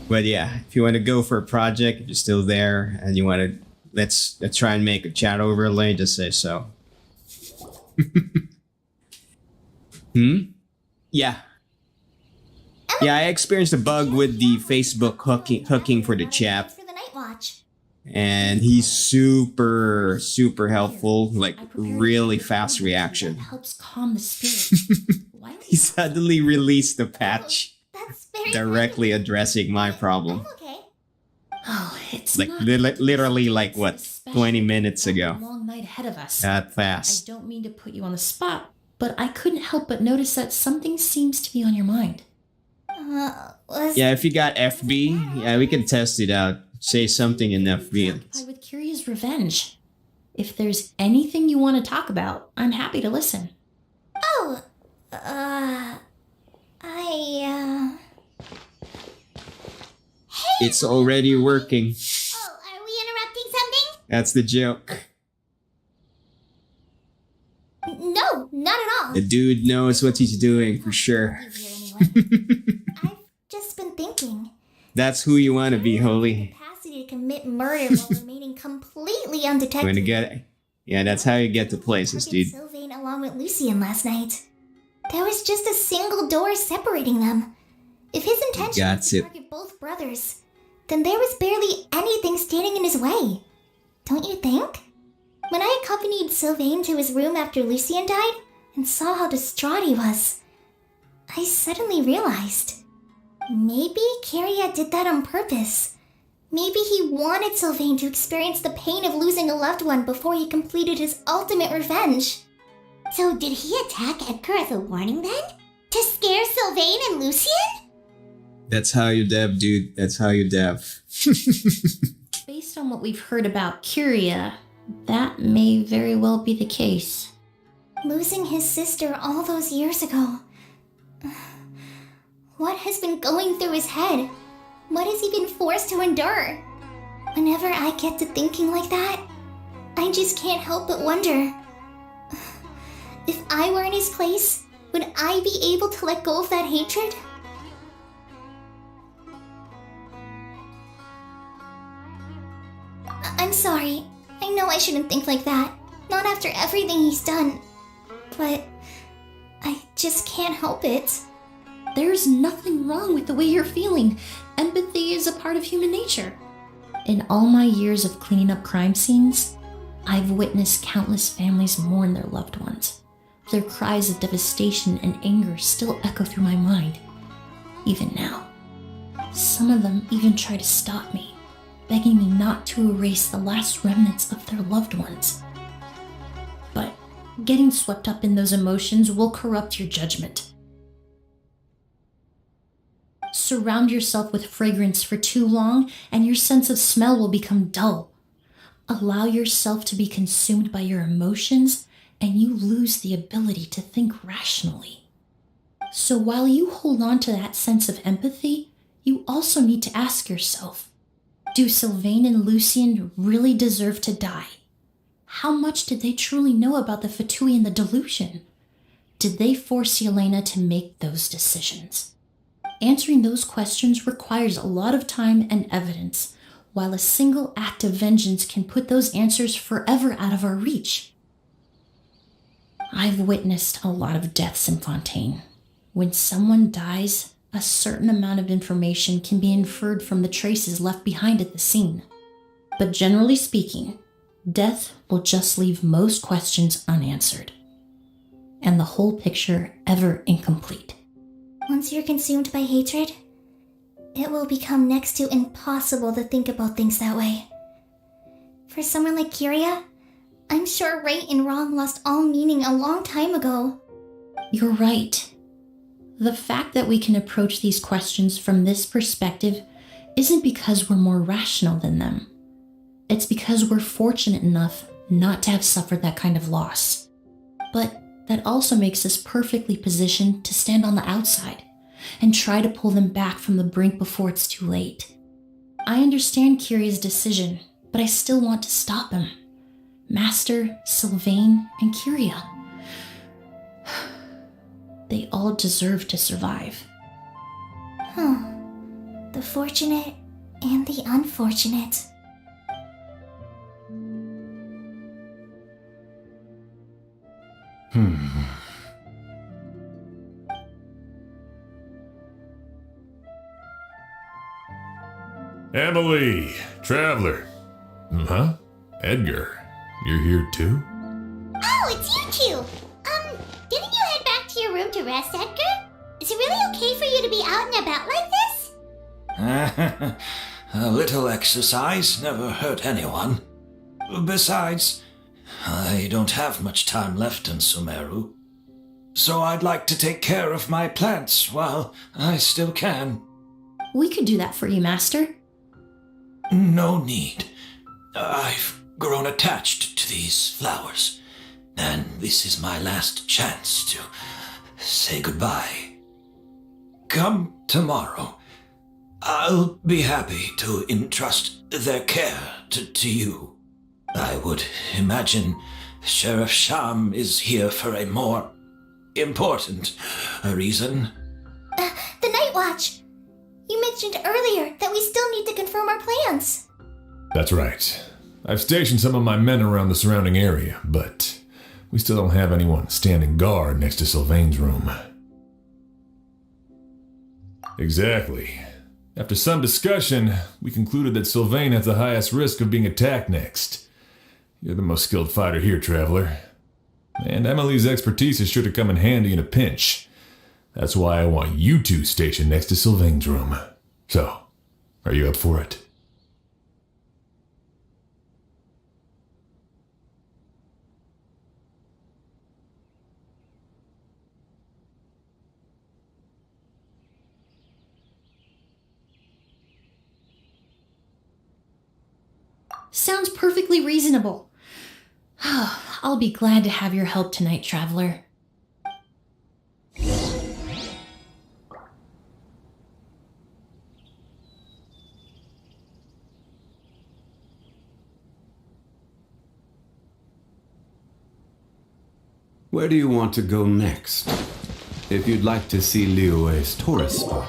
But yeah, if you want to go for a project, if you're still there and you want to, let's try and make a chat overlay, just say so. Yeah. Yeah, I experienced a bug with the Facebook hooking for the chat. For the night watch. And he's super helpful, like really fast reaction. Helps calm the spirit. He suddenly released a patch That's very directly addressing my problem. okay. Oh, it's Like not literally like what, 20 minutes ago. a long night ahead of us. That I fast. don't mean to put you on the spot, but I couldn't help but notice that something seems to be on your mind. Yeah, if you got FB, yeah, we can test it out. say something in that field. With Curia's revenge. If there's anything you want to talk about, I'm happy to listen. Oh, It's already working. are we interrupting something? That's the joke. No, not at all. The dude knows what he's doing for sure. Just been thinking. That's who you want to be, Holy. Capacity to commit murder while remaining completely undetected. Going to get it. Yeah, that's how you get to places, dude. Sylvain along with Lucien last night. There was just a single door separating them. If his intention was to target both brothers, then there was barely anything standing in his way. Don't you think? When I accompanied Sylvain to his room after Lucien died and saw how distraught he was, I suddenly realized maybe Kyria did that on purpose. Maybe he wanted Sylvain to experience the pain of losing a loved one before he completed his ultimate revenge. So did he attack Edgar as a warning then? To scare Sylvain and Lucien? That's how you dev, dude. That's how you dev. Based on what we've heard about Kyria, that may very well be the case. Losing his sister all those years ago. What has been going through his head? What has he been forced to endure? Whenever I get to thinking like that, I just can't help but wonder. If I were in his place, would I be able to let go of that hatred? I'm sorry. I know I shouldn't think like that. Not after everything he's done. But I just can't help it. There's nothing wrong with the way you're feeling. Empathy is a part of human nature. In all my years of cleaning up crime scenes, I've witnessed countless families mourn their loved ones. Their cries of devastation and anger still echo through my mind, even now. Some of them even try to stop me, begging me not to erase the last remnants of their loved ones. But getting swept up in those emotions will corrupt your judgment. Surround yourself with fragrance for too long, and your sense of smell will become dull. Allow yourself to be consumed by your emotions, and you lose the ability to think rationally. So while you hold on to that sense of empathy, you also need to ask yourself, do Sylvain and Lucien really deserve to die? How much did they truly know about the Fatui and the delusion? Did they force Yelena to make those decisions? Answering those questions requires a lot of time and evidence, while a single act of vengeance can put those answers forever out of our reach. I've witnessed a lot of deaths in Fontaine. When someone dies, a certain amount of information can be inferred from the traces left behind at the scene. But generally speaking, death will just leave most questions unanswered, and the whole picture ever incomplete. Once you're consumed by hatred, it will become next to impossible to think about things that way. For someone like Kyria, I'm sure right and wrong lost all meaning a long time ago. You're right. The fact that we can approach these questions from this perspective isn't because we're more rational than them. It's because we're fortunate enough not to have suffered that kind of loss. But that also makes us perfectly positioned to stand on the outside and try to pull them back from the brink before it's too late. I understand Kyria's decision, but I still want to stop him. Master, Sylvain, and Kyria. They all deserve to survive. The fortunate and the unfortunate. Emily, Traveler. Huh? Edgar, you're here too? Oh, it's you two! Didn't you head back to your room to rest, Edgar? Is it really okay for you to be out and about like this? A little exercise never hurt anyone. Besides, I don't have much time left in Sumeru. So I'd like to take care of my plants while I still can. We could do that for you, Master. No need. I've grown attached to these flowers, and this is my last chance to say goodbye. Come tomorrow. I'll be happy to entrust their care to you. I would imagine Sheriff Sham is here for a more important reason. The Night Watch! You mentioned earlier that we still need to confirm our plans. That's right. I've stationed some of my men around the surrounding area, but we still don't have anyone standing guard next to Sylvain's room. Exactly. After some discussion, we concluded that Sylvain has the highest risk of being attacked next. You're the most skilled fighter here, Traveler. And Emily's expertise is sure to come in handy in a pinch. That's why I want you two stationed next to Sylvain's room. So, are you up for it? Sounds perfectly reasonable. I'll be glad to have your help tonight, Traveler. Where do you want to go next? If you'd like to see Liyue's tourist spot.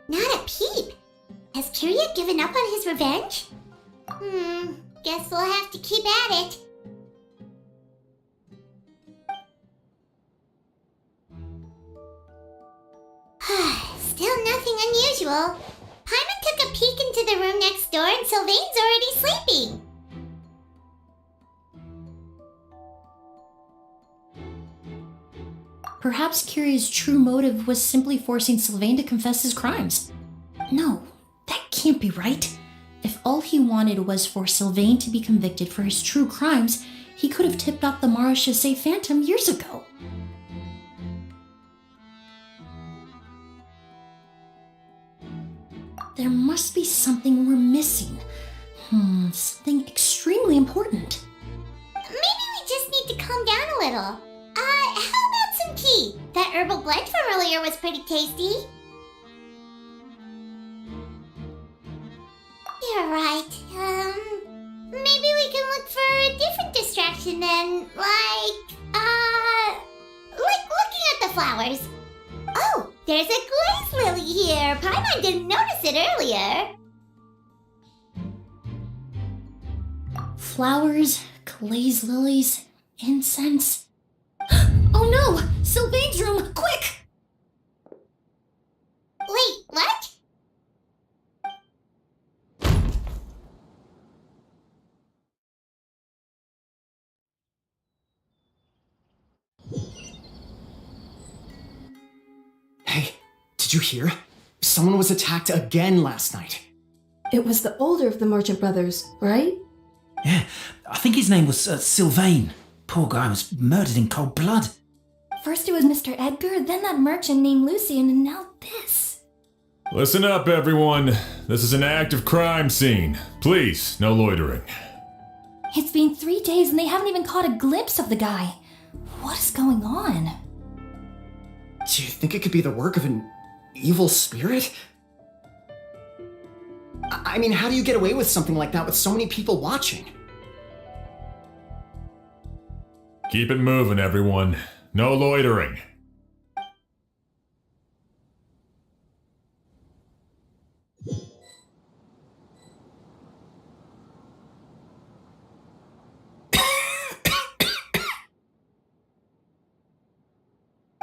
Not a peep. Has Kiryu given up on his revenge? Guess we'll have to keep at it. Still nothing unusual. Paimon took a peek into the room next door and Sylvain's already sleeping. Perhaps Kiryu's true motive was simply forcing Sylvain to confess his crimes. No, that can't be right. If all he wanted was for Sylvain to be convicted for his true crimes, he could have tipped off the Marechaussee Phantom years ago. There must be something we're missing. Something extremely important. Maybe we just need to calm down a little. How about some tea? That herbal blend from earlier was pretty tasty. You're right. Maybe we can look for a different distraction then, like looking at the flowers. Oh, there's a glaze lily here. Paimon didn't notice it earlier. Flowers, glaze lilies, incense. Oh no! Sylvain's room! Quick! Wait, what? Hey, did you hear? Someone was attacked again last night. It was the older of the merchant brothers, right? Yeah, I think his name was Sylvain. Poor guy was murdered in cold blood. First it was Mr. Edgar, then that merchant named Lucian, and now this. Listen up, everyone. This is an active crime scene. Please, no loitering. It's been 3 days and they haven't even caught a glimpse of the guy. What is going on? Do you think it could be the work of an evil spirit? I mean, how do you get away with something like that with so many people watching? Keep it moving, everyone. No loitering.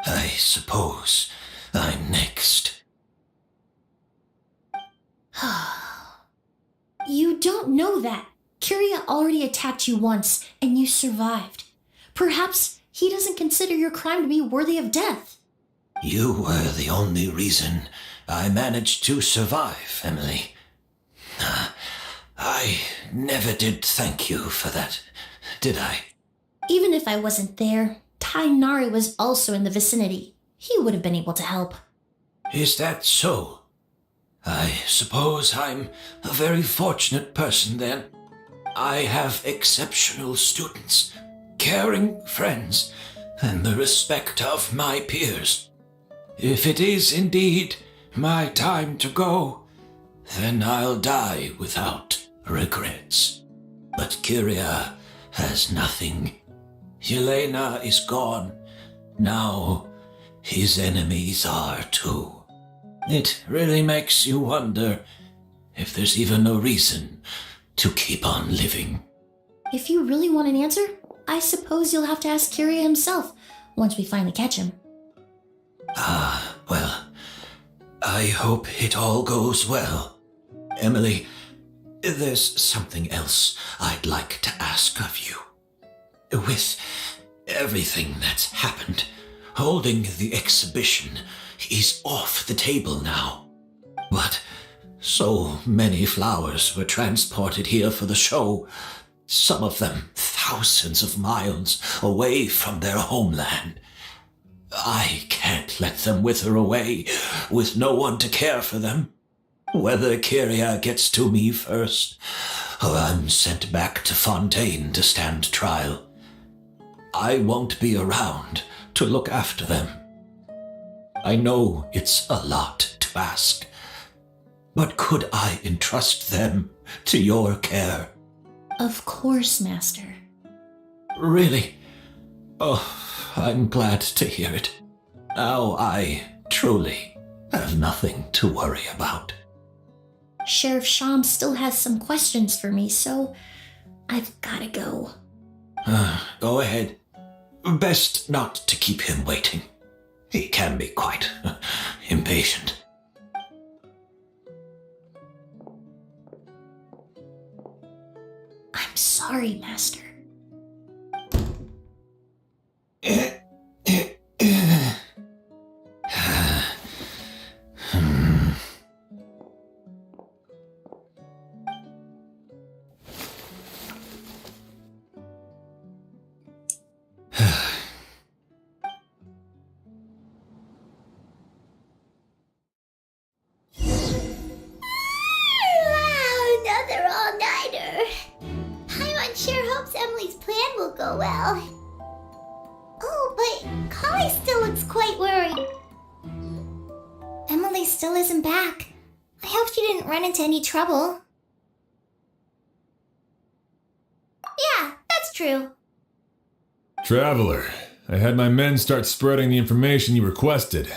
I suppose I'm next. You don't know that. Kiryu already attacked you once, and you survived. Perhaps he doesn't consider your crime to be worthy of death. You were the only reason I managed to survive, Emily. I never did thank you for that, did I? Even if I wasn't there, Tainari was also in the vicinity. He would have been able to help. Is that so? I suppose I'm a very fortunate person then. I have exceptional students, caring friends, and the respect of my peers. If it is indeed my time to go, then I'll die without regrets. But Kyria has nothing. Yelena is gone. Now his enemies are too. It really makes you wonder if there's even a reason to keep on living. If you really want an answer, I suppose you'll have to ask Kyria himself once we finally catch him. Well, I hope it all goes well. Emily, there's something else I'd like to ask of you. With everything that's happened, holding the exhibition is off the table now. But so many flowers were transported here for the show, some of them thousands of miles away from their homeland. I can't let them wither away with no one to care for them. Whether Kyria gets to me first, or I'm sent back to Fontaine to stand trial, I won't be around to look after them. I know it's a lot to ask, but could I entrust them to your care? Of course, Master. Really? Oh, I'm glad to hear it. Now I truly have nothing to worry about. Sheriff Sham still has some questions for me, so I've gotta go. Go ahead. Best not to keep him waiting. He can be quite impatient. I'm sorry, Master. Another all-nighter. Paimon sure hopes Emily's plan will go well. Oh, but Kali still looks quite worried. Emily still isn't back. I hope she didn't run into any trouble. Yeah, that's true. Traveler, I had my men start spreading the information you requested.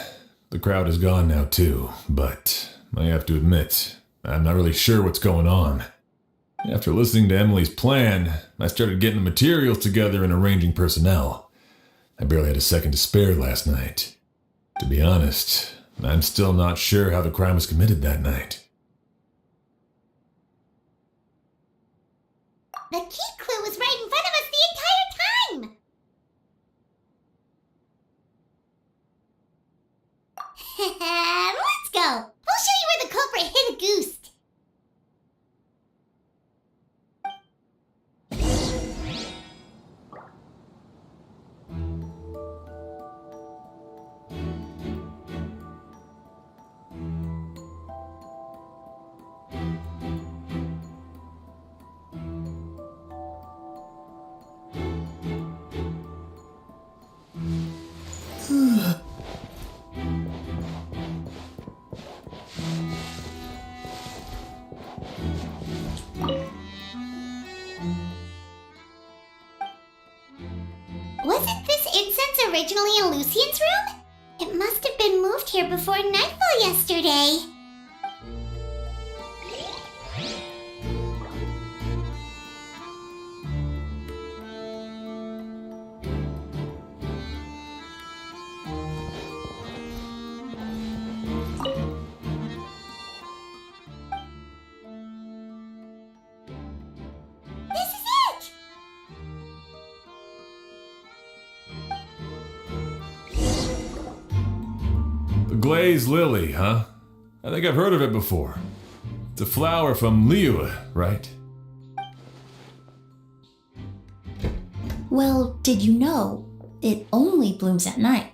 The crowd is gone now too, but I have to admit, I'm not really sure what's going on. After listening to Emily's plan, I started getting the materials together and arranging personnel. I barely had a second to spare last night. To be honest, I'm still not sure how the crime was committed that night. The key clue was right in front of us the entire time! Let's go! We'll show you where the culprit hid a goose! Wasn't this incense originally in Lucian's room? It must have been moved here before nightfall yesterday. This is it! The Glazed Lily, huh? I think I've heard of it before. It's a flower from Liu, right? Well, did you know it only blooms at night?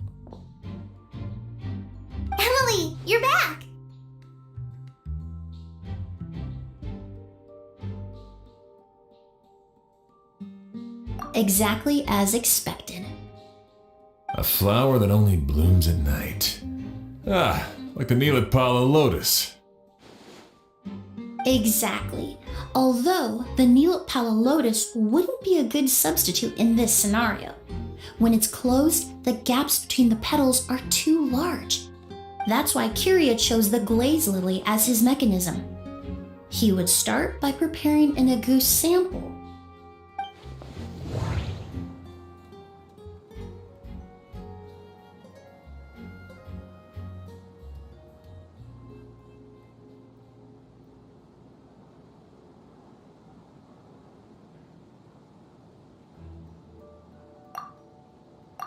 Emily, you're back! Exactly as expected. A flower that only blooms at night. Ah, like the Neelipala lotus. Exactly. Although the Neelipala lotus wouldn't be a good substitute in this scenario. When it's closed, the gaps between the petals are too large. That's why Kyria chose the glaze lily as his mechanism. He would start by preparing an Agoose sample.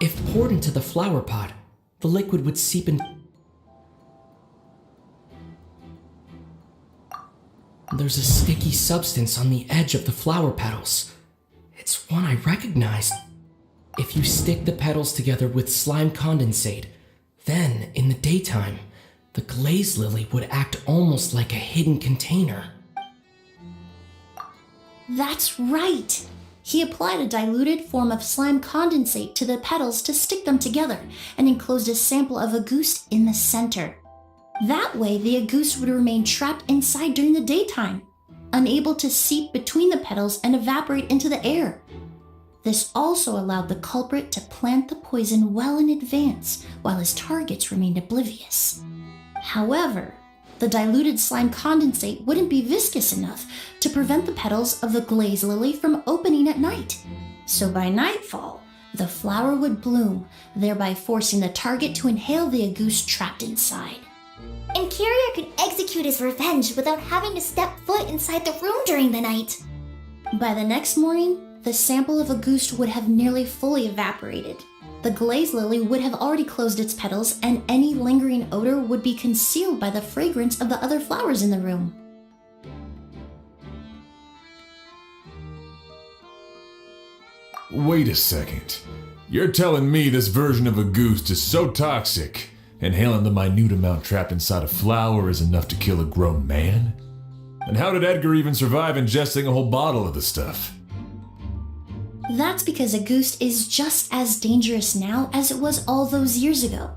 If poured into the flower pot, the liquid would seep in. There's a sticky substance on the edge of the flower petals. It's one I recognized. If you stick the petals together with slime condensate, then, in the daytime, the glaze lily would act almost like a hidden container. That's right! He applied a diluted form of slime condensate to the petals to stick them together and enclosed a sample of Agoose in the center. That way, the Agoose would remain trapped inside during the daytime, unable to seep between the petals and evaporate into the air. This also allowed the culprit to plant the poison well in advance, while his targets remained oblivious. However, the diluted slime condensate wouldn't be viscous enough to prevent the petals of the glaze lily from opening at night. So by nightfall, the flower would bloom, thereby forcing the target to inhale the Agoose trapped inside. And Kyria could execute his revenge without having to step foot inside the room during the night. By the next morning, the sample of Agoose would have nearly fully evaporated. The glaze lily would have already closed its petals, and any lingering odor would be concealed by the fragrance of the other flowers in the room. Wait a second. You're telling me this version of a goose is so toxic, inhaling the minute amount trapped inside a flower is enough to kill a grown man? And how did Edgar even survive ingesting a whole bottle of the stuff? That's because Agoose is just as dangerous now as it was all those years ago.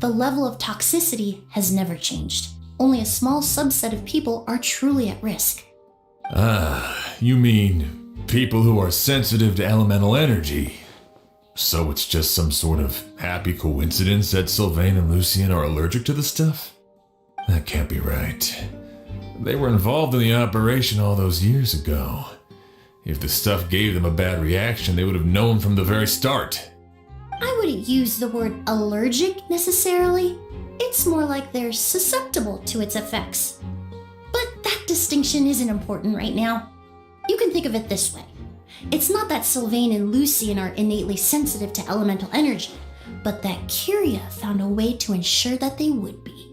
The level of toxicity has never changed. Only a small subset of people are truly at risk. Ah, you mean people who are sensitive to elemental energy. So it's just some sort of happy coincidence that Sylvain and Lucien are allergic to the stuff? That can't be right. They were involved in the operation all those years ago. If the stuff gave them a bad reaction, they would have known from the very start. I wouldn't use the word allergic necessarily. It's more like they're susceptible to its effects. But that distinction isn't important right now. You can think of it this way. It's not that Sylvain and Lucien are innately sensitive to elemental energy, but that Kyria found a way to ensure that they would be.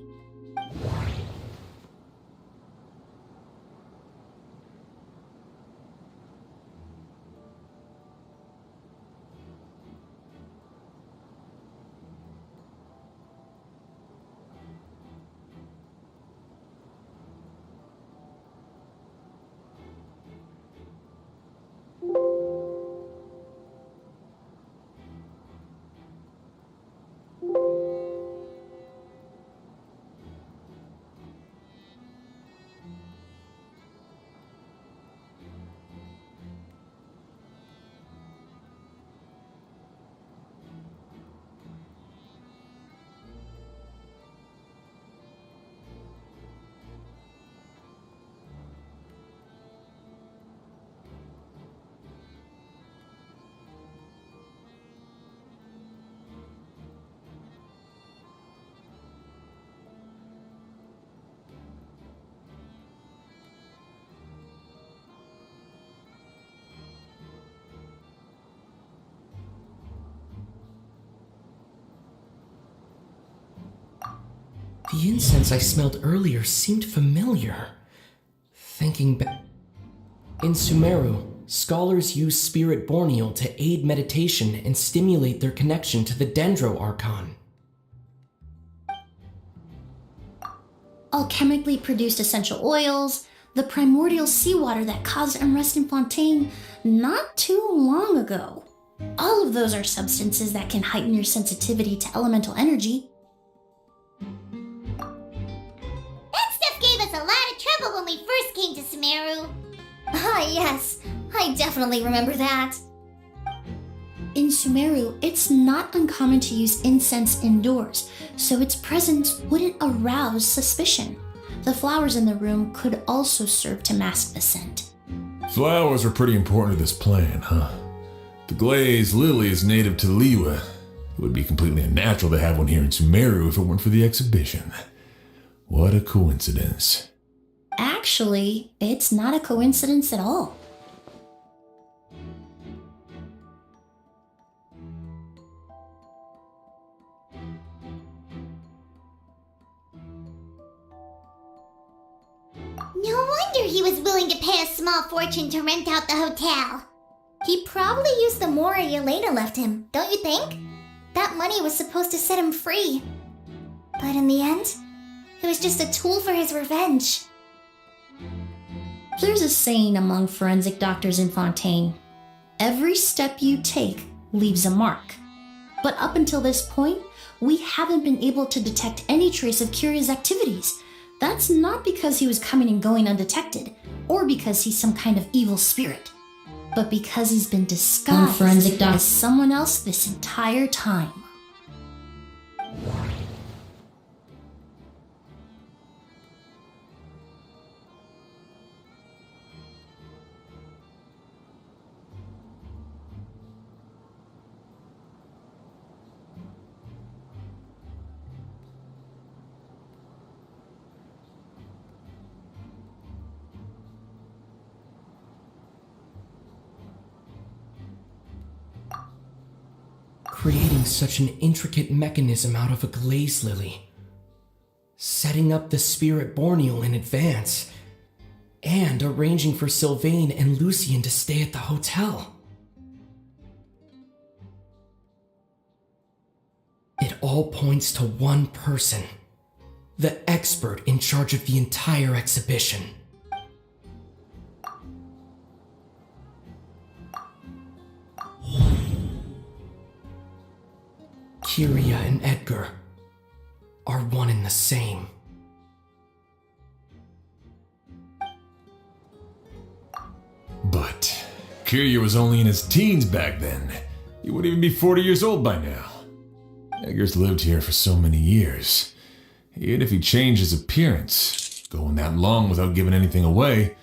The incense I smelled earlier seemed familiar. thinking back. In Sumeru, scholars use Spirit Borneal to aid meditation and stimulate their connection to the Dendro Archon. Alchemically produced essential oils, the primordial seawater that caused unrest in Fontaine not too long ago. All of those are substances that can heighten your sensitivity to elemental energy. That stuff gave us a lot of trouble when we first came to Sumeru. Ah, yes, I definitely remember that. In Sumeru, it's not uncommon to use incense indoors, so its presence wouldn't arouse suspicion. The flowers in the room could also serve to mask the scent. Flowers are pretty important to this plan, huh? The glazed lily is native to Liyue. It would be completely unnatural to have one here in Sumeru if it weren't for the exhibition. What a coincidence. Actually, it's not a coincidence at all. No wonder he was willing to pay a small fortune to rent out the hotel. He probably used the Mora Yelena left him, don't you think? That money was supposed to set him free. But in the end, it was just a tool for his revenge. There's a saying among forensic doctors in Fontaine. Every step you take leaves a mark. But up until this point, we haven't been able to detect any trace of Kiria's activities. That's not because he was coming and going undetected, or because he's some kind of evil spirit, but because he's been disguised as someone else this entire time. Creating such an intricate mechanism out of a glaze lily, setting up the Spirit Borneal in advance, and arranging for Sylvain and Lucien to stay at the hotel. It all points to one person, the expert in charge of the entire exhibition. Kiria and Edgar are one and the same. But Kiria was only in his teens back then. He wouldn't even be 40 years old by now. Edgar's lived here for so many years. Even if he changed his appearance, going that long without giving anything away,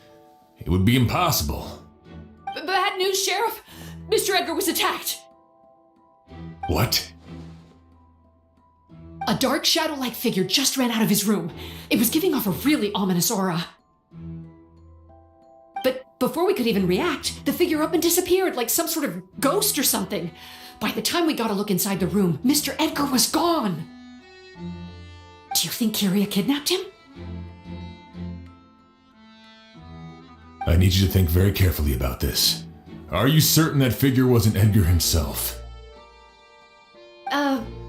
it would be impossible. Bad news, Sheriff! Mr. Edgar was attacked! What? A dark shadow-like figure just ran out of his room. It was giving off a really ominous aura. But before we could even react, the figure up and disappeared like some sort of ghost or something. By the time we got a look inside the room, Mr. Edgar was gone. Do you think Kiria kidnapped him? I need you to think very carefully about this. Are you certain that figure wasn't Edgar himself?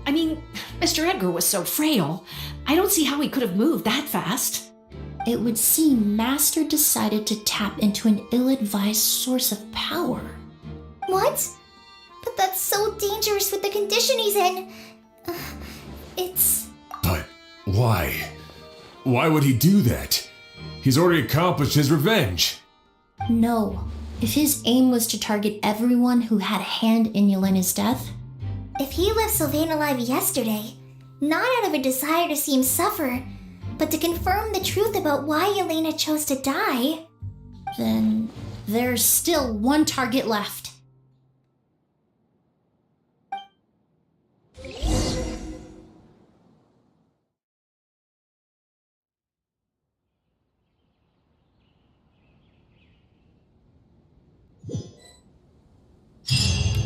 I mean, Mr. Edgar was so frail. I don't see how he could have moved that fast. It would seem Master decided to tap into an ill-advised source of power. What? But that's so dangerous with the condition he's in. It's... But why? Why would he do that? He's already accomplished his revenge. No. If his aim was to target everyone who had a hand in Yelena's death... If he left Sylvain alive yesterday, not out of a desire to see him suffer, but to confirm the truth about why Yelena chose to die... Then there's still one target left.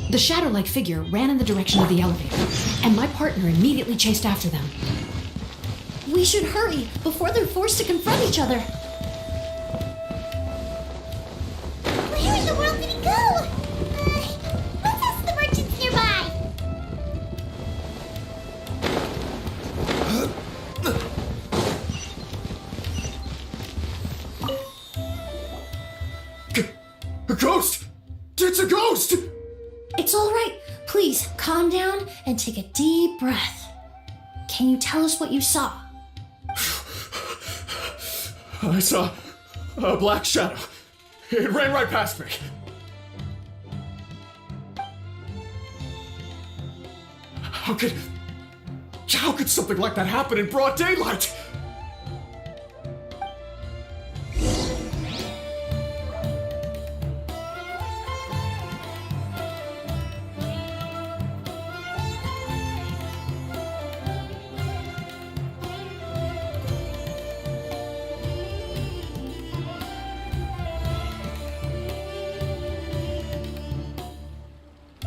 The shadow-like figure ran in the direction of the elevator, and my partner immediately chased after them. We should hurry before they're forced to confront each other. calm down and take a deep breath. Can you tell us what you saw? I saw a black shadow. It ran right past me. How could something like that happen in broad daylight?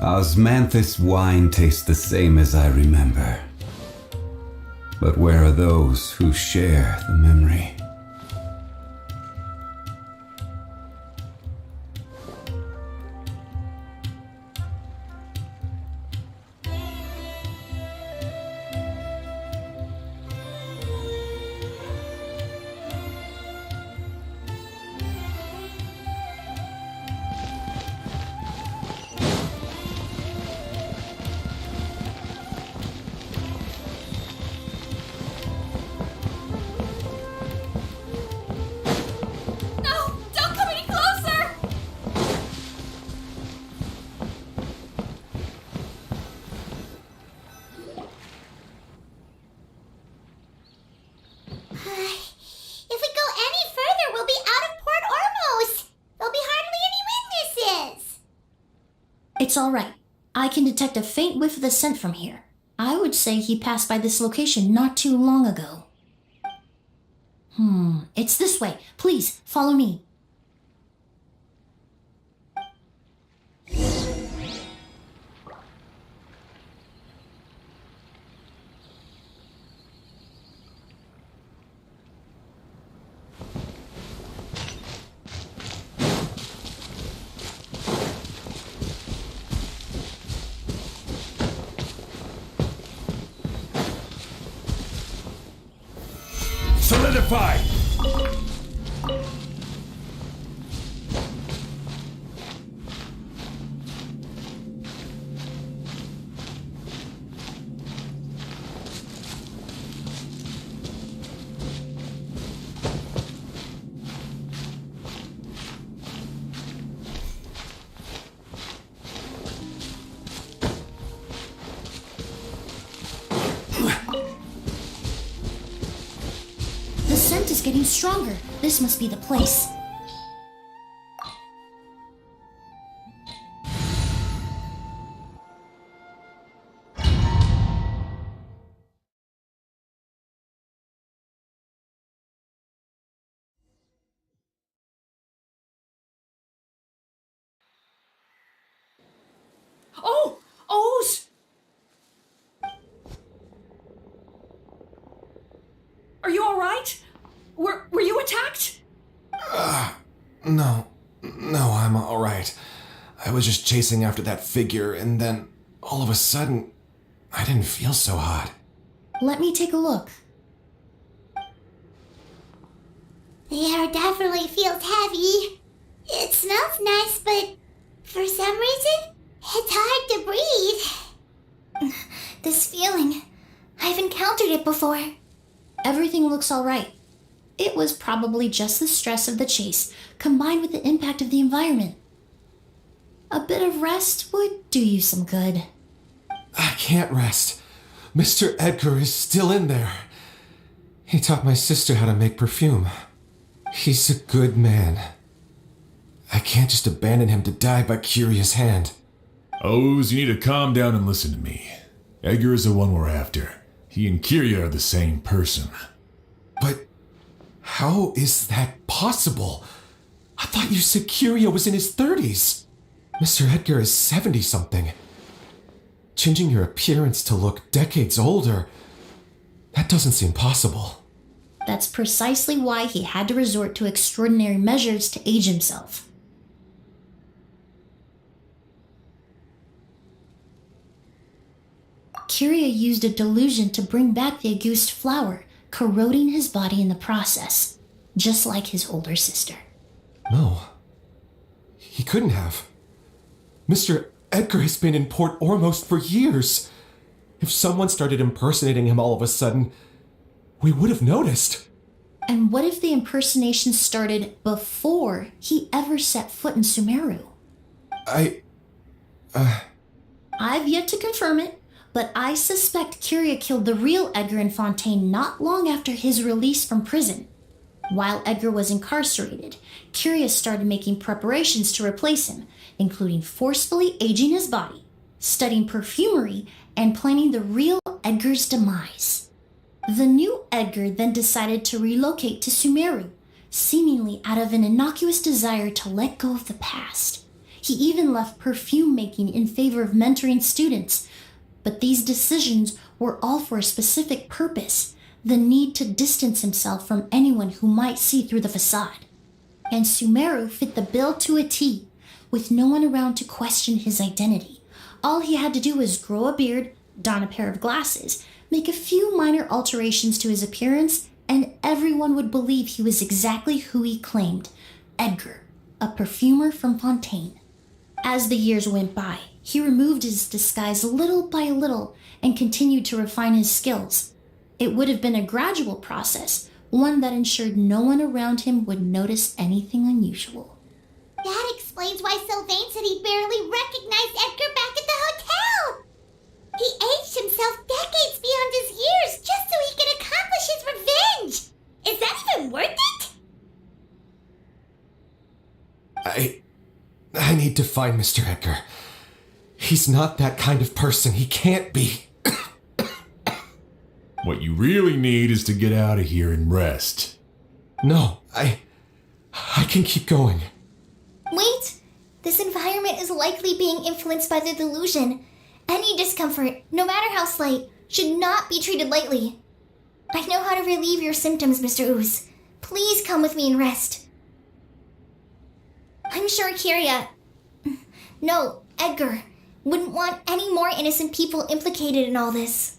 Osmanthus wine tastes the same as I remember. But where are those who share the memory? It's all right. I can detect a faint whiff of the scent from here. I would say he passed by this location not too long ago. It's this way. Please, follow me. Solidify! The scent is getting stronger. This must be the place. Oh! O's! Are you alright? Were you attacked? No, I'm alright. I was just chasing after that figure, and then all of a sudden, I didn't feel so hot. Let me take a look. The air definitely feels heavy. It smells nice, but for some reason, it's hard to breathe. This feeling, I've encountered it before. Everything looks all right. It was probably just the stress of the chase, combined with the impact of the environment. A bit of rest would do you some good. I can't rest. Mr. Edgar is still in there. He taught my sister how to make perfume. He's a good man. I can't just abandon him to die by Curious hand. Oz, you need to calm down and listen to me. Edgar is the one we're after. He and Kyria are the same person. But how is that possible? I thought you said Kyria was in his 30s. Mr. Edgar is 70-something. Changing your appearance to look decades older, that doesn't seem possible. That's precisely why he had to resort to extraordinary measures to age himself. Kyria used a delusion to bring back the August flower, corroding his body in the process, just like his older sister. No. He couldn't have. Mr. Edgar has been in Port Ormos for years. If someone started impersonating him all of a sudden, we would have noticed. And what if the impersonation started before he ever set foot in Sumeru? I've yet to confirm it, but I suspect Kyria killed the real Edgar in Fontaine not long after his release from prison. While Edgar was incarcerated, Kyria started making preparations to replace him, including forcefully aging his body, studying perfumery, and planning the real Edgar's demise. The new Edgar then decided to relocate to Sumeru, seemingly out of an innocuous desire to let go of the past. He even left perfume making in favor of mentoring students, but these decisions were all for a specific purpose: the need to distance himself from anyone who might see through the facade. And Sumeru fit the bill to a T, with no one around to question his identity. All he had to do was grow a beard, don a pair of glasses, make a few minor alterations to his appearance, and everyone would believe he was exactly who he claimed: Edgar, a perfumer from Fontaine. As the years went by, he removed his disguise little by little and continued to refine his skills. It would have been a gradual process, one that ensured no one around him would notice anything unusual. That explains why Sylvain said he barely recognized Edgar back at the hotel. He aged himself decades beyond his years just so he could accomplish his revenge. Is that even worth it? I need to find Mr. Edgar. He's not that kind of person. He can't be. What you really need is to get out of here and rest. No, I can keep going. Wait! This environment is likely being influenced by the delusion. Any discomfort, no matter how slight, should not be treated lightly. I know how to relieve your symptoms, Mr. Ooze. Please come with me and rest. I'm sure Kyria... No, Edgar wouldn't want any more innocent people implicated in all this.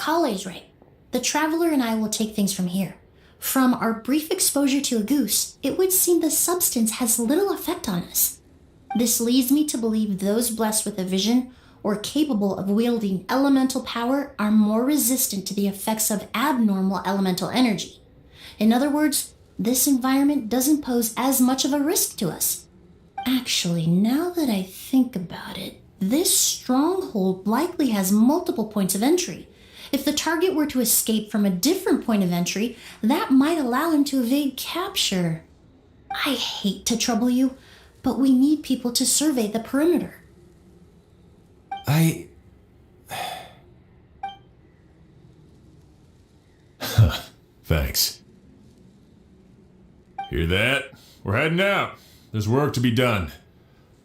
Kale's right. The Traveler and I will take things from here. From our brief exposure to a goose, it would seem the substance has little effect on us. This leads me to believe those blessed with a vision or capable of wielding elemental power are more resistant to the effects of abnormal elemental energy. In other words, this environment doesn't pose as much of a risk to us. Actually, now that I think about it, this stronghold likely has multiple points of entry. If the target were to escape from a different point of entry, that might allow him to evade capture. I hate to trouble you, but we need people to survey the perimeter. Thanks. Hear that? We're heading out. There's work to be done.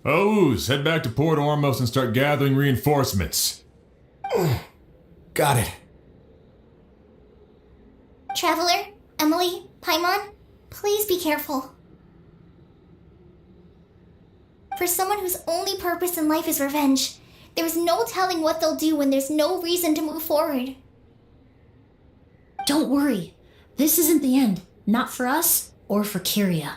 Ooze, head back to Port Ormos and start gathering reinforcements. Got it. Traveler, Emily, Paimon, please be careful. For someone whose only purpose in life is revenge, there's no telling what they'll do when there's no reason to move forward. Don't worry. This isn't the end. Not for us or for Kyria.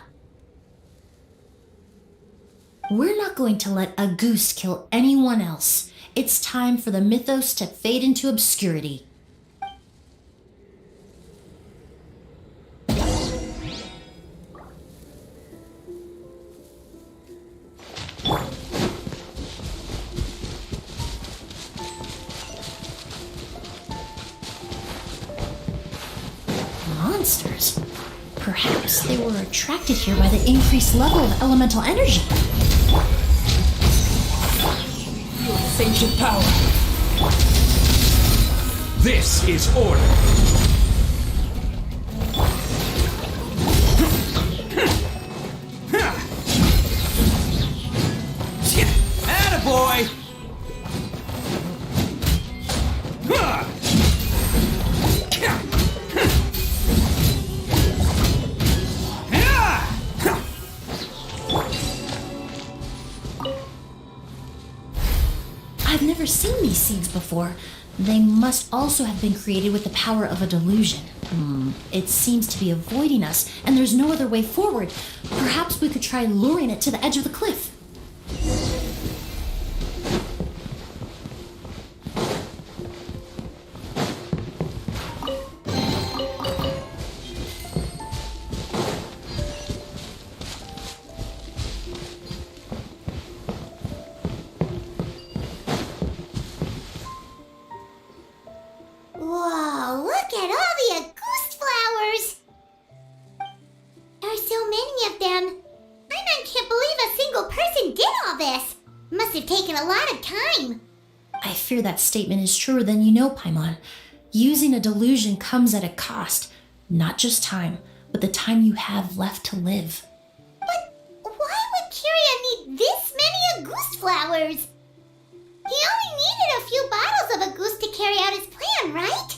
We're not going to let a goose kill anyone else. It's time for the mythos to fade into obscurity. Monsters? Perhaps they were attracted here by the increased level of elemental energy. Sentient power. This is order. Attaboy! I've never seen these seeds before. They must also have been created with the power of a delusion. It seems to be avoiding us, and there's no other way forward. Perhaps we could try luring it to the edge of the cliff. fear that statement is truer than you know, Paimon. Using a delusion comes at a cost. Not just time, but the time you have left to live. But why would Kiria need this many Auguste flowers? He only needed a few bottles of Auguste to carry out his plan, right?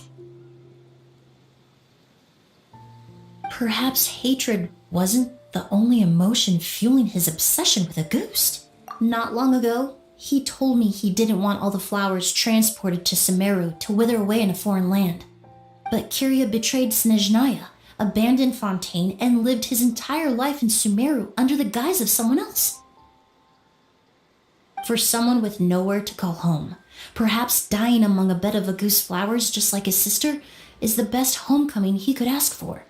Perhaps hatred wasn't the only emotion fueling his obsession with Auguste. Not long ago, he told me he didn't want all the flowers transported to Sumeru to wither away in a foreign land. But Kiria betrayed Snezhnaya, abandoned Fontaine, and lived his entire life in Sumeru under the guise of someone else. For someone with nowhere to call home, perhaps dying among a bed of Auguste flowers just like his sister is the best homecoming he could ask for.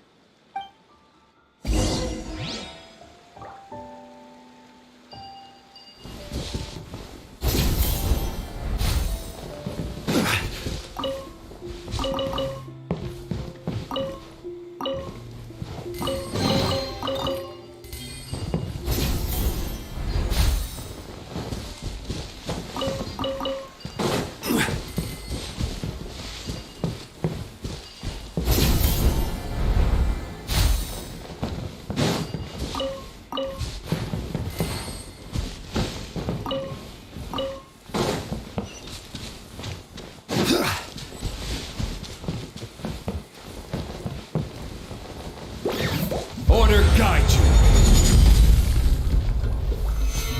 Order guide you.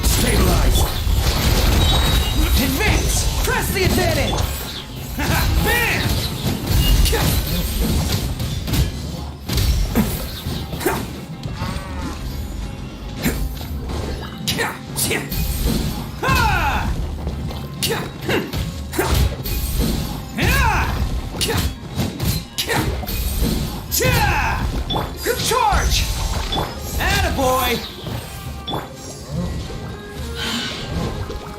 Stabilize. Advance! Press the advantage! Bam! Good charge! Attaboy!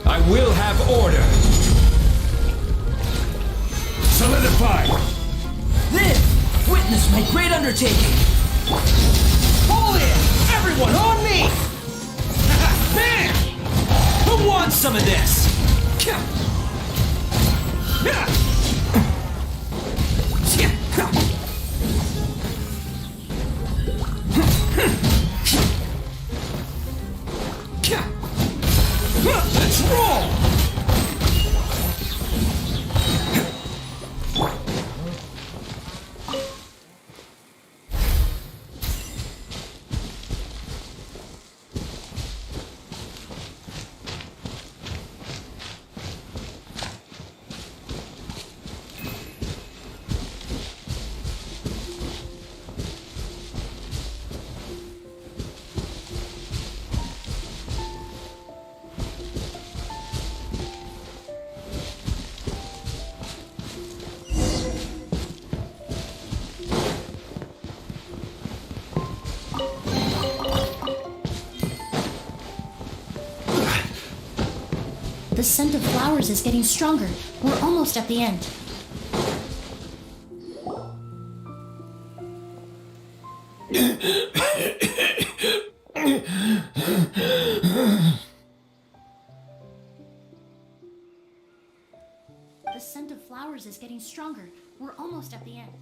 I will have order. Solidify. Then, witness my great undertaking. Pull in! Everyone on me! Bam! Who wants some of this? Let's roll! The scent of flowers is getting stronger. We're almost at the end. The scent of flowers is getting stronger. We're almost at the end.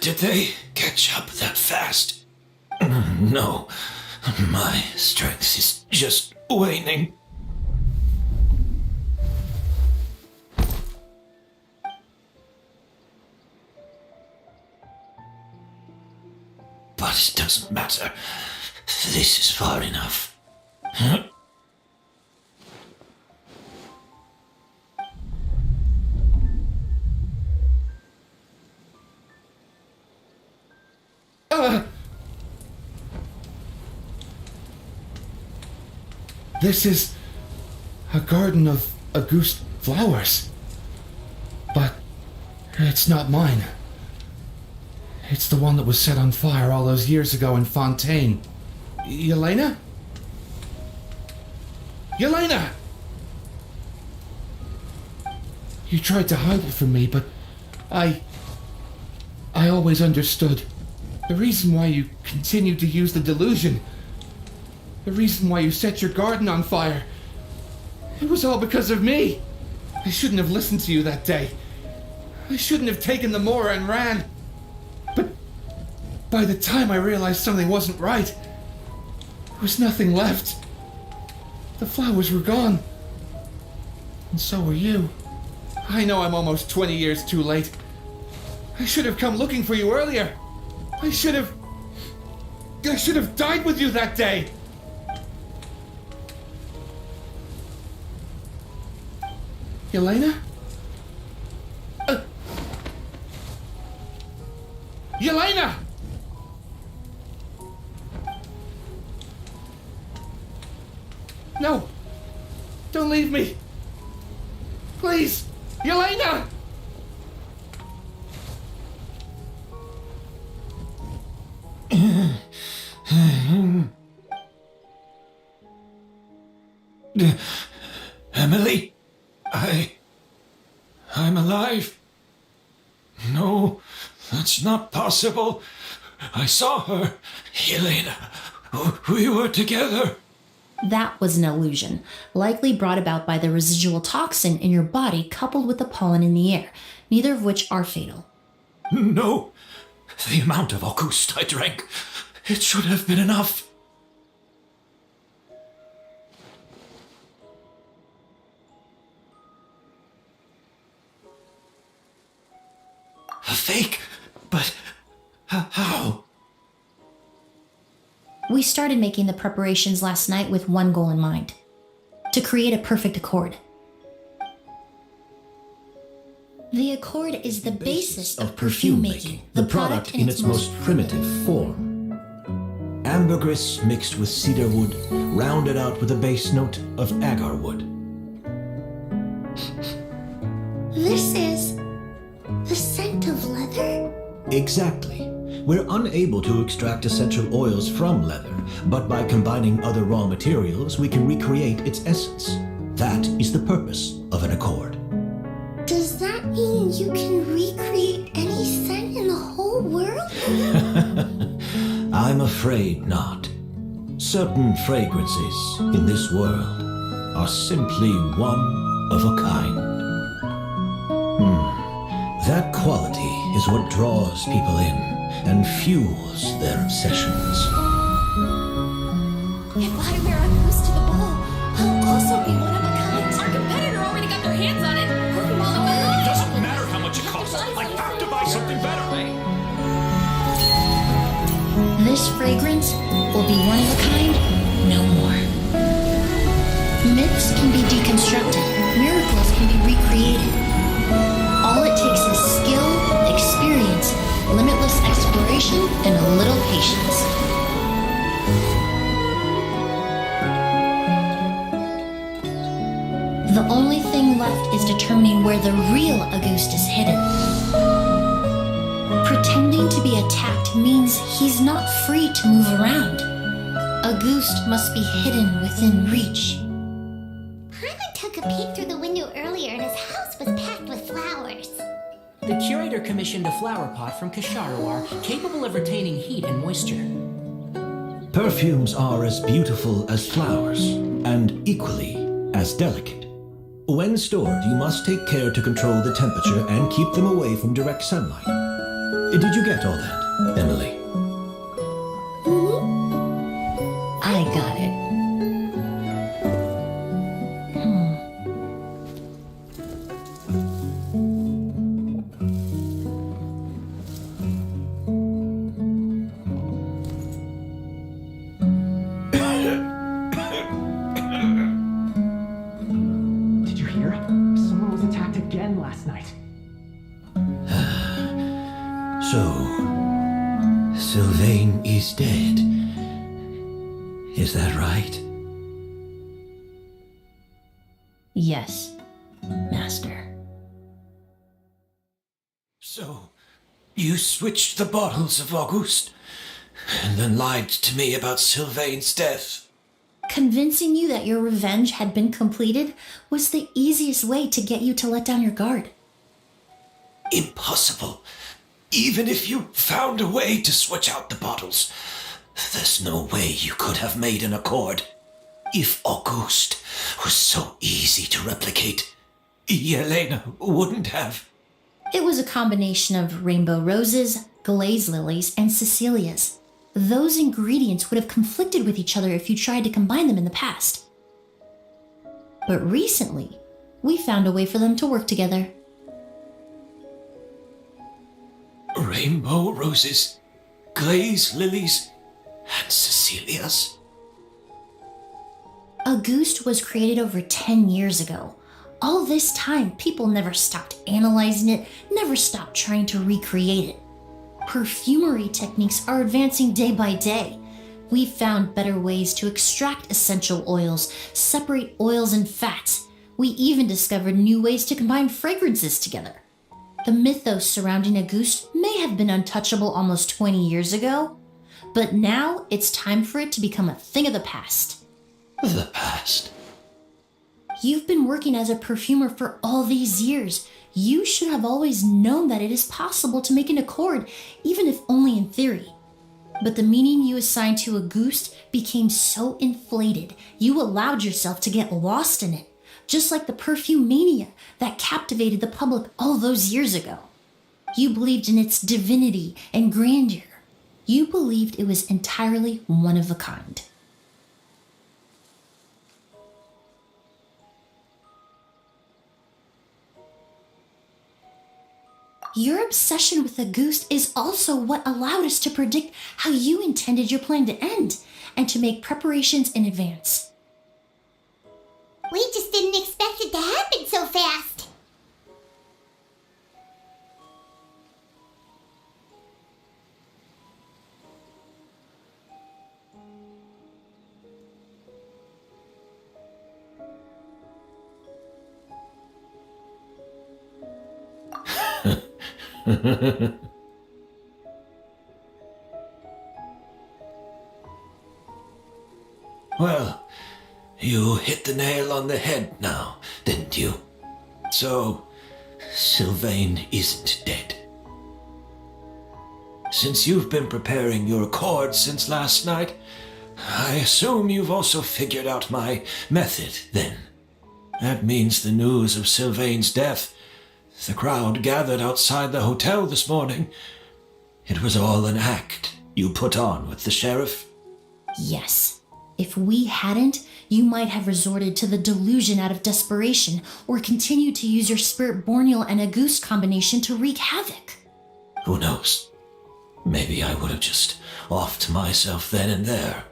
Did they catch up that fast? No. My strength is just waning. But it doesn't matter. This is far enough. This is a garden of Auguste flowers. But it's not mine. It's the one that was set on fire all those years ago in Fontaine. Yelena? Yelena! You tried to hide it from me, but I always understood. The reason why you continued to use the delusion, the reason why you set your garden on fire, It was all because of me. I shouldn't have listened to you that day. I shouldn't have taken the Mora and ran. But by the time I realized something wasn't right, there was nothing left. The flowers were gone. And so were you. I know I'm almost 20 years too late. I should have come looking for you earlier. I should have died with you that day. Yelena? Yelena! No! Don't leave me! Please! Yelena! Emily? I'm alive. No, that's not possible. I saw her. Helena, we were together. That was an illusion, likely brought about by the residual toxin in your body coupled with the pollen in the air, neither of which are fatal. No, the amount of August I drank, it should have been enough. A fake? But how? We started making the preparations last night with one goal in mind: to create a perfect accord. The accord is the basis of perfume making, the product in its most primitive form. Ambergris mixed with cedar wood, rounded out with a base note of agar wood. This is the scent of leather? Exactly. We're unable to extract essential oils from leather, but by combining other raw materials, we can recreate its essence. That is the purpose of an accord. Does that mean you can recreate any scent in the whole world? I'm afraid not. Certain fragrances in this world are simply one of a kind. That quality is what draws people in and fuels their obsessions. If I wear a goose to the ball, I'll also be one of a kind. Our competitor already got their hands on it. It doesn't matter how much it costs. I have to buy something better. This fragrance will be one of a kind, no more. Myths can be deconstructed, miracles can be recreated. All it takes is skill, experience, limitless exploration, and a little patience. The only thing left is determining where the real Auguste is hidden. Pretending to be attacked means he's not free to move around. Auguste must be hidden within reach. Paimon took a peek through the window earlier and his house was packed with flowers. The curator commissioned a flower pot from Kasharuar capable of retaining heat and moisture. Perfumes are as beautiful as flowers, and equally as delicate. When stored, you must take care to control the temperature and keep them away from direct sunlight. Did you get all that, Emily? I got it. Did you hear? Someone was attacked again last night. So, Sylvain is dead. Is that right? Yes, Master. So, you switched the bottles of Auguste, and then lied to me about Sylvain's death. Convincing you that your revenge had been completed was the easiest way to get you to let down your guard. Impossible. Even if you found a way to switch out the bottles, there's no way you could have made an accord. If Auguste was so easy to replicate, Yelena wouldn't have. It was a combination of rainbow roses, glaze lilies, and Cecilias. Those ingredients would have conflicted with each other if you tried to combine them in the past. But recently, we found a way for them to work together. Rainbow roses, glaze lilies, and Cecilias. Auguste was created over 10 years ago. All this time, people never stopped analyzing it, never stopped trying to recreate it. Perfumery techniques are advancing day by day. We've found better ways to extract essential oils, separate oils and fats. We even discovered new ways to combine fragrances together. The mythos surrounding Auguste may have been untouchable almost 20 years ago, but now it's time for it to become a thing of the past. The past? You've been working as a perfumer for all these years. You should have always known that it is possible to make an accord, even if only in theory. But the meaning you assigned to Auguste became so inflated, you allowed yourself to get lost in it, just like the perfume mania that captivated the public all those years ago. You believed in its divinity and grandeur. You believed it was entirely one of a kind. Your obsession with Auguste is also what allowed us to predict how you intended your plan to end and to make preparations in advance. We just didn't expect it to happen so fast. Well, you hit the nail on the head now, didn't you? So, Sylvain isn't dead. Since you've been preparing your accord since last night, I assume you've also figured out my method, then. That means the news of Sylvain's death. The crowd gathered outside the hotel this morning. It was all an act you put on with the sheriff? Yes. If we hadn't, you might have resorted to the delusion out of desperation or continued to use your Spirit Borneal and Auguste combination to wreak havoc. Who knows? Maybe I would have just offed myself then and there.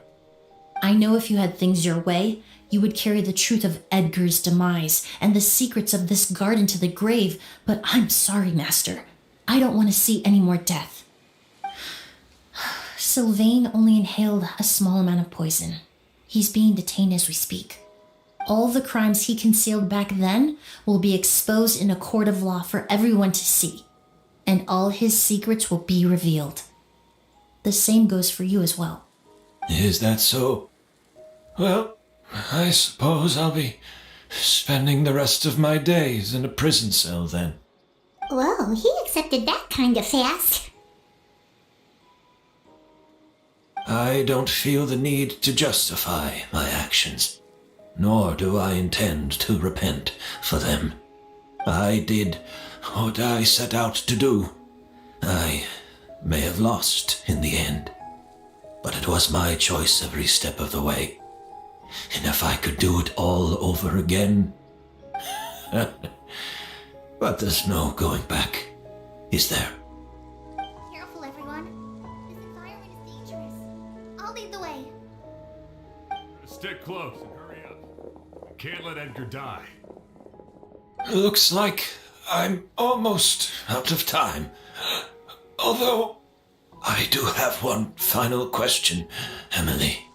I know if you had things your way, you would carry the truth of Edgar's demise and the secrets of this garden to the grave, but I'm sorry, Master. I don't want to see any more death. Sylvain only inhaled a small amount of poison. He's being detained as we speak. All the crimes he concealed back then will be exposed in a court of law for everyone to see, and all his secrets will be revealed. The same goes for you as well. Is that so? Well, I suppose I'll be spending the rest of my days in a prison cell then. Whoa, he accepted that kind of fast. I don't feel the need to justify my actions, nor do I intend to repent for them. I did what I set out to do. I may have lost in the end, but it was my choice every step of the way. And if I could do it all over again... But there's no going back, is there? Careful, everyone. This environment is dangerous. I'll lead the way. Stick close and hurry up. We can't let Edgar die. Looks like I'm almost out of time. Although, I do have one final question, Emily.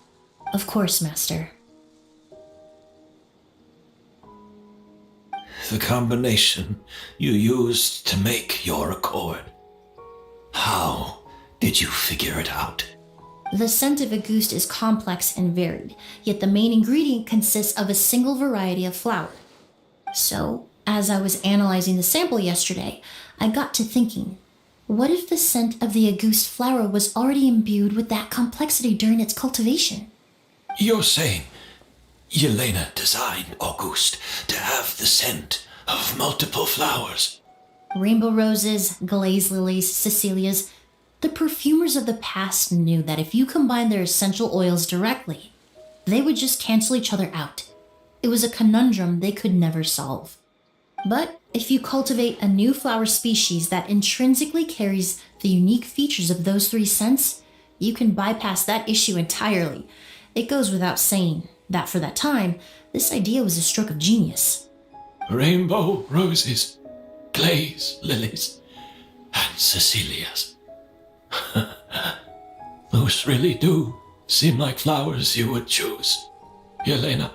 Of course, Master. The combination you used to make your accord. How did you figure it out? The scent of Auguste is complex and varied, yet the main ingredient consists of a single variety of flower. So, as I was analyzing the sample yesterday, I got to thinking, what if the scent of the Auguste flower was already imbued with that complexity during its cultivation? You're saying Yelena designed Auguste to have the scent of multiple flowers. Rainbow roses, glaze lilies, Cecilias. The perfumers of the past knew that if you combined their essential oils directly, they would just cancel each other out. It was a conundrum they could never solve. But if you cultivate a new flower species that intrinsically carries the unique features of those three scents, you can bypass that issue entirely. It goes without saying that for that time, this idea was a stroke of genius. Rainbow roses, glaze lilies, and Cecilias. Those really do seem like flowers you would choose, Yelena.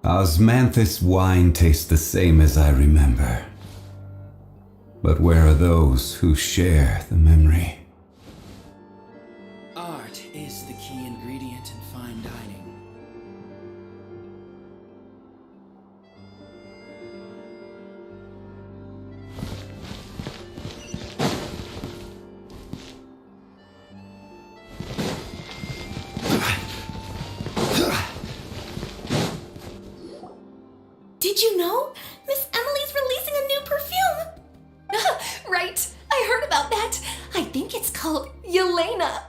Osmanthus wine tastes the same as I remember. But where are those who share the memory? Art is the key ingredient in fine dining. Did you know? Miss Emily's releasing a new perfume! Right, I heard about that. I think it's called Yelena.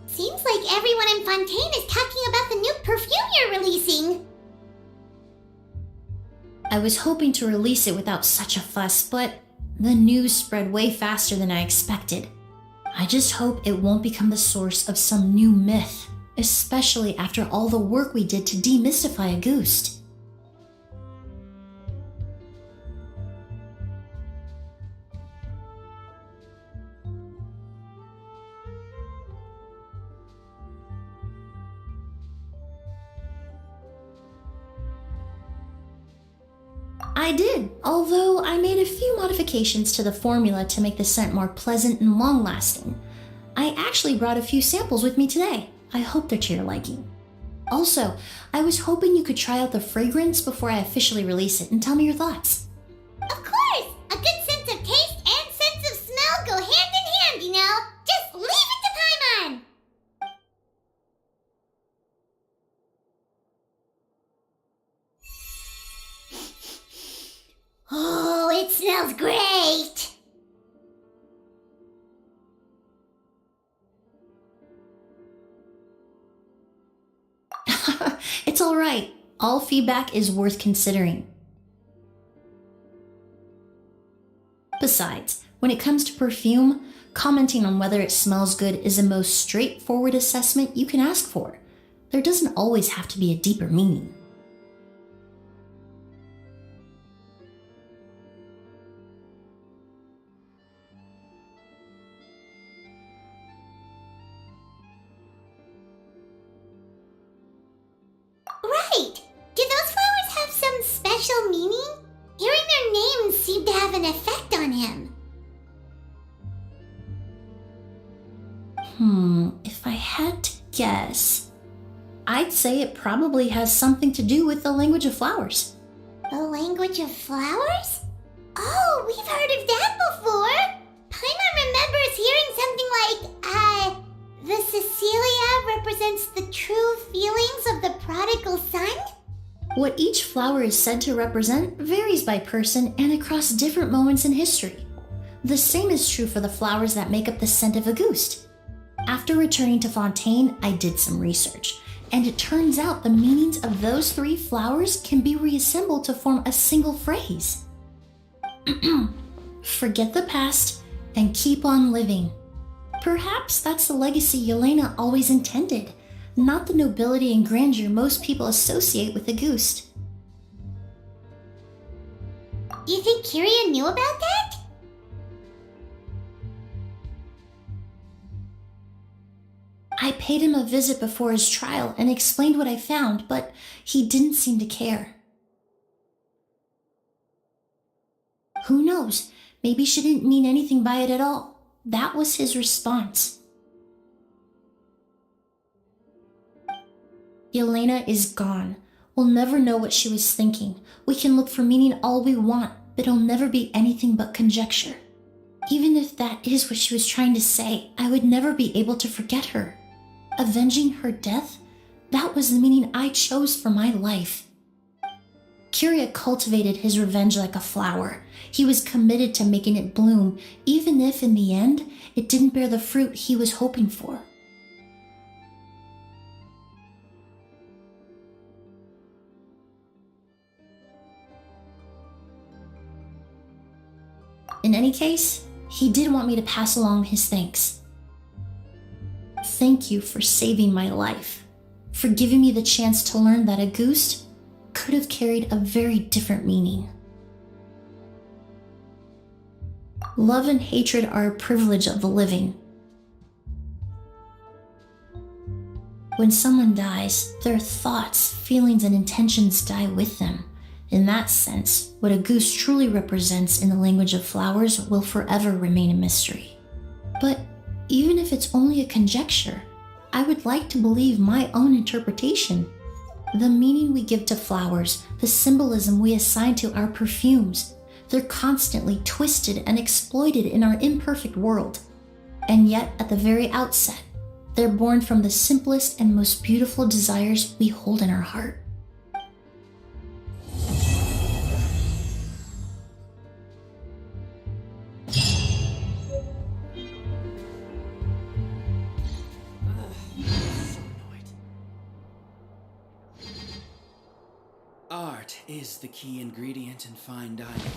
Seems like everyone in Fontaine is talking about the new perfume you're releasing. I was hoping to release it without such a fuss, but the news spread way faster than I expected. I just hope it won't become the source of some new myth, especially after all the work we did to demystify Auguste. I did, although I made a few modifications to the formula to make the scent more pleasant and long-lasting. I actually brought a few samples with me today. I hope they're to your liking. Also, I was hoping you could try out the fragrance before I officially release it and tell me your thoughts. Of course! A good sense of taste and sense of smell go hand in hand, you know? Just leave it to Paimon! Oh, it smells great! It's alright. All feedback is worth considering. Besides, when it comes to perfume, commenting on whether it smells good is the most straightforward assessment you can ask for. There doesn't always have to be a deeper meaning. Right! Do those flowers have some special meaning? Hearing their names seemed to have an effect on him. If I had to guess, I'd say it probably has something to do with the language of flowers. The language of flowers? Oh, we've heard of that before! Paimon remembers hearing something like, the Cecilia represents the true feelings of the prodigal son? What each flower is said to represent varies by person and across different moments in history. The same is true for the flowers that make up the scent of a ghost. After returning to Fontaine, I did some research, and it turns out the meanings of those 3 flowers can be reassembled to form a single phrase. Forget the past and keep on living. Perhaps that's the legacy Yelena always intended, not the nobility and grandeur most people associate with a ghost. You think Kiria knew about that? I paid him a visit before his trial and explained what I found, but he didn't seem to care. Who knows? Maybe she didn't mean anything by it at all. That was his response. Yelena is gone. We'll never know what she was thinking. We can look for meaning all we want, but it'll never be anything but conjecture. Even if that is what she was trying to say, I would never be able to forget her. Avenging her death? That was the meaning I chose for my life. Kiria cultivated his revenge like a flower. He was committed to making it bloom, even if in the end, it didn't bear the fruit he was hoping for. In any case, he did want me to pass along his thanks. Thank you for saving my life, for giving me the chance to learn that a ghost could have carried a very different meaning. Love and hatred are a privilege of the living. When someone dies, their thoughts, feelings, and intentions die with them. In that sense, what a goose truly represents in the language of flowers will forever remain a mystery. But even if it's only a conjecture, I would like to believe my own interpretation. The meaning we give to flowers, the symbolism we assign to our perfumes, they're constantly twisted and exploited in our imperfect world. And yet, at the very outset, they're born from the simplest and most beautiful desires we hold in our heart. Art is the key ingredient in fine dining.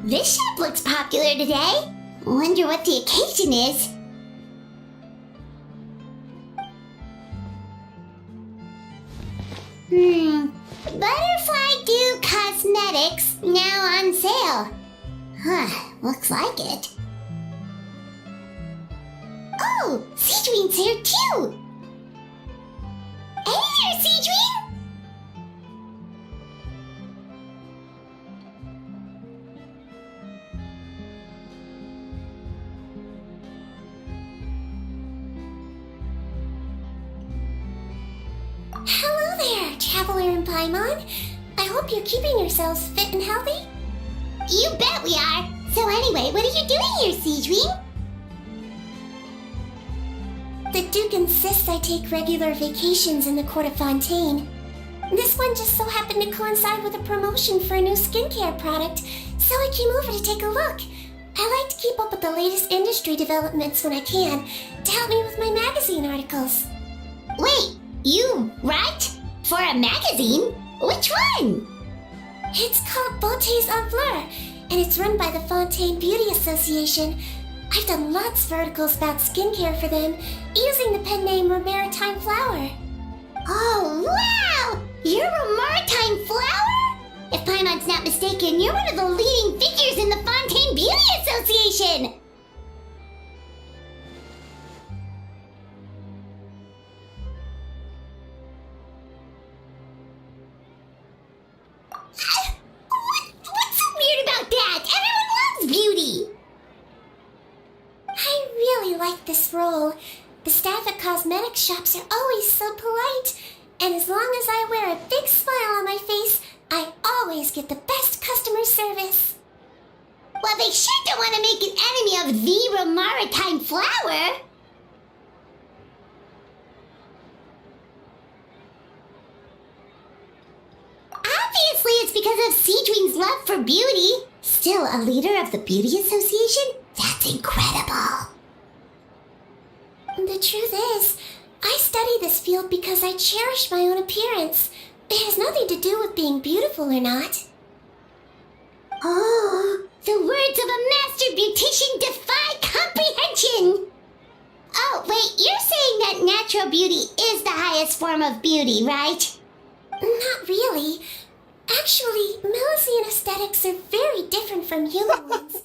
This shop looks popular today. Wonder what the occasion is. Butterfly Dew Cosmetics now on sale. Huh, looks like it. Oh, Seedween's here too. Hey there, Seedween! Hello there, Traveler and Paimon. I hope you're keeping yourselves fit and healthy. You bet we are. So anyway, what are you doing here, Siegewing? The Duke insists I take regular vacations in the court of Fontaine. This one just so happened to coincide with a promotion for a new skincare product, so I came over to take a look. I like to keep up with the latest industry developments when I can, to help me with my magazine articles. Wait, you write? For a magazine? Which one? It's called Beautés en Fleur, and it's run by the Fontaine Beauty Association. I've done lots of articles about skincare for them, using the pen name Maritime Flower. Oh, wow! You're a Maritime Flower? If Paimon's not mistaken, you're one of the leading figures in the Fontaine Beauty Association! What's so weird about that? Everyone loves beauty! I really like this role. The staff at cosmetic shops are always so polite, and as long as I wear a big smile on my face, I always get the best customer service. Well, they sure don't want to make an enemy of the Maritime Flower. Obviously, it's because of Siegewing's love for beauty. Still a leader of the Beauty Association? That's incredible. The truth is, I study this field because I cherish my own appearance. It has nothing to do with being beautiful or not. Oh, the words of a master beautician defy comprehension! Oh, wait, you're saying that natural beauty is the highest form of beauty, right? Not really. Actually, Melusine aesthetics are very different from human ones.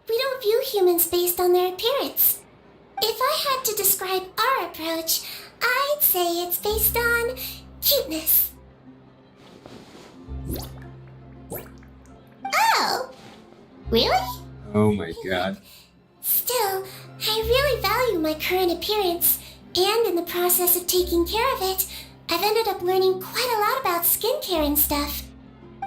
We don't view humans based on their appearance. If I had to describe our approach, I'd say it's based on cuteness. Oh, really? Oh my god. Still, I really value my current appearance, and in the process of taking care of it, I've ended up learning quite a lot about skincare and stuff.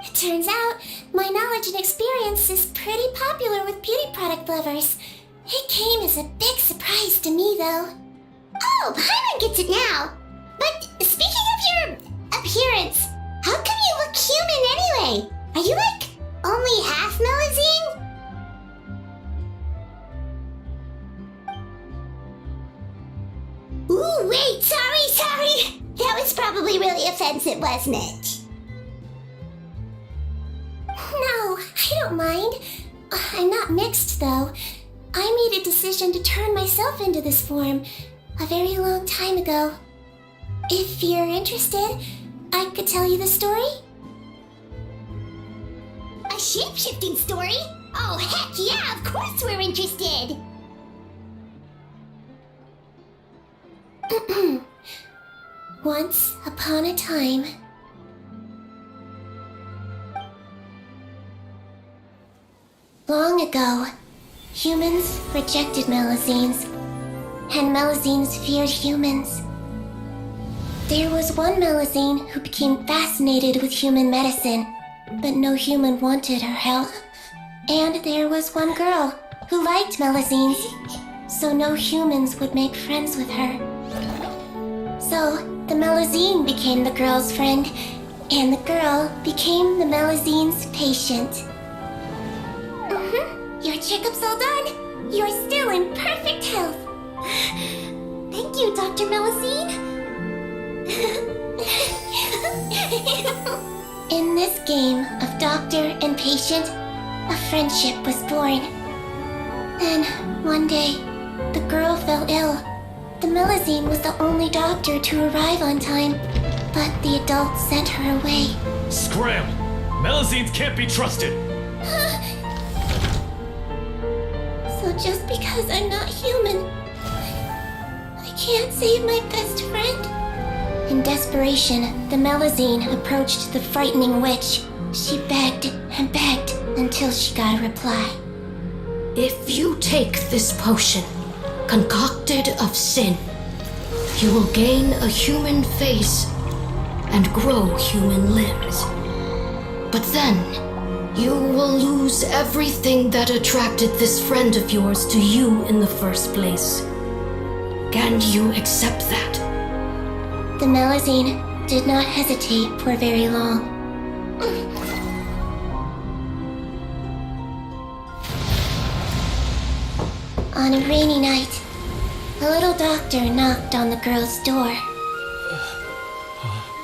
It turns out, my knowledge and experience is pretty popular with beauty product lovers. It came as a big surprise to me, though. Oh, Paimon gets it now. But speaking of your appearance, how come you look human anyway? Are you like only half Melusine? Ooh, wait, sorry. That was probably really offensive, wasn't it? No, I don't mind. I'm not mixed, though. I made a decision to turn myself into this form a very long time ago. If you're interested, I could tell you the story. A shape-shifting story? Oh, heck yeah, of course we're interested! Once upon a time. Long ago, humans rejected Melusines, and Melusines feared humans. There was one Melusine who became fascinated with human medicine, but no human wanted her help. And there was one girl who liked Melusines, so no humans would make friends with her. So the Melusine became the girl's friend, and the girl became the Melusine's patient. Your checkup's all done. You're still in perfect health. Thank you, Dr. Melusine. In this game of doctor and patient, a friendship was born. Then, one day, the girl fell ill. The Melusine was the only doctor to arrive on time, but the adults sent her away. Scram! Melusines can't be trusted! So just because I'm not human, I can't save my best friend? In desperation, the Melusine approached the frightening witch. She begged and begged until she got a reply. If you take this potion, concocted of sin, you will gain a human face and grow human limbs. But then, You will lose everything that attracted this friend of yours to you in the first place. Can you accept that? The Melusine did not hesitate for very long. On a rainy night, a little doctor knocked on the girl's door.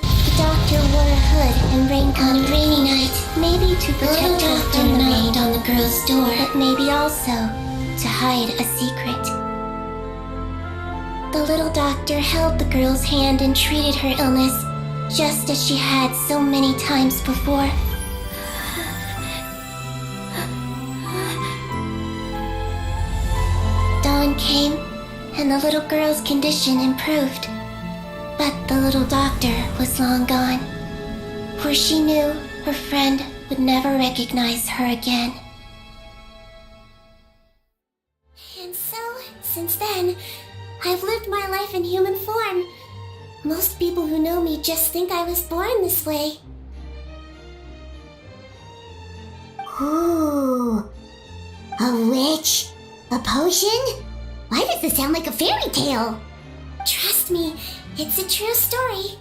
The doctor wore a hood and raincoat. On a rainy night, maybe to protect her from the rain on the girl's door, but maybe also to hide a secret. The little doctor held the girl's hand and treated her illness, just as she had so many times before. Dawn came, and the little girl's condition improved. But the little doctor was long gone, for she knew her friend would never recognize her again. And so, since then, I've lived my life in human form. Most people who know me just think I was born this way. Ooh. A witch? A potion? Why does this sound like a fairy tale? Trust me, it's a true story.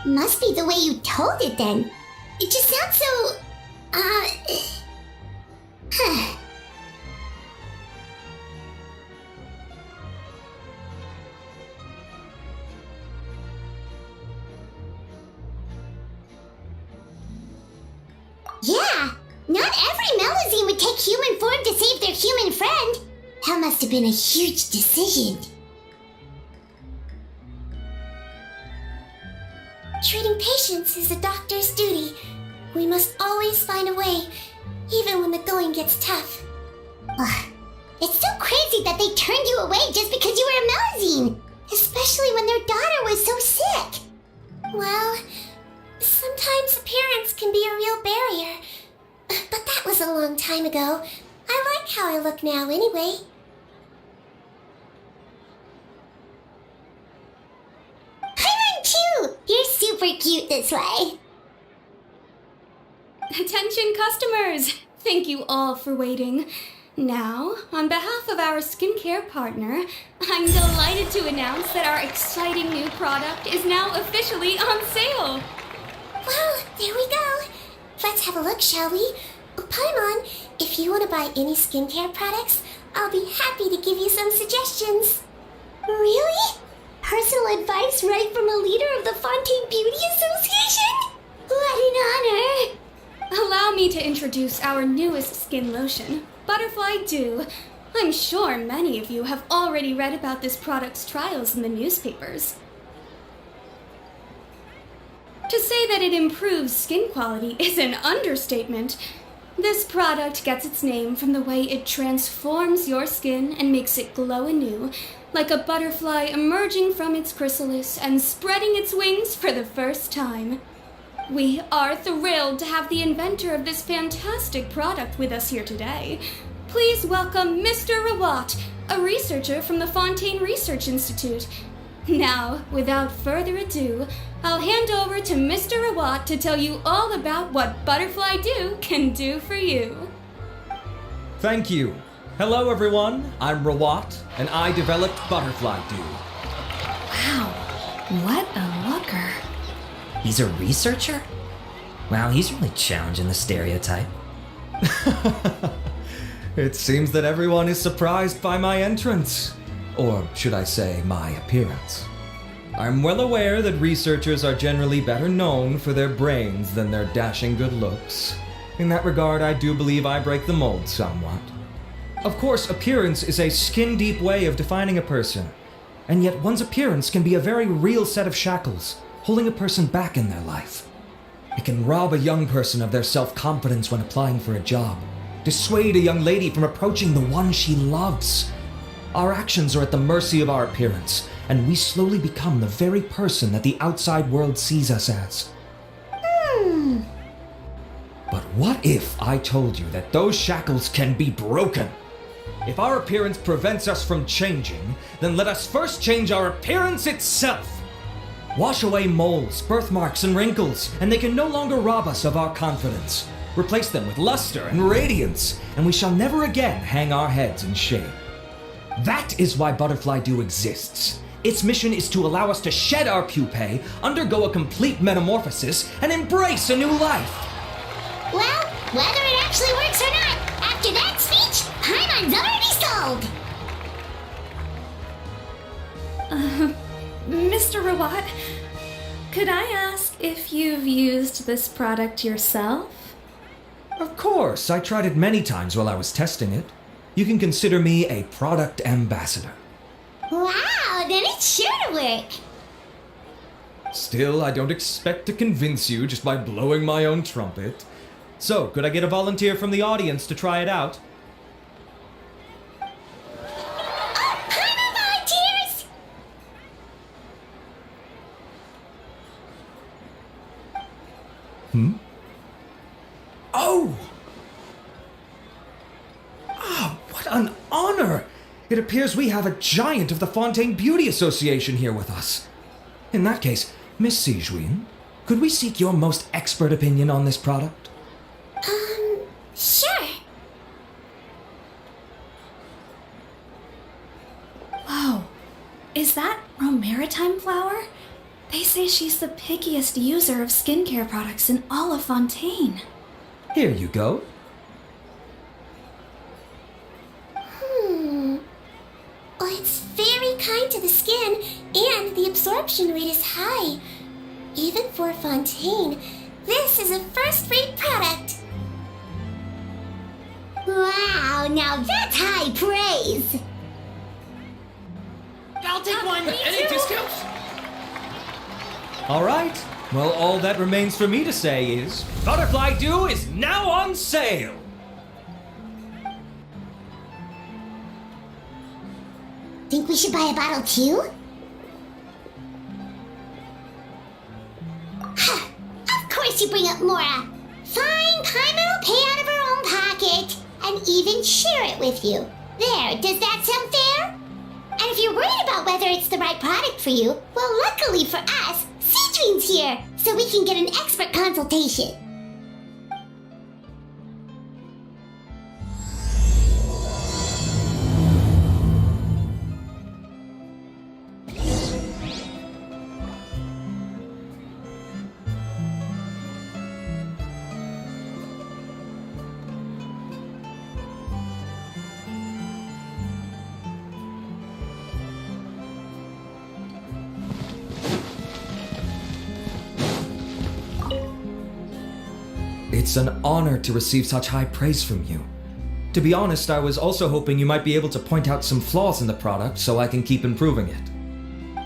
Must be the way you told it then. It just sounds so... Yeah, not every Melusine would take human form to save their human friend. That must have been a huge decision. Treating patients is a doctor's duty. We must always find a way, even when the going gets tough. Ugh. It's so crazy that they turned you away just because you were a Melusine, especially when their daughter was so sick. Well, sometimes appearance can be a real barrier. But that was a long time ago. I like how I look now anyway. Too. You're super cute this way. Attention customers! Thank you all for waiting. Now, on behalf of our skincare partner, I'm delighted to announce that our exciting new product is now officially on sale. Well, there we go. Let's have a look, shall we? Paimon, if you want to buy any skincare products, I'll be happy to give you some suggestions. Really? Personal advice right from a leader of the Fontaine Beauty Association? What an honor! Allow me to introduce our newest skin lotion, Butterfly Dew. I'm sure many of you have already read about this product's trials in the newspapers. To say that it improves skin quality is an understatement. This product gets its name from the way it transforms your skin and makes it glow anew, like a butterfly emerging from its chrysalis and spreading its wings for the first time. We are thrilled to have the inventor of this fantastic product with us here today. Please welcome Mr. Rawat, a researcher from the Fontaine Research Institute. Now, without further ado, I'll hand over to Mr. Rawat to tell you all about what Butterfly Dew can do for you. Thank you. Hello everyone, I'm Rawat, and I developed Butterfly Dew. Wow, what a looker. He's a researcher? Wow, he's really challenging the stereotype. It seems that everyone is surprised by my entrance. Or should I say, my appearance. I'm well aware that researchers are generally better known for their brains than their dashing good looks. In that regard, I do believe I break the mold somewhat. Of course, appearance is a skin-deep way of defining a person. And yet one's appearance can be a very real set of shackles, holding a person back in their life. It can rob a young person of their self-confidence when applying for a job, dissuade a young lady from approaching the one she loves. Our actions are at the mercy of our appearance, and we slowly become the very person that the outside world sees us as. But what if I told you that those shackles can be broken? If our appearance prevents us from changing, then let us first change our appearance itself. Wash away moles, birthmarks, and wrinkles, and they can no longer rob us of our confidence. replace them with luster and radiance, and we shall never again hang our heads in shame. That is why Butterfly Dew exists. Its mission is to allow us to shed our pupae, undergo a complete metamorphosis, and embrace a new life. Well, whether it actually works or not, after that speech, Paimon's already sold. Mr. Rawat, could I ask if you've used this product yourself? Of course, I tried it many times while I was testing it. You can consider me a product ambassador. Wow, then it's sure to work. Still, I don't expect to convince you just by blowing my own trumpet. So, could I get a volunteer from the audience to try it out? Paimon volunteers! Oh! Ah, what an honor! It appears we have a giant of the Fontaine Beauty Association here with us. In that case, Miss Sijuin, could we seek your most expert opinion on this product? Sure. Whoa, is that Romaritime flower? They say she's the pickiest user of skincare products in all of Fontaine. Here you go. Well, it's very kind to the skin, and the absorption rate is high. Even for Fontaine, this is a first-rate product. Wow, now that's high praise. I'll take one. Any discounts? All right. Well, all that remains for me to say is Butterfly Dew is now on sale. Think we should buy a bottle too? Of course you bring up Mora. Fine, Paimon will pay out of her own pocket and even share it with you. There, does that sound fair? And if you're worried about whether it's the right product for you, well, luckily for us, Citrin's here, so we can get an expert consultation. It's an honor to receive such high praise from you. To be honest, I was also hoping you might be able to point out some flaws in the product so I can keep improving it.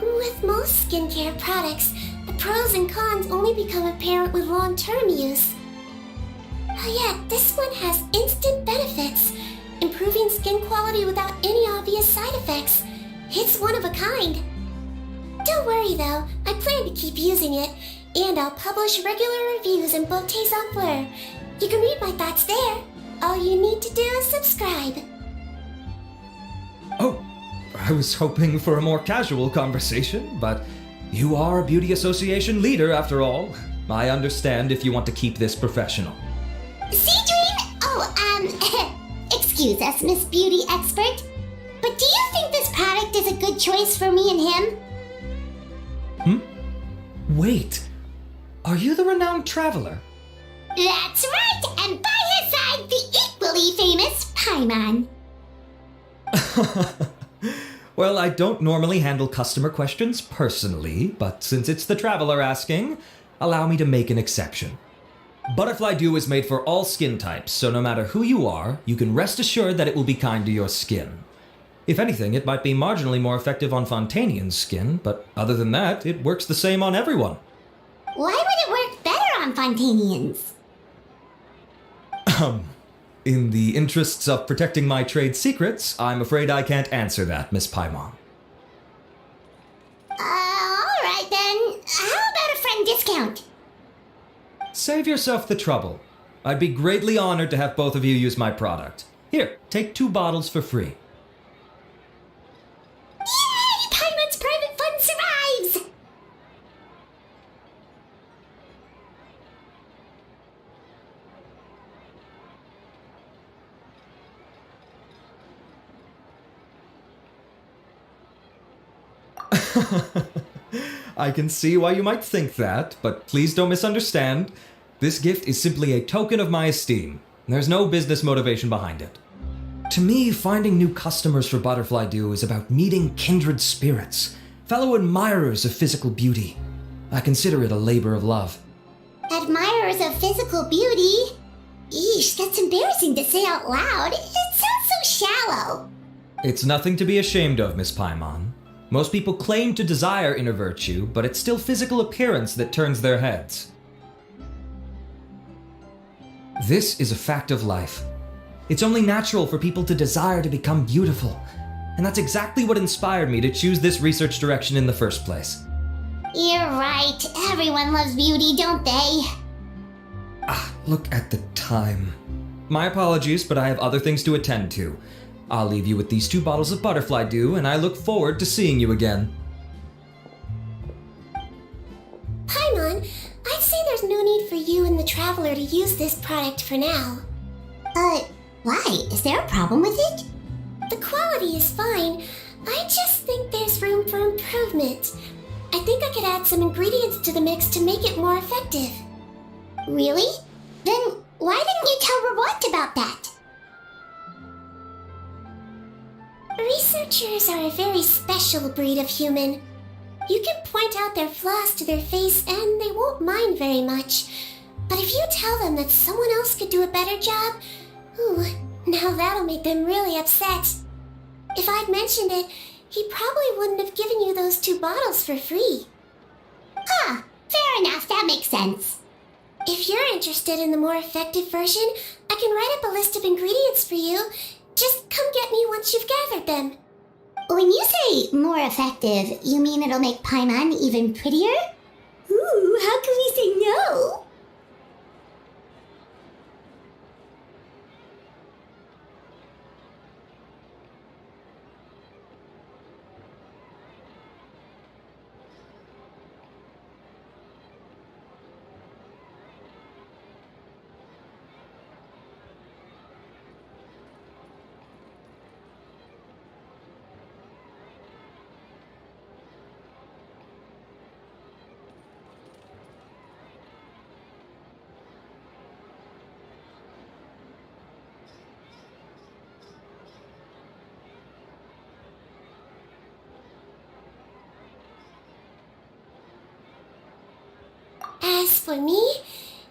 With most skincare products, the pros and cons only become apparent with long-term use. Oh yeah, this one has instant benefits, improving skin quality without any obvious side effects. It's one of a kind. Don't worry though, I plan to keep using it, and I'll publish regular reviews in Beauté software. You can read my thoughts there. All you need to do is subscribe. Oh, I was hoping for a more casual conversation, but you are a beauty association leader after all. I understand if you want to keep this professional. Cedrine? Excuse us, Miss Beauty Expert. But do you think this product is a good choice for me and him? Wait, are you the renowned traveler? That's right, and by his side, the equally famous Paimon. Well, I don't normally handle customer questions personally, but since it's the traveler asking, allow me to make an exception. Butterfly Dew is made for all skin types, so no matter who you are, you can rest assured that it will be kind to your skin. If anything, it might be marginally more effective on Fontainian's skin, but other than that, it works the same on everyone. Why would it work better on Fontainians? In the interests of protecting my trade secrets, I'm afraid I can't answer that, Miss Paimon. Alright then. How about a friend discount? Save yourself the trouble. I'd be greatly honored to have both of you use my product. Here, take 2 bottles for free. Yay! Paimon's private fund survives! I can see why you might think that, but please don't misunderstand. This gift is simply a token of my esteem. There's no business motivation behind it. To me, finding new customers for Butterfly Dew is about meeting kindred spirits, fellow admirers of physical beauty. I consider it a labor of love. Admirers of physical beauty? Eesh, that's embarrassing to say out loud. It sounds so shallow. It's nothing to be ashamed of, Miss Paimon. Most people claim to desire inner virtue, but it's still physical appearance that turns their heads. This is a fact of life. It's only natural for people to desire to become beautiful, and that's exactly what inspired me to choose this research direction in the first place. You're right. Everyone loves beauty, don't they? Look at the time. My apologies, but I have other things to attend to. I'll leave you with these 2 bottles of Butterfly Dew, and I look forward to seeing you again. Paimon, I'd say there's no need for you and the Traveler to use this product for now. Why? Is there a problem with it? The quality is fine. I just think there's room for improvement. I think I could add some ingredients to the mix to make it more effective. Really? Then why didn't you tell Robot about that? Researchers are a very special breed of human. You can point out their flaws to their face and they won't mind very much. But if you tell them that someone else could do a better job, now that'll make them really upset. If I'd mentioned it, he probably wouldn't have given you those 2 bottles for free. Fair enough, that makes sense. If you're interested in the more effective version, I can write up a list of ingredients for you. Just come get me once you've gathered them. When you say more effective, you mean it'll make Paimon even prettier? Ooh, how can we say no? As for me,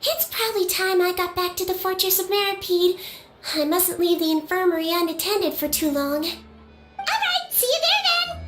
it's probably time I got back to the Fortress of Maripede. I mustn't leave the infirmary unattended for too long. Alright, see you there then!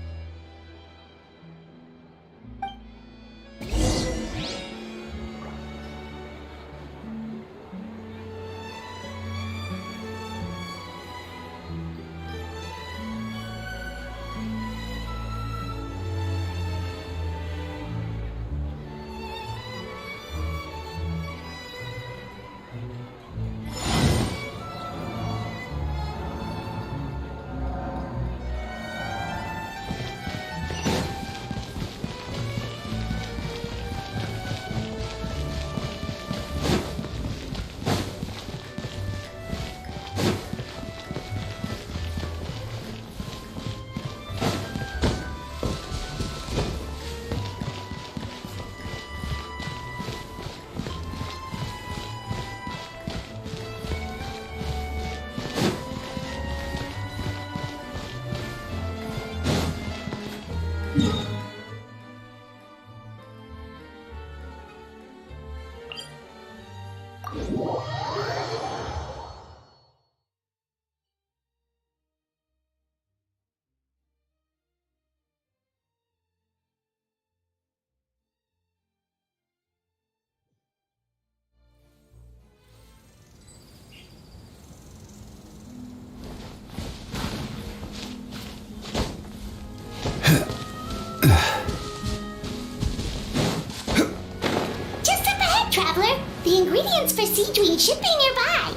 Traveler, the ingredients for Siege Wing should be nearby.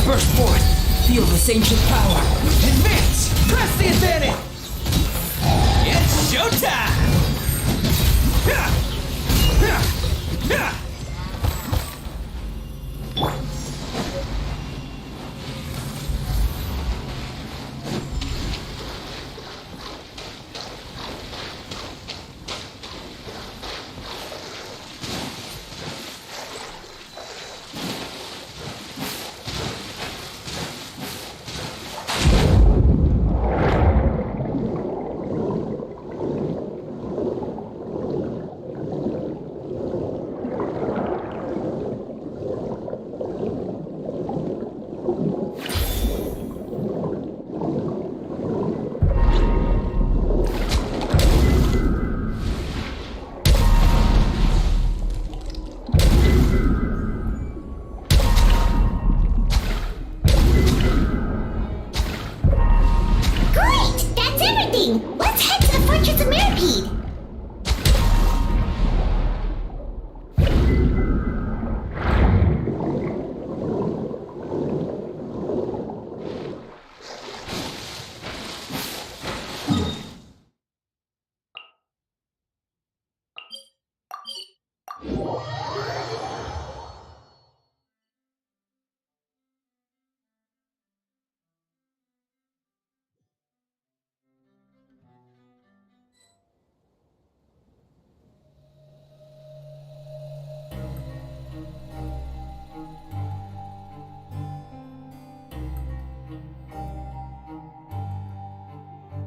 Burst forth! Feel this ancient power! Advance! Press the advantage! It's showtime!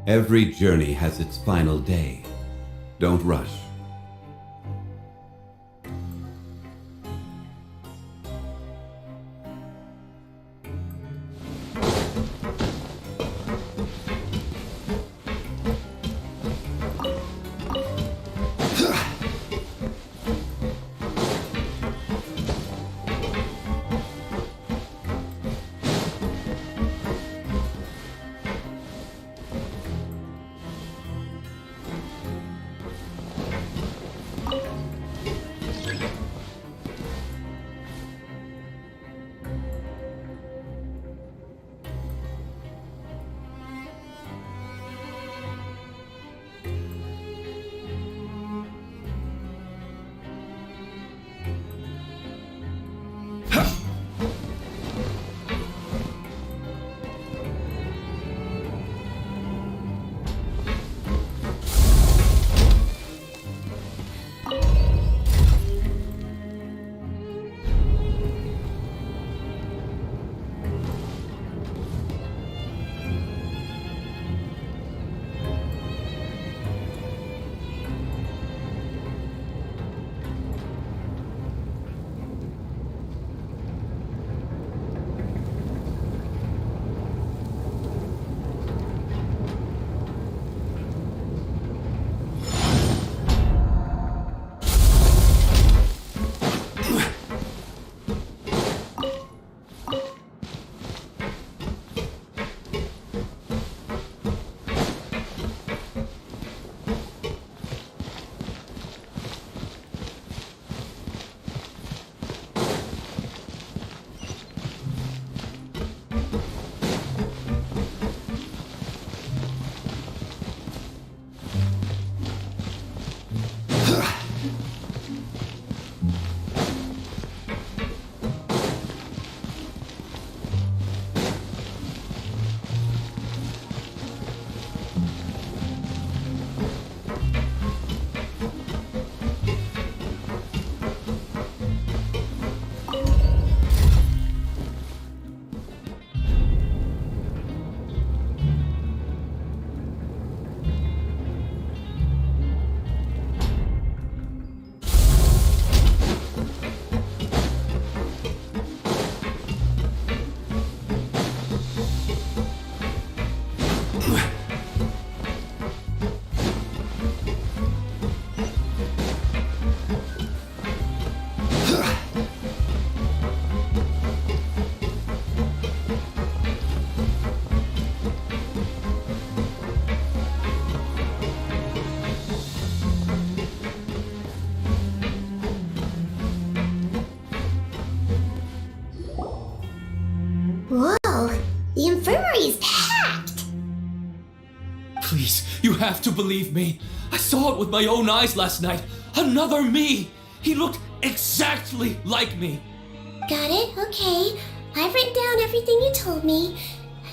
Every journey has its final day. Don't rush. You have to believe me. I saw it with my own eyes last night. Another me! He looked exactly like me. Got it, okay. I've written down everything you told me.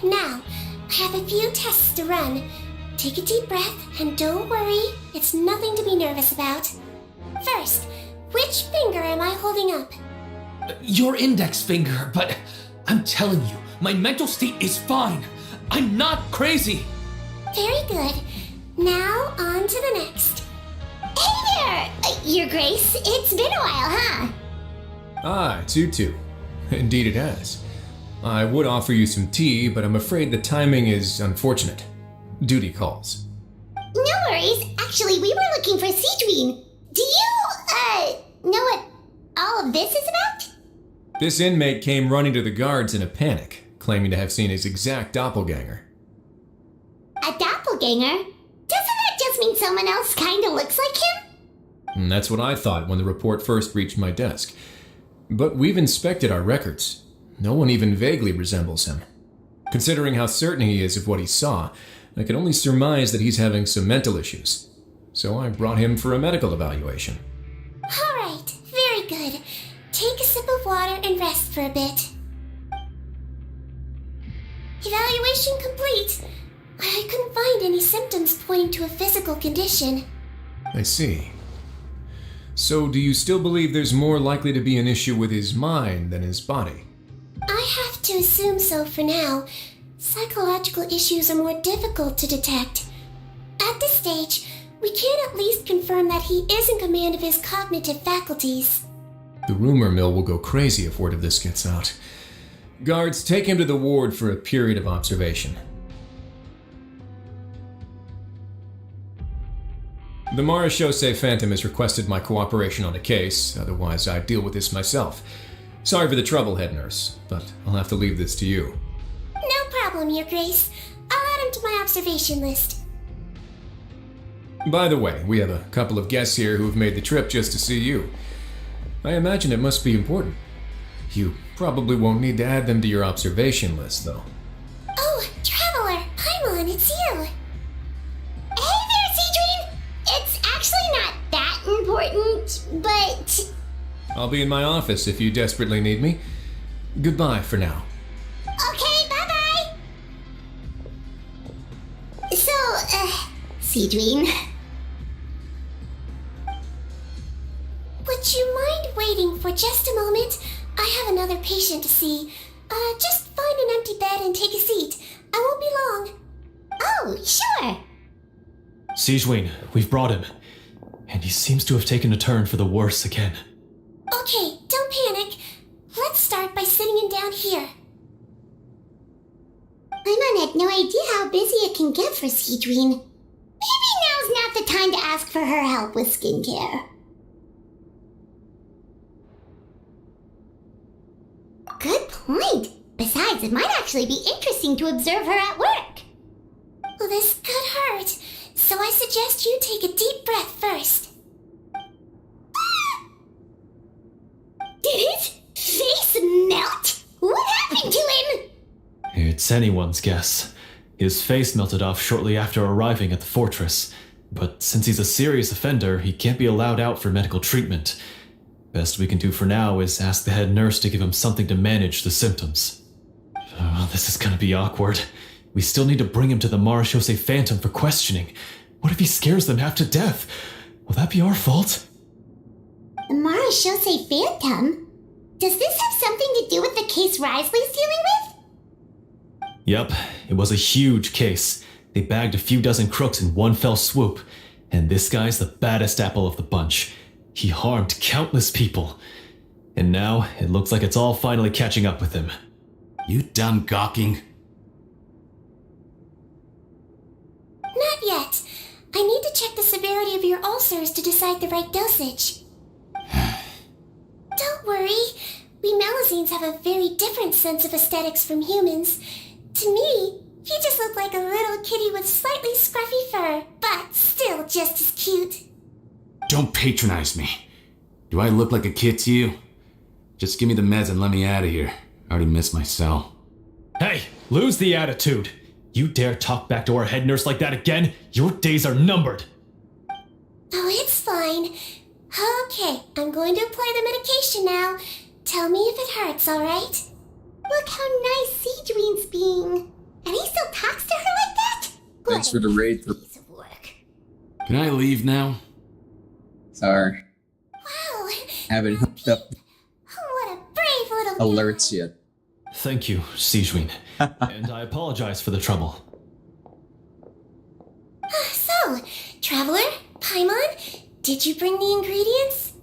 Now, I have a few tests to run. Take a deep breath, and don't worry, it's nothing to be nervous about. First, which finger am I holding up? Your index finger, but I'm telling you, my mental state is fine. I'm not crazy. Very good. Now, on to the next. Hey there, Your Grace. It's been a while, huh? Ah, it's you two. Indeed it has. I would offer you some tea, but I'm afraid the timing is unfortunate. Duty calls. No worries. Actually, we were looking for Sidween. Do you, know what all of this is about? This inmate came running to the guards in a panic, claiming to have seen his exact doppelganger. A doppelganger? Doesn't that just mean someone else kinda looks like him? And that's what I thought when the report first reached my desk. But we've inspected our records. No one even vaguely resembles him. Considering how certain he is of what he saw, I can only surmise that he's having some mental issues. So I brought him for a medical evaluation. Alright, very good. Take a sip of water and rest for a bit. Evaluation complete. I couldn't find any symptoms pointing to a physical condition. I see. So do you still believe there's more likely to be an issue with his mind than his body? I have to assume so for now. Psychological issues are more difficult to detect. At this stage, we can at least confirm that he is in command of his cognitive faculties. The rumor mill will go crazy if word of this gets out. Guards, take him to the ward for a period of observation. The Marechaussee Phantom has requested my cooperation on a case, otherwise I'd deal with this myself. Sorry for the trouble, head nurse, but I'll have to leave this to you. No problem, Your Grace. I'll add him to my observation list. By the way, we have a couple of guests here who have made the trip just to see you. I imagine it must be important. You probably won't need to add them to your observation list, though. Oh, Traveler! Paimon, it's you! Hey there, Sidween! It's actually not that important, but... I'll be in my office if you desperately need me. Goodbye for now. Okay, bye-bye! So, Sidween... Would you mind waiting for just a moment? I have another patient to see. Just find an empty bed and take a seat. I won't be long. Oh, sure! Sidween, we've brought him. And he seems to have taken a turn for the worse again. Okay, don't panic. Let's start by sitting him down here. Paimon had no idea how busy it can get for Sidween. Maybe now's not the time to ask for her help with skincare. Good point. Besides, it might actually be interesting to observe her at work. Well, this could hurt, so I suggest you take a deep breath first. Did his face melt? What happened to him? It's anyone's guess. His face melted off shortly after arriving at the fortress. But since he's a serious offender, he can't be allowed out for medical treatment. Best we can do for now is ask the head nurse to give him something to manage the symptoms. Oh, this is gonna be awkward. We still need to bring him to the Marechaussee Phantom for questioning. What if he scares them half to death? Will that be our fault? The Marechaussee Phantom? Does this have something to do with the case Risley's dealing with? Yep, it was a huge case. They bagged a few dozen crooks in one fell swoop. And this guy's the baddest apple of the bunch. He harmed countless people. And now, it looks like it's all finally catching up with him. You done gawking? Not yet. I need to check the severity of your ulcers to decide the right dosage. Don't worry. We Melusines have a very different sense of aesthetics from humans. To me, he just looked like a little kitty with slightly scruffy fur, but still just as cute. Don't patronize me. Do I look like a kid to you? Just give me the meds and let me out of here. I already missed my cell. Hey, lose the attitude. You dare talk back to our head nurse like that again? Your days are numbered. Oh, it's fine. Okay, I'm going to apply the medication now. Tell me if it hurts, alright? Look how nice Seedween's being. And he still talks to her like that? Thanks for the raid. Can I leave now? Sorry. Wow, Haven't hooked up what a brave little alerts yet. Thank you, Seedween. And I apologize for the trouble. So, Traveler, Paimon, did you bring the ingredients?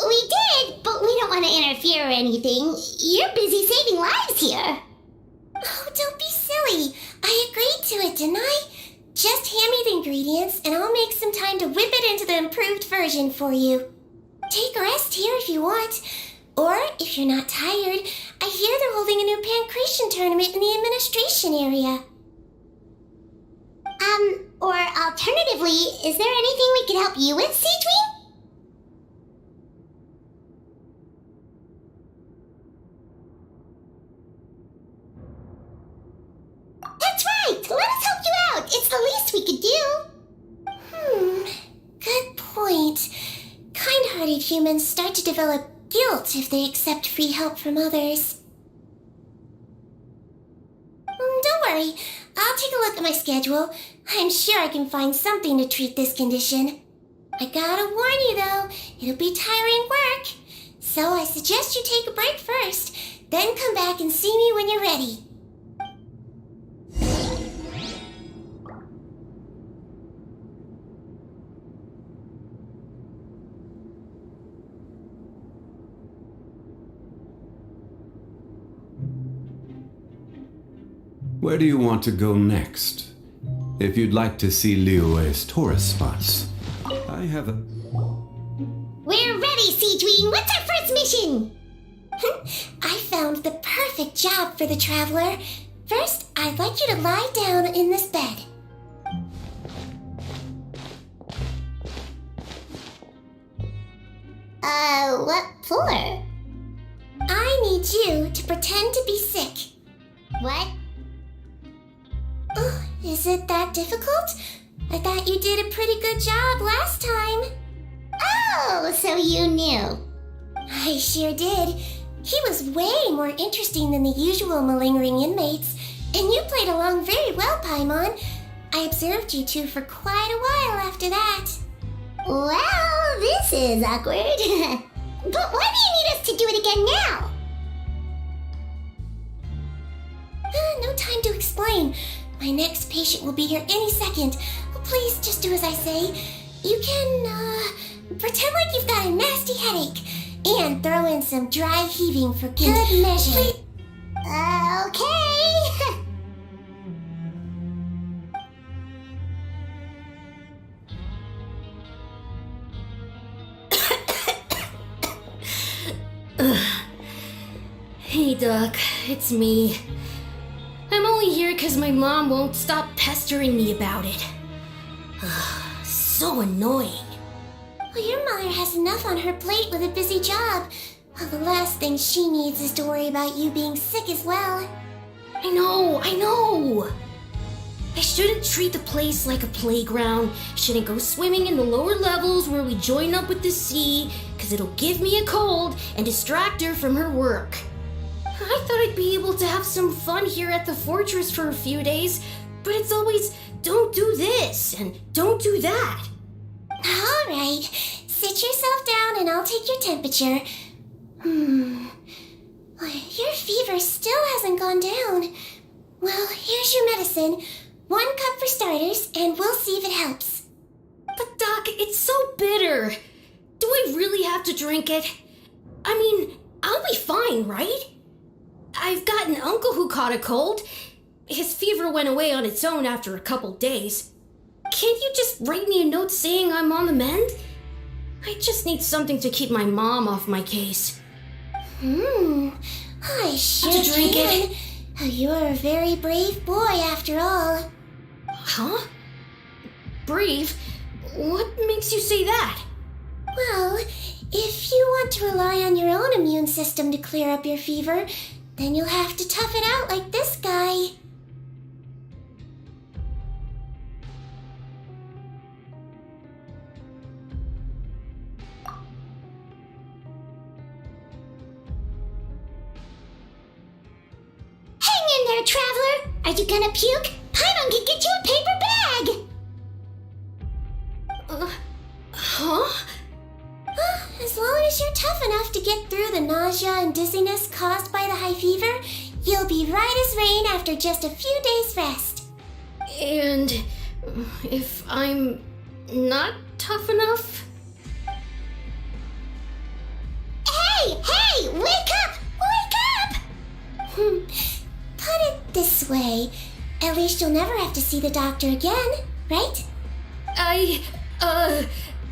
We did, but we don't want to interfere or anything. You're busy saving lives here. Oh, don't be silly. I agreed to it, didn't I? Just hand me the ingredients, and I'll make some time to whip it into the improved version for you. Take a rest here if you want. Or, if you're not tired, I hear they're holding a new pancreation tournament in the administration area. Or alternatively, is there anything we could help you with, Seedween? That's right! Let us help you out! It's the least we could do! Good point. Kind-hearted humans start to develop guilt if they accept free help from others. Don't worry, I'll take a look at my schedule. I'm sure I can find something to treat this condition. I gotta warn you though, it'll be tiring work. So I suggest you take a break first, then come back and see me when you're ready. Where do you want to go next? If you'd like to see Liyue's tourist spots, I have a... We're ready, Seedween! What's our first mission? I found the perfect job for the Traveler. First, I'd like you to lie down in this bed. What for? I need you to pretend to be sick. What? Oh, is it that difficult? I thought you did a pretty good job last time. Oh, so you knew. I sure did. He was way more interesting than the usual malingering inmates, and you played along very well, Paimon. I observed you two for quite a while after that. Well, this is awkward. But why do you need us to do it again now? No time to explain. My next patient will be here any second. Please just do as I say. You can, pretend like you've got a nasty headache. And throw in some dry heaving for good measure. Okay. Hey, Doc, it's me. I'm only here because my mom won't stop pestering me about it. So annoying. Well, your mother has enough on her plate with a busy job. Well, the last thing she needs is to worry about you being sick as well. I know. I shouldn't treat the place like a playground. Shouldn't go swimming in the lower levels where we join up with the sea, because it'll give me a cold and distract her from her work. I thought I'd be able to have some fun here at the fortress for a few days, but it's always, don't do this and don't do that. All right, sit yourself down and I'll take your temperature. Your fever still hasn't gone down. Well, here's your medicine. 1 cup for starters, and we'll see if it helps. But Doc, it's so bitter. Do I really have to drink it? I mean, I'll be fine, right? I've got an uncle who caught a cold. His fever went away on its own after a couple days. Can't you just write me a note saying I'm on the mend? I just need something to keep my mom off my case. I sure To drink can. Oh, you're a very brave boy after all. Huh? Brave? What makes you say that? Well, if you want to rely on your own immune system to clear up your fever, then you'll have to tough it out like this guy. there, traveler? Are you gonna puke? Paimon can get you a paper bag! Huh? As long as you're tough enough to get through the nausea and dizziness caused by the high fever, you'll be right as rain after just a few days' rest. And if I'm not tough enough? Hey! Wake up! Wake up! Put it this way, at least you'll never have to see the doctor again, right?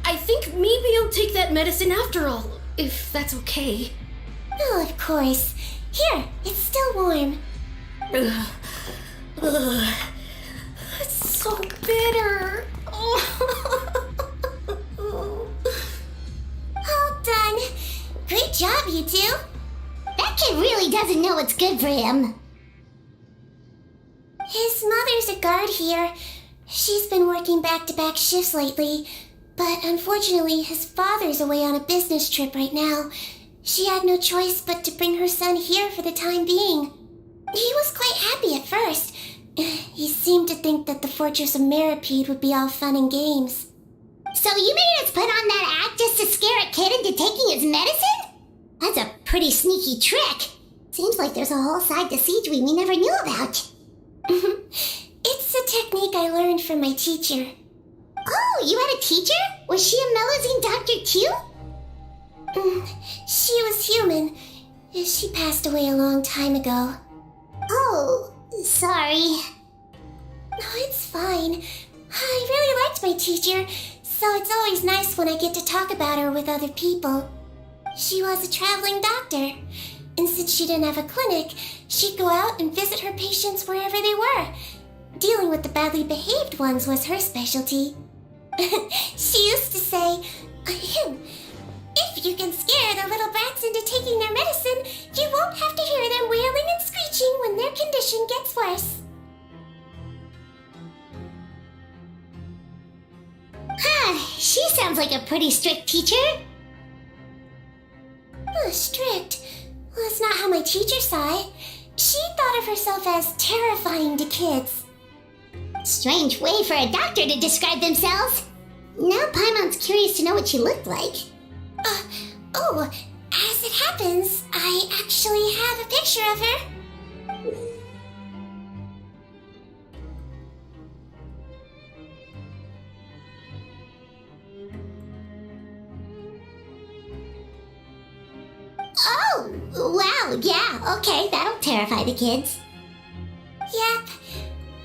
I think maybe I'll take that medicine after all, if that's okay. Oh, of course. Here, it's still warm. It's so bitter. All done. Great job, you two. That kid really doesn't know what's good for him. His mother's a guard here. She's been working back-to-back shifts lately, but unfortunately his father's away on a business trip right now. She had no choice but to bring her son here for the time being. He was quite happy at first. He seemed to think that the Fortress of Meripede would be all fun and games. So you made us put on that act just to scare a kid into taking his medicine? That's a pretty sneaky trick. Seems like there's a whole side to Siege we never knew about. It's a technique I learned from my teacher. Oh, you had a teacher? Was she a Melazine doctor too? She was human. She passed away a long time ago. Oh, sorry. No, it's fine. I really liked my teacher, so it's always nice when I get to talk about her with other people. She was a traveling doctor, and since she didn't have a clinic, she'd go out and visit her patients wherever they were. Dealing with the badly behaved ones was her specialty. She used to say, if you can scare the little brats into taking their medicine, you won't have to hear them wailing and screeching when their condition gets worse. She sounds like a pretty strict teacher. Strict? Well, that's not how my teacher saw it. She thought of herself as terrifying to kids. Strange way for a doctor to describe themselves. Now Paimon's curious to know what she looked like. As it happens, I actually have a picture of her. Oh, wow, yeah, okay, that'll terrify the kids. Yep.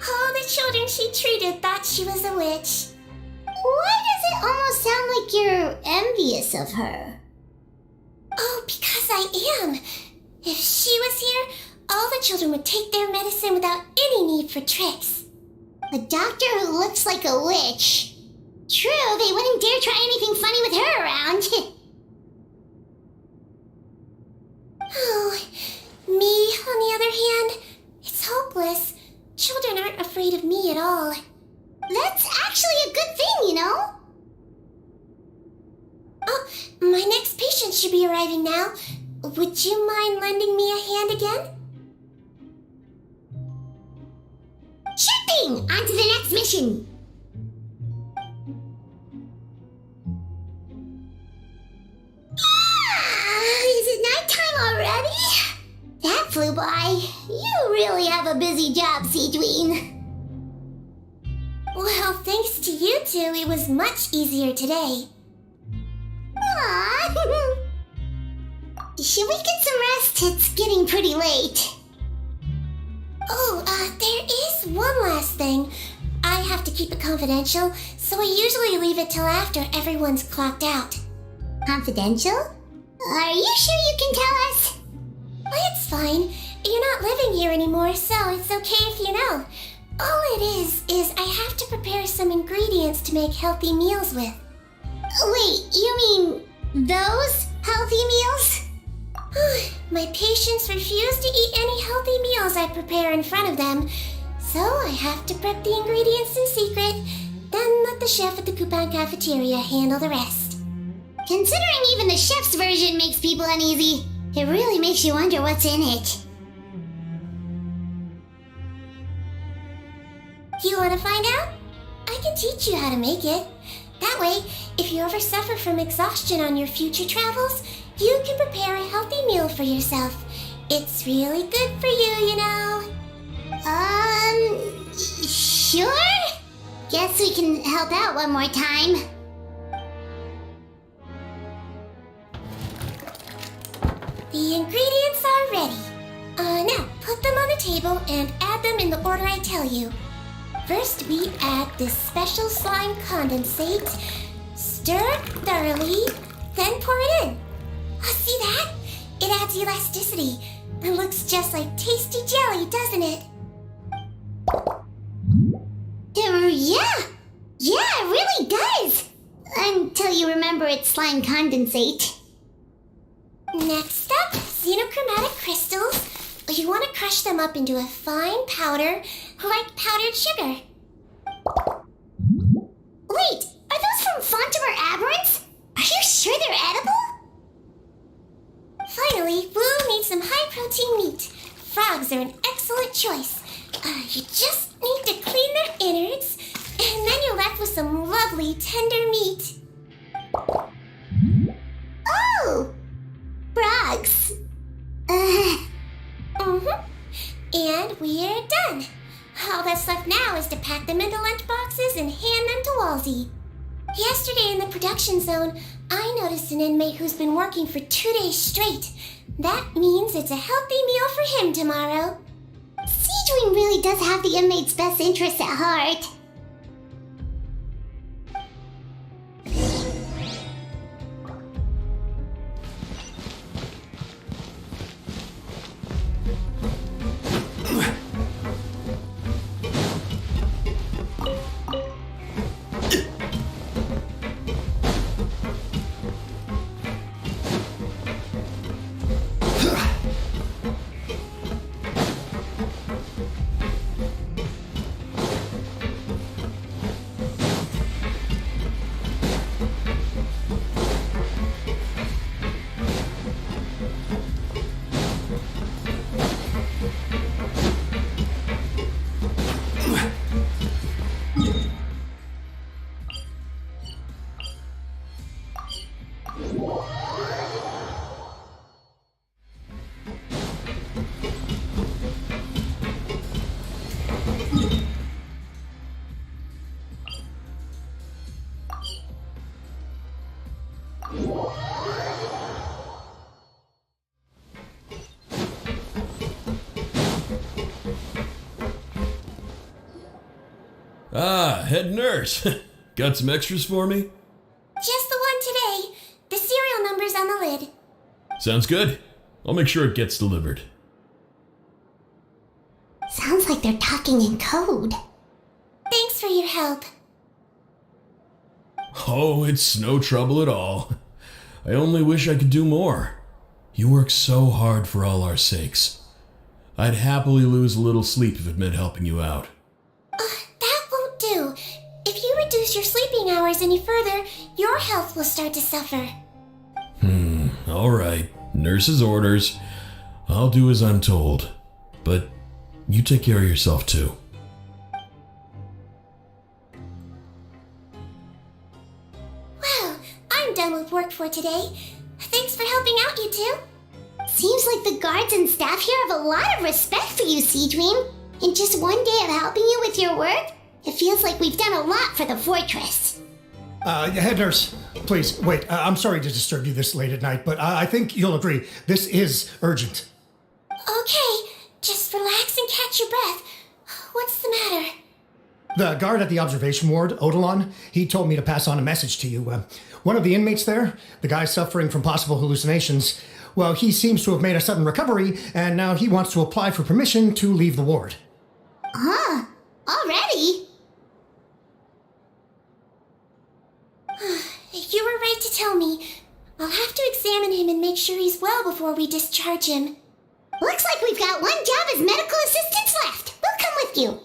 All the children she treated thought she was a witch. Why does it almost sound like you're envious of her? Oh, because I am. If she was here, all the children would take their medicine without any need for tricks. A doctor who looks like a witch. True, they wouldn't dare try anything funny with her around. Oh, me, on the other hand, it's hopeless. Children aren't afraid of me at all. That's actually a good thing, you know? Oh, my next patient should be arriving now. Would you mind lending me a hand again? Sure thing! On to the next mission! Is it nighttime already? That flew by. You really have a busy job, Seedween. Well, thanks to you two, it was much easier today. Aww. Should we get some rest? It's getting pretty late. Oh, there is one last thing. I have to keep it confidential, so I usually leave it till after everyone's clocked out. Confidential? Are you sure you can tell us? Well, it's fine. You're not living here anymore, so it's okay if you know. All it is I have to prepare some ingredients to make healthy meals with. Wait, you mean those healthy meals? My patients refuse to eat any healthy meals I prepare in front of them, so I have to prep the ingredients in secret, then let the chef at the coupon cafeteria handle the rest. Considering even the chef's version makes people uneasy, it really makes you wonder what's in it. Want to find out? I can teach you how to make it. That way, if you ever suffer from exhaustion on your future travels, you can prepare a healthy meal for yourself. It's really good for you, you know. Sure? Guess we can help out one more time. The ingredients are ready. Now, put them on the table and add them in the order I tell you. First, we add this special slime condensate. Stir thoroughly, then pour it in. See that? It adds elasticity. It looks just like tasty jelly, doesn't it? Yeah, it really does. Until you remember it's slime condensate. Next up, xenochromatic crystals. You want to crush them up into a fine powder, like powdered sugar. Wait, are those from Fontimer Aberrants? Are you sure they're edible? Finally, we'll need some high-protein meat. Frogs are an excellent choice. You just need to clean their innards, and then you're left with some lovely tender meat. Oh! Frogs. And we're done. All that's left now is to pack them into lunch boxes and hand them to Walsey. Yesterday in the production zone, I noticed an inmate who's been working for 2 days straight. That means it's a healthy meal for him tomorrow. Seedwing really does have the inmate's best interests at heart. Head nurse. Got some extras for me? Just the one today. The serial number's on the lid. Sounds good. I'll make sure it gets delivered. Sounds like they're talking in code. Thanks for your help. Oh, it's no trouble at all. I only wish I could do more. You work so hard for all our sakes. I'd happily lose a little sleep if it meant helping you out. That won't do. If you reduce your sleeping hours any further, your health will start to suffer. All right. Nurse's orders. I'll do as I'm told. But you take care of yourself too. Well, I'm done with work for today. Thanks for helping out, you two. Seems like the guards and staff here have a lot of respect for you, Seedream. In just one day of helping you with your work, it feels like we've done a lot for the fortress. Head nurse, please, wait. I'm sorry to disturb you this late at night, but I think you'll agree. This is urgent. Okay, just relax and catch your breath. What's the matter? The guard at the observation ward, Odilon, he told me to pass on a message to you. One of the inmates there, the guy suffering from possible hallucinations, well, he seems to have made a sudden recovery, and now he wants to apply for permission to leave the ward. Already? You were right to tell me. I'll have to examine him and make sure he's well before we discharge him. Looks like we've got one job as medical assistants left. We'll come with you.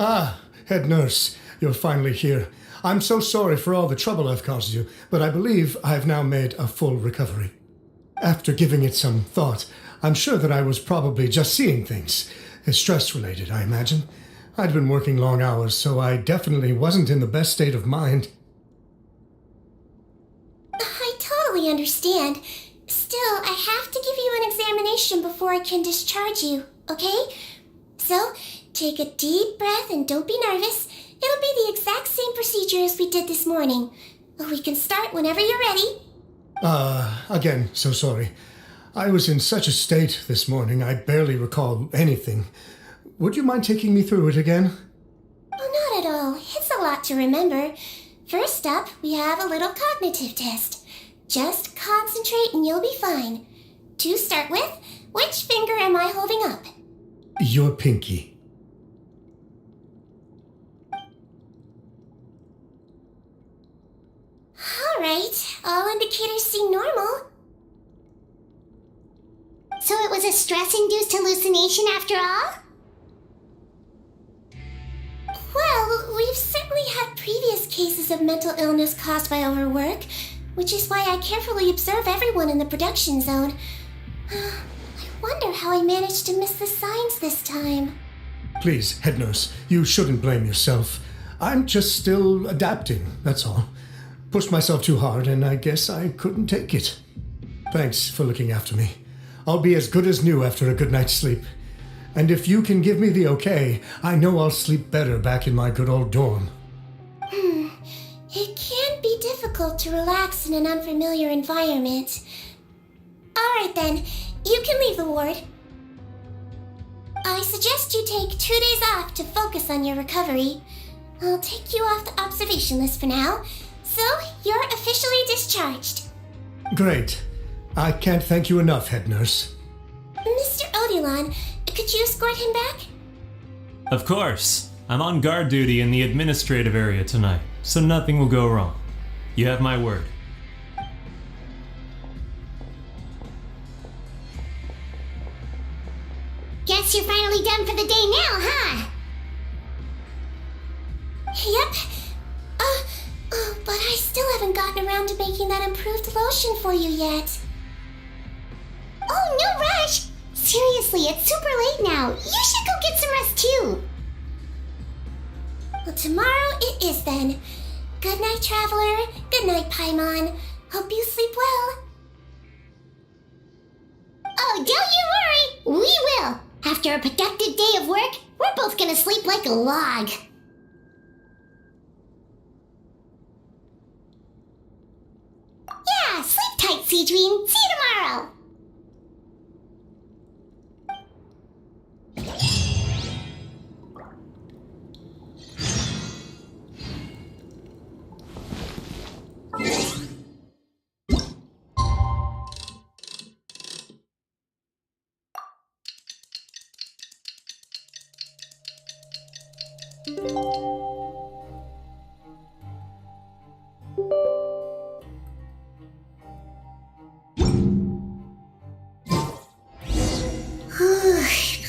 Ah, head nurse, you're finally here. I'm so sorry for all the trouble I've caused you, but I believe I've now made a full recovery. After giving it some thought, I'm sure that I was probably just seeing things. Stress-related, I imagine. I'd been working long hours, so I definitely wasn't in the best state of mind. I totally understand. Still, I have to give you an examination before I can discharge you, okay? So, take a deep breath and don't be nervous. It'll be the exact same procedure as we did this morning. We can start whenever you're ready. Again, so sorry. I was in such a state this morning, I barely recall anything. Would you mind taking me through it again? Oh, not at all. It's a lot to remember. First up, we have a little cognitive test. Just concentrate and you'll be fine. To start with, which finger am I holding up? Your pinky. Alright, all indicators seem normal. So it was a stress-induced hallucination after all? Well, we've certainly had previous cases of mental illness caused by overwork, which is why I carefully observe everyone in the production zone. I wonder how I managed to miss the signs this time. Please, head nurse, you shouldn't blame yourself. I'm just still adapting, that's all. Pushed myself too hard, and I guess I couldn't take it. Thanks for looking after me. I'll be as good as new after a good night's sleep. And if you can give me the okay, I know I'll sleep better back in my good old dorm. It can be difficult to relax in an unfamiliar environment. Alright then, you can leave the ward. I suggest you take 2 days off to focus on your recovery. I'll take you off the observation list for now, so you're officially discharged. Great. I can't thank you enough, head nurse. Mr. Odilon, could you escort him back? Of course. I'm on guard duty in the administrative area tonight, so nothing will go wrong. You have my word. Guess you're finally done for the day now, huh? Yep. But I still haven't gotten around to making that improved lotion for you yet. Oh, no rush! Seriously, it's super late now. You should go get some rest too. Well, tomorrow it is then. Good night, Traveler. Good night, Paimon. Hope you sleep well. Oh, don't you worry. We will. After a productive day of work, we're both gonna sleep like a log. Yeah, sleep tight, Seedream. See you tomorrow.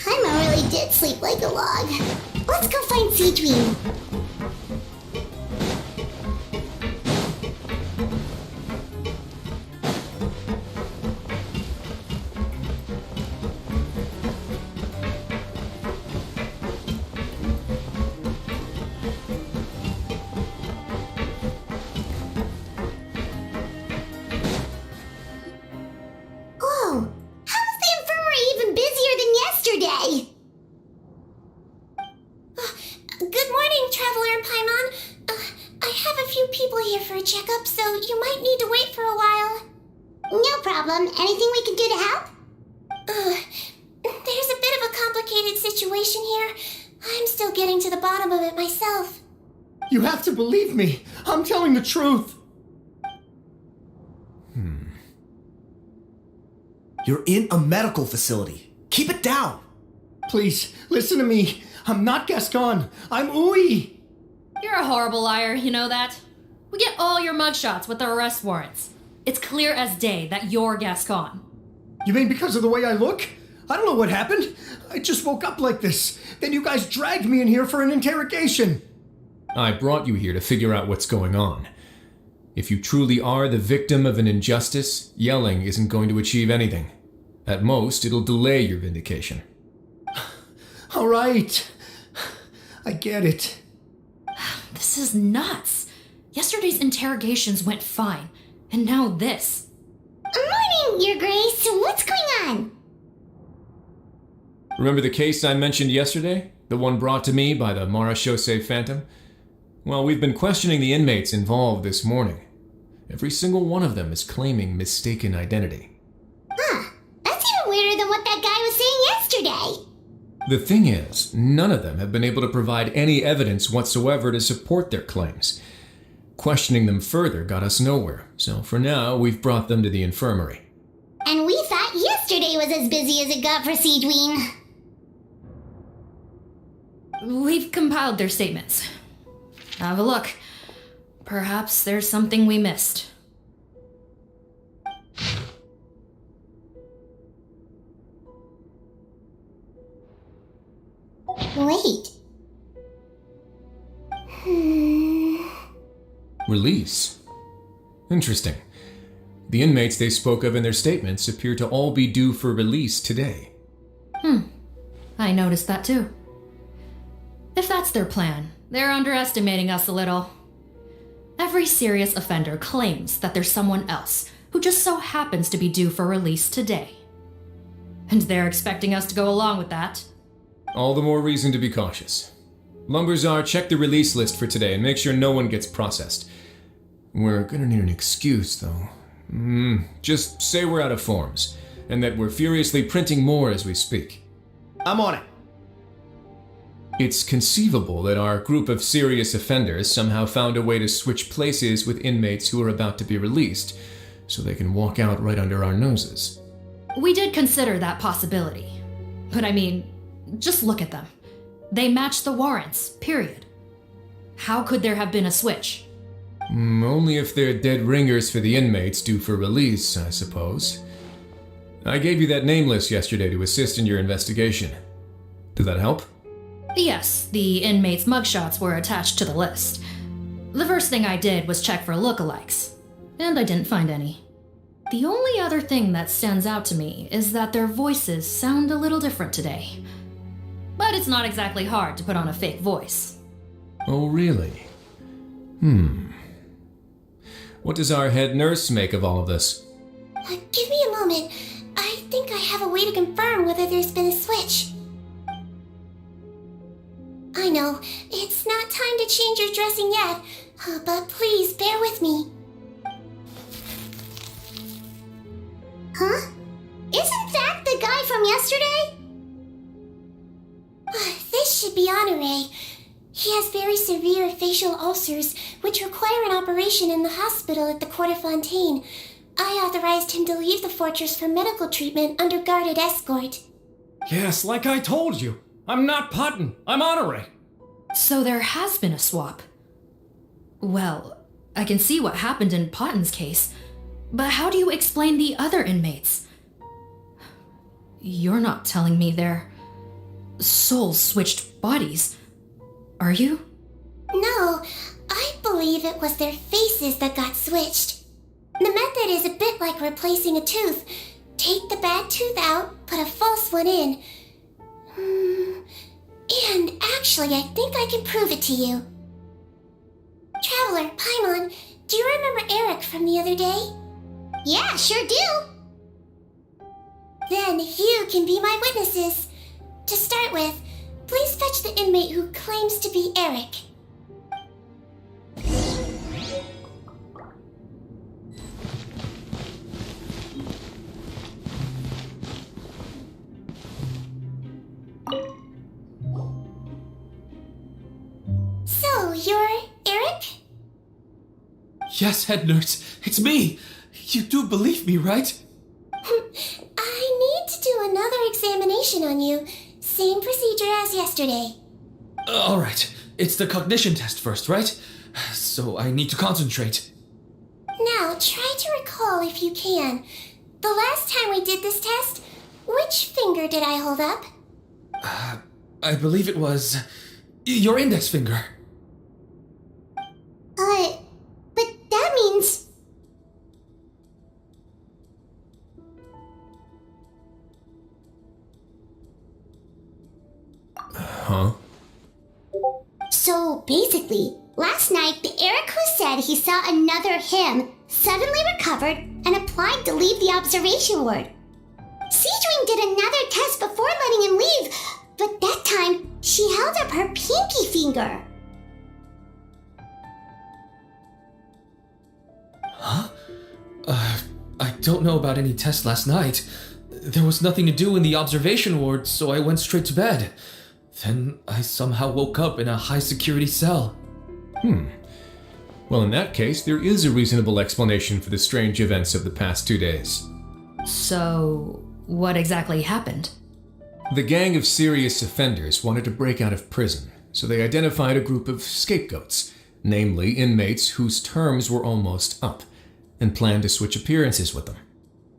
Paimon really did sleep like a log. Let's go find Seedream. Whoa! How is the infirmary even busier than yesterday? Good morning, Traveler and Paimon. I have a few people here for a checkup, so you might need to wait for a while. No problem. Anything we can do to help? There's a bit of a complicated situation here. I'm still getting to the bottom of it myself. You have to believe me. I'm telling the truth. You're in a medical facility. Keep it down. Please, listen to me. I'm not Gascon. I'm Uy. You're a horrible liar, you know that? We get all your mugshots with the arrest warrants. It's clear as day that you're Gascon. You mean because of the way I look? I don't know what happened. I just woke up like this. Then you guys dragged me in here for an interrogation. I brought you here to figure out what's going on. If you truly are the victim of an injustice, yelling isn't going to achieve anything. At most, it'll delay your vindication. All right. I get it. This is nuts. Yesterday's interrogations went fine, and now this. Morning, Your Grace. What's going on? Remember the case I mentioned yesterday? The one brought to me by the Marachose Phantom? Well, we've been questioning the inmates involved this morning. Every single one of them is claiming mistaken identity. Huh. That's even weirder than what that guy was saying yesterday. The thing is, none of them have been able to provide any evidence whatsoever to support their claims. Questioning them further got us nowhere, so for now, we've brought them to the infirmary. And we thought yesterday was as busy as it got for Siegeween. We've compiled their statements. Have a look. Perhaps there's something we missed. Wait. Release? Interesting. The inmates they spoke of in their statements appear to all be due for release today. I noticed that too. If that's their plan, they're underestimating us a little. Every serious offender claims that there's someone else who just so happens to be due for release today. And they're expecting us to go along with that. All the more reason to be cautious. Lumberzar, check the release list for today and make sure no one gets processed. We're gonna need an excuse, though. Just say we're out of forms, and that we're furiously printing more as we speak. I'm on it. It's conceivable that our group of serious offenders somehow found a way to switch places with inmates who are about to be released, so they can walk out right under our noses. We did consider that possibility. But I mean, just look at them. They match the warrants, period. How could there have been a switch? Only if they're dead ringers for the inmates due for release, I suppose. I gave you that name list yesterday to assist in your investigation. Did that help? Yes, the inmates' mugshots were attached to the list. The first thing I did was check for lookalikes, and I didn't find any. The only other thing that stands out to me is that their voices sound a little different today. But it's not exactly hard to put on a fake voice. Oh, really? What does our head nurse make of all of this? Give me a moment. I think I have a way to confirm whether there's been a switch. I know, it's not time to change your dressing yet, but please bear with me. Huh? Isn't that the guy from yesterday? This should be Honore. He has very severe facial ulcers, which require an operation in the hospital at the Court of Fontaine. I authorized him to leave the fortress for medical treatment under guarded escort. Yes, like I told you. I'm not Putton. I'm Honore. So there has been a swap. Well, I can see what happened in Potton's case, but how do you explain the other inmates? You're not telling me their souls switched bodies, are you? No, I believe it was their faces that got switched. The method is a bit like replacing a tooth. Take the bad tooth out, put a false one in. And actually, I think I can prove it to you. Traveler, Paimon, do you remember Eric from the other day? Yeah, sure do. Then you can be my witnesses. To start with, please fetch the inmate who claims to be Eric. Yes, head nurse, it's me. You do believe me, right? I need to do another examination on you. Same procedure as yesterday. Alright, it's the cognition test first, right? So I need to concentrate. Now, try to recall if you can. The last time we did this test, which finger did I hold up? I believe it was your index finger. But that means... Huh? So basically, last night the Eric who said he saw another him suddenly recovered and applied to leave the observation ward. Seedring did another test before letting him leave, but that time she held up her pinky finger. Huh? I don't know about any test last night. There was nothing to do in the observation ward, so I went straight to bed. Then I somehow woke up in a high-security cell. Well, in that case, there is a reasonable explanation for the strange events of the past 2 days. So, what exactly happened? The gang of serious offenders wanted to break out of prison, so they identified a group of scapegoats, namely inmates whose terms were almost up, and planned to switch appearances with them.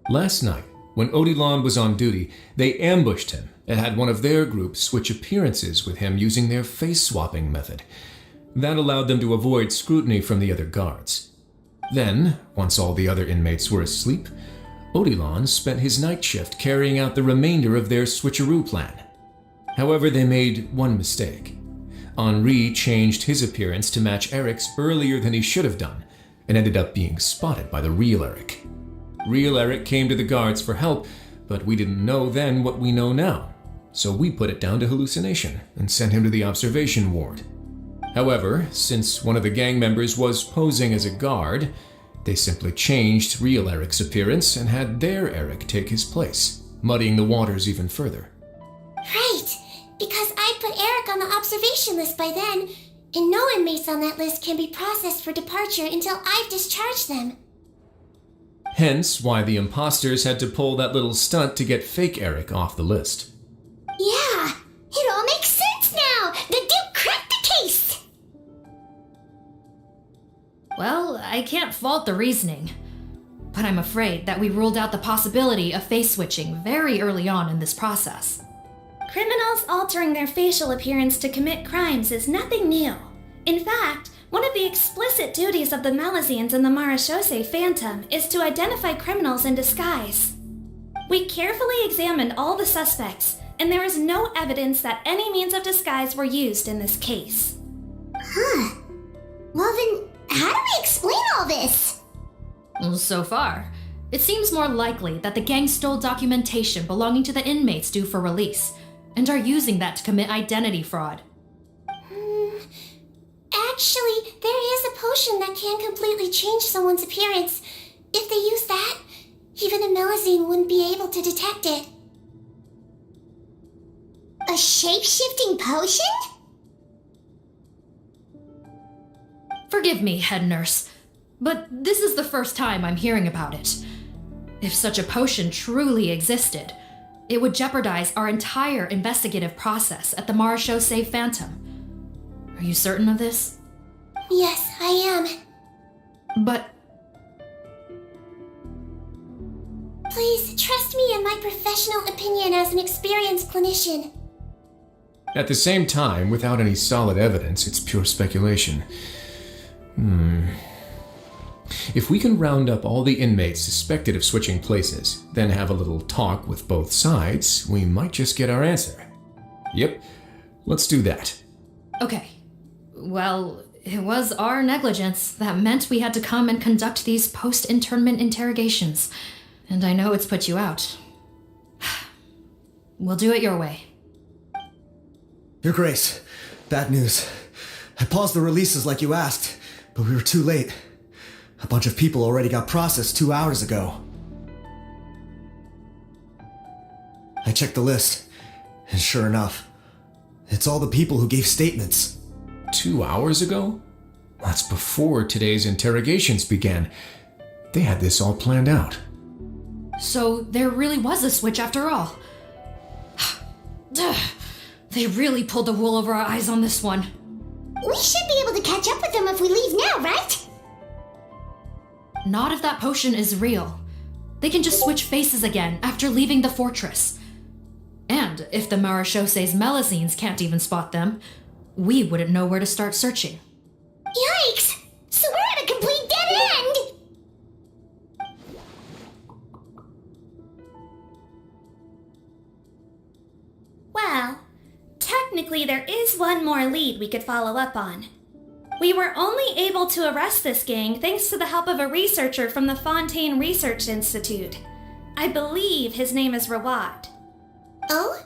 Last night, when Odilon was on duty, they ambushed him and had one of their group switch appearances with him using their face-swapping method. That allowed them to avoid scrutiny from the other guards. Then, once all the other inmates were asleep, Odilon spent his night shift carrying out the remainder of their switcheroo plan. However, they made one mistake. Henri changed his appearance to match Eric's earlier than he should have done, and ended up being spotted by the real Eric. Real Eric came to the guards for help, but we didn't know then what we know now, so we put it down to hallucination and sent him to the observation ward. However, since one of the gang members was posing as a guard, they simply changed real Eric's appearance and had their Eric take his place, muddying the waters even further. Right, because I put Eric on the observation list by then, and no inmates on that list can be processed for departure until I've discharged them. Hence why the imposters had to pull that little stunt to get fake Eric off the list. Yeah, it all makes sense now. The Duke cracked the case. Well, I can't fault the reasoning. But I'm afraid that we ruled out the possibility of face switching very early on in this process. Criminals altering their facial appearance to commit crimes is nothing new. In fact, one of the explicit duties of the Malazines in the Marachose Phantom is to identify criminals in disguise. We carefully examined all the suspects, and there is no evidence that any means of disguise were used in this case. Huh. Well then, how do we explain all this? So far, it seems more likely that the gang stole documentation belonging to the inmates due for release, and are using that to commit identity fraud. Actually, there is a potion that can completely change someone's appearance. If they use that, even a Malazine wouldn't be able to detect it. A shape-shifting potion? Forgive me, head nurse, but this is the first time I'm hearing about it. If such a potion truly existed, it would jeopardize our entire investigative process at the Marachose Phantom. Are you certain of this? Yes, I am. But... Please, trust me in my professional opinion as an experienced clinician. At the same time, without any solid evidence, it's pure speculation. If we can round up all the inmates suspected of switching places, then have a little talk with both sides, we might just get our answer. Yep, let's do that. Okay. Well, it was our negligence that meant we had to come and conduct these post-internment interrogations. And I know it's put you out. We'll do it your way. Your Grace, bad news. I paused the releases like you asked, but we were too late. A bunch of people already got processed 2 hours ago. I checked the list, and sure enough, it's all the people who gave statements. 2 hours ago? That's before today's interrogations began. They had this all planned out. So there really was a switch after all. They really pulled the wool over our eyes on this one. We should be able to catch up with them if we leave now, right? Not if that potion is real. They can just switch faces again after leaving the fortress. And if the Marishose's Melusines can't even spot them, we wouldn't know where to start searching. Yikes! So we're at a complete dead end! Well, technically there is one more lead we could follow up on. We were only able to arrest this gang thanks to the help of a researcher from the Fontaine Research Institute. I believe his name is Rawat. Oh?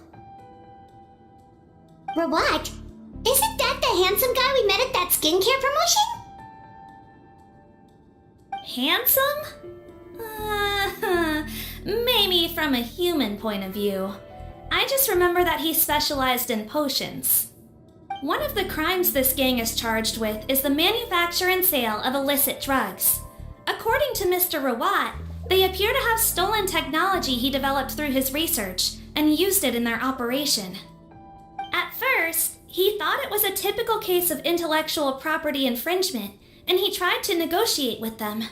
Rawat? Isn't that the handsome guy we met at that skincare promotion? Handsome? Maybe from a human point of view. I just remember that he specialized in potions. One of the crimes this gang is charged with is the manufacture and sale of illicit drugs. According to Mr. Rawat, they appear to have stolen technology he developed through his research and used it in their operation. At first, he thought it was a typical case of intellectual property infringement, and he tried to negotiate with them.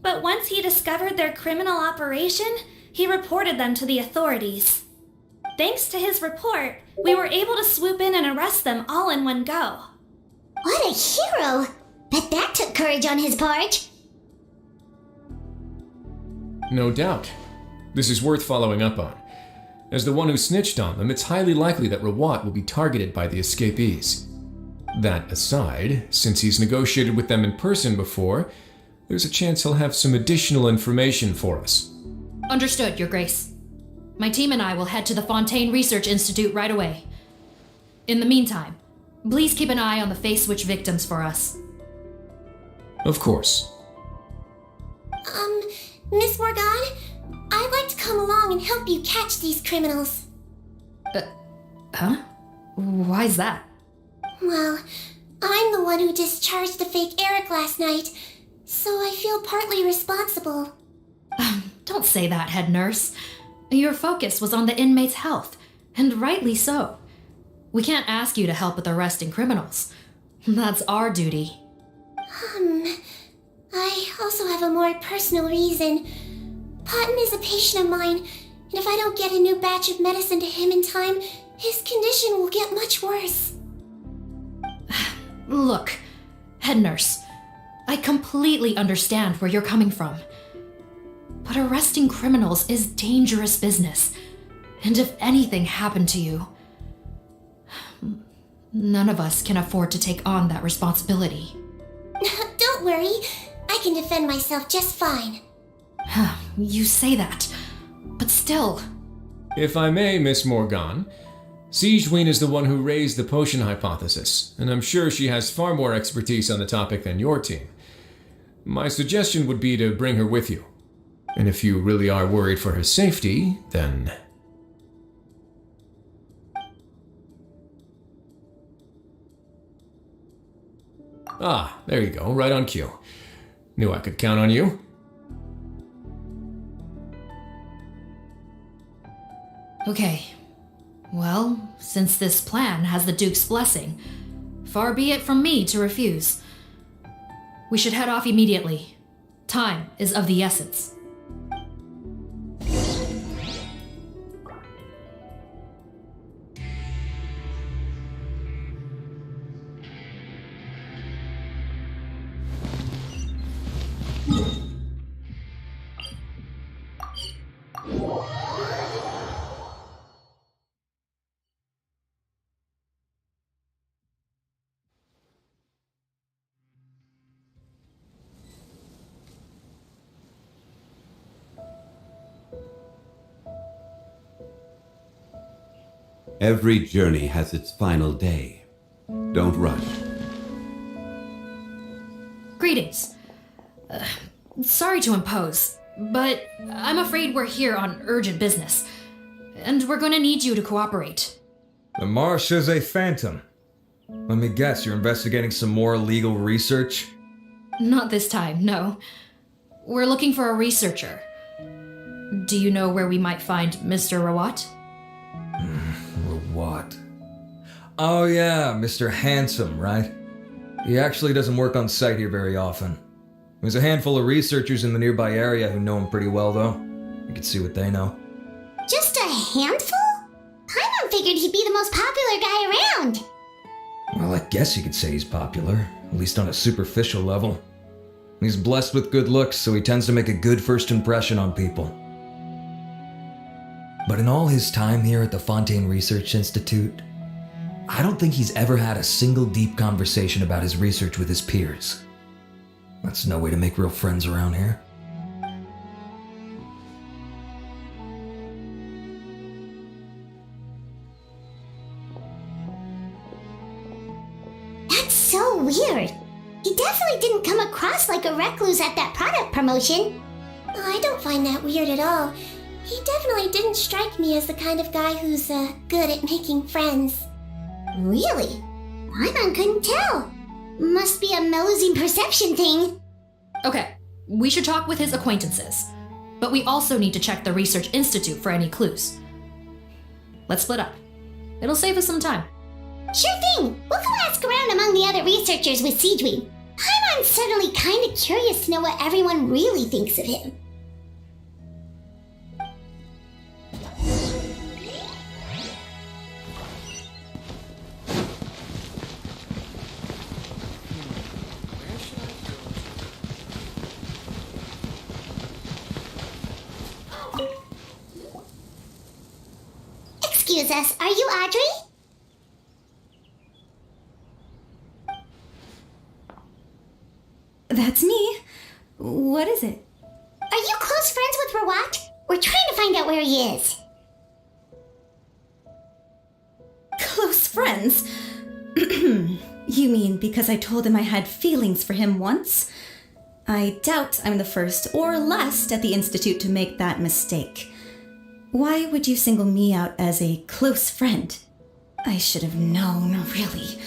But once he discovered their criminal operation, he reported them to the authorities. Thanks to his report, we were able to swoop in and arrest them all in one go. What a hero! Bet that took courage on his part. No doubt. This is worth following up on. As the one who snitched on them, it's highly likely that Rawat will be targeted by the escapees. That aside, since he's negotiated with them in person before, there's a chance he'll have some additional information for us. Understood, Your Grace. My team and I will head to the Fontaine Research Institute right away. In the meantime, please keep an eye on the face switch victims for us. Of course. Miss Morgan, I'd like to come along and help you catch these criminals. Huh? Why's that? Well, I'm the one who discharged the fake Eric last night, so I feel partly responsible. Don't say that, head nurse. Your focus was on the inmates' health, and rightly so. We can't ask you to help with arresting criminals. That's our duty. I also have a more personal reason. Potton is a patient of mine, and if I don't get a new batch of medicine to him in time, his condition will get much worse. Look, head nurse, I completely understand where you're coming from. But arresting criminals is dangerous business, and if anything happened to you, none of us can afford to take on that responsibility. Don't worry, I can defend myself just fine. You say that, but still. If I may, Miss Morgan, Siegeween is the one who raised the potion hypothesis, and I'm sure she has far more expertise on the topic than your team. My suggestion would be to bring her with you. And if you really are worried for her safety, then... Ah, there you go, right on cue. Knew I could count on you. Okay. Well, since this plan has the Duke's blessing, far be it from me to refuse. We should head off immediately. Time is of the essence. Every journey has its final day. Don't rush. Greetings. Sorry to impose, but I'm afraid we're here on urgent business, and we're going to need you to cooperate. The Marsh is a phantom. Let me guess, you're investigating some more legal research? Not this time, no. We're looking for a researcher. Do you know where we might find Mr. Rawat? Rawat. Oh yeah, Mr. Handsome, right? He actually doesn't work on site here very often. There's a handful of researchers in the nearby area who know him pretty well, though. You can see what they know. Just a handful? Paimon figured he'd be the most popular guy around. Well, I guess you could say he's popular, at least on a superficial level. He's blessed with good looks, so he tends to make a good first impression on people. But in all his time here at the Fontaine Research Institute, I don't think he's ever had a single deep conversation about his research with his peers. That's no way to make real friends around here. That's so weird. He definitely didn't come across like a recluse at that product promotion. I don't find that weird at all. He definitely didn't strike me as the kind of guy who's good at making friends. Really? Paimon couldn't tell. Must be a Melusine perception thing. Okay, we should talk with his acquaintances. But we also need to check the Research Institute for any clues. Let's split up. It'll save us some time. Sure thing. We'll go ask around among the other researchers with Siegewing. Paimon's suddenly kind of curious to know what everyone really thinks of him. Excuse us, are you Audrey? That's me. What is it? Are you close friends with Rawat? We're trying to find out where he is. Close friends? You mean because I told him I had feelings for him once? I doubt I'm the first or last at the Institute to make that mistake. Why would you single me out as a close friend? I should have known, really.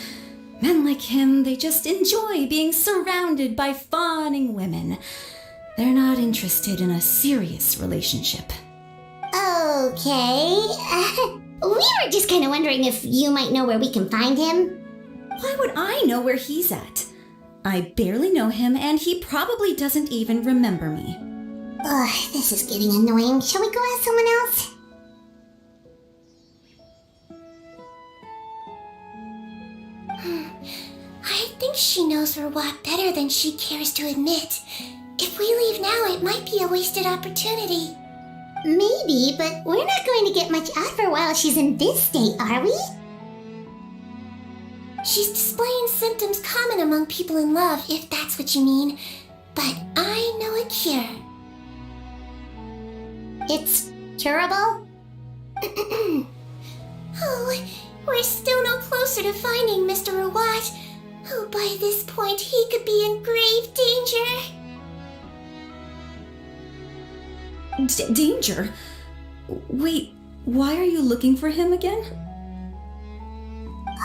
Men like him, they just enjoy being surrounded by fawning women. They're not interested in a serious relationship. Okay. We were just kind of wondering if you might know where we can find him. Why would I know where he's at? I barely know him, and he probably doesn't even remember me. Ugh, this is getting annoying. Shall we go ask someone else? I think she knows Rawat better than she cares to admit. If we leave now, it might be a wasted opportunity. Maybe, but we're not going to get much out of her while she's in this state, are we? She's displaying symptoms common among people in love, if that's what you mean. But I know a cure. It's curable? Oh, we're still no closer to finding Mr. Rawat. Oh, by this point, he could be in grave danger. Danger? Wait, why are you looking for him again?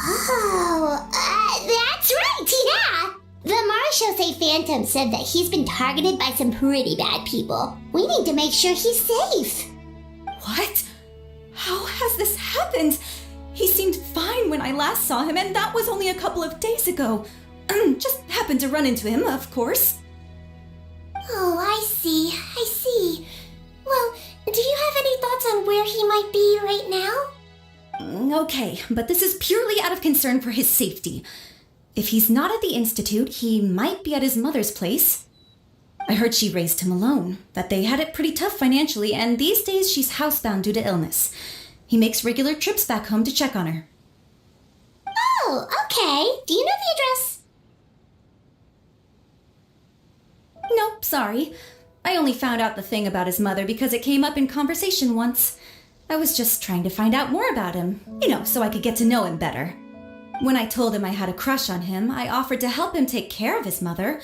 Oh, that's right, yeah! The Marechaussee Phantom said that he's been targeted by some pretty bad people. We need to make sure he's safe. What? How has this happened? He seemed fine when I last saw him, and that was only a couple of days ago. Just happened to run into him, of course. Oh, I see. Well, do you have any thoughts on where he might be right now? Okay, but this is purely out of concern for his safety. If he's not at the Institute, he might be at his mother's place. I heard she raised him alone, that they had it pretty tough financially, and these days she's housebound due to illness. He makes regular trips back home to check on her. Oh, okay. Do you know the address? Nope, sorry. I only found out the thing about his mother because it came up in conversation once. I was just trying to find out more about him, so I could get to know him better. When I told him I had a crush on him, I offered to help him take care of his mother.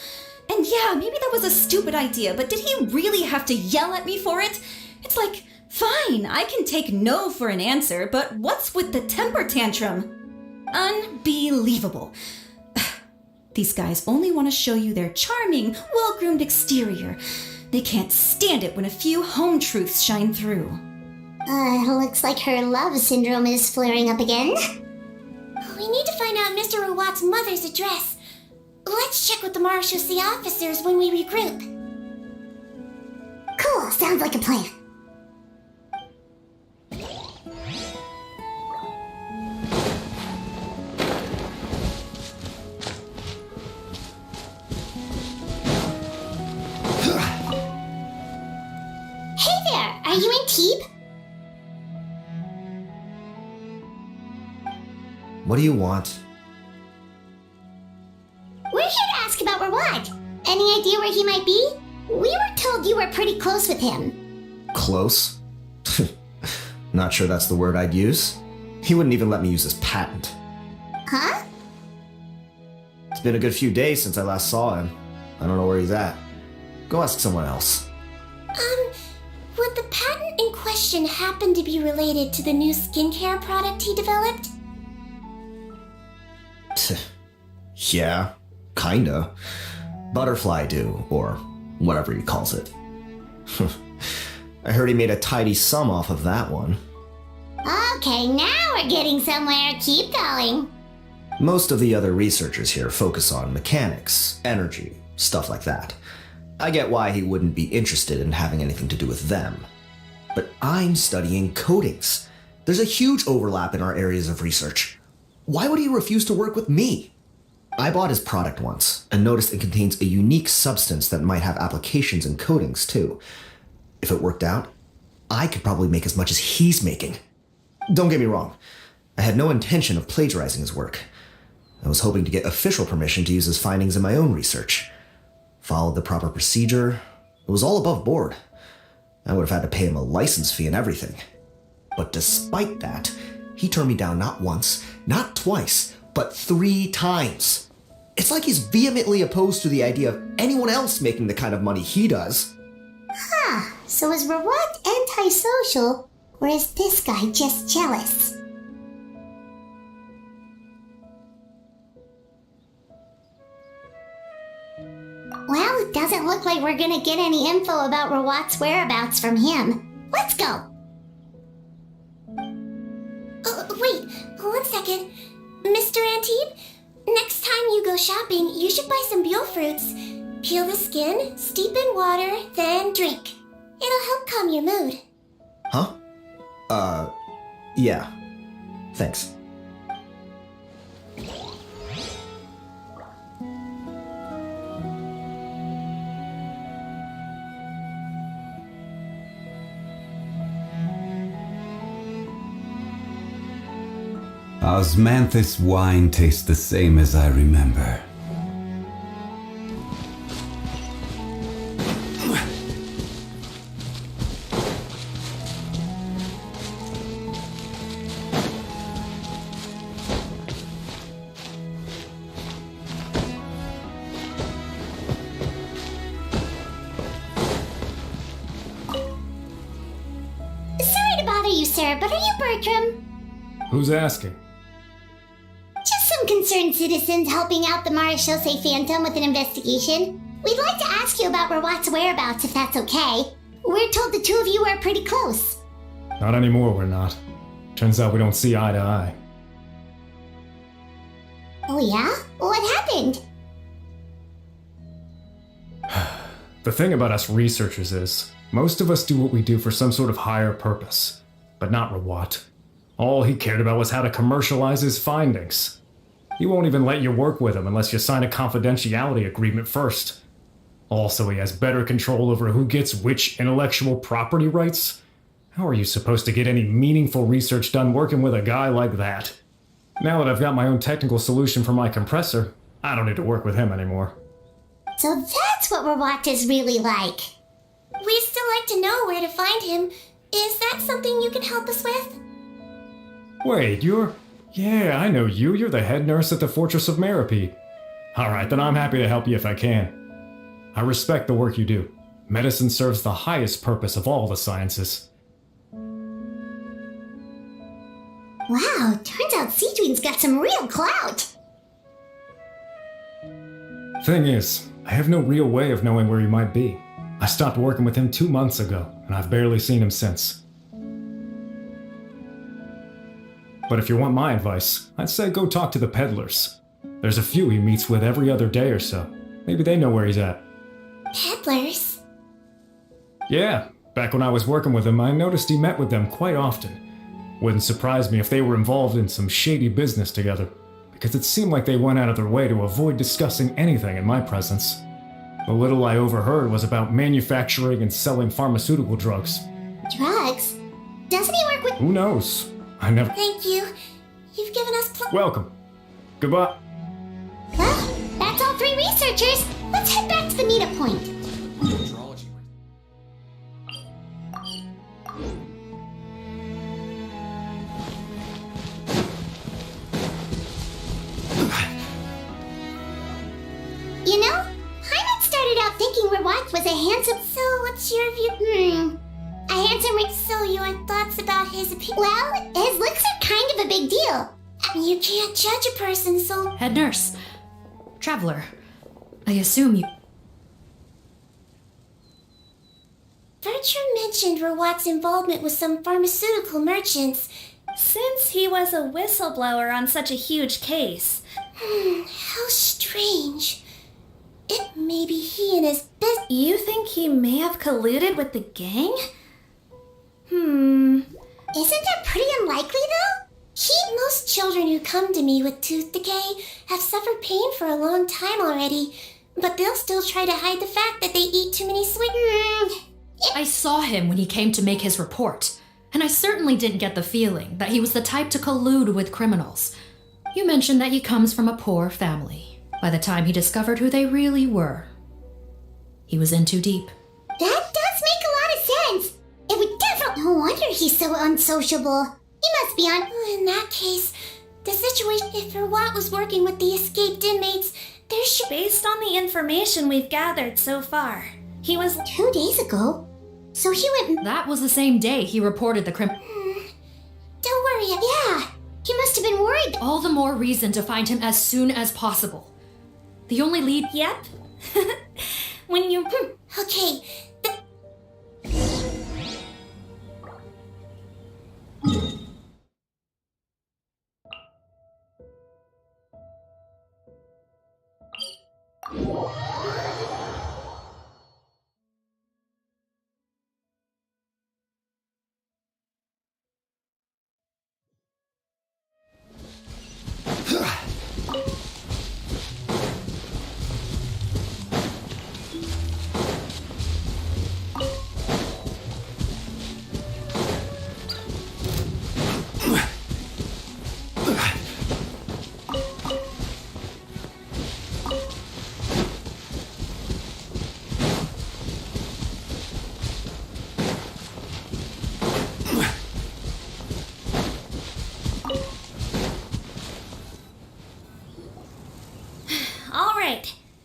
And yeah, maybe that was a stupid idea, but did he really have to yell at me for it? It's like, fine, I can take no for an answer, but what's with the temper tantrum? Unbelievable. These guys only want to show you their charming, well-groomed exterior. They can't stand it when a few home truths shine through. Looks like her love syndrome is flaring up again. We need to find out Mr. Rawat's mother's address. Let's check with the Marechaussee officers when we regroup. Cool, sounds like a plan. Hey there, are you in Teeb? What do you want? We're here to ask about Rawat. Any idea where he might be? We were told you were pretty close with him. Close? Not sure that's the word I'd use. He wouldn't even let me use his patent. Huh? It's been a good few days since I last saw him. I don't know where he's at. Go ask someone else. Would the patent in question happen to be related to the new skincare product he developed? Yeah, kinda. Butterfly dew, or whatever he calls it. I heard he made a tidy sum off of that one. Okay, now we're getting somewhere. Keep going. Most of the other researchers here focus on mechanics, energy, stuff like that. I get why he wouldn't be interested in having anything to do with them. But I'm studying coatings. There's a huge overlap in our areas of research. Why would he refuse to work with me? I bought his product once and noticed it contains a unique substance that might have applications in coatings too. If it worked out, I could probably make as much as he's making. Don't get me wrong, I had no intention of plagiarizing his work. I was hoping to get official permission to use his findings in my own research. Followed the proper procedure. It was all above board. I would have had to pay him a license fee and everything. But despite that, he turned me down not once, not twice, but 3 times. It's like he's vehemently opposed to the idea of anyone else making the kind of money he does. Huh, so is Rawat antisocial, or is this guy just jealous? Well, it doesn't look like we're gonna get any info about Rawat's whereabouts from him. Let's go! Wait, 1 second. Mr. Antibes, next time you go shopping, you should buy some Buell fruits. Peel the skin, steep in water, then drink. It'll help calm your mood. Huh? Yeah. Thanks. Osmanthus wine tastes the same as I remember. Sorry to bother you, sir, but are you Bertram? Who's asking? Just some concerned citizens helping out the Marechaussee Phantom with an investigation. We'd like to ask you about Rawat's whereabouts if that's okay. We're told the two of you are pretty close. Not anymore, we're not. Turns out we don't see eye to eye. Oh yeah? What happened? The thing about us researchers is, most of us do what we do for some sort of higher purpose. But not Rawat. All he cared about was how to commercialize his findings. He won't even let you work with him unless you sign a confidentiality agreement first. Also, he has better control over who gets which intellectual property rights. How are you supposed to get any meaningful research done working with a guy like that? Now that I've got my own technical solution for my compressor, I don't need to work with him anymore. So that's what Rawat is really like. We'd still like to know where to find him. Is that something you can help us with? Wait, Yeah, I know you. You're the head nurse at the Fortress of Meropide. Alright, then I'm happy to help you if I can. I respect the work you do. Medicine serves the highest purpose of all the sciences. Wow, turns out Seedwing's got some real clout. Thing is, I have no real way of knowing where he might be. I stopped working with him 2 months ago, and I've barely seen him since. But if you want my advice, I'd say go talk to the peddlers. There's a few he meets with every other day or so. Maybe they know where he's at. Peddlers? Yeah, back when I was working with him, I noticed he met with them quite often. Wouldn't surprise me if they were involved in some shady business together, because it seemed like they went out of their way to avoid discussing anything in my presence. The little I overheard was about manufacturing and selling pharmaceutical drugs. Drugs? Doesn't he work with... Who knows? I never... Thank you. You've given us Welcome. Goodbye. Well, that's all 3 researchers. Let's head back to the meetup point. You know, Hyman started out thinking Rawat was a handsome... So, what's your view? A handsome... So, your thoughts about his opinion? Well, his looks are kind of a big deal. You can't judge a person, so... Head nurse. Traveler. I assume you... Bertram mentioned Rawat's involvement with some pharmaceutical merchants. Since he was a whistleblower on such a huge case. How strange. It may be he and his business... You think he may have colluded with the gang? Isn't that pretty unlikely, though? Most children who come to me with tooth decay have suffered pain for a long time already, but they'll still try to hide the fact that they eat too many sweet... I saw him when he came to make his report, and I certainly didn't get the feeling that he was the type to collude with criminals. You mentioned that he comes from a poor family. By the time he discovered who they really were, he was in too deep. That does make a lot of sense. It would definitely... No wonder he's so unsociable. He must be on... In that case, the situation... If Rawat was working with the escaped inmates, there should... Based on the information we've gathered so far, he was... 2 days ago. So he went... That was the same day he reported the crime. Don't worry. Yeah, he must have been worried. All the more reason to find him as soon as possible. The only lead... Yep. When you... Okay.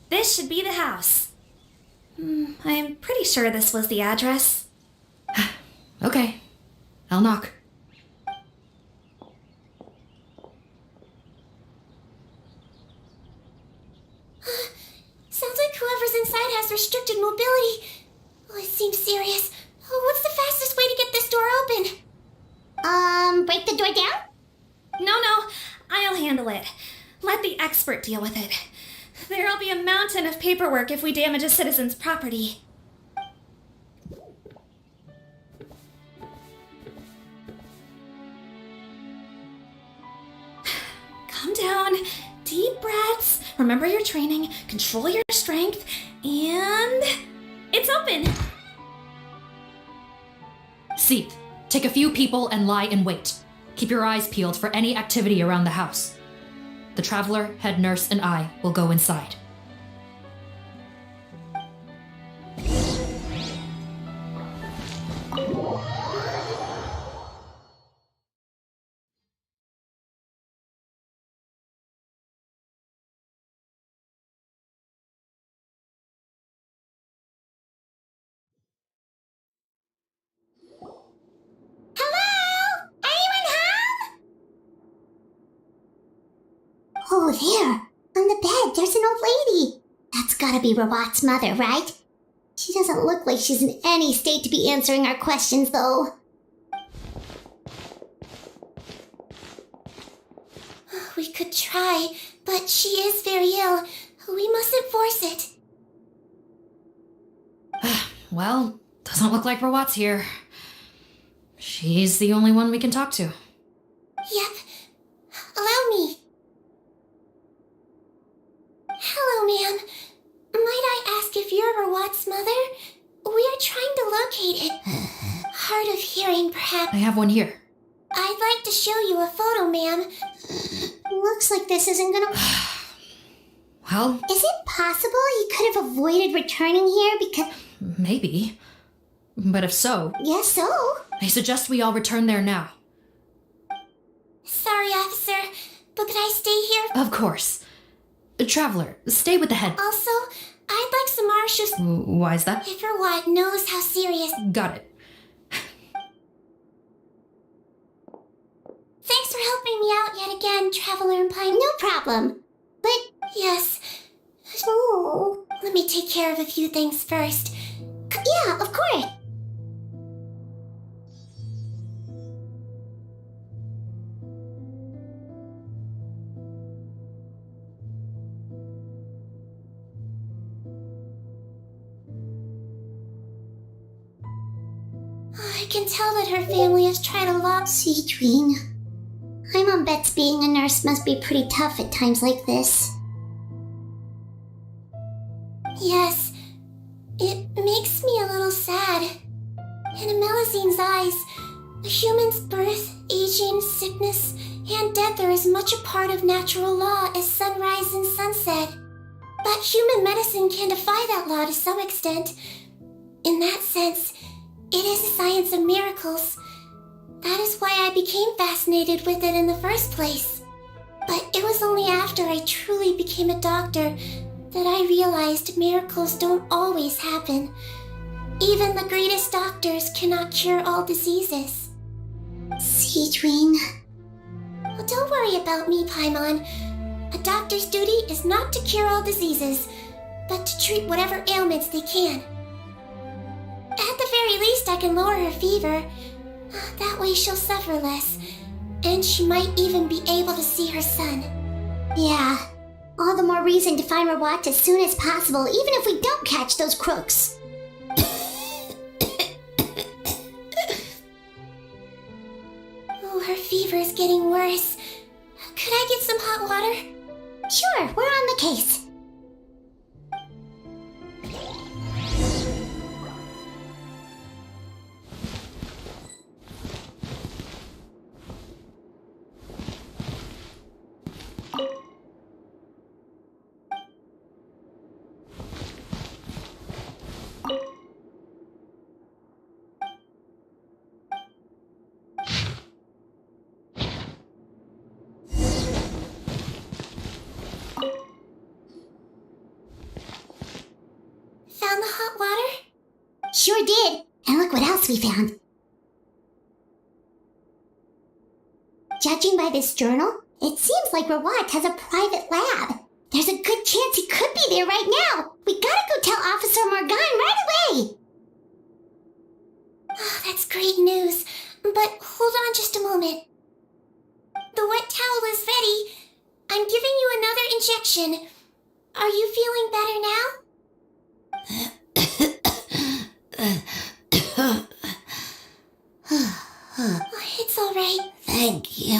This should be the house. I'm pretty sure this was the address. Okay, I'll knock. Sounds like whoever's inside has restricted mobility. Oh, it seems serious. Oh, what's the fastest way to get this door open? Break the door down? No, I'll handle it. Let the expert deal with it. There'll be a mountain of paperwork if we damage a citizen's property. Calm down. Deep breaths. Remember your training. Control your strength. And... it's open! Seath, take a few people and lie in wait. Keep your eyes peeled for any activity around the house. The Traveler, Head Nurse, and I will go inside. Hello? Anyone home? Oh, there. On the bed, there's an old lady. That's gotta be Rawat's mother, right? She doesn't look like she's in any state to be answering our questions, though. We could try, but she is very ill. We mustn't force it. Well, doesn't look like Rawat's here. She's the only one we can talk to. Yep. Allow me. Hello, ma'am. Might I ask if you're Rawat's mother? We are trying to locate it. Hard of hearing, perhaps. I have one here. I'd like to show you a photo, ma'am. Looks like this isn't gonna... Well... Is it possible he could have avoided returning here because... Maybe. But if so... Yes, so? I suggest we all return there now. Sorry, officer, but could I stay here? Of course. Traveler, stay with the head. Also, I'd like some marshes. Why is that? If Rawat knows how serious... Got it. Thanks for helping me out yet again, Traveler and Pine. No problem. But... Yes. Oh... Let me take care of a few things first. Yeah, of course. I can tell that her family has tried a lot. Seedring. My mom bets being a nurse must be pretty tough at times like this. Yes. It makes me a little sad. In Melizine's eyes, a human's birth, aging, sickness, and death are as much a part of natural law as sunrise and sunset. But human medicine can defy that law to some extent. In that sense, it is a science of miracles. That is why I became fascinated with it in the first place. But it was only after I truly became a doctor that I realized miracles don't always happen. Even the greatest doctors cannot cure all diseases. Seedring. Well, don't worry about me, Paimon. A doctor's duty is not to cure all diseases, but to treat whatever ailments they can. At the very least, I can lower her fever. That way she'll suffer less, and she might even be able to see her son. Yeah, all the more reason to find Rawat as soon as possible, even if we don't catch those crooks. Oh, her fever is getting worse. Could I get some hot water? Sure, we're on the case. Found the hot water? Sure did. And look what else we found. Judging by this journal, it seems like Rawat has a private lab. There's a good chance he could be there right now. We gotta go tell Officer Morgan right away. Oh, that's great news. But hold on just a moment. The wet towel is ready. I'm giving you another injection. Are you feeling better now? It's all right. Thank you.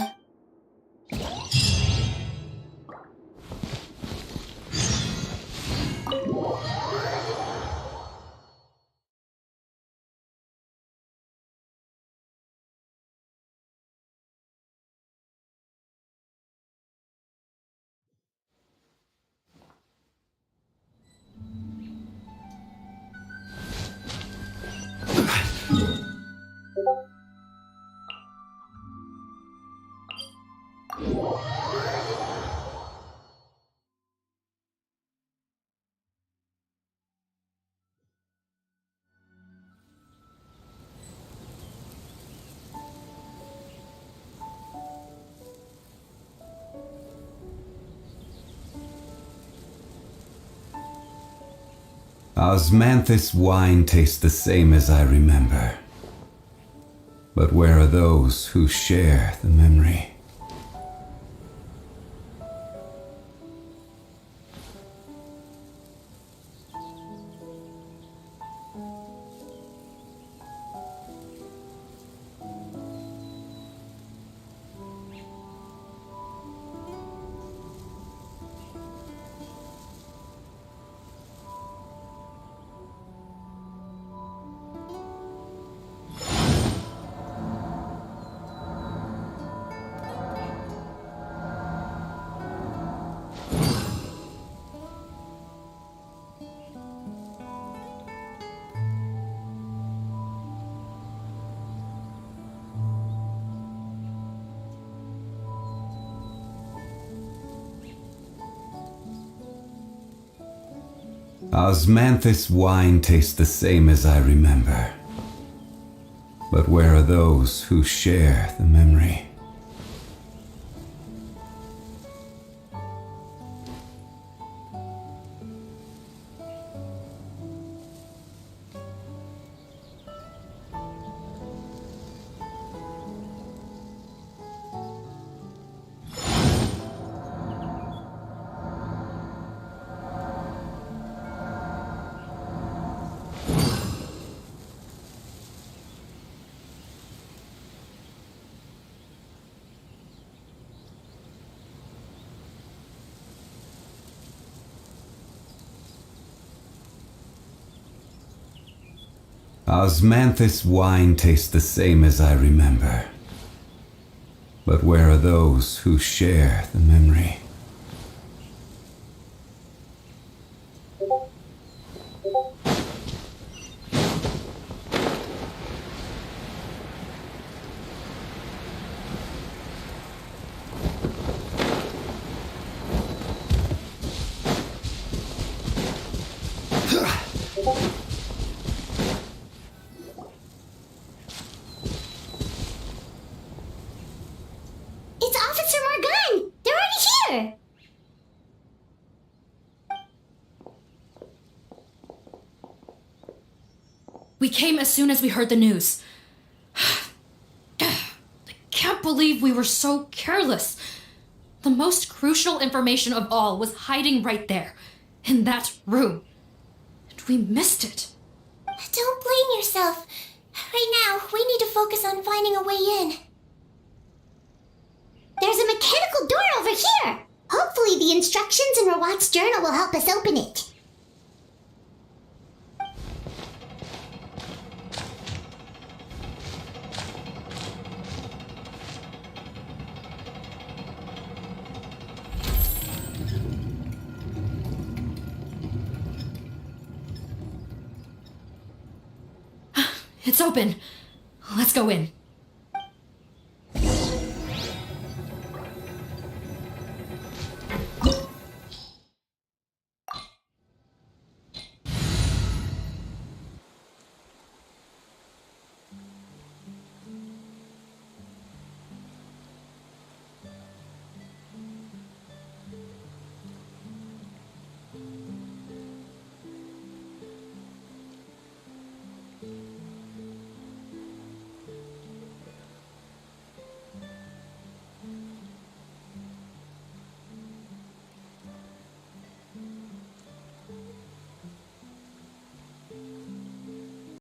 Osmanthus wine tastes the same as I remember. But where are those who share the memory? Osmanthus wine tastes the same as I remember. But where are those who share the memory? Osmanthus wine tastes the same as I remember. But where are those who share the memory? It's Officer Morgan! They're already here! We came as soon as we heard the news. I can't believe we were so careless. The most crucial information of all was hiding right there, in that room. And we missed it. Don't blame yourself. Right now, we need to focus on finding a way in. There's a mechanical door over here! Hopefully the instructions in Rawat's journal will help us open it. It's open. Let's go in.